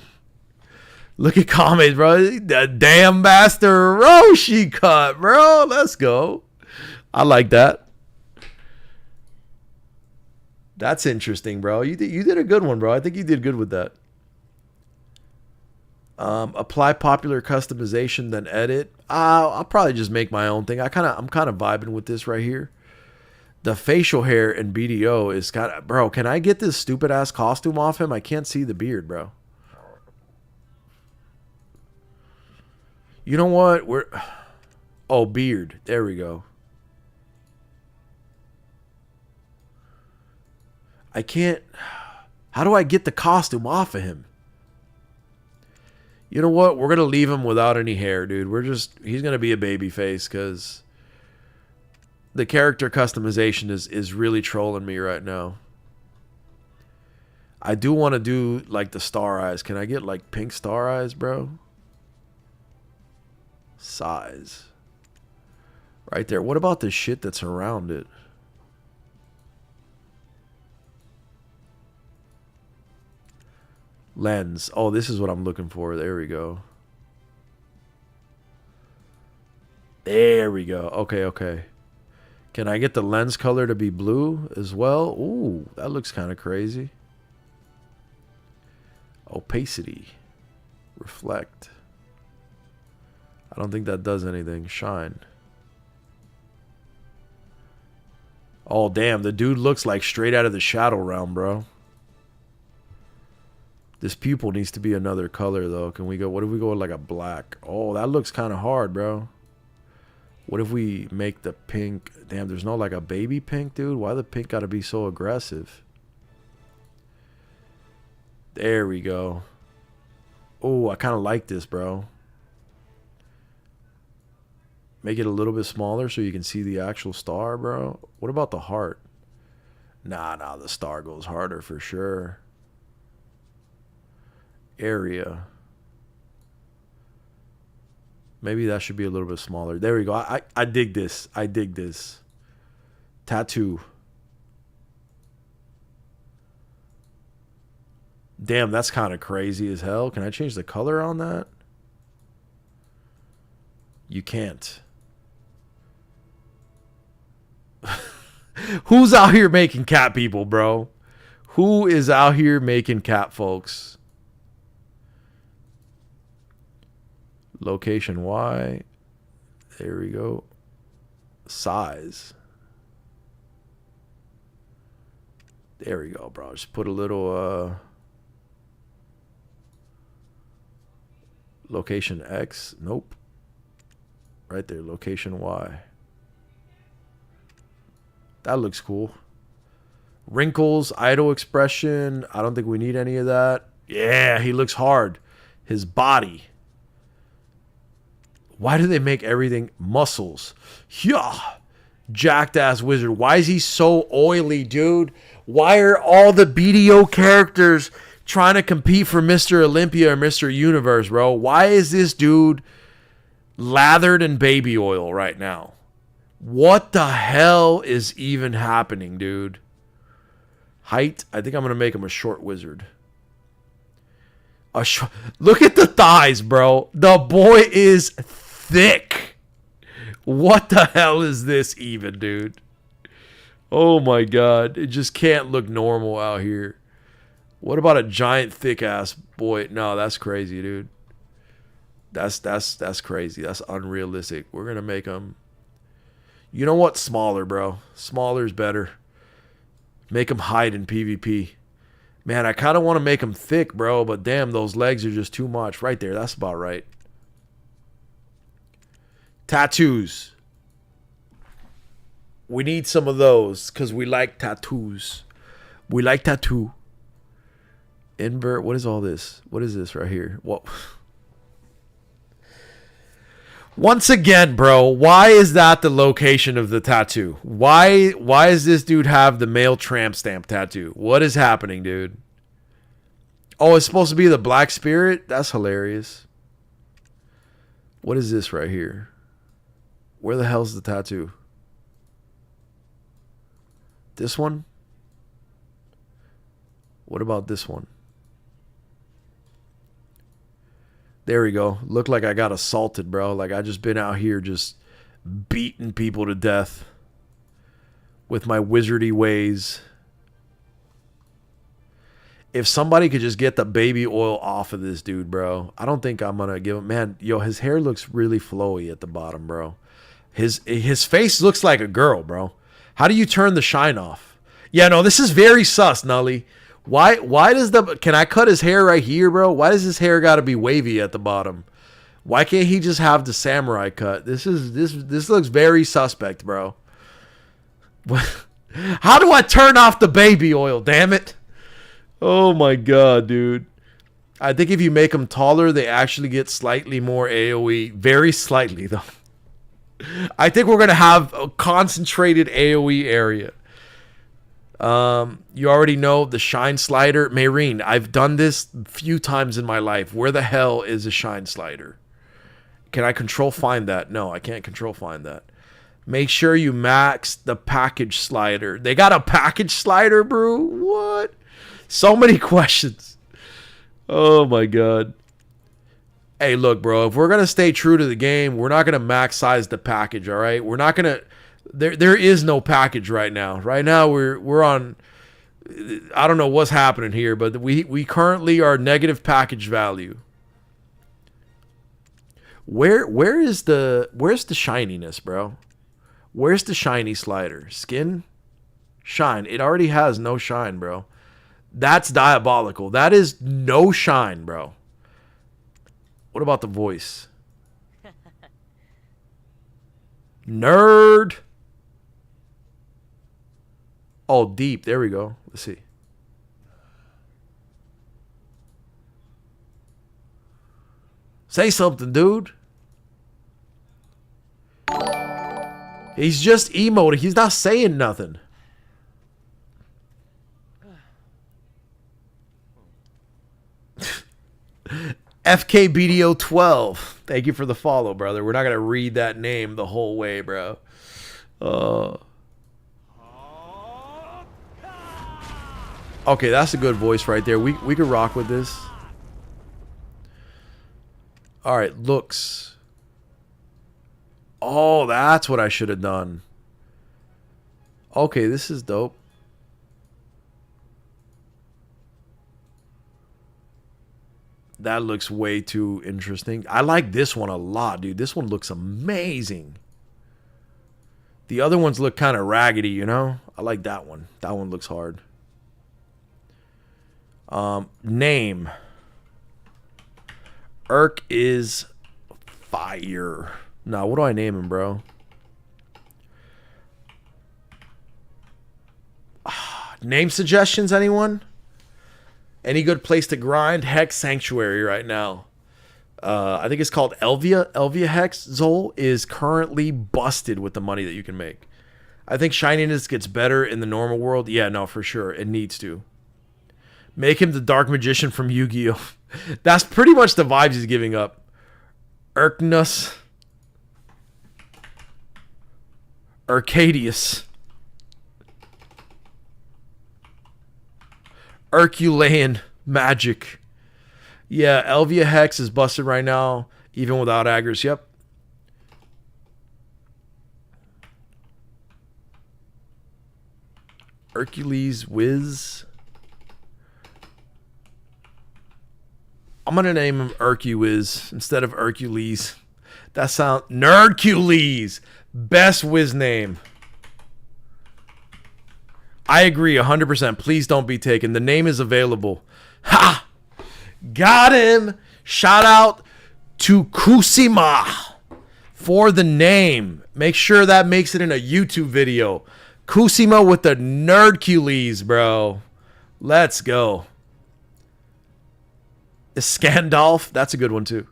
Look at Kame's, bro. The damn Master Roshi cut, bro. Let's go. I like that. That's interesting, bro. You did a good one, bro. I think you did good with that. Apply popular customization, then edit. I'll probably just make my own thing. I'm kind of vibing with this right here. The facial hair in BDO is kind of... Bro, can I get this stupid ass costume off him? I can't see the beard, bro. You know what? Oh, beard. There we go. I can't... How do I get the costume off of him? You know what? We're going to leave him without any hair, dude. He's going to be a baby face because the character customization is really trolling me right now. I do want to do like the star eyes. Can I get like pink star eyes, bro? Size. Right there. What about the shit that's around it? Lens. Oh, this is what I'm looking for. There we go. There we go. Okay, okay. Can I get the lens color to be blue as well? Ooh, that looks kind of crazy. Opacity. Reflect. I don't think that does anything. Shine. Oh, damn. The dude looks like straight out of the Shadow Realm, bro. This pupil needs to be another color, though. Can we go... What if we go with like a black? Oh, that looks kind of hard, bro. What if we make the pink... Damn, there's no like a baby pink, dude. Why the pink got to be so aggressive? There we go. Oh, I kind of like this, bro. Make it a little bit smaller so you can see the actual star, bro. What about the heart? Nah, the star goes harder for sure. Area. Maybe that should be a little bit smaller. There we go. I dig this. I dig this. Tattoo. Damn, that's kind of crazy as hell. Can I change the color on that? You can't. Who's out here making cat people, bro? Who is out here making cat folks? Location Y. There we go. Size. There we go, bro. Just put a little location X. Nope. Right there, location Y. That looks cool. Wrinkles, idle expression. I don't think we need any of that. Yeah, he looks hard. His body. Why do they make everything muscles? Yeah. Jacked ass wizard. Why is he so oily, dude? Why are all the BDO characters trying to compete for Mr. Olympia or Mr. Universe, bro? Why is this dude lathered in baby oil right now? What the hell is even happening, dude? Height, I think I'm going to make him a short wizard. Look at the thighs, bro. The boy is thick. What the hell is this even, dude? Oh my god. It just can't look normal out here. What about a giant thick ass boy? No, that's crazy, dude. That's crazy. That's unrealistic. We're going to make him... You know what? Smaller, bro. Smaller is better. Make him hide in PvP. Man, I kind of want to make him thick, bro, but damn, those legs are just too much. Right there, that's about right. Tattoos. We need some of those because we like tattoos. We like tattoo. Invert. What is all this? What is this right here? What? Once again, bro, why is that the location of the tattoo? Why does this dude have the male tramp stamp tattoo? What is happening, dude? Oh, it's supposed to be the Black Spirit? That's hilarious. What is this right here? Where the hell's the tattoo? This one? What about this one? There we go. Looked like I got assaulted, bro. Like I just been out here just beating people to death with my wizardy ways. If somebody could just get the baby oil off of this dude, bro. I don't think I'm going to give him... Man, yo, his hair looks really flowy at the bottom, bro. His face looks like a girl, bro. How do you turn the shine off? Yeah, no, this is very sus, Nully. Why does the... Can I cut his hair right here, bro? Why does his hair got to be wavy at the bottom? Why can't he just have the samurai cut? This looks very suspect, bro. How do I turn off the baby oil, damn it? Oh my god, dude. I think if you make them taller, they actually get slightly more AoE. Very slightly, though. I think we're going to have a concentrated AoE area. You already know the shine slider. Mayreen, I've done this a few times in my life. Where the hell is a shine slider? Can I control find that? No, I can't control find that. Make sure you max the package slider. They got a package slider, bro? What? So many questions. Oh my god. Hey, look, bro. If we're going to stay true to the game, we're not going to max size the package, all right? We're not going to... There is no package right now. Right now we're on... I don't know what's happening here, but we currently are negative package value. Where's the shininess, bro? Where's the shiny slider? Skin? Shine. It already has no shine, bro. That's diabolical. That is no shine, bro. What about the voice? Nerd. Oh, deep. There we go. Let's see. Say something, dude. He's just emoting. He's not saying nothing. FKBDO 12. Thank you for the follow, brother. We're not going to read that name the whole way, bro. Okay, that's a good voice right there. We could rock with this. All right, looks. Oh, that's what I should have done. Okay, this is dope. That looks way too interesting. I like this one a lot, dude. This one looks amazing. The other ones look kind of raggedy, you know? I like that one. That one looks hard. Name. Erk is fire. Now, what do I name him, bro? Name suggestions, anyone? Any good place to grind? Hex Sanctuary right now. I think it's called Elvia. Elvia Hex Zol is currently busted with the money that you can make. I think shininess gets better in the normal world. Yeah, no, for sure. It needs to. Make him the Dark Magician from Yu-Gi-Oh! That's pretty much the vibes he's giving up. Erknus. Arcadius. Herculean magic. Yeah, Elvia Hex is busted right now, even without Aggers. Yep. Hercules Wiz. I'm going to name him Erkuwiz instead of Hercules. That sound... Nerdcules! Best Wiz name. I agree 100%. Please don't be taken. The name is available. Ha! Got him! Shout out to Kusima for the name. Make sure that makes it in a YouTube video. Kusima with the Nerdcules, bro. Let's go. Scandalf. That's a good one, too.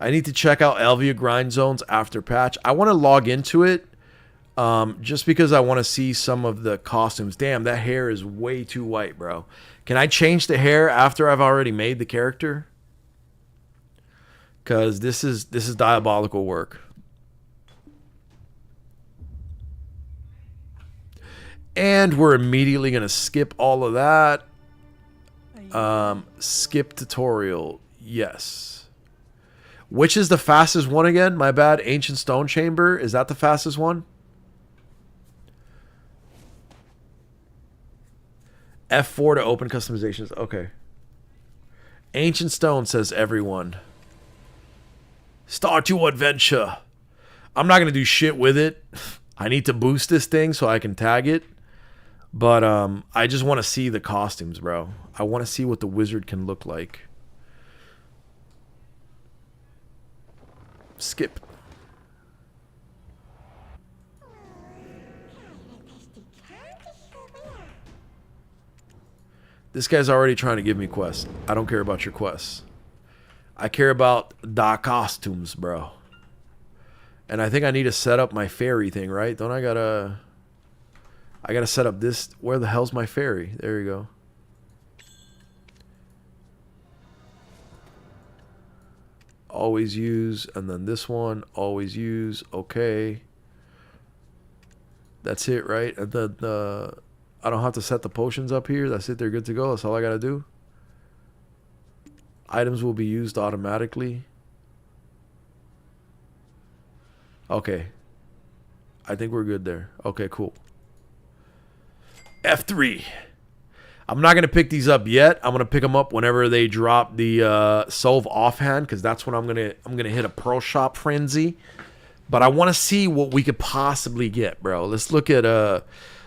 I need to check out Elvia Grind Zones after patch. I want to log into it. Just because I want to see some of the costumes. Damn, that hair is way too white, bro. Can I change the hair after I've already made the character? Because this is diabolical work. And we're immediately going to skip all of that. Skip tutorial. Yes. Which is the fastest one again? My bad. Ancient Stone Chamber. Is that the fastest one? F4 to open customizations. Okay. Ancient Stone, says everyone. Start your adventure. I'm not going to do shit with it. I need to boost this thing so I can tag it. But I just want to see the costumes, bro. I want to see what the wizard can look like. Skip. This guy's already trying to give me quests. I don't care about your quests. I care about the costumes, bro. And I think I need to set up my fairy thing, right? Don't I gotta set up this. Where the hell's my fairy? There you go. Always use. And then this one. Always use. Okay. That's it, right? And then I don't have to set the potions up here. That's it. They're good to go. That's all I got to do. Items will be used automatically. Okay. I think we're good there. Okay, cool. F3. I'm not going to pick these up yet. I'm going to pick them up whenever they drop the Solve offhand, because that's when I'm going to hit a Pearl Shop frenzy. But I want to see what we could possibly get, bro. Let's look at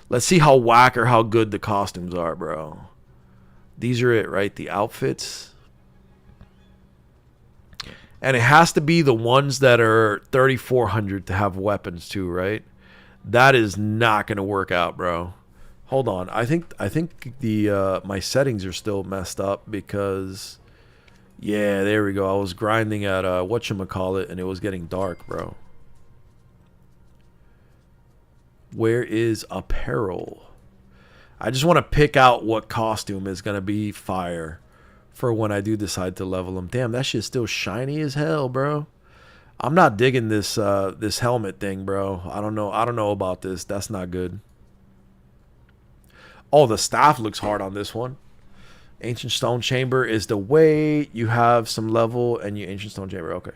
let's see how whack or how good the costumes are, bro. These are it, right? The outfits. And it has to be the ones that are 3,400 to have weapons too, right? That is not going to work out, bro. Hold on. I think the my settings are still messed up because yeah, there we go. I was grinding at whatchamacallit and it was getting dark, bro. Where is apparel? I just want to pick out what costume is going to be fire for when I do decide to level them. Damn, that shit's still shiny as hell, bro. I'm not digging this this helmet thing, bro. I don't know about this. That's not good. Oh, the staff looks hard on this one. Ancient Stone Chamber is the way. You have some level and you Ancient Stone Chamber. Okay.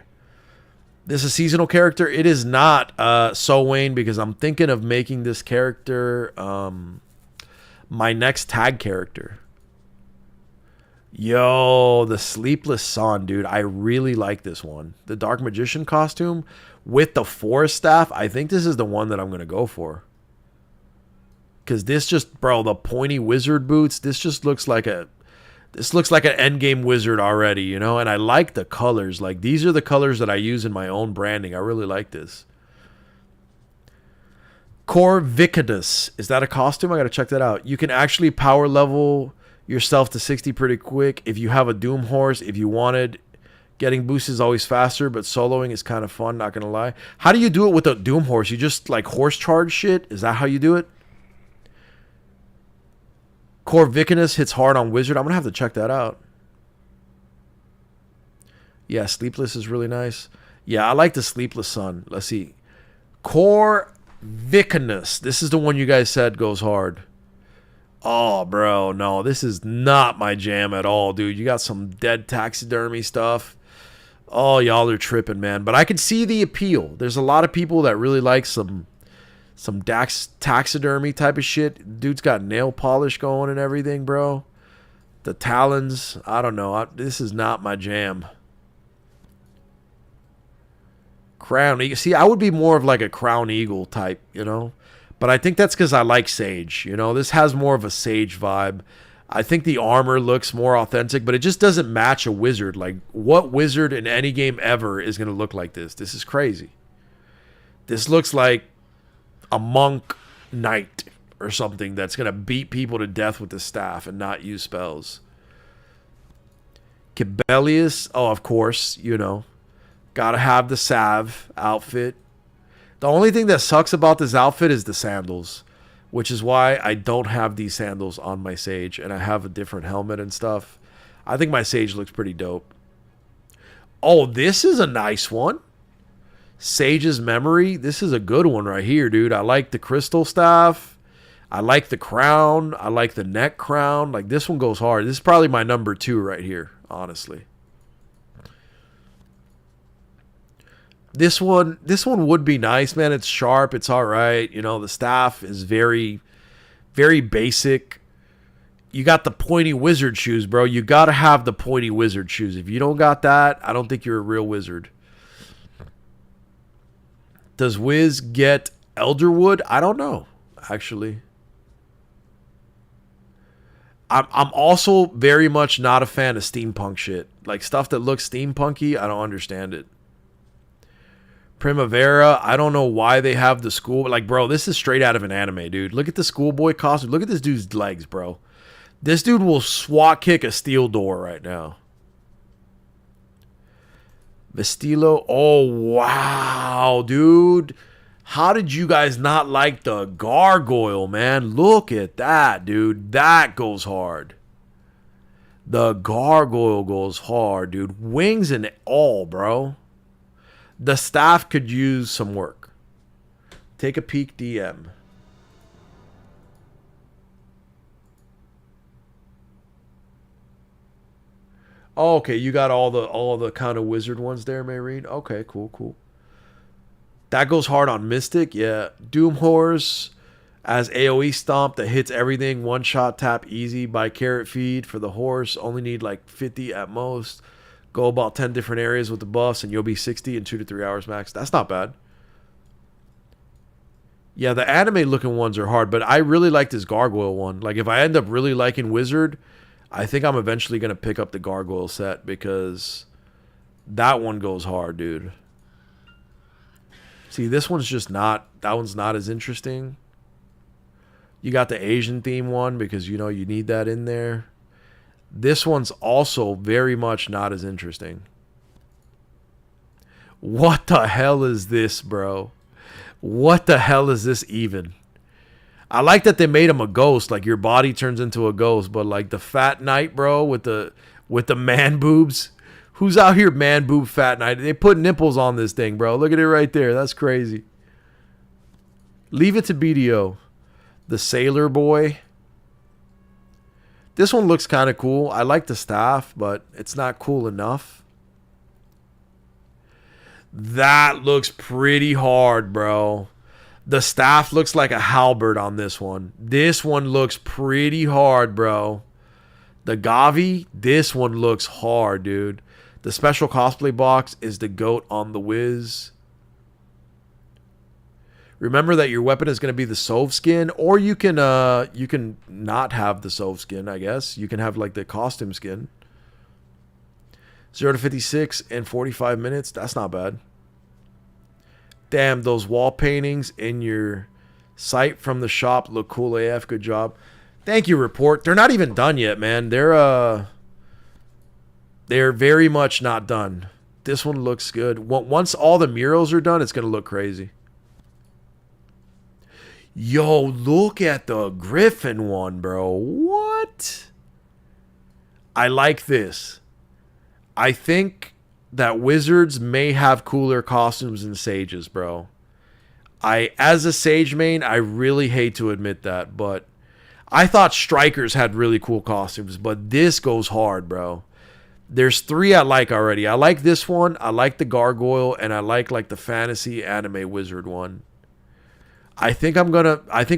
This is a seasonal character. It is not So Wayne, because I'm thinking of making this character my next tag character. Yo, the Sleepless Sun, dude. I really like this one. The Dark Magician costume with the Forest Staff. I think this is the one that I'm going to go for. Because this just, bro, the pointy wizard boots. This just looks like a This looks like an endgame wizard already, you know? And I like the colors. Like, these are the colors that I use in my own branding. I really like this. Corvicus. Is that a costume? I gotta check that out. You can actually power level yourself to 60 pretty quick if you have a Doom Horse, if you wanted. Getting boosts is always faster, but soloing is kind of fun, not gonna lie. How do you do it with a Doom Horse? You just, like, horse charge shit? Is that how you do it? Corvicus hits hard on Wizard. I'm going to have to check that out. Yeah, Sleepless is really nice. Yeah, I like the Sleepless Sun. Let's see. Corvicus. This is the one you guys said goes hard. Oh, bro. No, this is not my jam at all, dude. You got some dead taxidermy stuff. Oh, y'all are tripping, man. But I can see the appeal. There's a lot of people that really like some taxidermy type of shit. Dude's got nail polish going and everything, bro. The talons, I don't know. This is not my jam. Crown Eagle. See, I would be more of like a Crown Eagle type, you know. But I think that's because I like Sage. You know, this has more of a Sage vibe. I think the armor looks more authentic, but it just doesn't match a wizard. Like, what wizard in any game ever is going to look like this? This is crazy. This looks like a monk knight or something that's going to beat people to death with the staff and not use spells. Kibelius, oh, of course, you know. Gotta have the salve outfit. The only thing that sucks about this outfit is the sandals, which is why I don't have these sandals on my Sage, and I have a different helmet and stuff. I think my Sage looks pretty dope. Oh, this is a nice one. Sage's Memory. This is a good one right here, dude. I like the crystal staff. I like the crown. I like the neck crown. Like, this one goes hard. This is probably my number 2 right here, honestly. This one would be nice, man. It's sharp. It's all right. You know, the staff is very, very basic. You got the pointy wizard shoes, bro. You got to have the pointy wizard shoes. If you don't got that, I don't think you're a real wizard. Does Wiz get Elderwood? I don't know, actually. I'm also very much not a fan of steampunk shit. Like, stuff that looks steampunky, I don't understand it. Primavera, I don't know why they have the school. Like, bro, this is straight out of an anime, dude. Look at the schoolboy costume. Look at this dude's legs, bro. This dude will SWAT kick a steel door right now. Vestilo. Oh, wow, dude. How did you guys not like the gargoyle, man? Look at that, dude. That goes hard. The gargoyle goes hard, dude. Wings and all, bro. The staff could use some work. Take a peek, DM. Oh, okay, you got all the kind of wizard ones there, Mayreen. Okay, cool. That goes hard on Mystic, yeah. Doom Horse as AoE stomp that hits everything. One shot tap easy by carrot feed for the horse. Only need like 50 at most. Go about 10 different areas with the buffs and you'll be 60 in 2 to 3 hours max. That's not bad. Yeah, the anime looking ones are hard, but I really like this gargoyle one. Like, if I end up really liking wizard, I think I'm eventually going to pick up the gargoyle set because that one goes hard, dude. See, this one's just not, that one's not as interesting. You got the Asian theme one because, you know, you need that in there. This one's also very much not as interesting. What the hell is this, bro? What the hell is this even? I like that they made him a ghost, like your body turns into a ghost, but like the fat knight, bro, with the man boobs. Who's out here man boob fat knight? They put nipples on this thing, bro. Look at it right there. That's crazy. Leave it to BDO. The sailor boy. This one looks kind of cool. I like the staff, but it's not cool enough. That looks pretty hard, bro. The staff looks like a halberd on this one. This one looks pretty hard, bro. The Gavi, this one looks hard, dude. The special cosplay box is the goat on the Wiz. Remember that your weapon is going to be the Sov skin, or you can not have the Sov skin, I guess. You can have like the costume skin. 0 to 56 in 45 minutes. That's not bad. Damn, those wall paintings in your site from the shop look cool AF. Good job. Thank you, Report. They're not even done yet, man. They're very much not done. This one looks good. Once all the murals are done, it's going to look crazy. Yo, look at the Griffin one, bro. What? I like this. I think that Wizards may have cooler costumes than Sages, bro. As a Sage main, I really hate to admit that, but I thought Strikers had really cool costumes, but this goes hard, bro. There's 3 I like already. I like this one, I like the Gargoyle, and I like the fantasy anime Wizard one. I think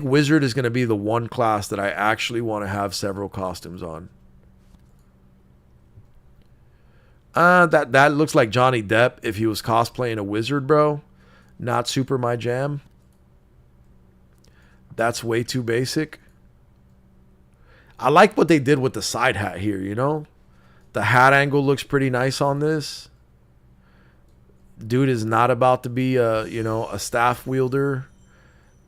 Wizard is gonna be the one class that I actually want to have several costumes on. That looks like Johnny Depp if he was cosplaying a wizard, bro. Not super my jam. That's way too basic. I like what they did with the side hat here, you know? The hat angle looks pretty nice on this. Dude is not about to be a staff wielder.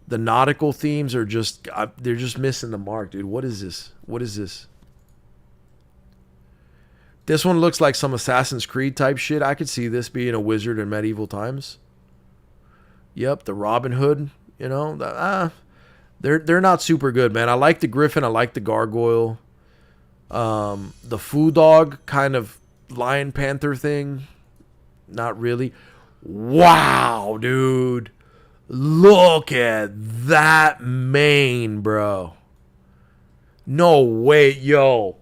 The nautical themes are they're just missing the mark, dude. What is this? What is this? This one looks like some Assassin's Creed type shit. I could see this being a wizard in medieval times. Yep, the Robin Hood, they're not super good, man. I like the Griffin, I like the Gargoyle. The Foo Dog kind of Lion Panther thing, not really. Wow, dude. Look at that mane, bro. No way, yo.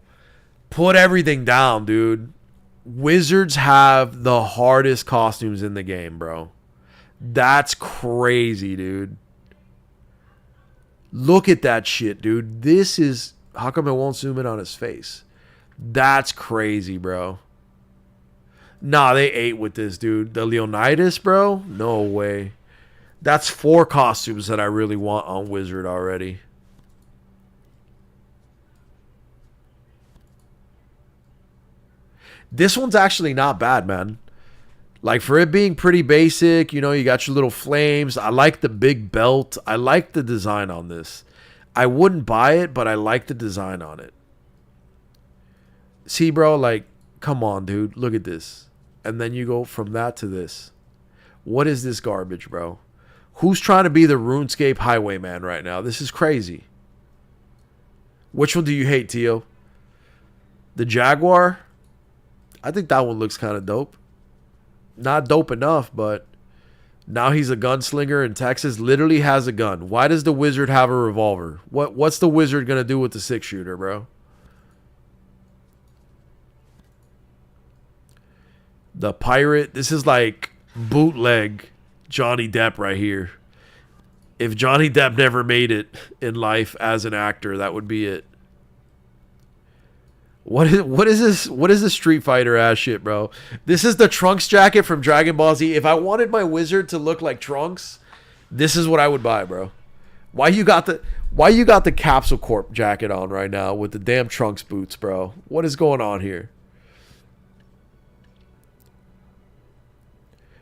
Put everything down, dude. Wizards have the hardest costumes in the game, bro. That's crazy, dude. Look at that shit, dude. This is... How come it won't zoom in on his face? That's crazy, bro. Nah, they ate with this, dude. The Leonidas, bro? No way. That's 4 costumes that I really want on Wizard already. This one's actually not bad, man. Like, for it being pretty basic, you got your little flames. I like the big belt. I like the design on this. I wouldn't buy it, but I like the design on it. See, bro, like, come on, dude. Look at this. And then you go from that to this. What is this garbage, bro? Who's trying to be the RuneScape highwayman right now? This is crazy. Which one do you hate, Tio? The Jaguar? I think that one looks kind of dope. Not dope enough, but now he's a gunslinger in Texas. Literally has a gun. Why does the wizard have a revolver? What's the wizard going to do with the 6-shooter, bro? The pirate. This is like bootleg Johnny Depp right here. If Johnny Depp never made it in life as an actor, that would be it. What is this? What is this Street Fighter ass shit, bro? This is the Trunks jacket from Dragon Ball Z. If I wanted my wizard to look like Trunks, this is what I would buy, bro. Why you got the Capsule Corp jacket on right now with the damn Trunks boots, bro? What is going on here?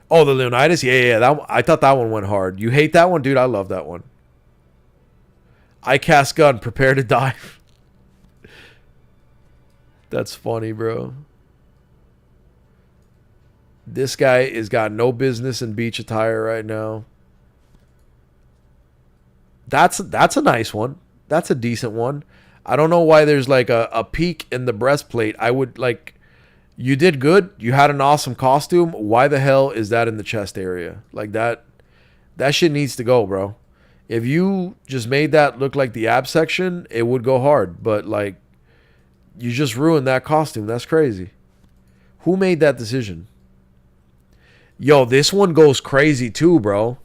Oh, the Leonidas? Yeah. I thought that one went hard. You hate that one? Dude, I love that one. I cast gun. Prepare to die. That's funny, bro. This guy has got no business in beach attire right now. That's a nice one. That's a decent one. I don't know why there's like a peak in the breastplate. I would like... You did good. You had an awesome costume. Why the hell is that in the chest area? Like that shit needs to go, bro. If you just made that look like the ab section, it would go hard. But like, you just ruined that costume. That's crazy. Who made that decision? Yo, this one goes crazy too, bro.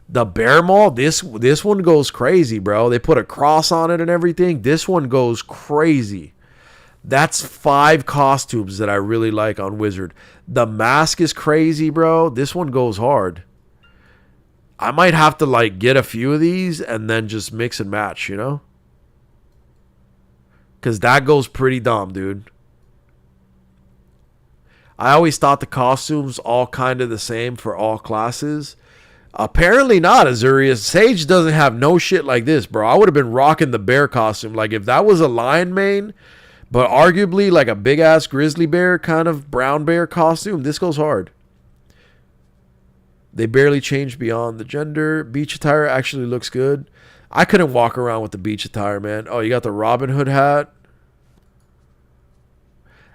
The Bear Maul, this one goes crazy, bro. They put a cross on it and everything. This one goes crazy. That's 5 costumes that I really like on Wizard. The mask is crazy, bro. This one goes hard. I might have to like get a few of these and then just mix and match, you know? Because that goes pretty dumb, dude. I always thought the costumes all kind of the same for all classes. Apparently not, Azurius. Sage doesn't have no shit like this, bro. I would have been rocking the bear costume. Like, if that was a lion mane, but arguably like a big-ass grizzly bear kind of brown bear costume, this goes hard. They barely changed beyond the gender. Beach attire actually looks good. I couldn't walk around with the beach attire, man. Oh, you got the Robin Hood hat.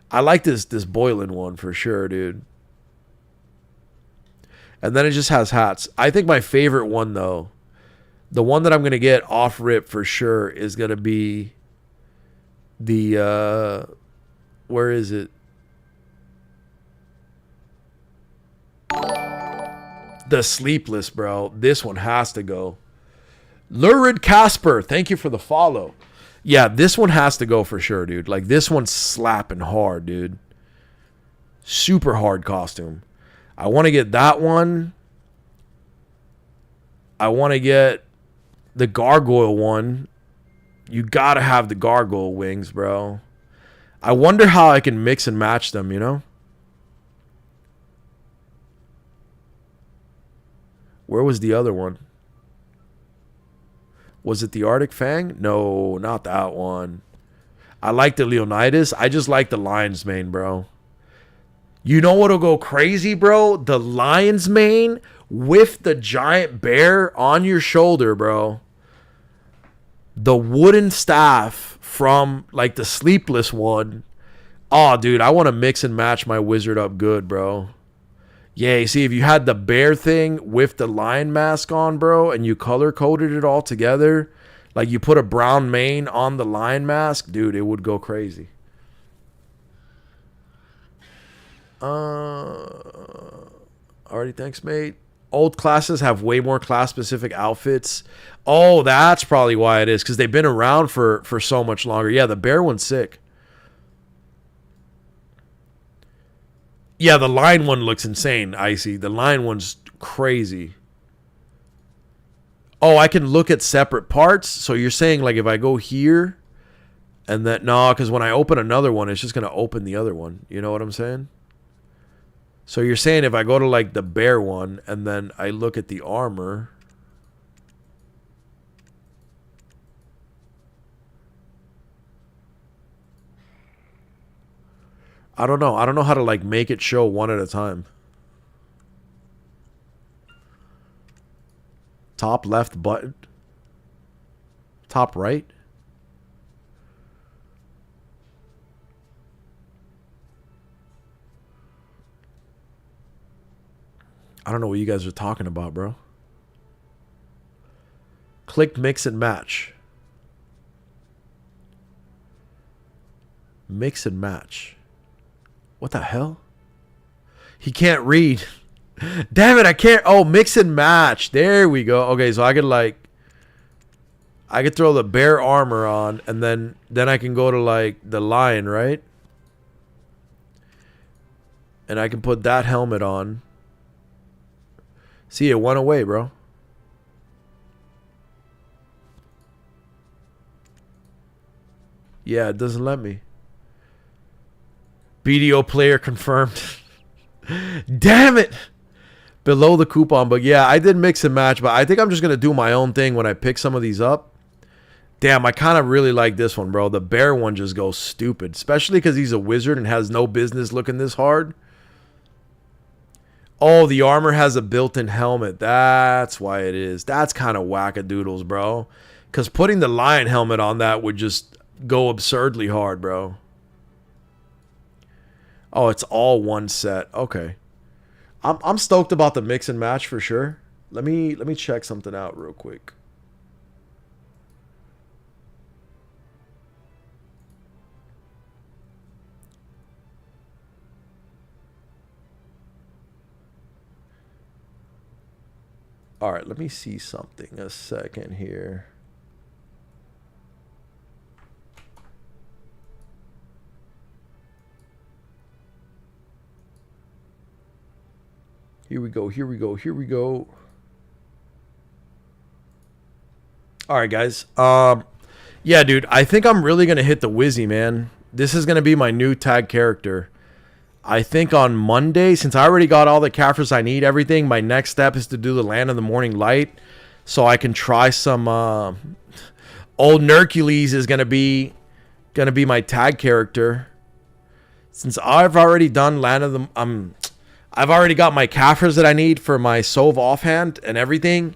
I like this Boylan one for sure, dude. And then it just has hats. I think my favorite one, though, the one that I'm going to get off rip for sure is going to be the, where is it? The Sleepless, bro. This one has to go. Lurid Casper, thank you for the follow. Yeah, this one has to go for sure, dude. Like, this one's slapping hard, dude. Super hard costume. I want to get that one. I want to get the gargoyle one. You got to have the gargoyle wings, bro. I wonder how I can mix and match them, you know? Where was the other one? Was it the Arctic Fang? No, not that one. I like the Leonidas. I just like the lion's mane, bro. You know what'll go crazy, bro? The lion's mane with the giant bear on your shoulder, bro. The wooden staff from, like, the Sleepless one. Oh, dude, I want to mix and match my wizard up good, bro. Yeah, you see, if you had the bear thing with the lion mask on, bro, and you color-coded it all together, like you put a brown mane on the lion mask, dude, it would go crazy. Alrighty, thanks, mate. Old classes have way more class-specific outfits. Oh, that's probably why it is, because they've been around for so much longer. Yeah, the bear one's sick. Yeah, the lion one looks insane, Icy. The lion one's crazy. Oh, I can look at separate parts? So you're saying, like, if I go here, and then... No, because when I open another one, it's just going to open the other one. You know what I'm saying? So you're saying if I go to, like, the bear one, and then I look at the armor... I don't know. I don't know how to, like, make it show one at a time. Top left button. Top right. I don't know what you guys are talking about, bro. Click mix and match. Mix and match. What the hell? He can't read. Damn it, I can't. Oh, mix and match. There we go. Okay, so I could, like... I could throw the bear armor on, and then I can go to, like, the lion, right? And I can put that helmet on. See, it went away, bro. Yeah, it doesn't let me. BDO player confirmed. Damn it! Below the coupon. But yeah, I did mix and match. But I think I'm just going to do my own thing when I pick some of these up. Damn, I kind of really like this one, bro. The bear one just goes stupid. Especially because he's a wizard and has no business looking this hard. Oh, the armor has a built-in helmet. That's why it is. That's kind of wackadoodles, bro. Because putting the lion helmet on that would just go absurdly hard, bro. Oh, it's all one set. Okay. I'm stoked about the mix and match for sure. Let me check something out real quick. All right, let me see something a second here. Here we go, here we go, here we go. All right, guys. Yeah, dude. I think I'm really gonna hit the Wizzy, man. This is gonna be my new tag character. I think on Monday, since I already got all the Caffers I need, everything, my next step is to do the Land of the Morning Light, so I can try some. Old Erkulez is gonna be my tag character. Since I've already done Land of the, I've already got my Caffers that I need for my Sove offhand and everything.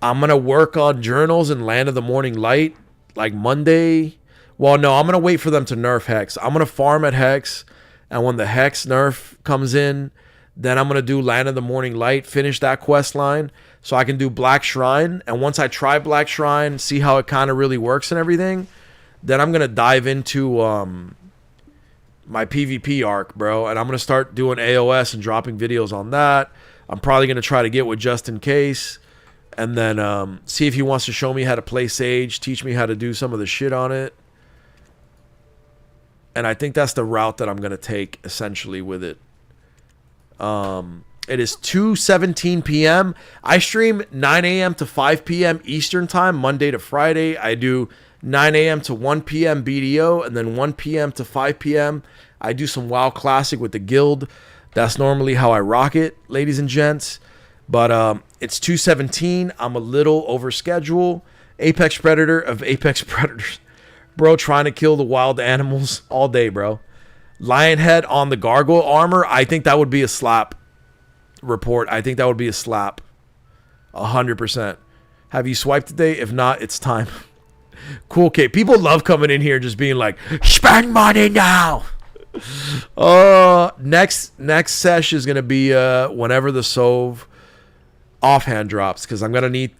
I'm gonna work on journals and Land of the Morning Light like Monday. Well, no, I'm gonna wait for them to nerf Hex. I'm gonna farm at Hex, and when the Hex nerf comes in, then I'm gonna do Land of the Morning Light, finish that quest line, so I can do Black Shrine. And once I try Black Shrine, see how it kind of really works and everything, then I'm gonna dive into my PvP arc, bro, and I'm gonna start doing AOS and dropping videos on that. I'm probably gonna try to get with Just In Case, and then see if he wants to show me how to play Sage, teach me how to do some of the shit on it. And I think that's the route that I'm gonna take essentially with it. It is 2:17 p.m. I stream 9 a.m. to 5 p.m. Eastern time, Monday to Friday. I do 9 a.m. to 1 p.m. BDO, and then 1 p.m. to 5 p.m. I do some WoW Classic with the guild. That's normally how I rock it, ladies and gents. But it's 2:17. I'm a little over schedule. Apex Predator of Apex Predators. Bro, trying to kill the wild animals all day, bro. Lionhead on the gargoyle armor. I think that would be a slap report. I think that would be a slap. 100%. Have you swiped today? If not, it's time. Cool, Kate. People love coming in here just being like, spend money now. Next sesh is gonna be whenever the Sove offhand drops, because I'm gonna need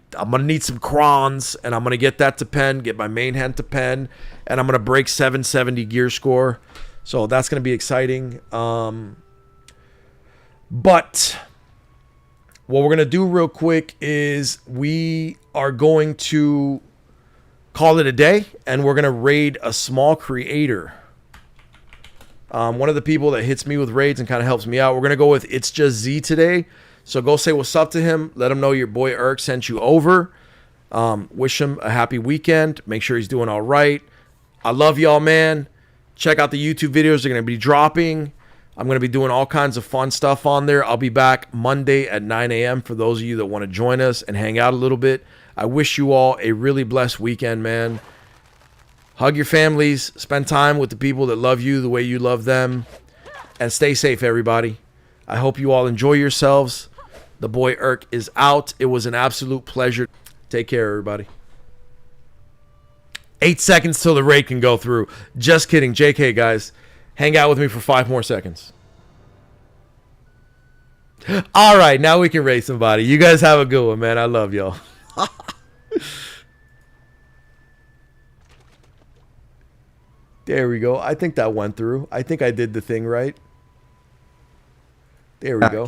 some Crons, and I'm gonna get that to pen, get my main hand to pen, and I'm gonna break 770 gear score. So that's gonna be exciting. But what we're gonna do real quick is we are going to call it a day, and we're gonna raid a small creator. One of the people that hits me with raids and kind of helps me out. We're gonna go with It's Just Z today. So go say what's up to him. Let him know your boy Erk sent you over. Wish him a happy weekend. Make sure he's doing all right. I love y'all, man. Check out the YouTube videos. They're gonna be dropping. I'm gonna be doing all kinds of fun stuff on there. I'll be back Monday at 9 a.m. for those of you that want to join us and hang out a little bit. I wish you all a really blessed weekend, man. Hug your families. Spend time with the people that love you the way you love them. And stay safe, everybody. I hope you all enjoy yourselves. The boy Erk is out. It was an absolute pleasure. Take care, everybody. 8 seconds till the raid can go through. Just kidding. JK, guys. Hang out with me for 5 more seconds. All right, now we can raid somebody. You guys have a good one, man. I love y'all. There we go. I think that went through. I think I did the thing right. There we go.